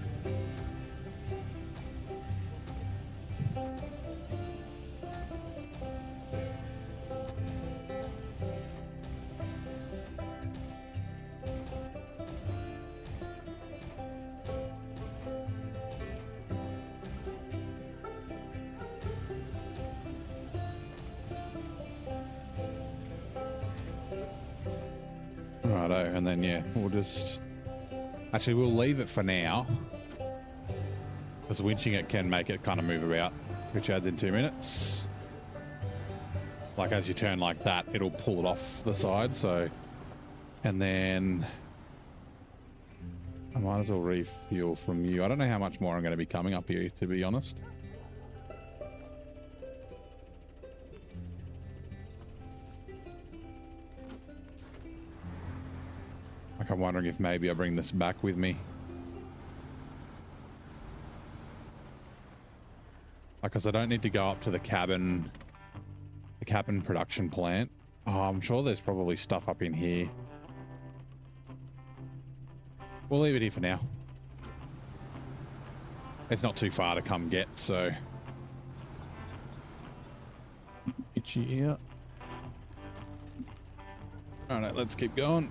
Righto, and then yeah, we'll just actually we'll leave it for now because winching it can make it kind of move about, which adds in 2 minutes. Like as you turn like that, it'll pull it off the side. So, and then I might as well refuel from you. I don't know how much more I'm going to be coming up here, to be honest. Like I'm wondering if maybe I bring this back with me. Because I don't need to go up to the cabin production plant. Oh, I'm sure there's probably stuff up in here. We'll leave it here for now. It's not too far to come get, so. Itchy here. All right, let's keep going.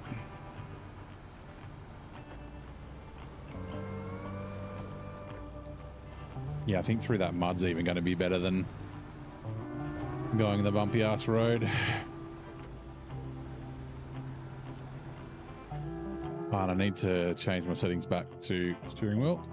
Yeah, I think through that mud's even going to be better than going the bumpy ass road. And I need to change my settings back to steering wheel.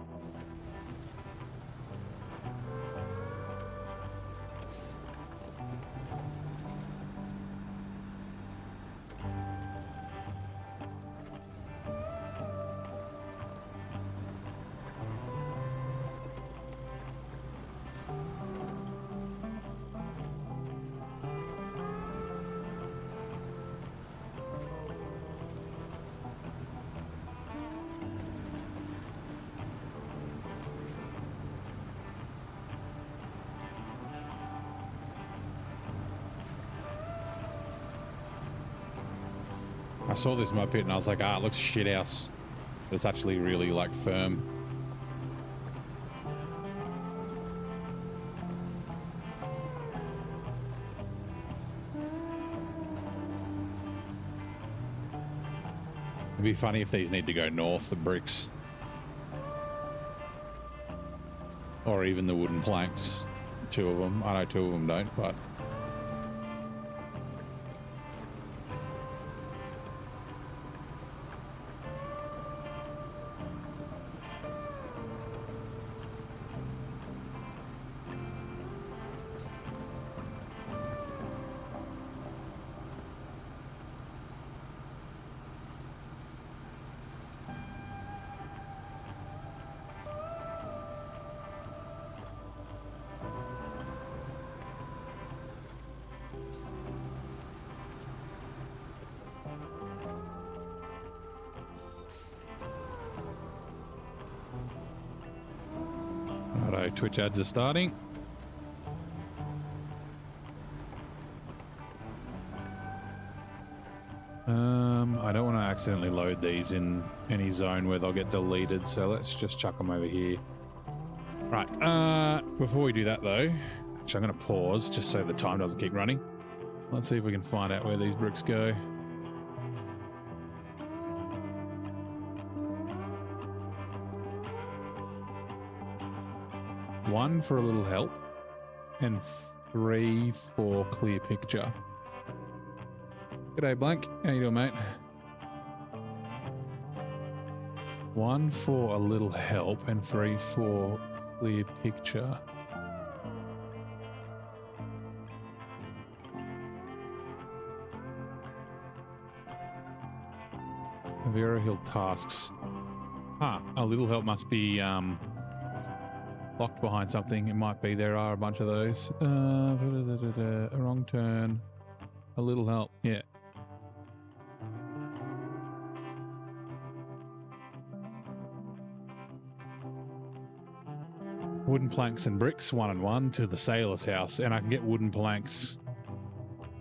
I saw this mud pit and I was like, it looks shit house. It's actually really like firm. It'd be funny if these need to go north, the bricks. Or even the wooden planks. 2 of them. I know 2 of them don't, but... Righto, Twitch ads are starting. I don't want to accidentally load these in any zone where they'll get deleted, so let's just chuck them over here. Right, before we do that though, actually I'm going to pause just so the time doesn't keep running. Let's see if we can find out where these bricks go. One for a little help and 3 for clear picture. G'day Blank, how you doing mate? 1 for a little help and 3 for clear picture. Oviro Hill tasks. A little help must be locked behind something. It might be. There are a bunch of those. A wrong turn. A little help. Yeah. Wooden planks and bricks, 1 and 1 to the sailor's house. And I can get wooden planks,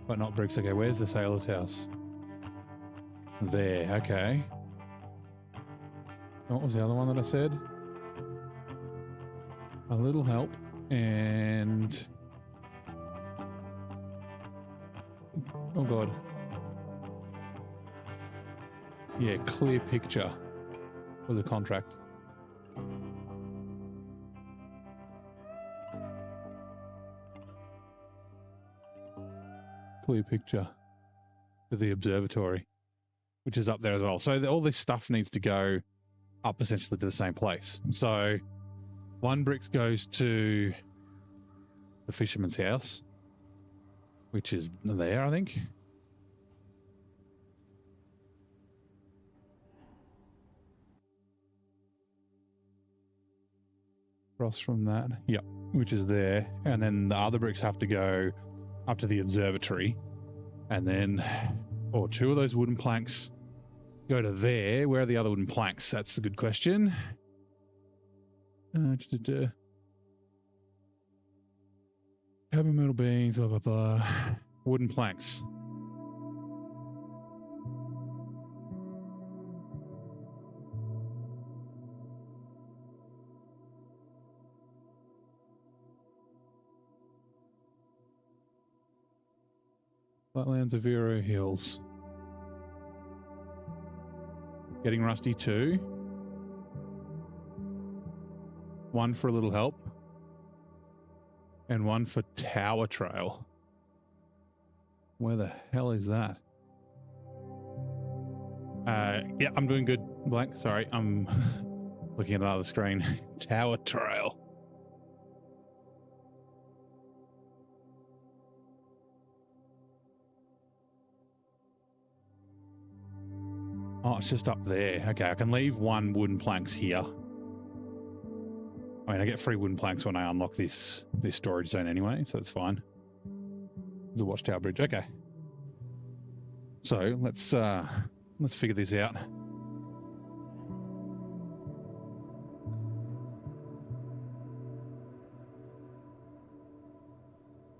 but not bricks. Okay, where's the sailor's house? There, okay. What was the other one that I said? A little help and... oh God. Yeah, clear picture was a contract. Clear picture for the observatory, which is up there as well. So all this stuff needs to go up essentially to the same place. So 1 bricks goes to the fisherman's house, which is there, I think. Across from that. Yep, which is there. And then the other bricks have to go up to the observatory. And then, or 2 of those wooden planks go to there. Where are the other wooden planks? That's a good question. Heavy metal beams, blah, blah, blah. Wooden planks. Flatlands, Oviro Hills. Getting rusty 2. 1 for a little help. And 1 for Tower Trail. Where the hell is that? Yeah, I'm doing good, Blank. Sorry, I'm looking at another screen. Tower trail. Oh, it's just up there. Okay, I can leave one wooden planks here. I mean, I get 3 wooden planks when I unlock this storage zone anyway, so that's fine. There's a watchtower bridge. Okay. So let's figure this out.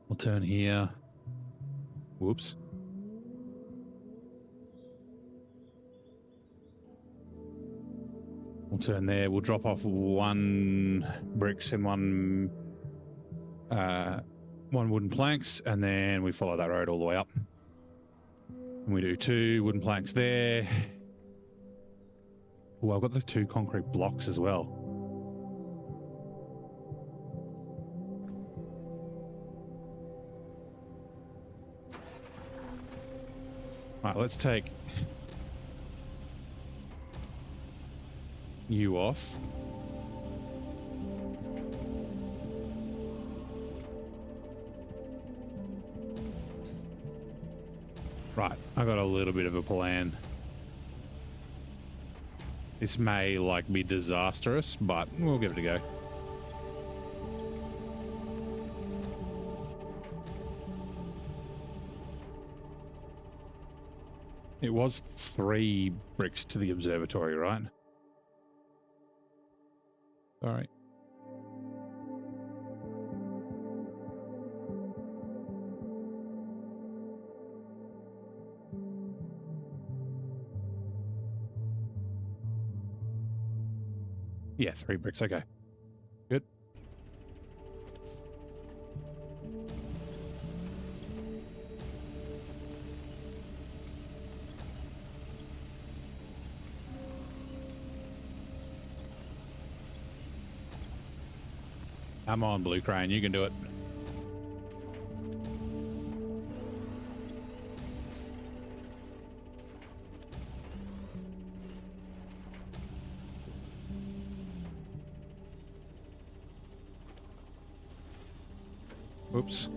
We'll turn here. Whoops. We'll turn there. We'll drop off 1 bricks and 1 wooden planks, and then we follow that road all the way up. And we do 2 wooden planks there. Oh, I've got the 2 concrete blocks as well. All right, let's take you off. Right, I got a little bit of a plan. This may be disastrous, but we'll give it a go. It was 3 bricks to the observatory, right? Sorry. Yeah, 3 bricks. Okay. Good. Come on, Blue Crane, you can do it. Oops.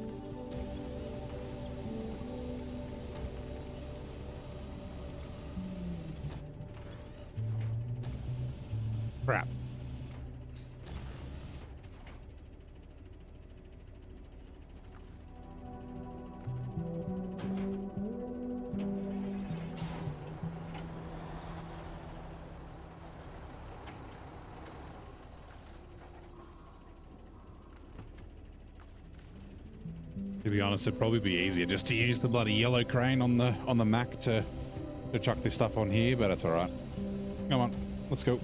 Crap. To be honest, it'd probably be easier just to use the bloody yellow crane on the Mac to chuck this stuff on here, but that's all right. Come on, let's go.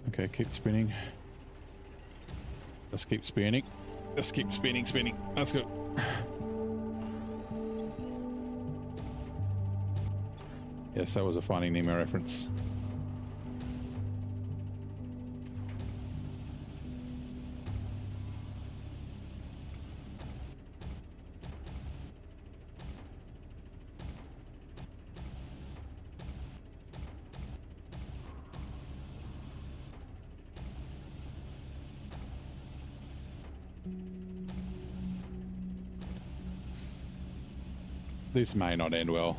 Okay, keep spinning. Let's keep spinning. Let's keep spinning. Let's go. Yes, that was a Finding Nemo reference. This may not end well.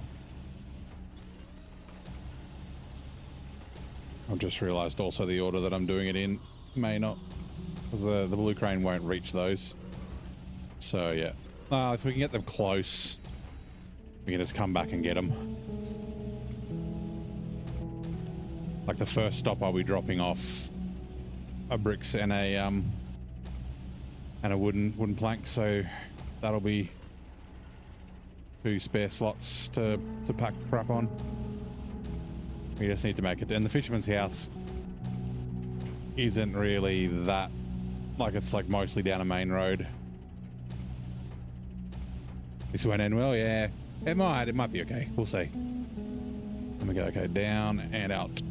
I've just realized also the order that I'm doing it in may not, because the blue crane won't reach those. So yeah, if we can get them close, we can just come back and get them. Like the first stop, I'll be dropping off a bricks and a wooden plank, so that'll be 2 spare slots to pack crap on. We just need to make it. And the fisherman's house isn't really that, it's mostly down a main road. This won't end well, yeah. It might be okay. We'll see. Let me go, okay, down and out.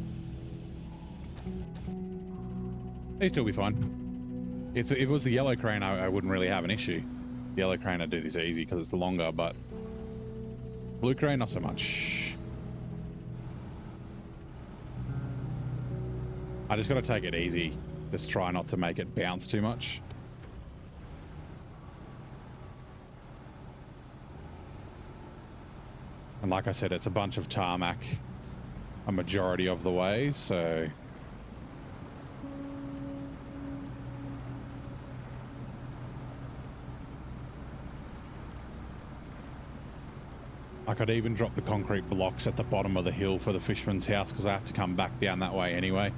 It'll still be fine. If it was the yellow crane, I wouldn't really have an issue. Yellow crane I do this easy because it's longer, but blue crane not so much. I just got to take it easy. Just try not to make it bounce too much. And like I said, it's a bunch of tarmac a majority of the way, so I could even drop the concrete blocks at the bottom of the hill for the fisherman's house because I have to come back down that way anyway.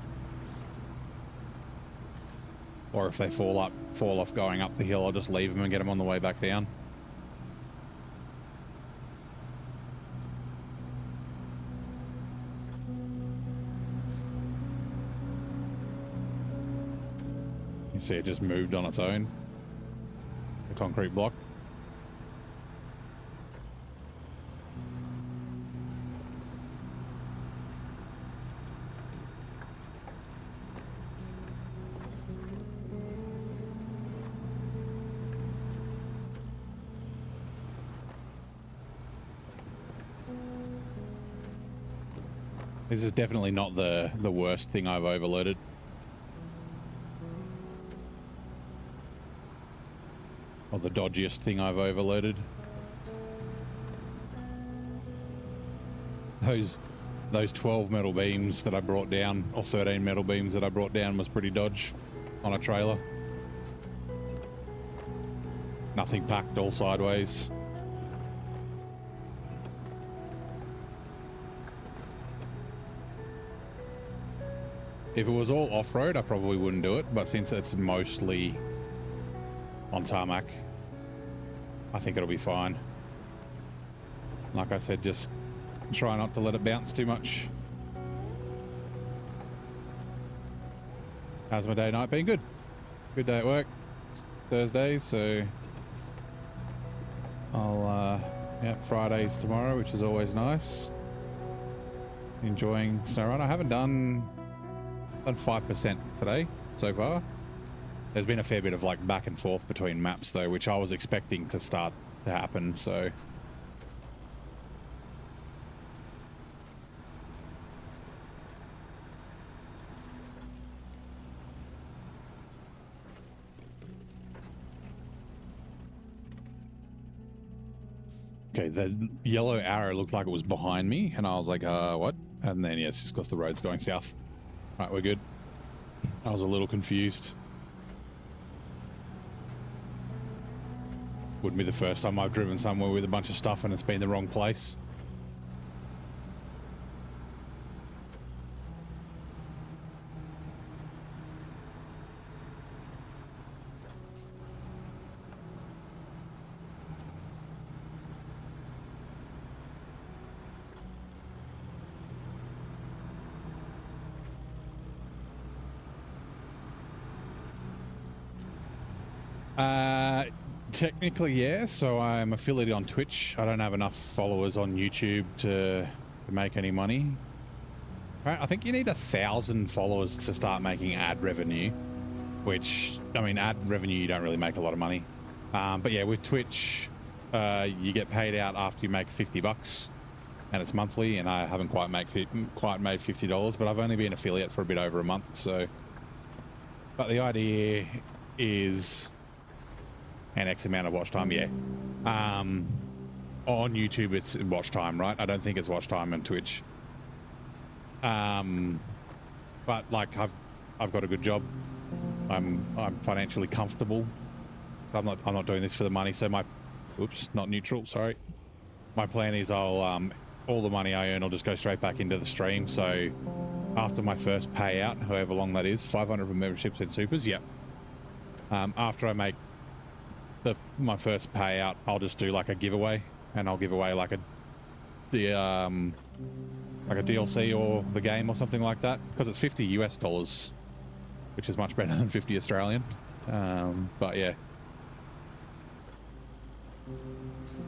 Or if they fall off going up the hill, I'll just leave them and get them on the way back down. You see it just moved on its own, the concrete block. This is definitely not the worst thing I've overloaded. Or the dodgiest thing I've overloaded. Those 12 metal beams that I brought down, or 13 metal beams that I brought down, was pretty dodge on a trailer. Nothing packed, all sideways. If it was all off-road, I probably wouldn't do it, but since it's mostly on tarmac, I think it'll be fine. Like I said, just try not to let it bounce too much. How's my day night been? Good. Good day at work. It's Thursday, so I'll yeah, Friday's tomorrow, which is always nice. Enjoying SnowRunner. I haven't done 5% today so far. There's been a fair bit of like back and forth between maps though, which I was expecting to start to happen, so okay, the yellow arrow looked like it was behind me and I was like, what? And then yeah, it's just because the road's going south. Right, we're good. I was a little confused. Wouldn't be the first time I've driven somewhere with a bunch of stuff and it's been the wrong place. Technically, yeah. So I'm affiliated on Twitch. I don't have enough followers on YouTube to make any money. I think you need 1,000 followers to start making ad revenue, which, I mean, ad revenue, you don't really make a lot of money. But yeah, with Twitch, you get paid out after you make $50 and it's monthly, and I haven't quite made $50, but I've only been affiliate for a bit over a month. So, but the idea is an X amount of watch time, yeah. On YouTube, it's watch time, right? I don't think it's watch time on Twitch. But like, I've got a good job. I'm financially comfortable. I'm not doing this for the money. So not neutral. Sorry. My plan is I'll all the money I earn, I'll just go straight back into the stream. So after my first payout, however long that is, 500 for memberships and supers, yep. After I make my first payout, I'll just do like a giveaway, and I'll give away like a DLC or the game or something like that, because it's $50 US, which is much better than 50 Australian. But yeah.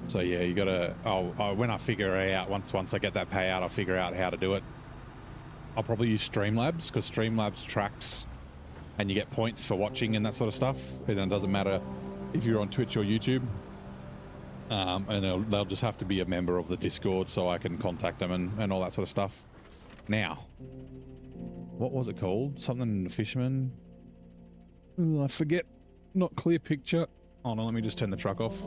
So yeah, you gotta. When I figure it out, once I get that payout, I'll figure out how to do it. I'll probably use Streamlabs, because Streamlabs tracks, and you get points for watching and that sort of stuff. And it doesn't matter if you're on Twitch or YouTube. And they'll just have to be a member of the Discord so I can contact them and all that sort of stuff. Now, what was it called? Something the fisherman? Ooh, I forget. Not clear picture. Oh no, let me just turn the truck off.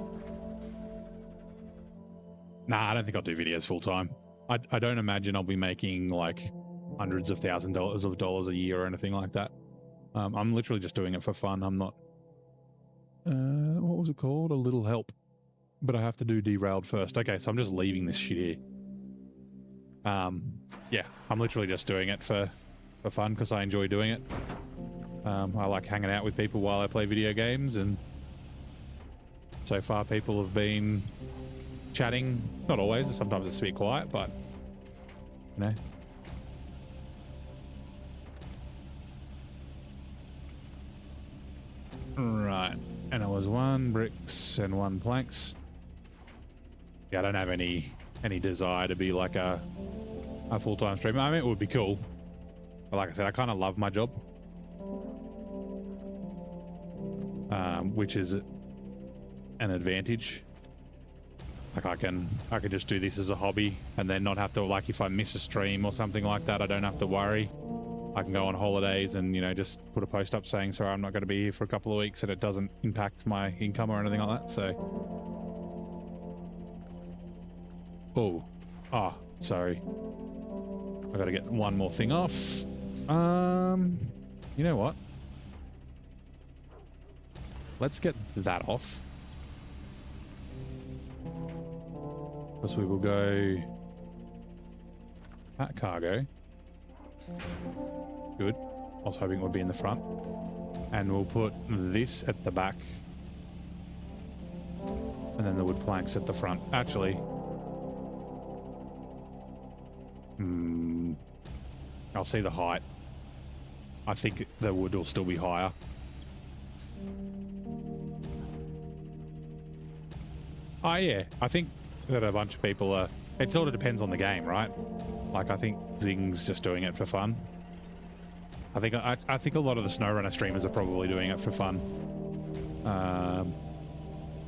Nah, I don't think I'll do videos full time. I don't imagine I'll be making like hundreds of thousands of dollars a year or anything like that. I'm literally just doing it for fun. I'm not. What was it called? A little help. But I have to do derailed first. Okay, so I'm just leaving this shit here. Yeah, I'm literally just doing it for fun because I enjoy doing it. I like hanging out with people while I play video games, and so far people have been chatting. Not always, sometimes it's a bit quiet, but you know. Right, and it was 1 bricks and 1 planks. Yeah, I don't have any desire to be like a full-time streamer. I mean, it would be cool, but like I said, I kind of love my job, which is an advantage. Like I can just do this as a hobby and then not have to, like, if I miss a stream or something like that, I don't have to worry. I can go on holidays and, you know, just put a post up saying, sorry, I'm not going to be here for a couple of weeks, and it doesn't impact my income or anything like that. So, sorry. I got to get one more thing off. You know what? Let's get that off. Because we will go at cargo. Good. I was hoping it would be in the front. And we'll put this at the back. And then the wood planks at the front. Actually, I'll see the height. I think the wood will still be higher. Oh yeah, I think that a bunch of people are... It sort of depends on the game, right? Like, I think Zing's just doing it for fun. I think a lot of the SnowRunner streamers are probably doing it for fun.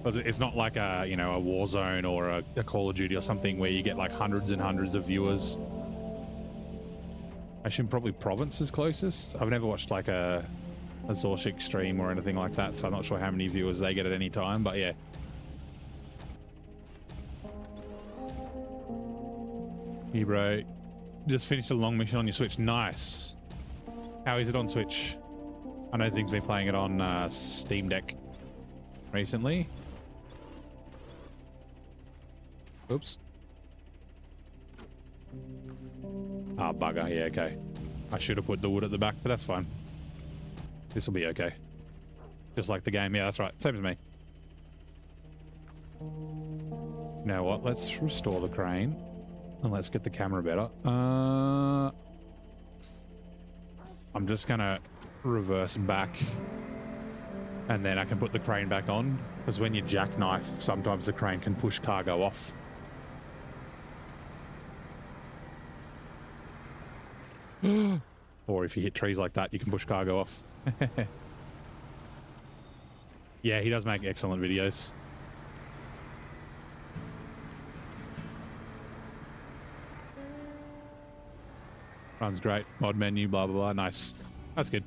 But it's not like a, you know, a Warzone or a Call of Duty or something where you get like hundreds and hundreds of viewers. I assume probably Province is closest. I've never watched like a Zorshik stream or anything like that, so I'm not sure how many viewers they get at any time, but yeah. Hey bro, just finished a long mission on your Switch. Nice. How is it on Switch? I know Zing's been playing it on Steam Deck recently. Oops. Ah, bugger. Yeah, okay. I should have put the wood at the back, but that's fine. This will be okay. Just like the game. Yeah, that's right. Same as me. You know what? Let's restore the crane. And let's get the camera better. I'm just gonna reverse back, and then I can put the crane back on, because when you jackknife, sometimes the crane can push cargo off. Or if you hit trees like that, you can push cargo off. Yeah, he does make excellent videos. Runs great. Mod menu, blah, blah, blah. Nice. That's good.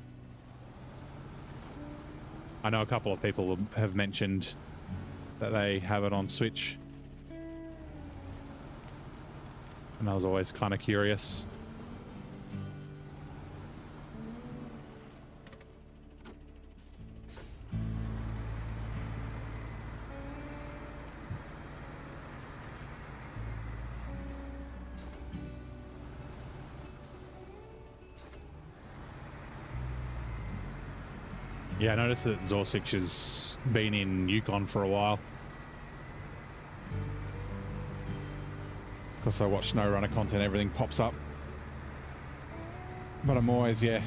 I know a couple of people have mentioned that they have it on Switch. And I was always kind of curious. Yeah, I noticed that Zorsich has been in Yukon for a while. Because I watch SnowRunner content, everything pops up. But I'm always, yeah,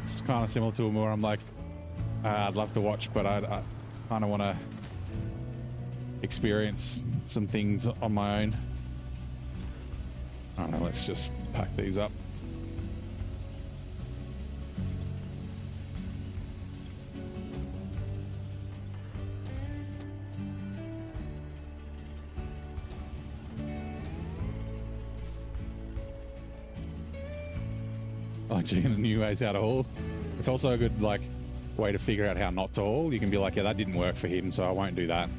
it's kind of similar to him where I'm like, I'd love to watch, but I kind of want to experience some things on my own. I don't know, let's just pack these up. Like, gee, new ways how to haul. It's also a good, like, way to figure out how not to haul. You can be like, yeah, that didn't work for him, so I won't do that.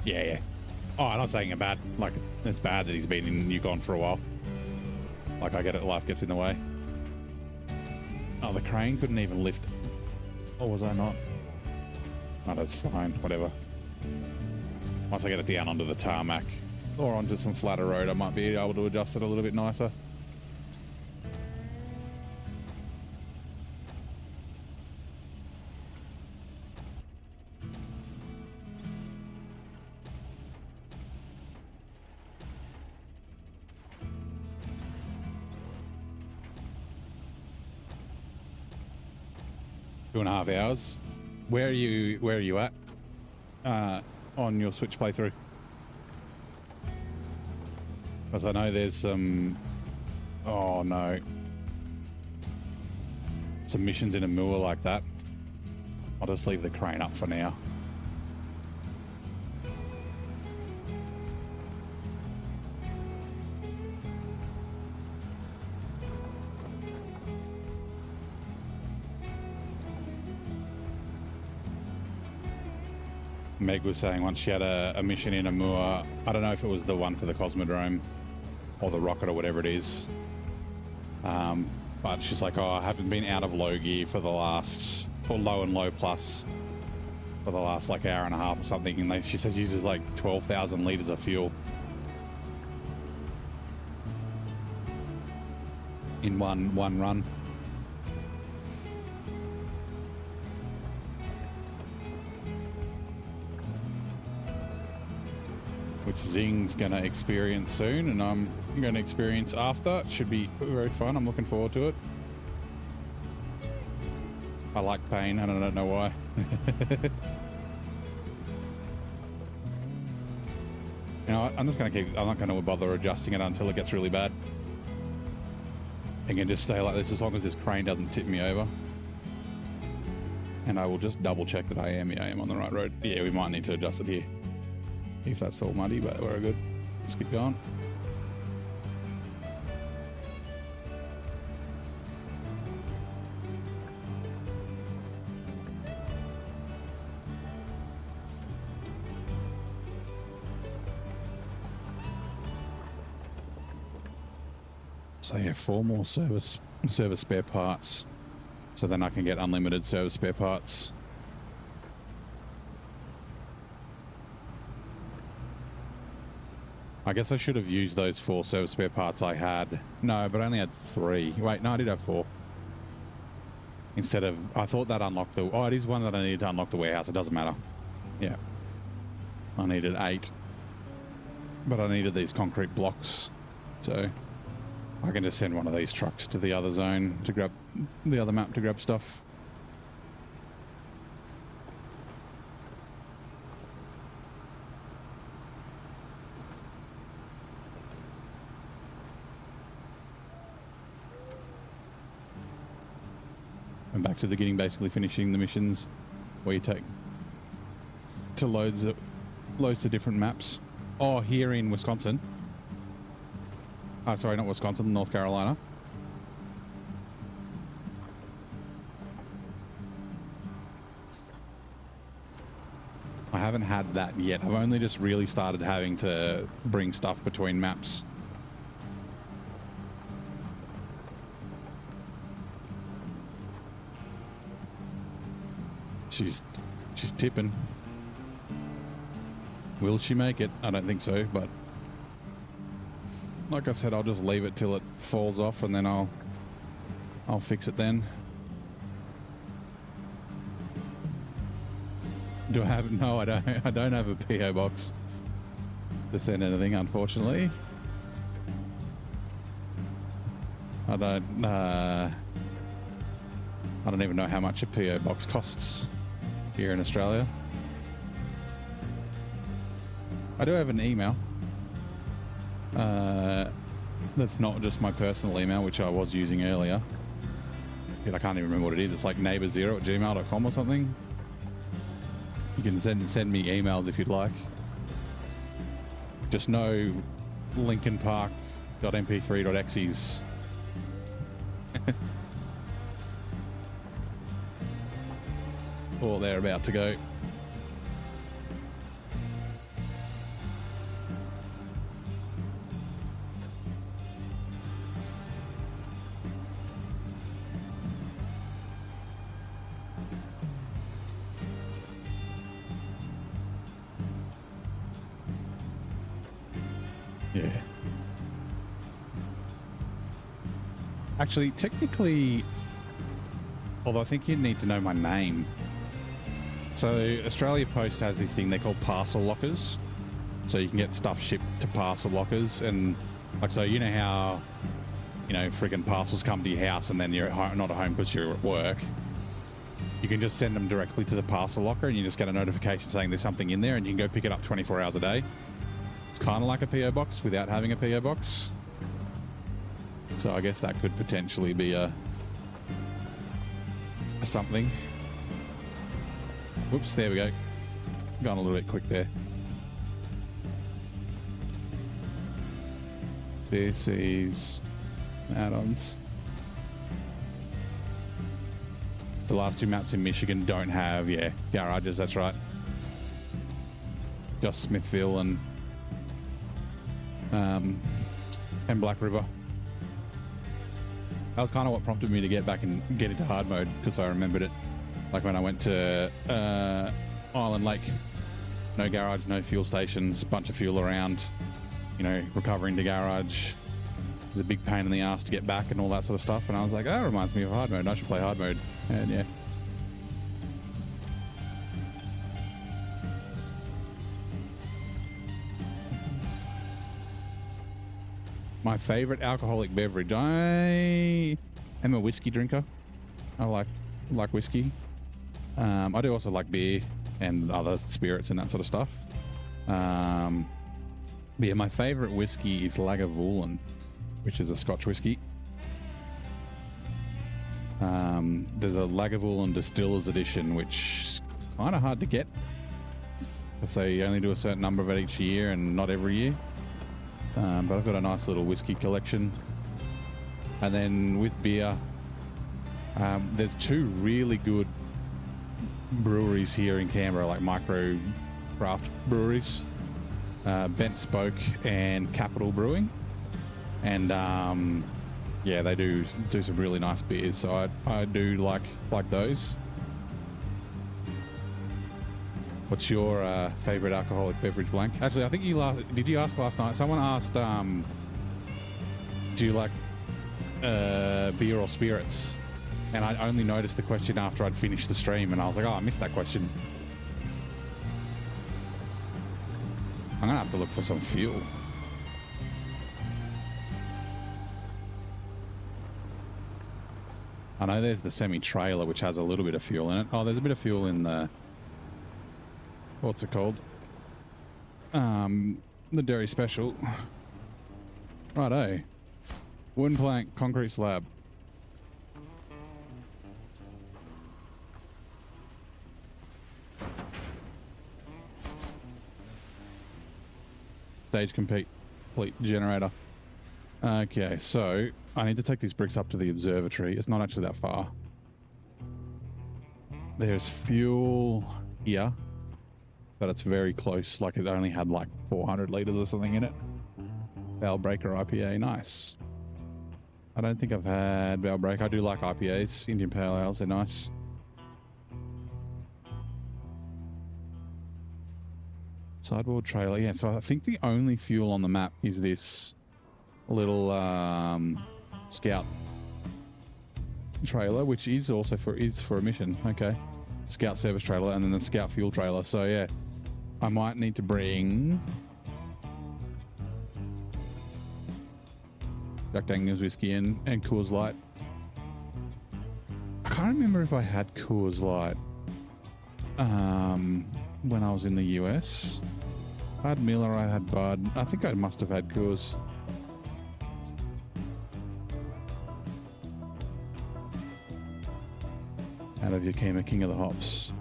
Yeah, yeah. Oh, I'm not saying like, it's bad that he's been in Yukon for a while. Like, I get it, life gets in the way. Oh, the crane couldn't even lift. Or was I not? Oh, that's fine, whatever. Once I get it down onto the tarmac or onto some flatter road, I might be able to adjust it a little bit nicer. Two and a half hours. Where are you at? On your Switch playthrough? Because I know there's some... Oh, no. Some missions in a moor like that. I'll just leave the crane up for now. Meg was saying once she had a mission in a moor. I don't know if it was the one for the Cosmodrome or the rocket or whatever it is. But she's like, oh, I haven't been out of low gear for the last, or low and low plus for the last like hour and a half or something. And she says uses like 12,000 litres of fuel in one run. Which Zing's going to experience soon, and I'm going to experience after. It should be very fun. I'm looking forward to it. I like pain, and I don't know why. You know what? I'm not going to bother adjusting it until it gets really bad. I can just stay like this as long as this crane doesn't tip me over. And I will just double check that I am on the right road. Yeah, we might need to adjust it here. If that's all muddy, but we're good. Let's keep going. So yeah, 4 more service spare parts. So then I can get unlimited service spare parts. I guess I should have used those 4 service spare parts I had. No, but I only had 3. Wait, no, I did have 4. Instead of... I thought that unlocked the... Oh, it is one that I needed to unlock the warehouse. It doesn't matter. Yeah. I needed 8. But I needed these concrete blocks. So I can just send one of these trucks to the other zone to grab... the other map to grab stuff. And back to the beginning, basically finishing the missions where you take to loads of different maps. Oh, here in Wisconsin. Oh, sorry, not Wisconsin, North Carolina. I haven't had that yet. I've only just really started having to bring stuff between maps. She's tipping. Will she make it? I don't think so, but like I said, I'll just leave it till it falls off and then I'll fix it then. Do I have... No, I don't. I don't have a PO box to send anything, unfortunately. I don't even know how much a PO box costs here in Australia. I do have an email. That's not just my personal email, which I was using earlier. Yet I can't even remember what it is. It's like neighbor0@gmail.com or something. You can send me emails if you'd like. Just no Lincoln Park.mp3.exes. Or they're about to go. Yeah. Actually, technically, although I think you'd need to know my name. So Australia Post has this thing they call parcel lockers. So you can get stuff shipped to parcel lockers, and like, so you know how, you know, friggin' parcels come to your house and then you're not at home because you're at work. You can just send them directly to the parcel locker and you just get a notification saying there's something in there, and you can go pick it up 24 hours a day. It's kind of like a PO box without having a PO box. So I guess that could potentially be a something. Whoops, there we go. Gone a little bit quick there. This is add-ons. The last two maps in Michigan don't have, yeah, garages, that's right. Just Smithville and Black River. That was kind of what prompted me to get back and get into hard mode, because I remembered it. Like when I went to Island Lake, no garage, no fuel stations, bunch of fuel around, you know, recovering to garage. It was a big pain in the ass to get back and all that sort of stuff. And I was like, oh, that reminds me of hard mode. I should play hard mode. And yeah. My favorite alcoholic beverage. I am a whiskey drinker. I like whiskey. I do also like beer and other spirits and that sort of stuff. But yeah, my favorite whiskey is Lagavulin, which is a Scotch whiskey. There's a Lagavulin Distillers Edition, which is kind of hard to get. So you only do a certain number of it each year and not every year. But I've got a nice little whiskey collection. And then with beer, there's two really good breweries here in Canberra, like micro craft breweries, Bent Spoke and Capital Brewing. And yeah, they do some really nice beers, so I do like those. What's your favorite alcoholic beverage, Blank? Actually, I think did you ask last night? Someone asked, do you like beer or spirits? And I only noticed the question after I'd finished the stream, and I was like, oh, I missed that question. I'm gonna have to look for some fuel. I know there's the semi-trailer, which has a little bit of fuel in it. Oh, there's a bit of fuel in the... What's it called? The Dairy Special. Righto. Wooden plank, concrete slab. Stage complete generator. Okay, so I need to take these bricks up to the observatory. It's not actually that far. There's fuel here, but it's very close. Like it only had like 400 liters or something in it. Valbreaker IPA, nice. I don't think I've had Valbreaker. I do like IPAs, Indian Pale Ales, they're nice. Sideboard trailer, yeah. So I think the only fuel on the map is this little Scout trailer, which is also for a mission. Okay, Scout service trailer, and then the Scout fuel trailer. So yeah, I might need to bring Jack Daniels whiskey and Coors Light. I can't remember if I had Coors Light when I was in the US. I had Miller, I had Bud. I think I must have had Coors. Out of Yakima, King of the Hops.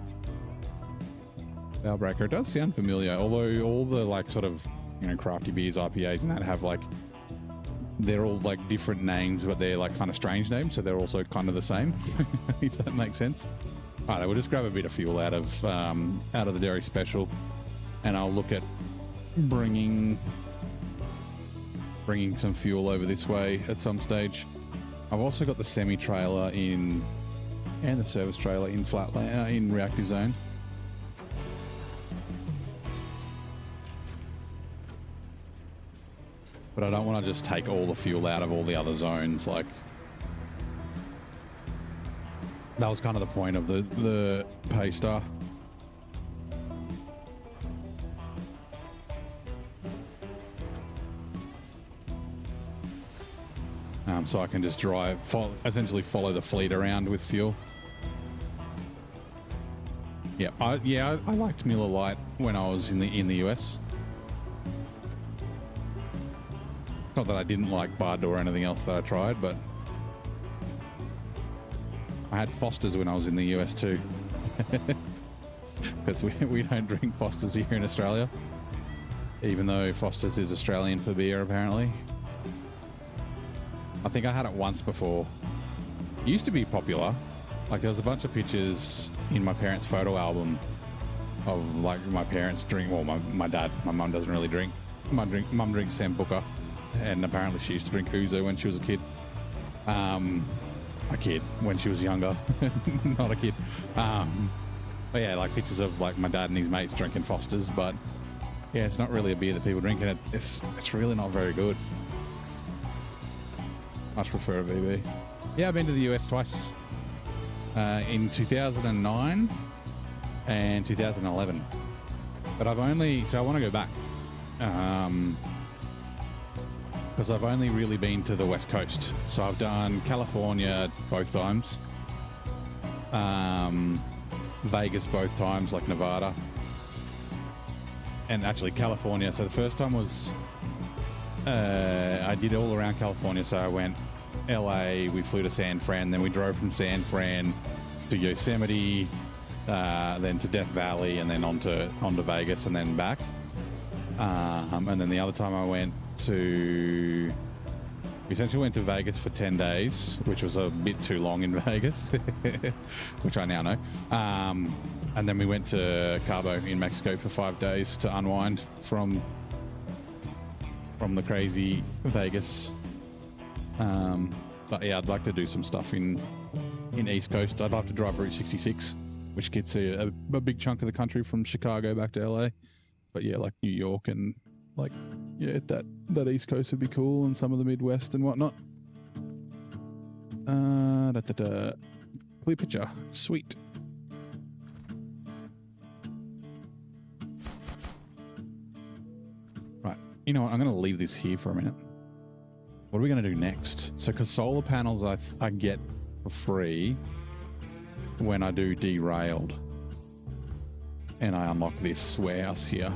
Valbreaker, it does sound familiar, although all the like sort of you know, crafty beers, IPAs, and that have like, they're all like different names, but they're like kind of strange names, so they're also kind of the same, if that makes sense. All right, we'll just grab a bit of fuel out of the dairy special, and I'll look at bringing some fuel over this way at some stage. I've also got the semi-trailer in and the service trailer in Flatland in reactive zone. But I don't want to just take all the fuel out of all the other zones. Like, that was kind of the point of the Paystar. So I can just essentially follow the fleet around with fuel. Yeah, I liked Miller Lite when I was in the US. Not that I didn't like Bud or anything else that I tried, but I had Foster's when I was in the US too. Because we don't drink Foster's here in Australia, even though Foster's is Australian for beer apparently. I think I had it once before. It used to be popular. Like, there was a bunch of pictures in my parents' photo album of like my parents drink. Well, my dad, my mum doesn't really drink. Mum drinks Sambuca, and apparently she used to drink Ouzo when she was a kid. A kid when she was younger, not a kid. But yeah, like pictures of like my dad and his mates drinking Foster's. But yeah, it's not really a beer that people drink, and it's really not very good. Much prefer a VB. Yeah, I've been to the US twice. In 2009 and 2011. But I want to go back. Because I've only really been to the West Coast. So I've done California both times. Vegas both times, like Nevada. And actually California. So the first time was... I did all around California. So I went LA, we flew to San Fran, then we drove from San Fran to Yosemite, then to Death Valley, and then on to Vegas, and then back. And then the other time we essentially went to Vegas for 10 days, which was a bit too long in Vegas, which I now know. And then we went to Cabo in Mexico for 5 days to unwind from the crazy Vegas. But yeah, I'd like to do some stuff in East Coast. I'd love to drive Route 66, which gets a big chunk of the country from Chicago back to LA. But yeah, like New York and like, yeah, that East Coast would be cool, and some of the Midwest and whatnot. Clear picture. Sweet. Right. You know what? I'm going to leave this here for a minute. What are we going to do next? So, because solar panels I get for free when I do Derailed. And I unlock this warehouse here.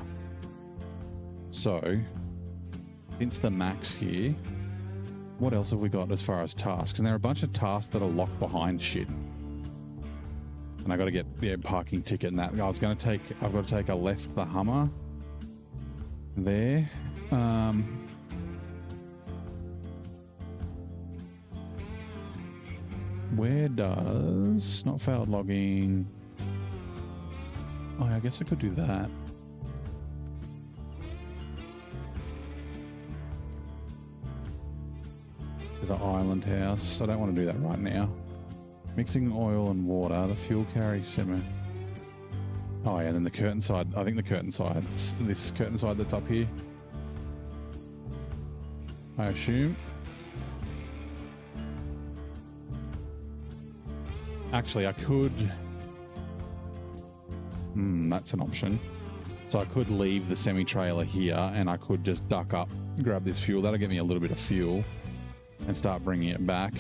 So, since the max here, what else have we got as far as tasks? And there are a bunch of tasks that are locked behind shit. And I got to get parking ticket and that. I've got to take a left the Hummer there. Where does not failed logging? Oh, I guess I could do that. To the island house. I don't want to do that right now. Mixing oil and water. The fuel carry simmer. Oh yeah, then the curtain side. I think the curtain side. This curtain side that's up here. I assume. Actually, I could... that's an option. So I could leave the semi-trailer here and I could just duck up, grab this fuel. That'll get me a little bit of fuel and start bringing it back.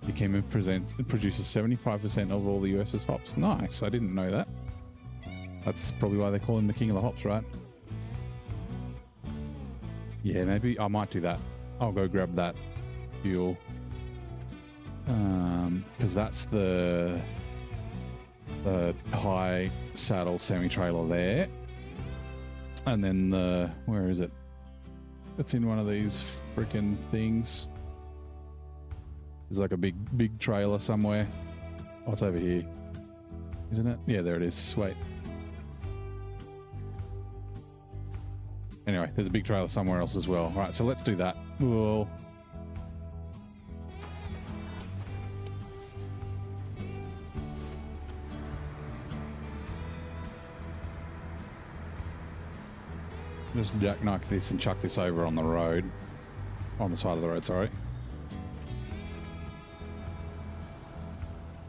Yakima produces 75% of all the US's hops. Nice, I didn't know that. That's probably why they call him the king of the hops, right? Yeah, maybe I might do that. I'll go grab that fuel. Because because that's the high saddle semi-trailer there. And then where is it? It's in one of these freaking things. There's like a big trailer somewhere. Oh, it's over here, isn't it? Yeah, there it is. Sweet. Anyway, there's a big trailer somewhere else as well. All right, so let's do that. We'll just jackknife this and chuck this over on the road. On the side of the road, sorry.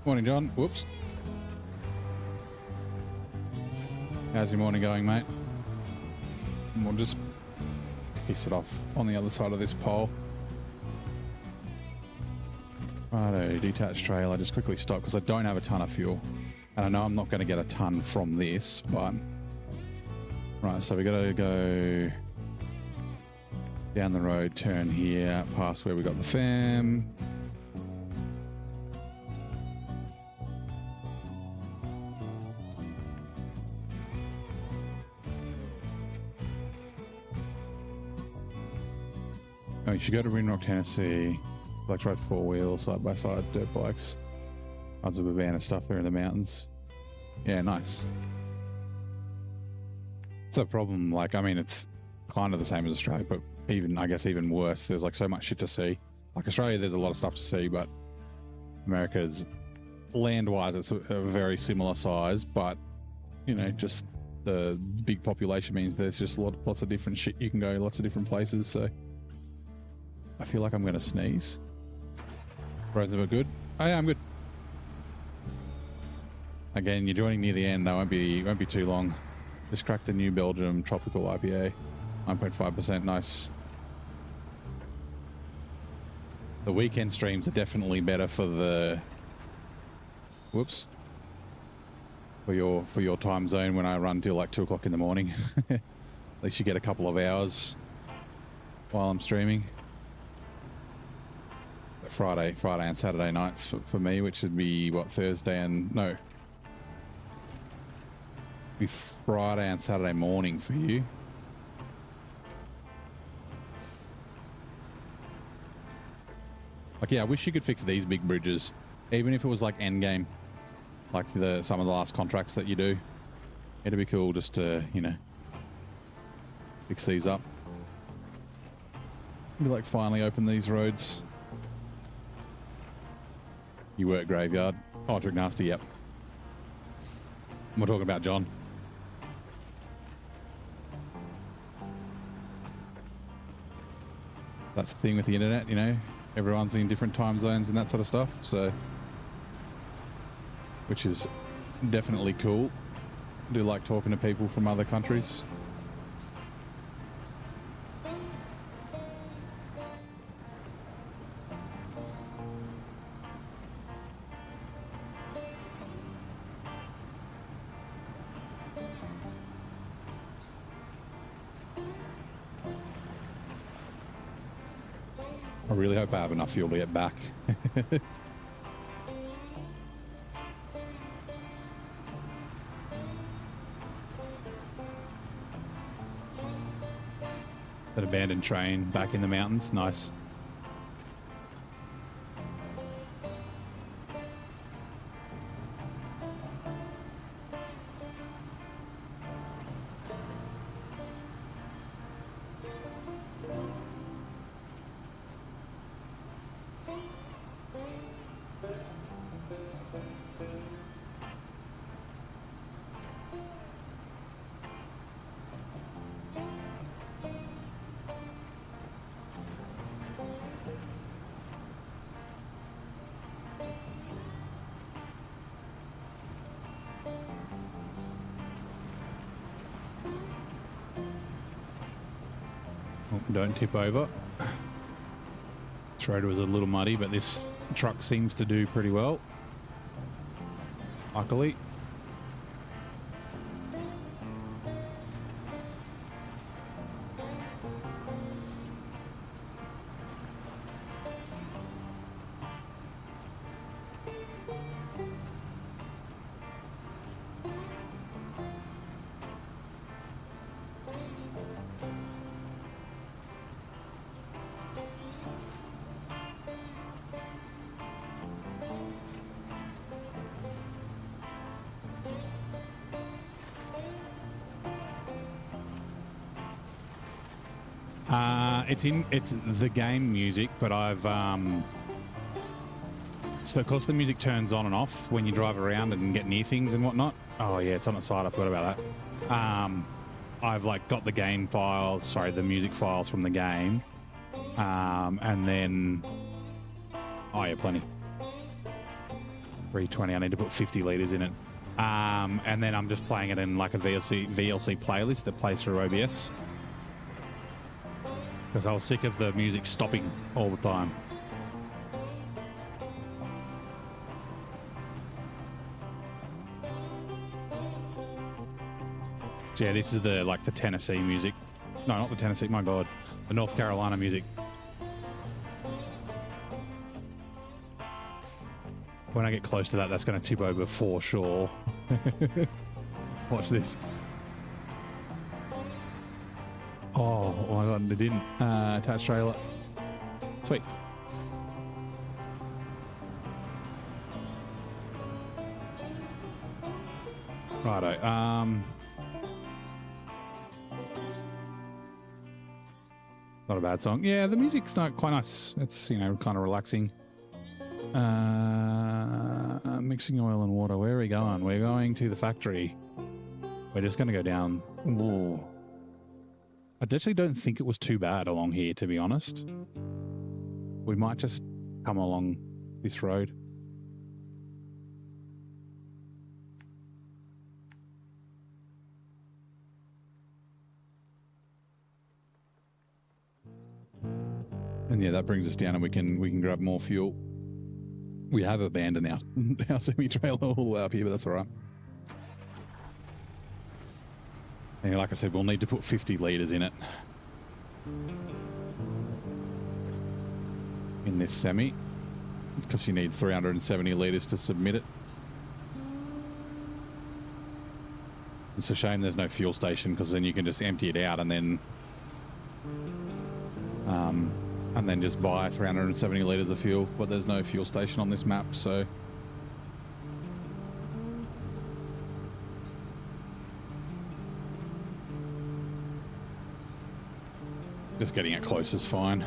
Morning, John. Whoops. How's your morning going, mate? And we'll just piss it off on the other side of this pole. Righto, detached trailer. Just quickly stop because I don't have a ton of fuel. And I know I'm not going to get a ton from this, but... Right, so we got to go down the road, turn here, past where we got the fam. Oh, you should go to Rinrock, Tennessee. Like ride 4-wheel, side-by-side, dirt bikes. Tons of Urbana stuff there in the mountains. Yeah, nice. It's a problem, like, I mean, it's kind of the same as Australia, but I guess even worse. There's like so much shit to see. Like Australia, there's a lot of stuff to see, but America's land-wise, it's a very similar size, but, you know, just the big population means there's just lots of different shit you can go, lots of different places, so... I feel like I'm going to sneeze. Roads are good. Oh yeah, I'm good. Again, you're joining near the end. That won't be too long. Just cracked a New Belgium tropical IPA, 9.5%. Nice. The weekend streams are definitely better for the. Whoops. For your time zone when I run till like 2 o'clock in the morning. At least you get a couple of hours while I'm streaming. Friday and Saturday nights for me, which would be what, Thursday and no, be Friday and Saturday morning for you. Like, yeah, I wish you could fix these big bridges, even if it was like endgame, like some of the last contracts that you do. It'd be cool just to, you know, fix these up. Maybe like finally open these roads. You work graveyard. Oh, Trick Nasty, yep. We're talking about John. That's the thing with the internet, you know. Everyone's in different time zones and that sort of stuff, so... Which is definitely cool. I do like talking to people from other countries. I really hope I have enough fuel to get back. That abandoned train back in the mountains, nice. Don't tip over. This road was a little muddy, but this truck seems to do pretty well. Luckily. It's the game music, but I've so of course the music turns on and off when you drive around and get near things and whatnot. Oh yeah, it's on the side. I forgot about that. I've like got the game files, sorry, the music files from the game, and then oh yeah, plenty. 320. I need to put 50 liters in it, and then I'm just playing it in like a VLC playlist that plays through OBS because I was sick of the music stopping all the time. So yeah, this is the Tennessee music. No, not the Tennessee. My God, the North Carolina music. When I get close to that, that's going to tip over for sure. Watch this. Oh my God, it didn't. Attach trailer. Sweet. Righto. Not a bad song. Yeah, the music's not quite nice. It's, you know, kind of relaxing. Mixing oil and water. Where are we going? We're going to the factory. We're just going to go down. Ooh. I actually don't think it was too bad along here, to be honest. We might just come along this road. And yeah, that brings us down and we can grab more fuel. We have abandoned our semi-trailer all the way up here, but that's all right. And like I said, we'll need to put 50 litres in it. In this semi. Because you need 370 litres to submit it. It's a shame there's no fuel station because then you can just empty it out and then just buy 370 litres of fuel, but there's no fuel station on this map, so just getting it close is fine.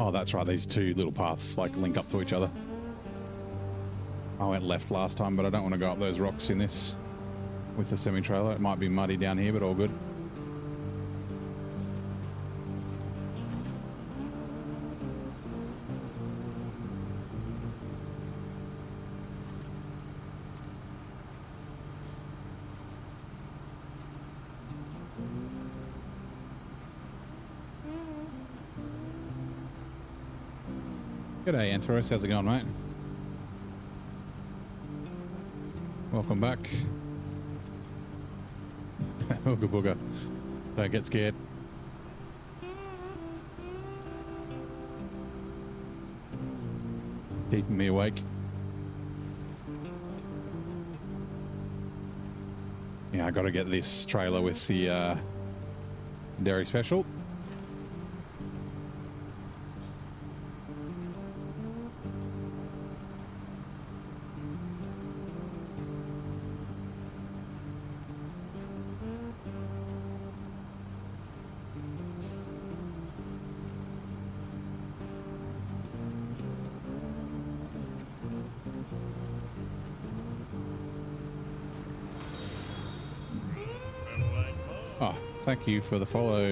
Oh, that's right. These two little paths like link up to each other. I went left last time, but I don't want to go up those rocks in this with the semi-trailer. It might be muddy down here, but all good. G'day, Antaros. How's it going, mate? Welcome back. Ooga booga. Don't get scared. Keeping me awake. Yeah, I got to get this trailer with the dairy special. Oh, thank you for the follow,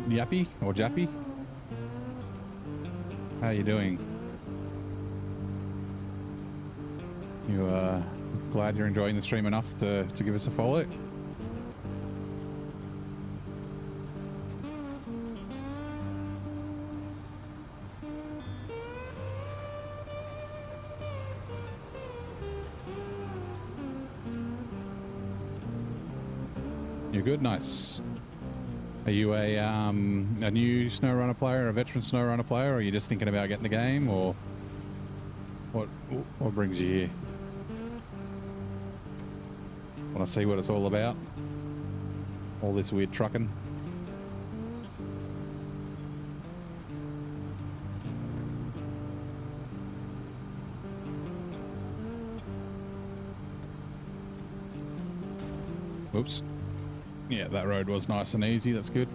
Yappy or Jappy. How you doing? You glad you're enjoying the stream enough to give us a follow? You're good, nice. Are you a new SnowRunner player, a veteran SnowRunner player, or are you just thinking about getting the game, or What brings you here? Want to see what it's all about? All this weird trucking? Whoops. Yeah, that road was nice and easy. That's good.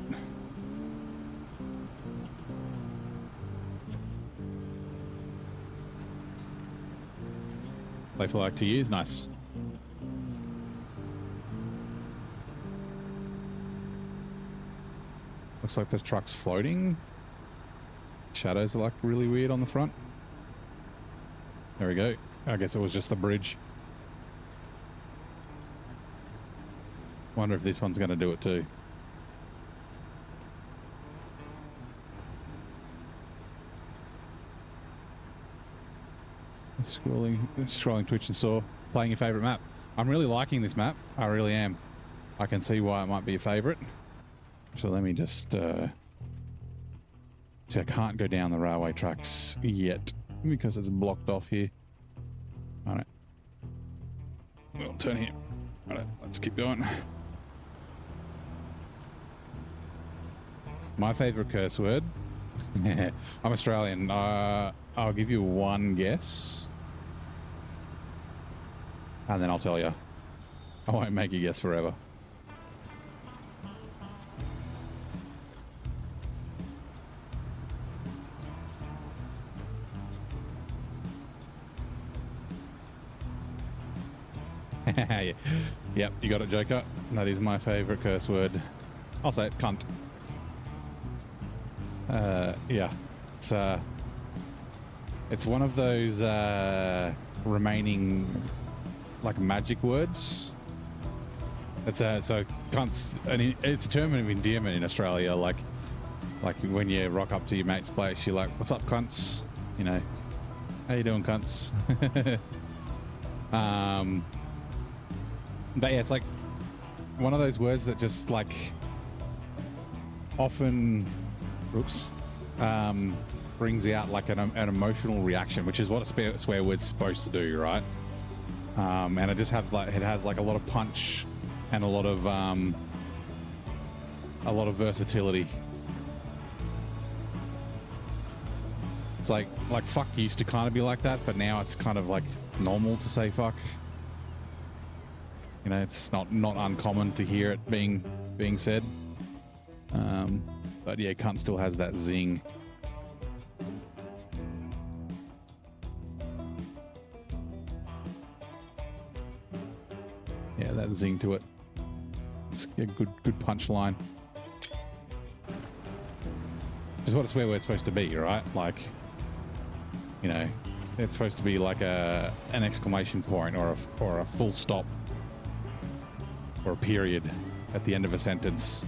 Play for like 2 years. Nice. Looks like there's trucks floating. Shadows are like really weird on the front. There we go. I guess it was just the bridge. Wonder if this one's going to do it too. Scrolling Twitch and saw playing your favorite map. I'm really liking this map. I really am. I can see why it might be a favorite. So let me just see, I can't go down the railway tracks yet because it's blocked off here. All right. We'll turn here. All right, let's keep going. My favorite curse word. I'm Australian. I'll give you one guess. And then I'll tell you. I won't make you guess forever. Yep, you got it, Joker. That is my favorite curse word. I'll say it, cunt. Yeah, it's one of those remaining like magic words. It's so cunts, and it's a term of endearment in Australia. Like when you rock up to your mate's place, you're like, "What's up, cunts?" You know, how you doing, cunts? But yeah, it's like one of those words that just like often, brings out like an emotional reaction, which is what a swear word's supposed to do, right? And it just has like a lot of punch and a lot of versatility. It's like fuck used to kind of be like that, but now it's kind of like normal to say fuck. You know, it's not uncommon to hear it being said. But yeah, cunt still has that zing. Yeah, that zing to it. It's a good punchline. It's what a swear word's supposed to be, right? Like, you know, it's supposed to be like an exclamation point or a full stop or a period at the end of a sentence.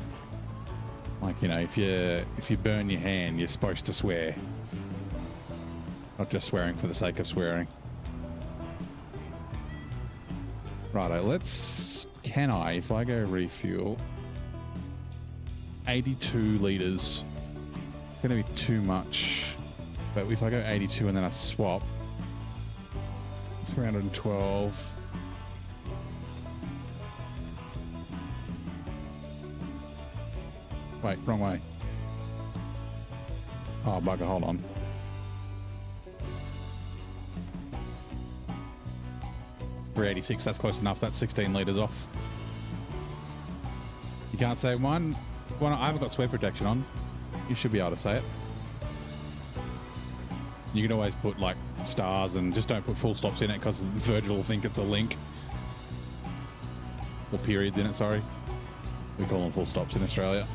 Like, you know, if you burn your hand, you're supposed to swear. Not just swearing for the sake of swearing. Righto, can I, if I go refuel, 82 litres, it's going to be too much. But if I go 82 and then I swap, 312. Wait, wrong way. Oh, bugger, hold on. $386, that's close enough. That's 16 litres off. You can't say one. Well, I haven't got swear protection on. You should be able to say it. You can always put like stars and just don't put full stops in it because Virgil will think it's a link. Or periods in it, sorry. We call them full stops in Australia.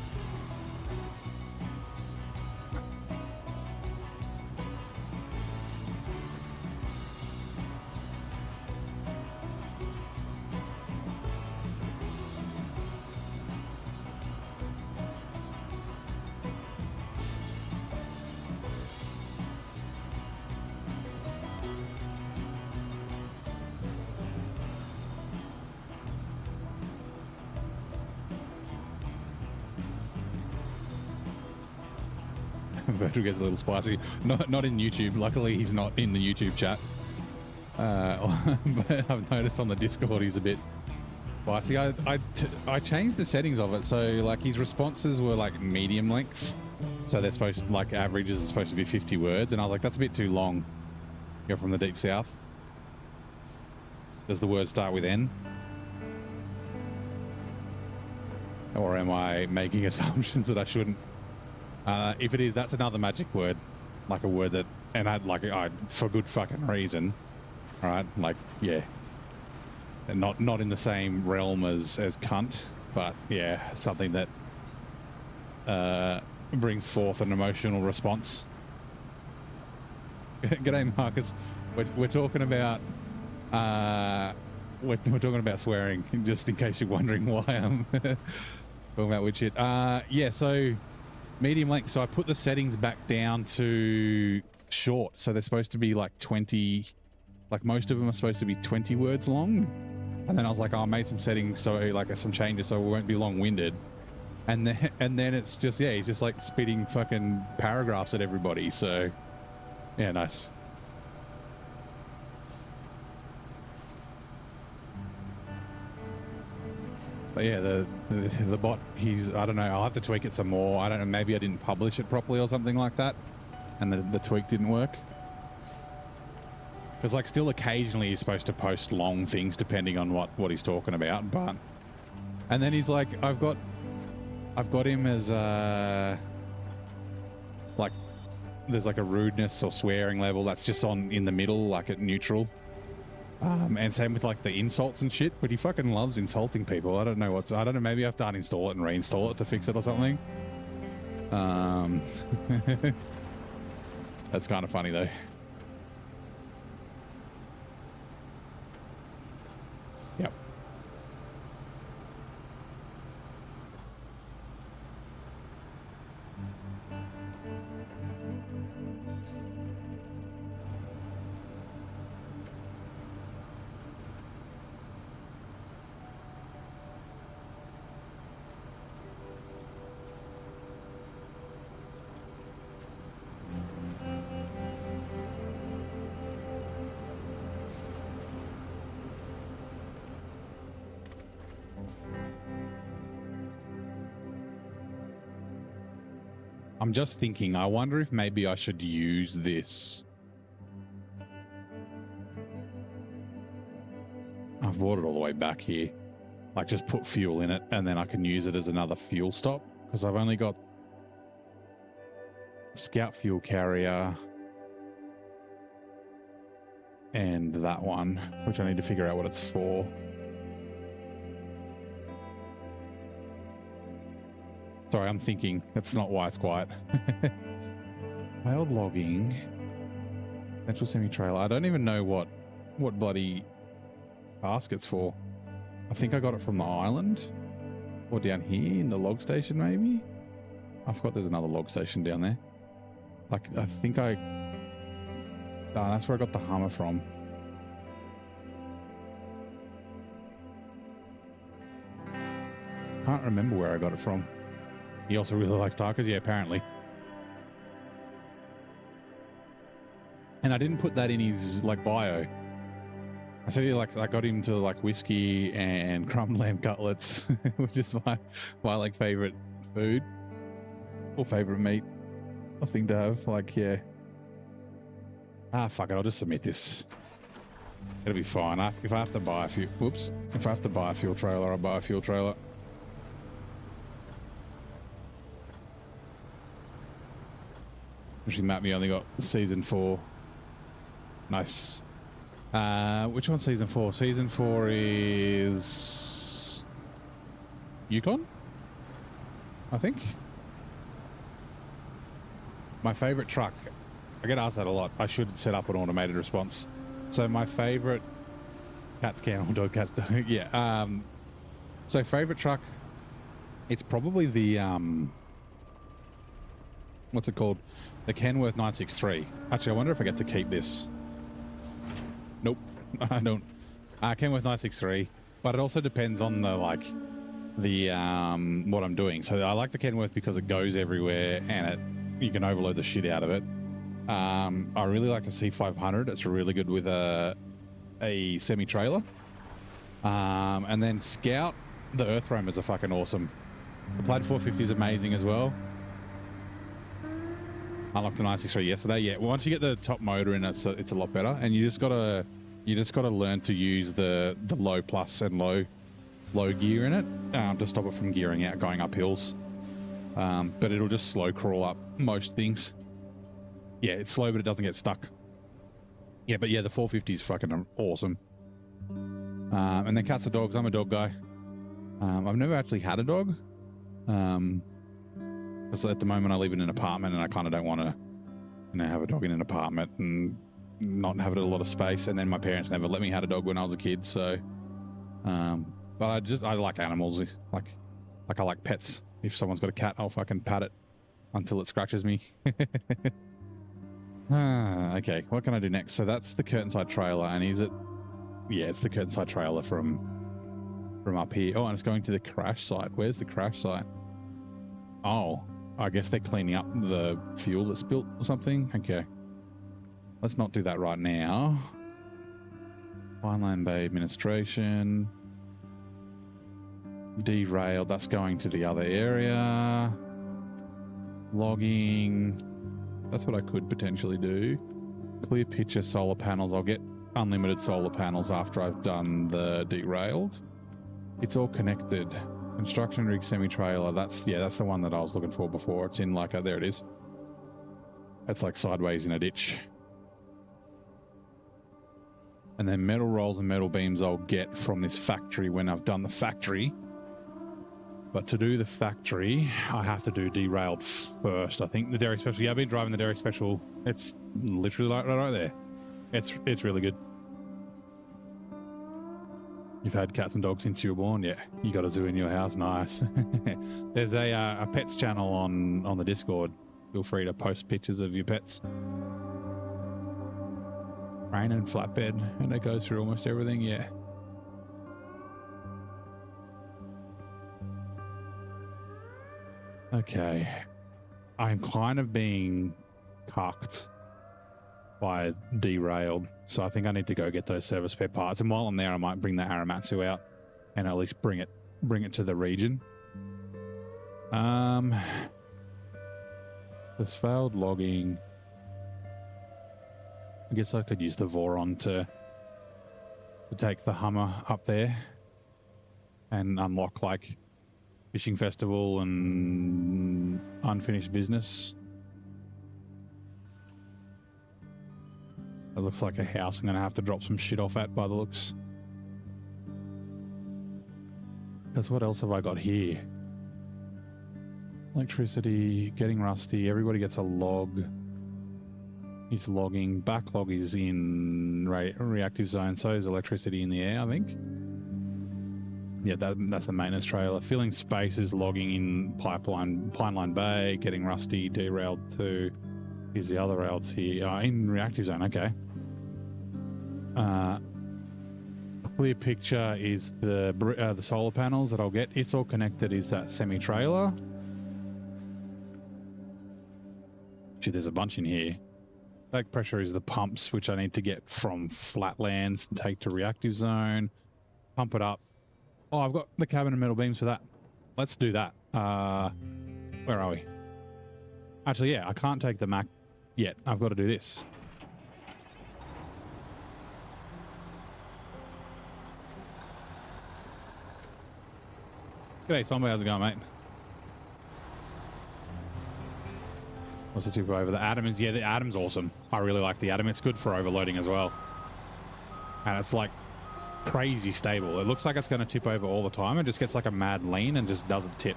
Virgil gets a little spicy. Not in YouTube. Luckily, he's not in the YouTube chat. But I've noticed on the Discord he's a bit spicy. I changed the settings of it, so like his responses were like medium length, so they're supposed to, like, averages are supposed to be 50 words, and I was like, that's a bit too long. You're from the deep south. Does the word start with N? Or am I making assumptions that I shouldn't? If it is, that's another magic word, like a word that, and I for good fucking reason. All right, like, yeah, and not in the same realm as cunt, but yeah, something that brings forth an emotional response. G'day, Marcus. We're talking about we're talking about swearing, just in case you're wondering why I'm talking about weird shit. Yeah, so medium length. So I put the settings back down to short, so they're supposed to be like 20. Like, most of them are supposed to be 20 words long. And then I was like, oh, I made some settings, so like some changes so we won't be long-winded. And then it's just, yeah, he's just like spitting fucking paragraphs at everybody. So yeah, nice. But yeah, the bot, I don't know, I'll have to tweak it some more. I don't know, maybe I didn't publish it properly or something like that, and the tweak didn't work. Because, like, still occasionally he's supposed to post long things depending on what he's talking about, but... And then he's like, I've got him as, like, there's like a rudeness or swearing level that's just in the middle, like at neutral. And same with like the insults and shit, but he fucking loves insulting people. I don't know, maybe I have to uninstall it and reinstall it to fix it or something. That's kind of funny though. Yep. I'm just thinking, I wonder if maybe I should use this. I've brought it all the way back here. Like, just put fuel in it and then I can use it as another fuel stop, because I've only got scout fuel carrier and that one, which I need to figure out what it's for. Sorry, I'm thinking. That's not why it's quiet. Failed logging. Central semi-trailer. I don't even know what bloody task it's for. I think I got it from the island. Or down here in the log station, maybe? I forgot there's another log station down there. Like, I think that's where I got the Hummer from. Can't remember where I got it from. He also really likes tacos. Yeah, apparently. And I didn't put that in his, like, bio. I said, like, I got him to, like, whiskey and crumbed lamb cutlets, which is my like, favorite food. Or favorite meat, I think, to have. Like, yeah. Fuck it. I'll just submit this. It'll be fine. If I have to buy a fuel... Whoops. If I have to buy a fuel trailer, I'll buy a fuel trailer. Actually, Matt, me only got season 4. Nice. Which one's season 4? Season 4 is Yukon, I think. My favorite truck. I get asked that a lot. I should set up an automated response. So my favorite cat's can or dog cat's dog. Yeah. So favorite truck. It's probably the what's it called? The Kenworth 963. Actually, I wonder if I get to keep this. Nope, I don't. Kenworth 963, but it also depends on the what I'm doing. So I like the Kenworth because it goes everywhere and you can overload the shit out of it. I really like the C500. It's really good with a semi-trailer. And then Scout, the Earth Roamers are fucking awesome. The Plaid 450 is amazing as well. Unlocked the 963 yesterday. Yeah, once you get the top motor in, it's a lot better. And you just gotta learn to use the low plus and low gear in it to stop it from gearing out going up hills. But it'll just slow crawl up most things. Yeah, it's slow, but it doesn't get stuck. Yeah, but yeah, the 450 is fucking awesome. And then cats or dogs. I'm a dog guy. I've never actually had a dog. Because at the moment I live in an apartment and I kind of don't want to, have a dog in an apartment and not have it a lot of space. And then my parents never let me have a dog when I was a kid. So, but I like animals. Like I like pets. If someone's got a cat, I'll fucking pat it until it scratches me. Okay, what can I do next? So that's the curtainside trailer, and is it? Yeah, it's the curtainside trailer from up here. Oh, and it's going to the crash site. Where's the crash site? Oh, I guess they're cleaning up the fuel that's spilt or something. Okay, let's not do that right now. Wineland Bay administration. Derailed. That's going to the other area. Logging. That's what I could potentially do. Clear picture solar panels. I'll get unlimited solar panels after I've done the derailed. It's all connected. Construction rig semi-trailer. That's the one that I was looking for before. It's in like a, there it is. It's like sideways in a ditch. And then metal rolls and metal beams I'll get from this factory when I've done the factory. But to do the factory, I have to do derailed first. I think the Derrick Special. Yeah, I've been driving the Derrick Special. It's literally like right there. It's really good. You've had cats and dogs since you were born. Yeah, you got a zoo in your house. Nice. There's a pets channel on the Discord. Feel free to post pictures of your pets. Rain and flatbed, and it goes through almost everything. Yeah. Okay, I'm kind of being cucked by derailed, so I think I need to go get those service spare parts. And while I'm there, I might bring the Aramatsu out and at least bring it to the region. This failed logging. I guess I could use the Voron to take the Hummer up there and unlock like fishing festival and unfinished business. It looks like a house I'm going to have to drop some shit off at by the looks. Because what else have I got here? Electricity, getting rusty. Everybody gets a log. He's logging. Backlog is in reactive zone. So is electricity in the air, I think. Yeah, that's the maintenance trailer. Filling space is logging in Pineline Bay, getting rusty, derailed too. Here's the other rails here. In reactive zone, okay. Clear picture is the solar panels that I'll get. It's all connected is that semi-trailer. Gee, there's a bunch in here. Back pressure is the pumps, which I need to get from Flatlands and take to reactive zone. Pump it up. Oh, I've got the cabin and metal beams for that. Let's do that. Where are we? Actually, yeah, I can't take the Mac yet. I've got to do this. G'day, Sombo. How's it going, mate? What's the tip over? The Atom is, yeah, the Atom's awesome. I really like the Atom. It's good for overloading as well. And it's like crazy stable. It looks like it's going to tip over all the time. It just gets like a mad lean and just doesn't tip.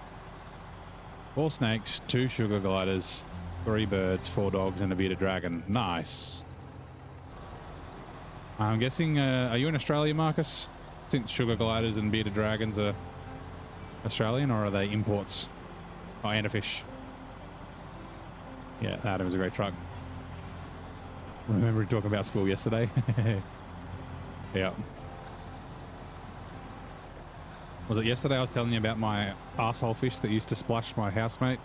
4 snakes, 2 sugar gliders, 3 birds, 4 dogs, and a bearded dragon. Nice. I'm guessing, are you in Australia, Marcus? Since sugar gliders and bearded dragons are Australian, or are they imports? Oh, and a fish. Yeah, Adam is a great truck. Remember talking about school yesterday? Yeah. Was it yesterday I was telling you about my arsehole fish that used to splash my housemate?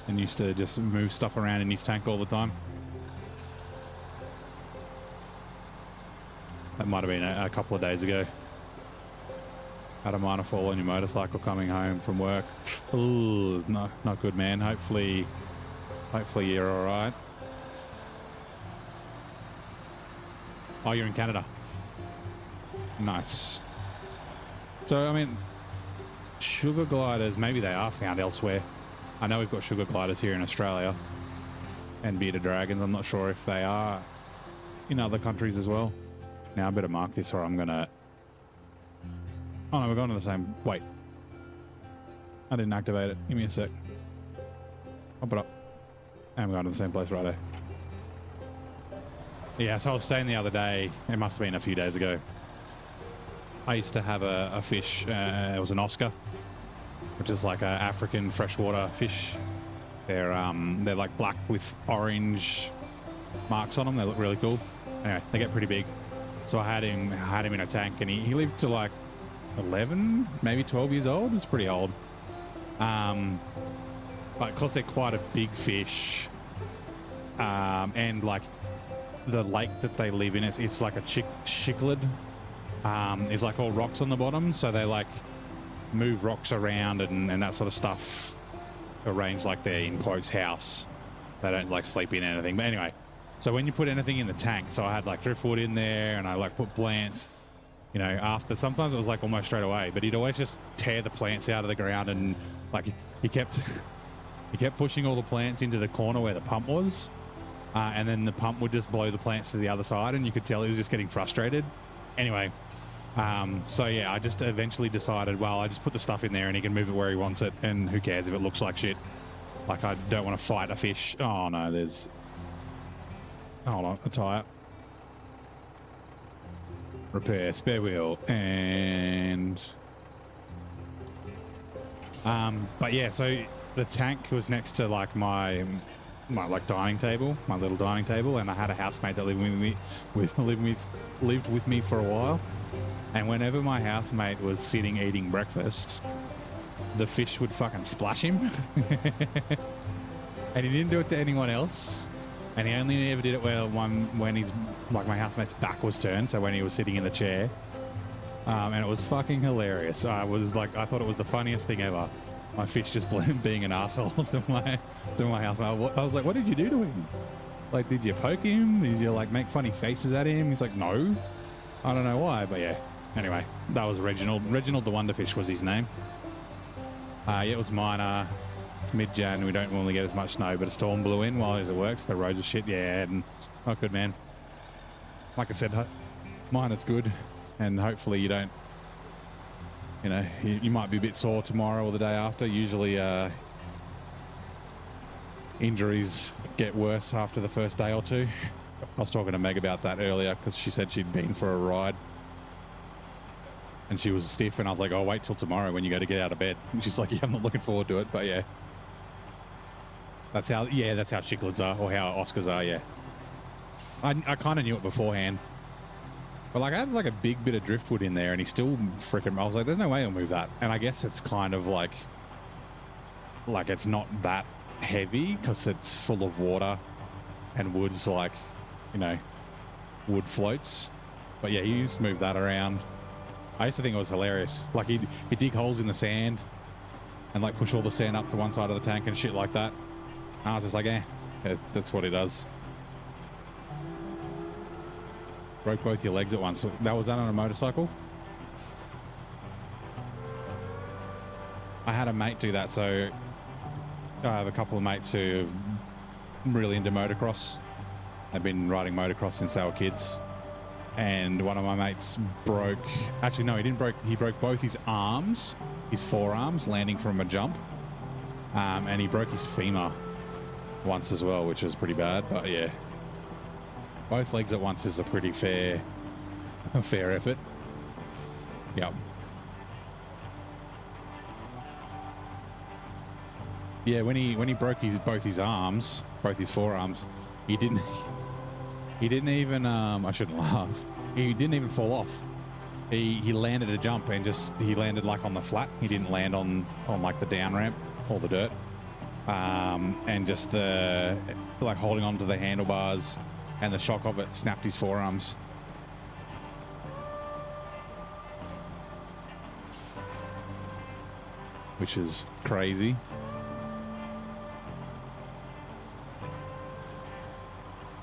And used to just move stuff around in his tank all the time? That might have been a couple of days ago. Had a minor fall on your motorcycle coming home from work. Ooh, no, not good, man. Hopefully you're all right. Oh, you're in Canada. Nice. So, I mean, sugar gliders, maybe they are found elsewhere. I know we've got sugar gliders here in Australia and bearded dragons. I'm not sure if they are in other countries as well. Now I better mark this or I'm gonna... Oh no, we're going to the same... Wait. I didn't activate it. Give me a sec. Pop it up. And we're going to the same place right there. Yeah, so I was saying the other day, it must have been a few days ago, I used to have a fish, it was an Oscar, which is like an African freshwater fish. They're like black with orange marks on them. They look really cool. Anyway, they get pretty big. So I had him in a tank, and he lived to like 11, maybe 12 years old. It's pretty old. But because they're quite a big fish, and like the lake that they live in, it's like a cichlid. Is like all rocks on the bottom, so they like move rocks around and that sort of stuff, arranged like they're in quotes house. They don't like sleep in anything. But anyway, so when you put anything in the tank, so I had like driftwood in there, and I like put plants, you know, after, sometimes it was like almost straight away, but he'd always just tear the plants out of the ground, and like he kept pushing all the plants into the corner where the pump was, and then the pump would just blow the plants to the other side, and you could tell he was just getting frustrated. Anyway, so yeah, I just eventually decided, well, I just put the stuff in there and he can move it where he wants it, and who cares if it looks like shit. Like, I don't want to fight a fish. Oh no, there's... Hold on, a tyre. Repair, spare wheel, and... But yeah, so the tank was next to like my like dining table, my little dining table, and I had a housemate that lived with me for a while. And whenever my housemate was sitting eating breakfast, the fish would fucking splash him. And he didn't do it to anyone else. And he only ever did it when he's like my housemate's back was turned, so when he was sitting in the chair. And it was fucking hilarious. I thought it was the funniest thing ever. My fish just being an asshole to my housemate. I was like, what did you do to him? Like, did you poke him? Did you like make funny faces at him? He's like, no. I don't know why, but yeah. Anyway, that was Reginald. Reginald the Wonderfish was his name. Yeah, it was minor. It's mid-Jan. We don't normally get as much snow, but a storm blew in while he was at work, so the roads are shit. Yeah, and not good, man. Like I said, mine is good, and hopefully you don't, you know, you might be a bit sore tomorrow or the day after. Usually injuries get worse after the first day or two. I was talking to Meg about that earlier because she said she'd been for a ride and she was stiff, and I was like, oh, wait till tomorrow when you go to get out of bed. And she's like, yeah, I'm not looking forward to it, but yeah. That's how cichlids are, or how Oscars are, yeah. I kind of knew it beforehand. But like I had like a big bit of driftwood in there and he still freaking, I was like, there's no way he'll move that. And I guess it's kind of like it's not that heavy because it's full of water and wood's like, you know, wood floats. But yeah, he used to move that around. I used to think it was hilarious. Like he'd dig holes in the sand and like push all the sand up to one side of the tank and shit like that. And I was just like, yeah, that's what he does. Broke both your legs at once. So was that on a motorcycle? I had a mate do that, so I have a couple of mates who are really into motocross. They've been riding motocross since they were kids. And one of my mates broke, actually no, he broke both his arms, his forearms, landing from a jump. And he broke his femur once as well, which was pretty bad, but yeah. Both legs at once is a pretty fair effort. Yep. Yeah, when he broke both his forearms, he didn't even I shouldn't laugh. He didn't even fall off. He landed a jump and he landed like on the flat. He didn't land on like the down ramp or the dirt. And just like holding on to the handlebars and the shock of it snapped his forearms. which is crazy.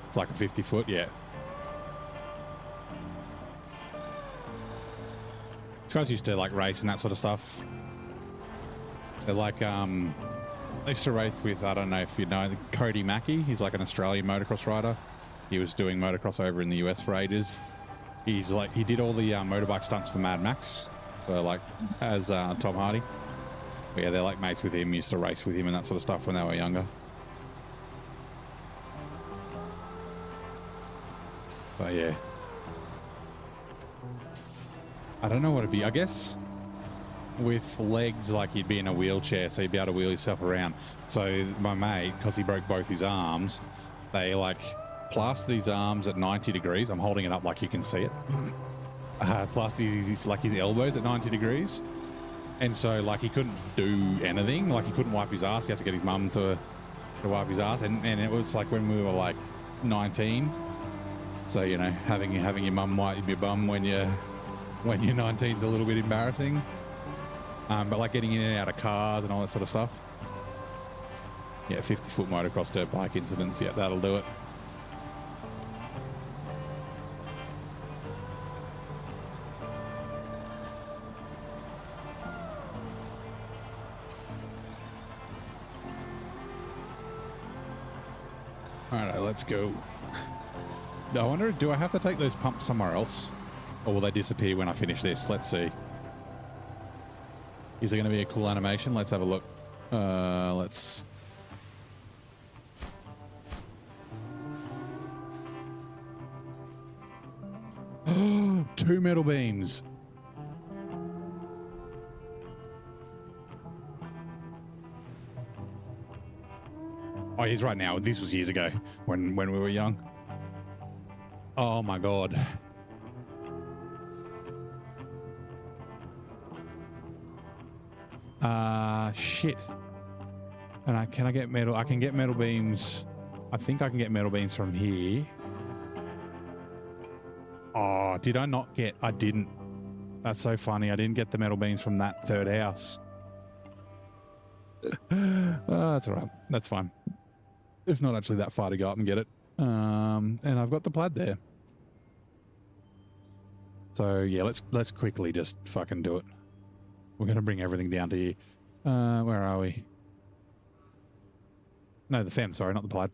It's like a 50 foot, yeah. These guys used to like race and that sort of stuff. They're like, they used to race with, I don't know if you know, Cody Mackey. He's like an Australian motocross rider. He was doing motocross over in the US for ages. He's like, he did all the motorbike stunts for Mad Max, like as Tom Hardy. But yeah, they're like mates with him, used to race with him and that sort of stuff when they were younger. But yeah. I don't know what it'd be. I guess with legs, like you'd be in a wheelchair, so you'd be able to wheel yourself around. So my mate, because he broke both his arms, they like plastered his arms at 90 degrees. I'm holding it up like you can see it. Plastered his elbows at 90 degrees. And so like he couldn't do anything. Like he couldn't wipe his ass. He had to get his mum to wipe his ass. And it was like when we were like 19. So, you know, having your mum wipe your bum when you're 19 is a little bit embarrassing. But like getting in and out of cars and all that sort of stuff. Yeah, 50-foot motocross dirt bike incidents. Yeah, that'll do it. All right, let's go. I wonder, do I have to take those pumps somewhere else? Or will they disappear when I finish this? Let's see. Is there going to be a cool animation? Let's have a look. Let's... Two metal beams. Oh, he's right now. This was years ago when we were young. Oh my God. Shit. And can I get metal? I can get metal beams. I think I can get metal beams from here. Oh, did I not get? I didn't. That's so funny. I didn't get the metal beams from that third house. That's all right. That's fine. It's not actually that far to go up and get it. And I've got the plaid there. So yeah, let's quickly just fucking do it. We're gonna bring everything down to here. Where are we? No, the fem, sorry, not the plaid.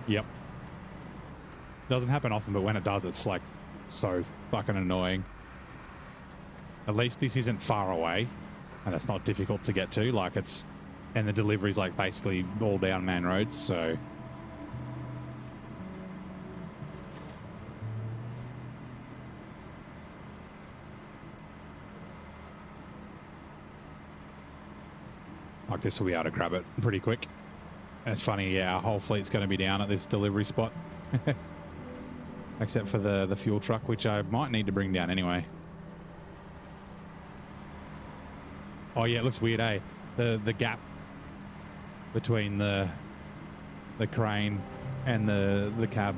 Yep. Doesn't happen often, but when it does, it's like so fucking annoying. At least this isn't far away, and it's not difficult to get to. Like it's, and the delivery's like basically all down main roads, so. Like this will be able to grab it pretty quick. It's funny, yeah, our whole fleet's going to be down at this delivery spot. Except for the fuel truck, which I might need to bring down anyway. Oh yeah, it looks weird, eh? The gap between the crane and the cab.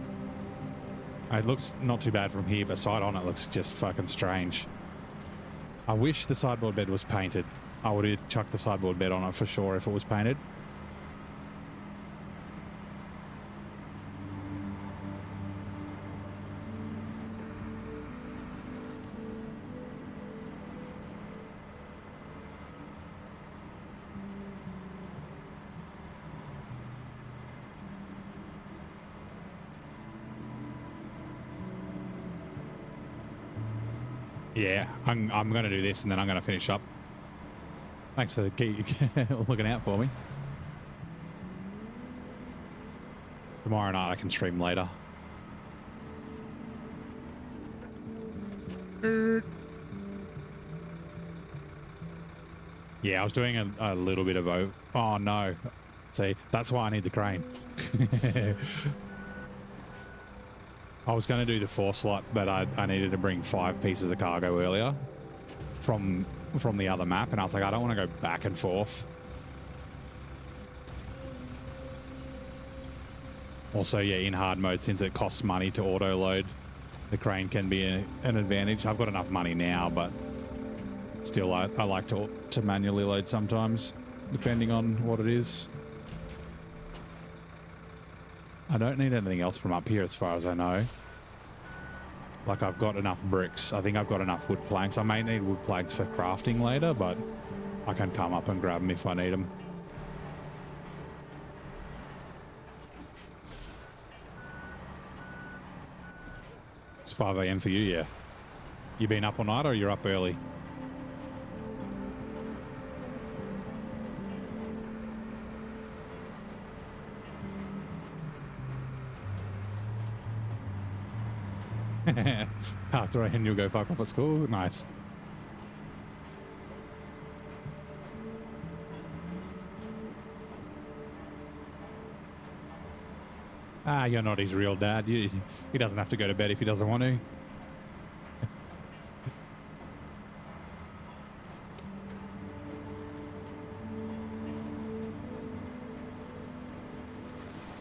It looks not too bad from here, but side on it looks just fucking strange. I wish the sideboard bed was painted. I would have chucked the sideboard bed on it for sure if it was painted. Yeah, I'm going to do this and then I'm going to finish up. Thanks for looking out for me. Tomorrow night I can stream later. Yeah, I was doing a little bit of oh no. See, that's why I need the crane. I was going to do the 4 slot, but I needed to bring 5 pieces of cargo earlier from from the other map, and I was like, I don't want to go back and forth. Also, yeah, in hard mode, since it costs money to auto load, the crane can be an advantage. I've got enough money now, but still, I like to manually load sometimes, depending on what it is. I don't need anything else from up here as far as I know. Like, I've got enough bricks. I think I've got enough wood planks. I may need wood planks for crafting later, but I can come up and grab them if I need them. It's 5 a.m. for you, yeah. You been up all night or you're up early? After I end, you'll go fuck off at school. Nice. You're not his real dad. He doesn't have to go to bed if he doesn't want to.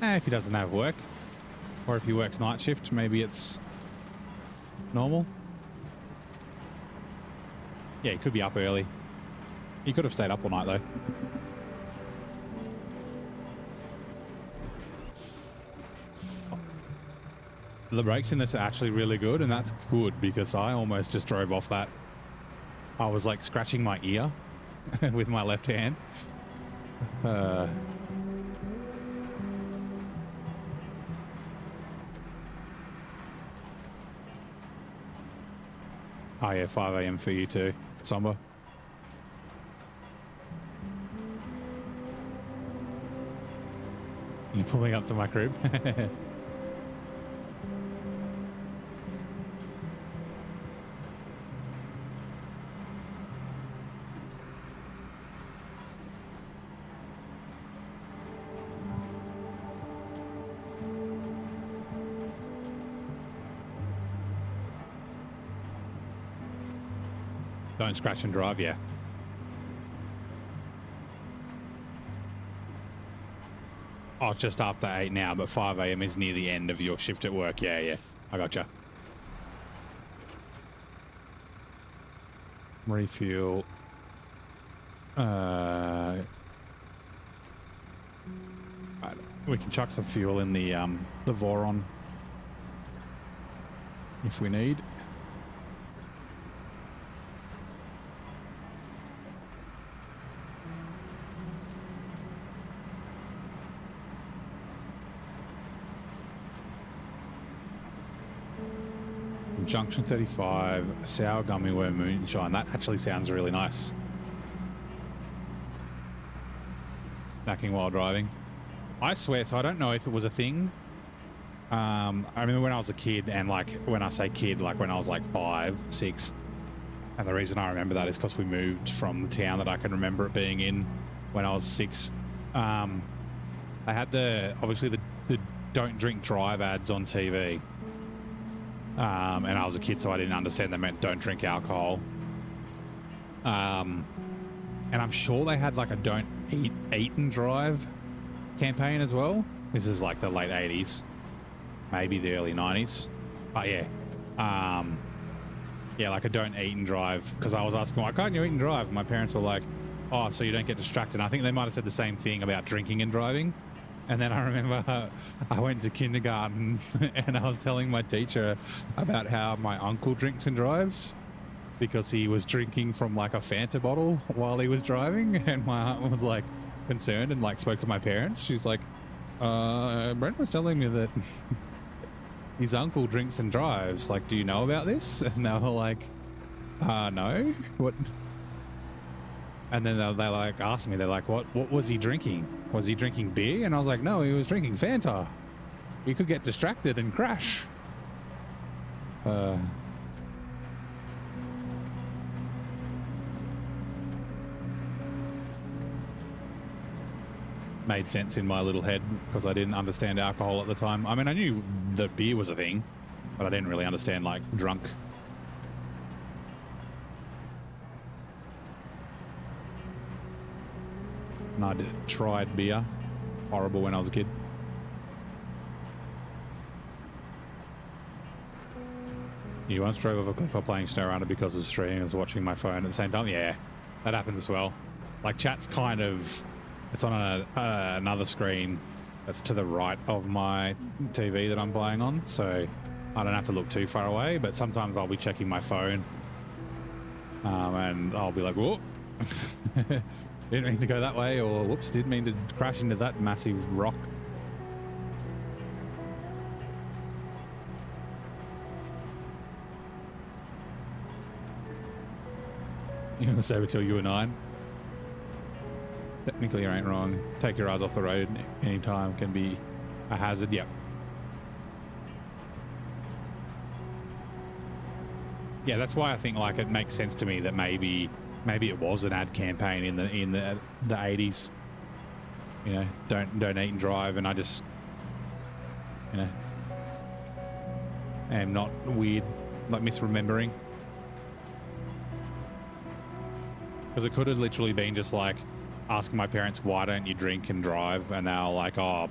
If he doesn't have work, or if he works night shift, maybe it's normal. Yeah, he could be up early. He could have stayed up all night though. The brakes in this are actually really good, and that's good because I almost just drove off that. I was like scratching my ear with my left hand. Oh yeah, 5 a.m. for you too, Somber. You're pulling up to my crib. Don't scratch and drive, yeah. Oh, it's just after 8 now, but 5 a.m. is near the end of your shift at work. Yeah, yeah. I gotcha. Refuel. We can chuck some fuel in the Voron if we need. Junction 35, sour gummy worm moonshine. That actually sounds really nice. Snacking while driving. I swear, so I don't know if it was a thing. I remember when I was a kid, and like when I say kid, like when I was like 5, 6. And the reason I remember that is because we moved from the town that I can remember it being in when I was 6. I had obviously the don't drink drive ads on TV. And I was a kid, so I didn't understand they meant don't drink alcohol. And I'm sure they had like a don't eat and drive campaign as well. This is like the late 80s, maybe the early 90s. But yeah, yeah, like a don't eat and drive. Because I was asking, why can't you eat and drive? And my parents were like, oh, so you don't get distracted. And I think they might have said the same thing about drinking and driving. And then I remember I went to kindergarten and I was telling my teacher about how my uncle drinks and drives because he was drinking from like a Fanta bottle while he was driving. And my aunt was like concerned and like spoke to my parents. She's like, Brent was telling me that his uncle drinks and drives. Like, do you know about this? And they were like, no. What? And then they like asked me, they're like, what was he drinking? Was he drinking beer? And I was like, no, he was drinking Fanta. You could get distracted and crash. Made sense in my little head because I didn't understand alcohol at the time. I mean, I knew that beer was a thing, but I didn't really understand like drunk. And I tried beer. Horrible when I was a kid. You once drove off a cliff while playing SnowRunner because of the stream. I was watching my phone at the same time. Yeah, that happens as well. Like chat's kind of, it's on another screen that's to the right of my TV that I'm playing on, so I don't have to look too far away, but sometimes I'll be checking my phone and I'll be like, whoop, didn't mean to go that way, or whoops, didn't mean to crash into that massive rock. You're going to save it till you were 9. Technically, you ain't wrong. Take your eyes off the road anytime can be a hazard. Yep. Yeah, that's why I think like it makes sense to me that maybe it was an ad campaign in the 80s. You know, don't eat and drive, and I just, you know, am not weird, like misremembering. Because it could have literally been just like asking my parents, why don't you drink and drive? And they're like, oh,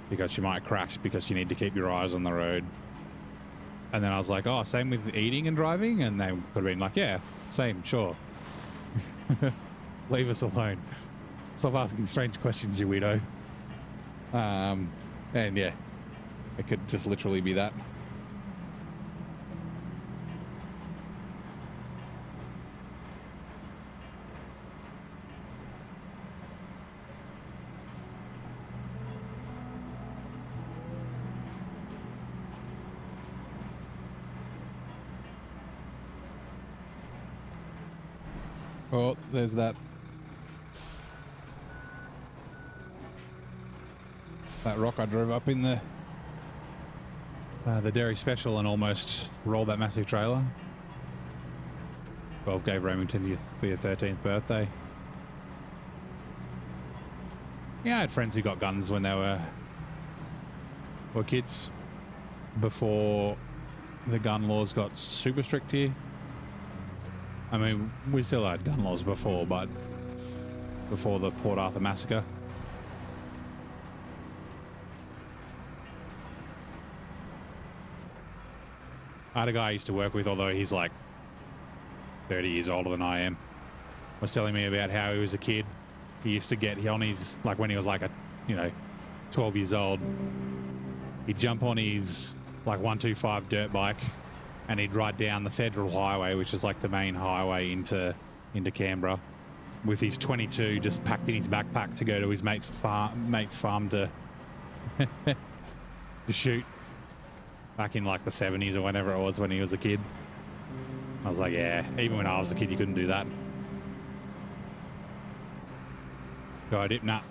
because you might crash because you need to keep your eyes on the road. And then I was like, oh, same with eating and driving? And they could have been like, yeah, same, sure. Leave us alone. Stop asking strange questions, you weirdo. And yeah, it could just literally be that. Oh, there's that rock I drove up in the Dairy Special and almost rolled that massive trailer. 12 gave Remington for your 13th birthday. Yeah, I had friends who got guns when they were kids, before the gun laws got super strict here. I mean, we still had gun laws before, but before the Port Arthur massacre. I had a guy I used to work with, although he's like 30 years older than I am, was telling me about how he was a kid. He used to get on his, like when he was like 12 years old, he'd jump on his like 125 dirt bike and he'd ride down the Federal Highway, which is like the main highway into Canberra, with his 22 just packed in his backpack to go to his mate's farm to to shoot. Back in like the 70s or whenever it was when he was a kid. I was like, yeah, even when I was a kid, you couldn't do that. Go dip? Nah,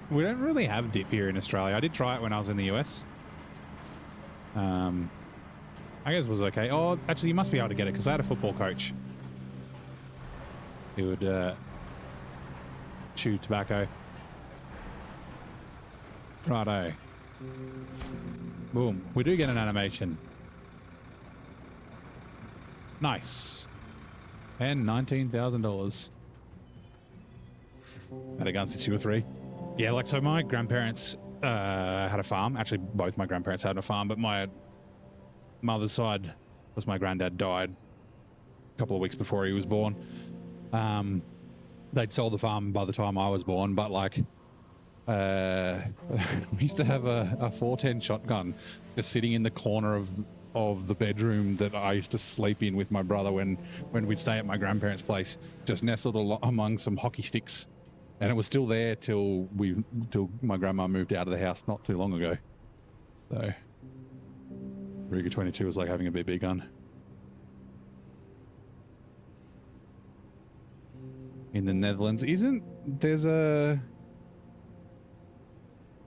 we don't really have dip here in Australia. I did try it when I was in the US. I guess it was okay. Oh, actually, you must be able to get it because I had a football coach who would chew tobacco. Righto. Boom. We do get an animation. Nice. And $19,000. Had a gun since you were 3. Yeah, like, so my grandparents had a farm. Actually, both my grandparents had a farm, but my mother's side, was my granddad died a couple of weeks before he was born. They'd sold the farm by the time I was born, but like, we used to have a 410 shotgun just sitting in the corner of the bedroom that I used to sleep in with my brother when we'd stay at my grandparents' place, just nestled among some hockey sticks. And it was still there till my grandma moved out of the house not too long ago. So Ruger 22 was like having a BB gun. In the Netherlands, isn't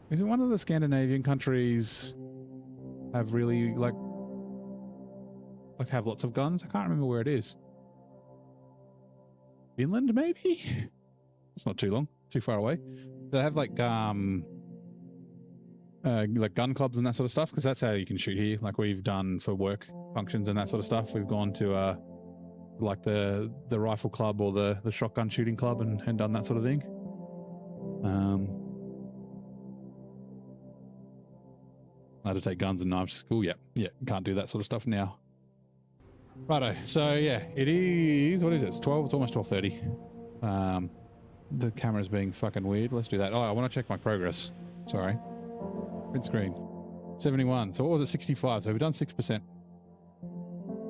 one of the Scandinavian countries have really like have lots of guns? I can't remember where it is. Finland, maybe? It's not too far away. They have like gun clubs and that sort of stuff, because that's how you can shoot here. Like we've done for work functions and that sort of stuff. We've gone to like the rifle club or the shotgun shooting club and done that sort of thing. I had to take guns and knives to school. Yeah, can't do that sort of stuff now. Righto. So yeah, it is. What is it? It's 12. It's almost 12:30. The camera's being fucking weird. Let's do that. Oh, I want to check my progress. Sorry. Print screen. 71. So what was it? 65. So we've done 6%.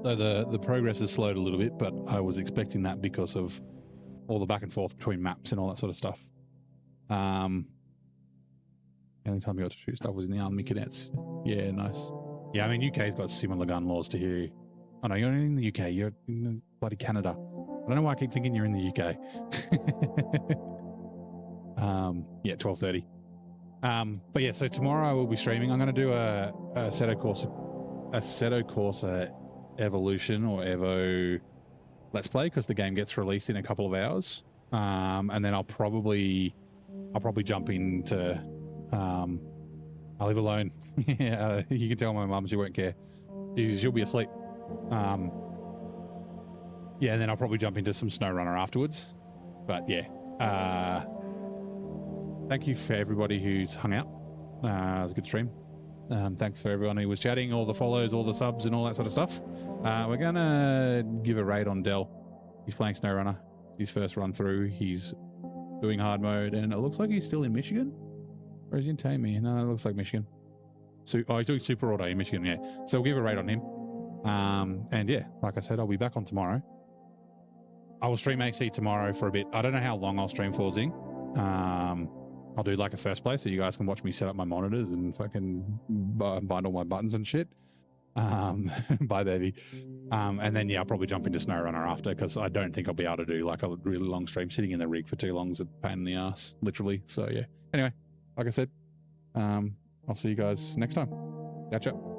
So the progress has slowed a little bit, but I was expecting that because of all the back and forth between maps and all that sort of stuff. The only time you got to shoot stuff was in the army cadets. Yeah, nice. Yeah, I mean, UK's got similar gun laws to here. Oh no, you're not in the UK. You're in bloody Canada. I don't know why I keep thinking you're in the UK. Yeah, 12:30. But yeah, so tomorrow I will be streaming. I'm going to do a Assetto Corsa Evolution or Evo Let's Play because the game gets released in a couple of hours. And then I'll probably jump into I live alone. Yeah, you can tell my mum, she won't care. She'll be asleep. Yeah, and then I'll probably jump into some SnowRunner afterwards. But yeah, thank you for everybody who's hung out. It was a good stream. Thanks for everyone who was chatting, all the follows, all the subs, and all that sort of stuff. We're gonna give a raid on Dell. He's playing SnowRunner. His first run through. He's doing hard mode, and it looks like he's still in Michigan. Or is he in Tammy? No, it looks like Michigan. So, he's doing Super Auto in Michigan, yeah. So we'll give a raid on him. And yeah, like I said, I'll be back on tomorrow. I will stream AC tomorrow for a bit. I don't know how long I'll stream for, Zing. I'll do like a first play so you guys can watch me set up my monitors and fucking bind all my buttons and shit. Bye, baby. And then, yeah, I'll probably jump into SnowRunner after because I don't think I'll be able to do like a really long stream. Sitting in the rig for too long is a pain in the ass, literally. So, yeah. Anyway, like I said, I'll see you guys next time. Catch up.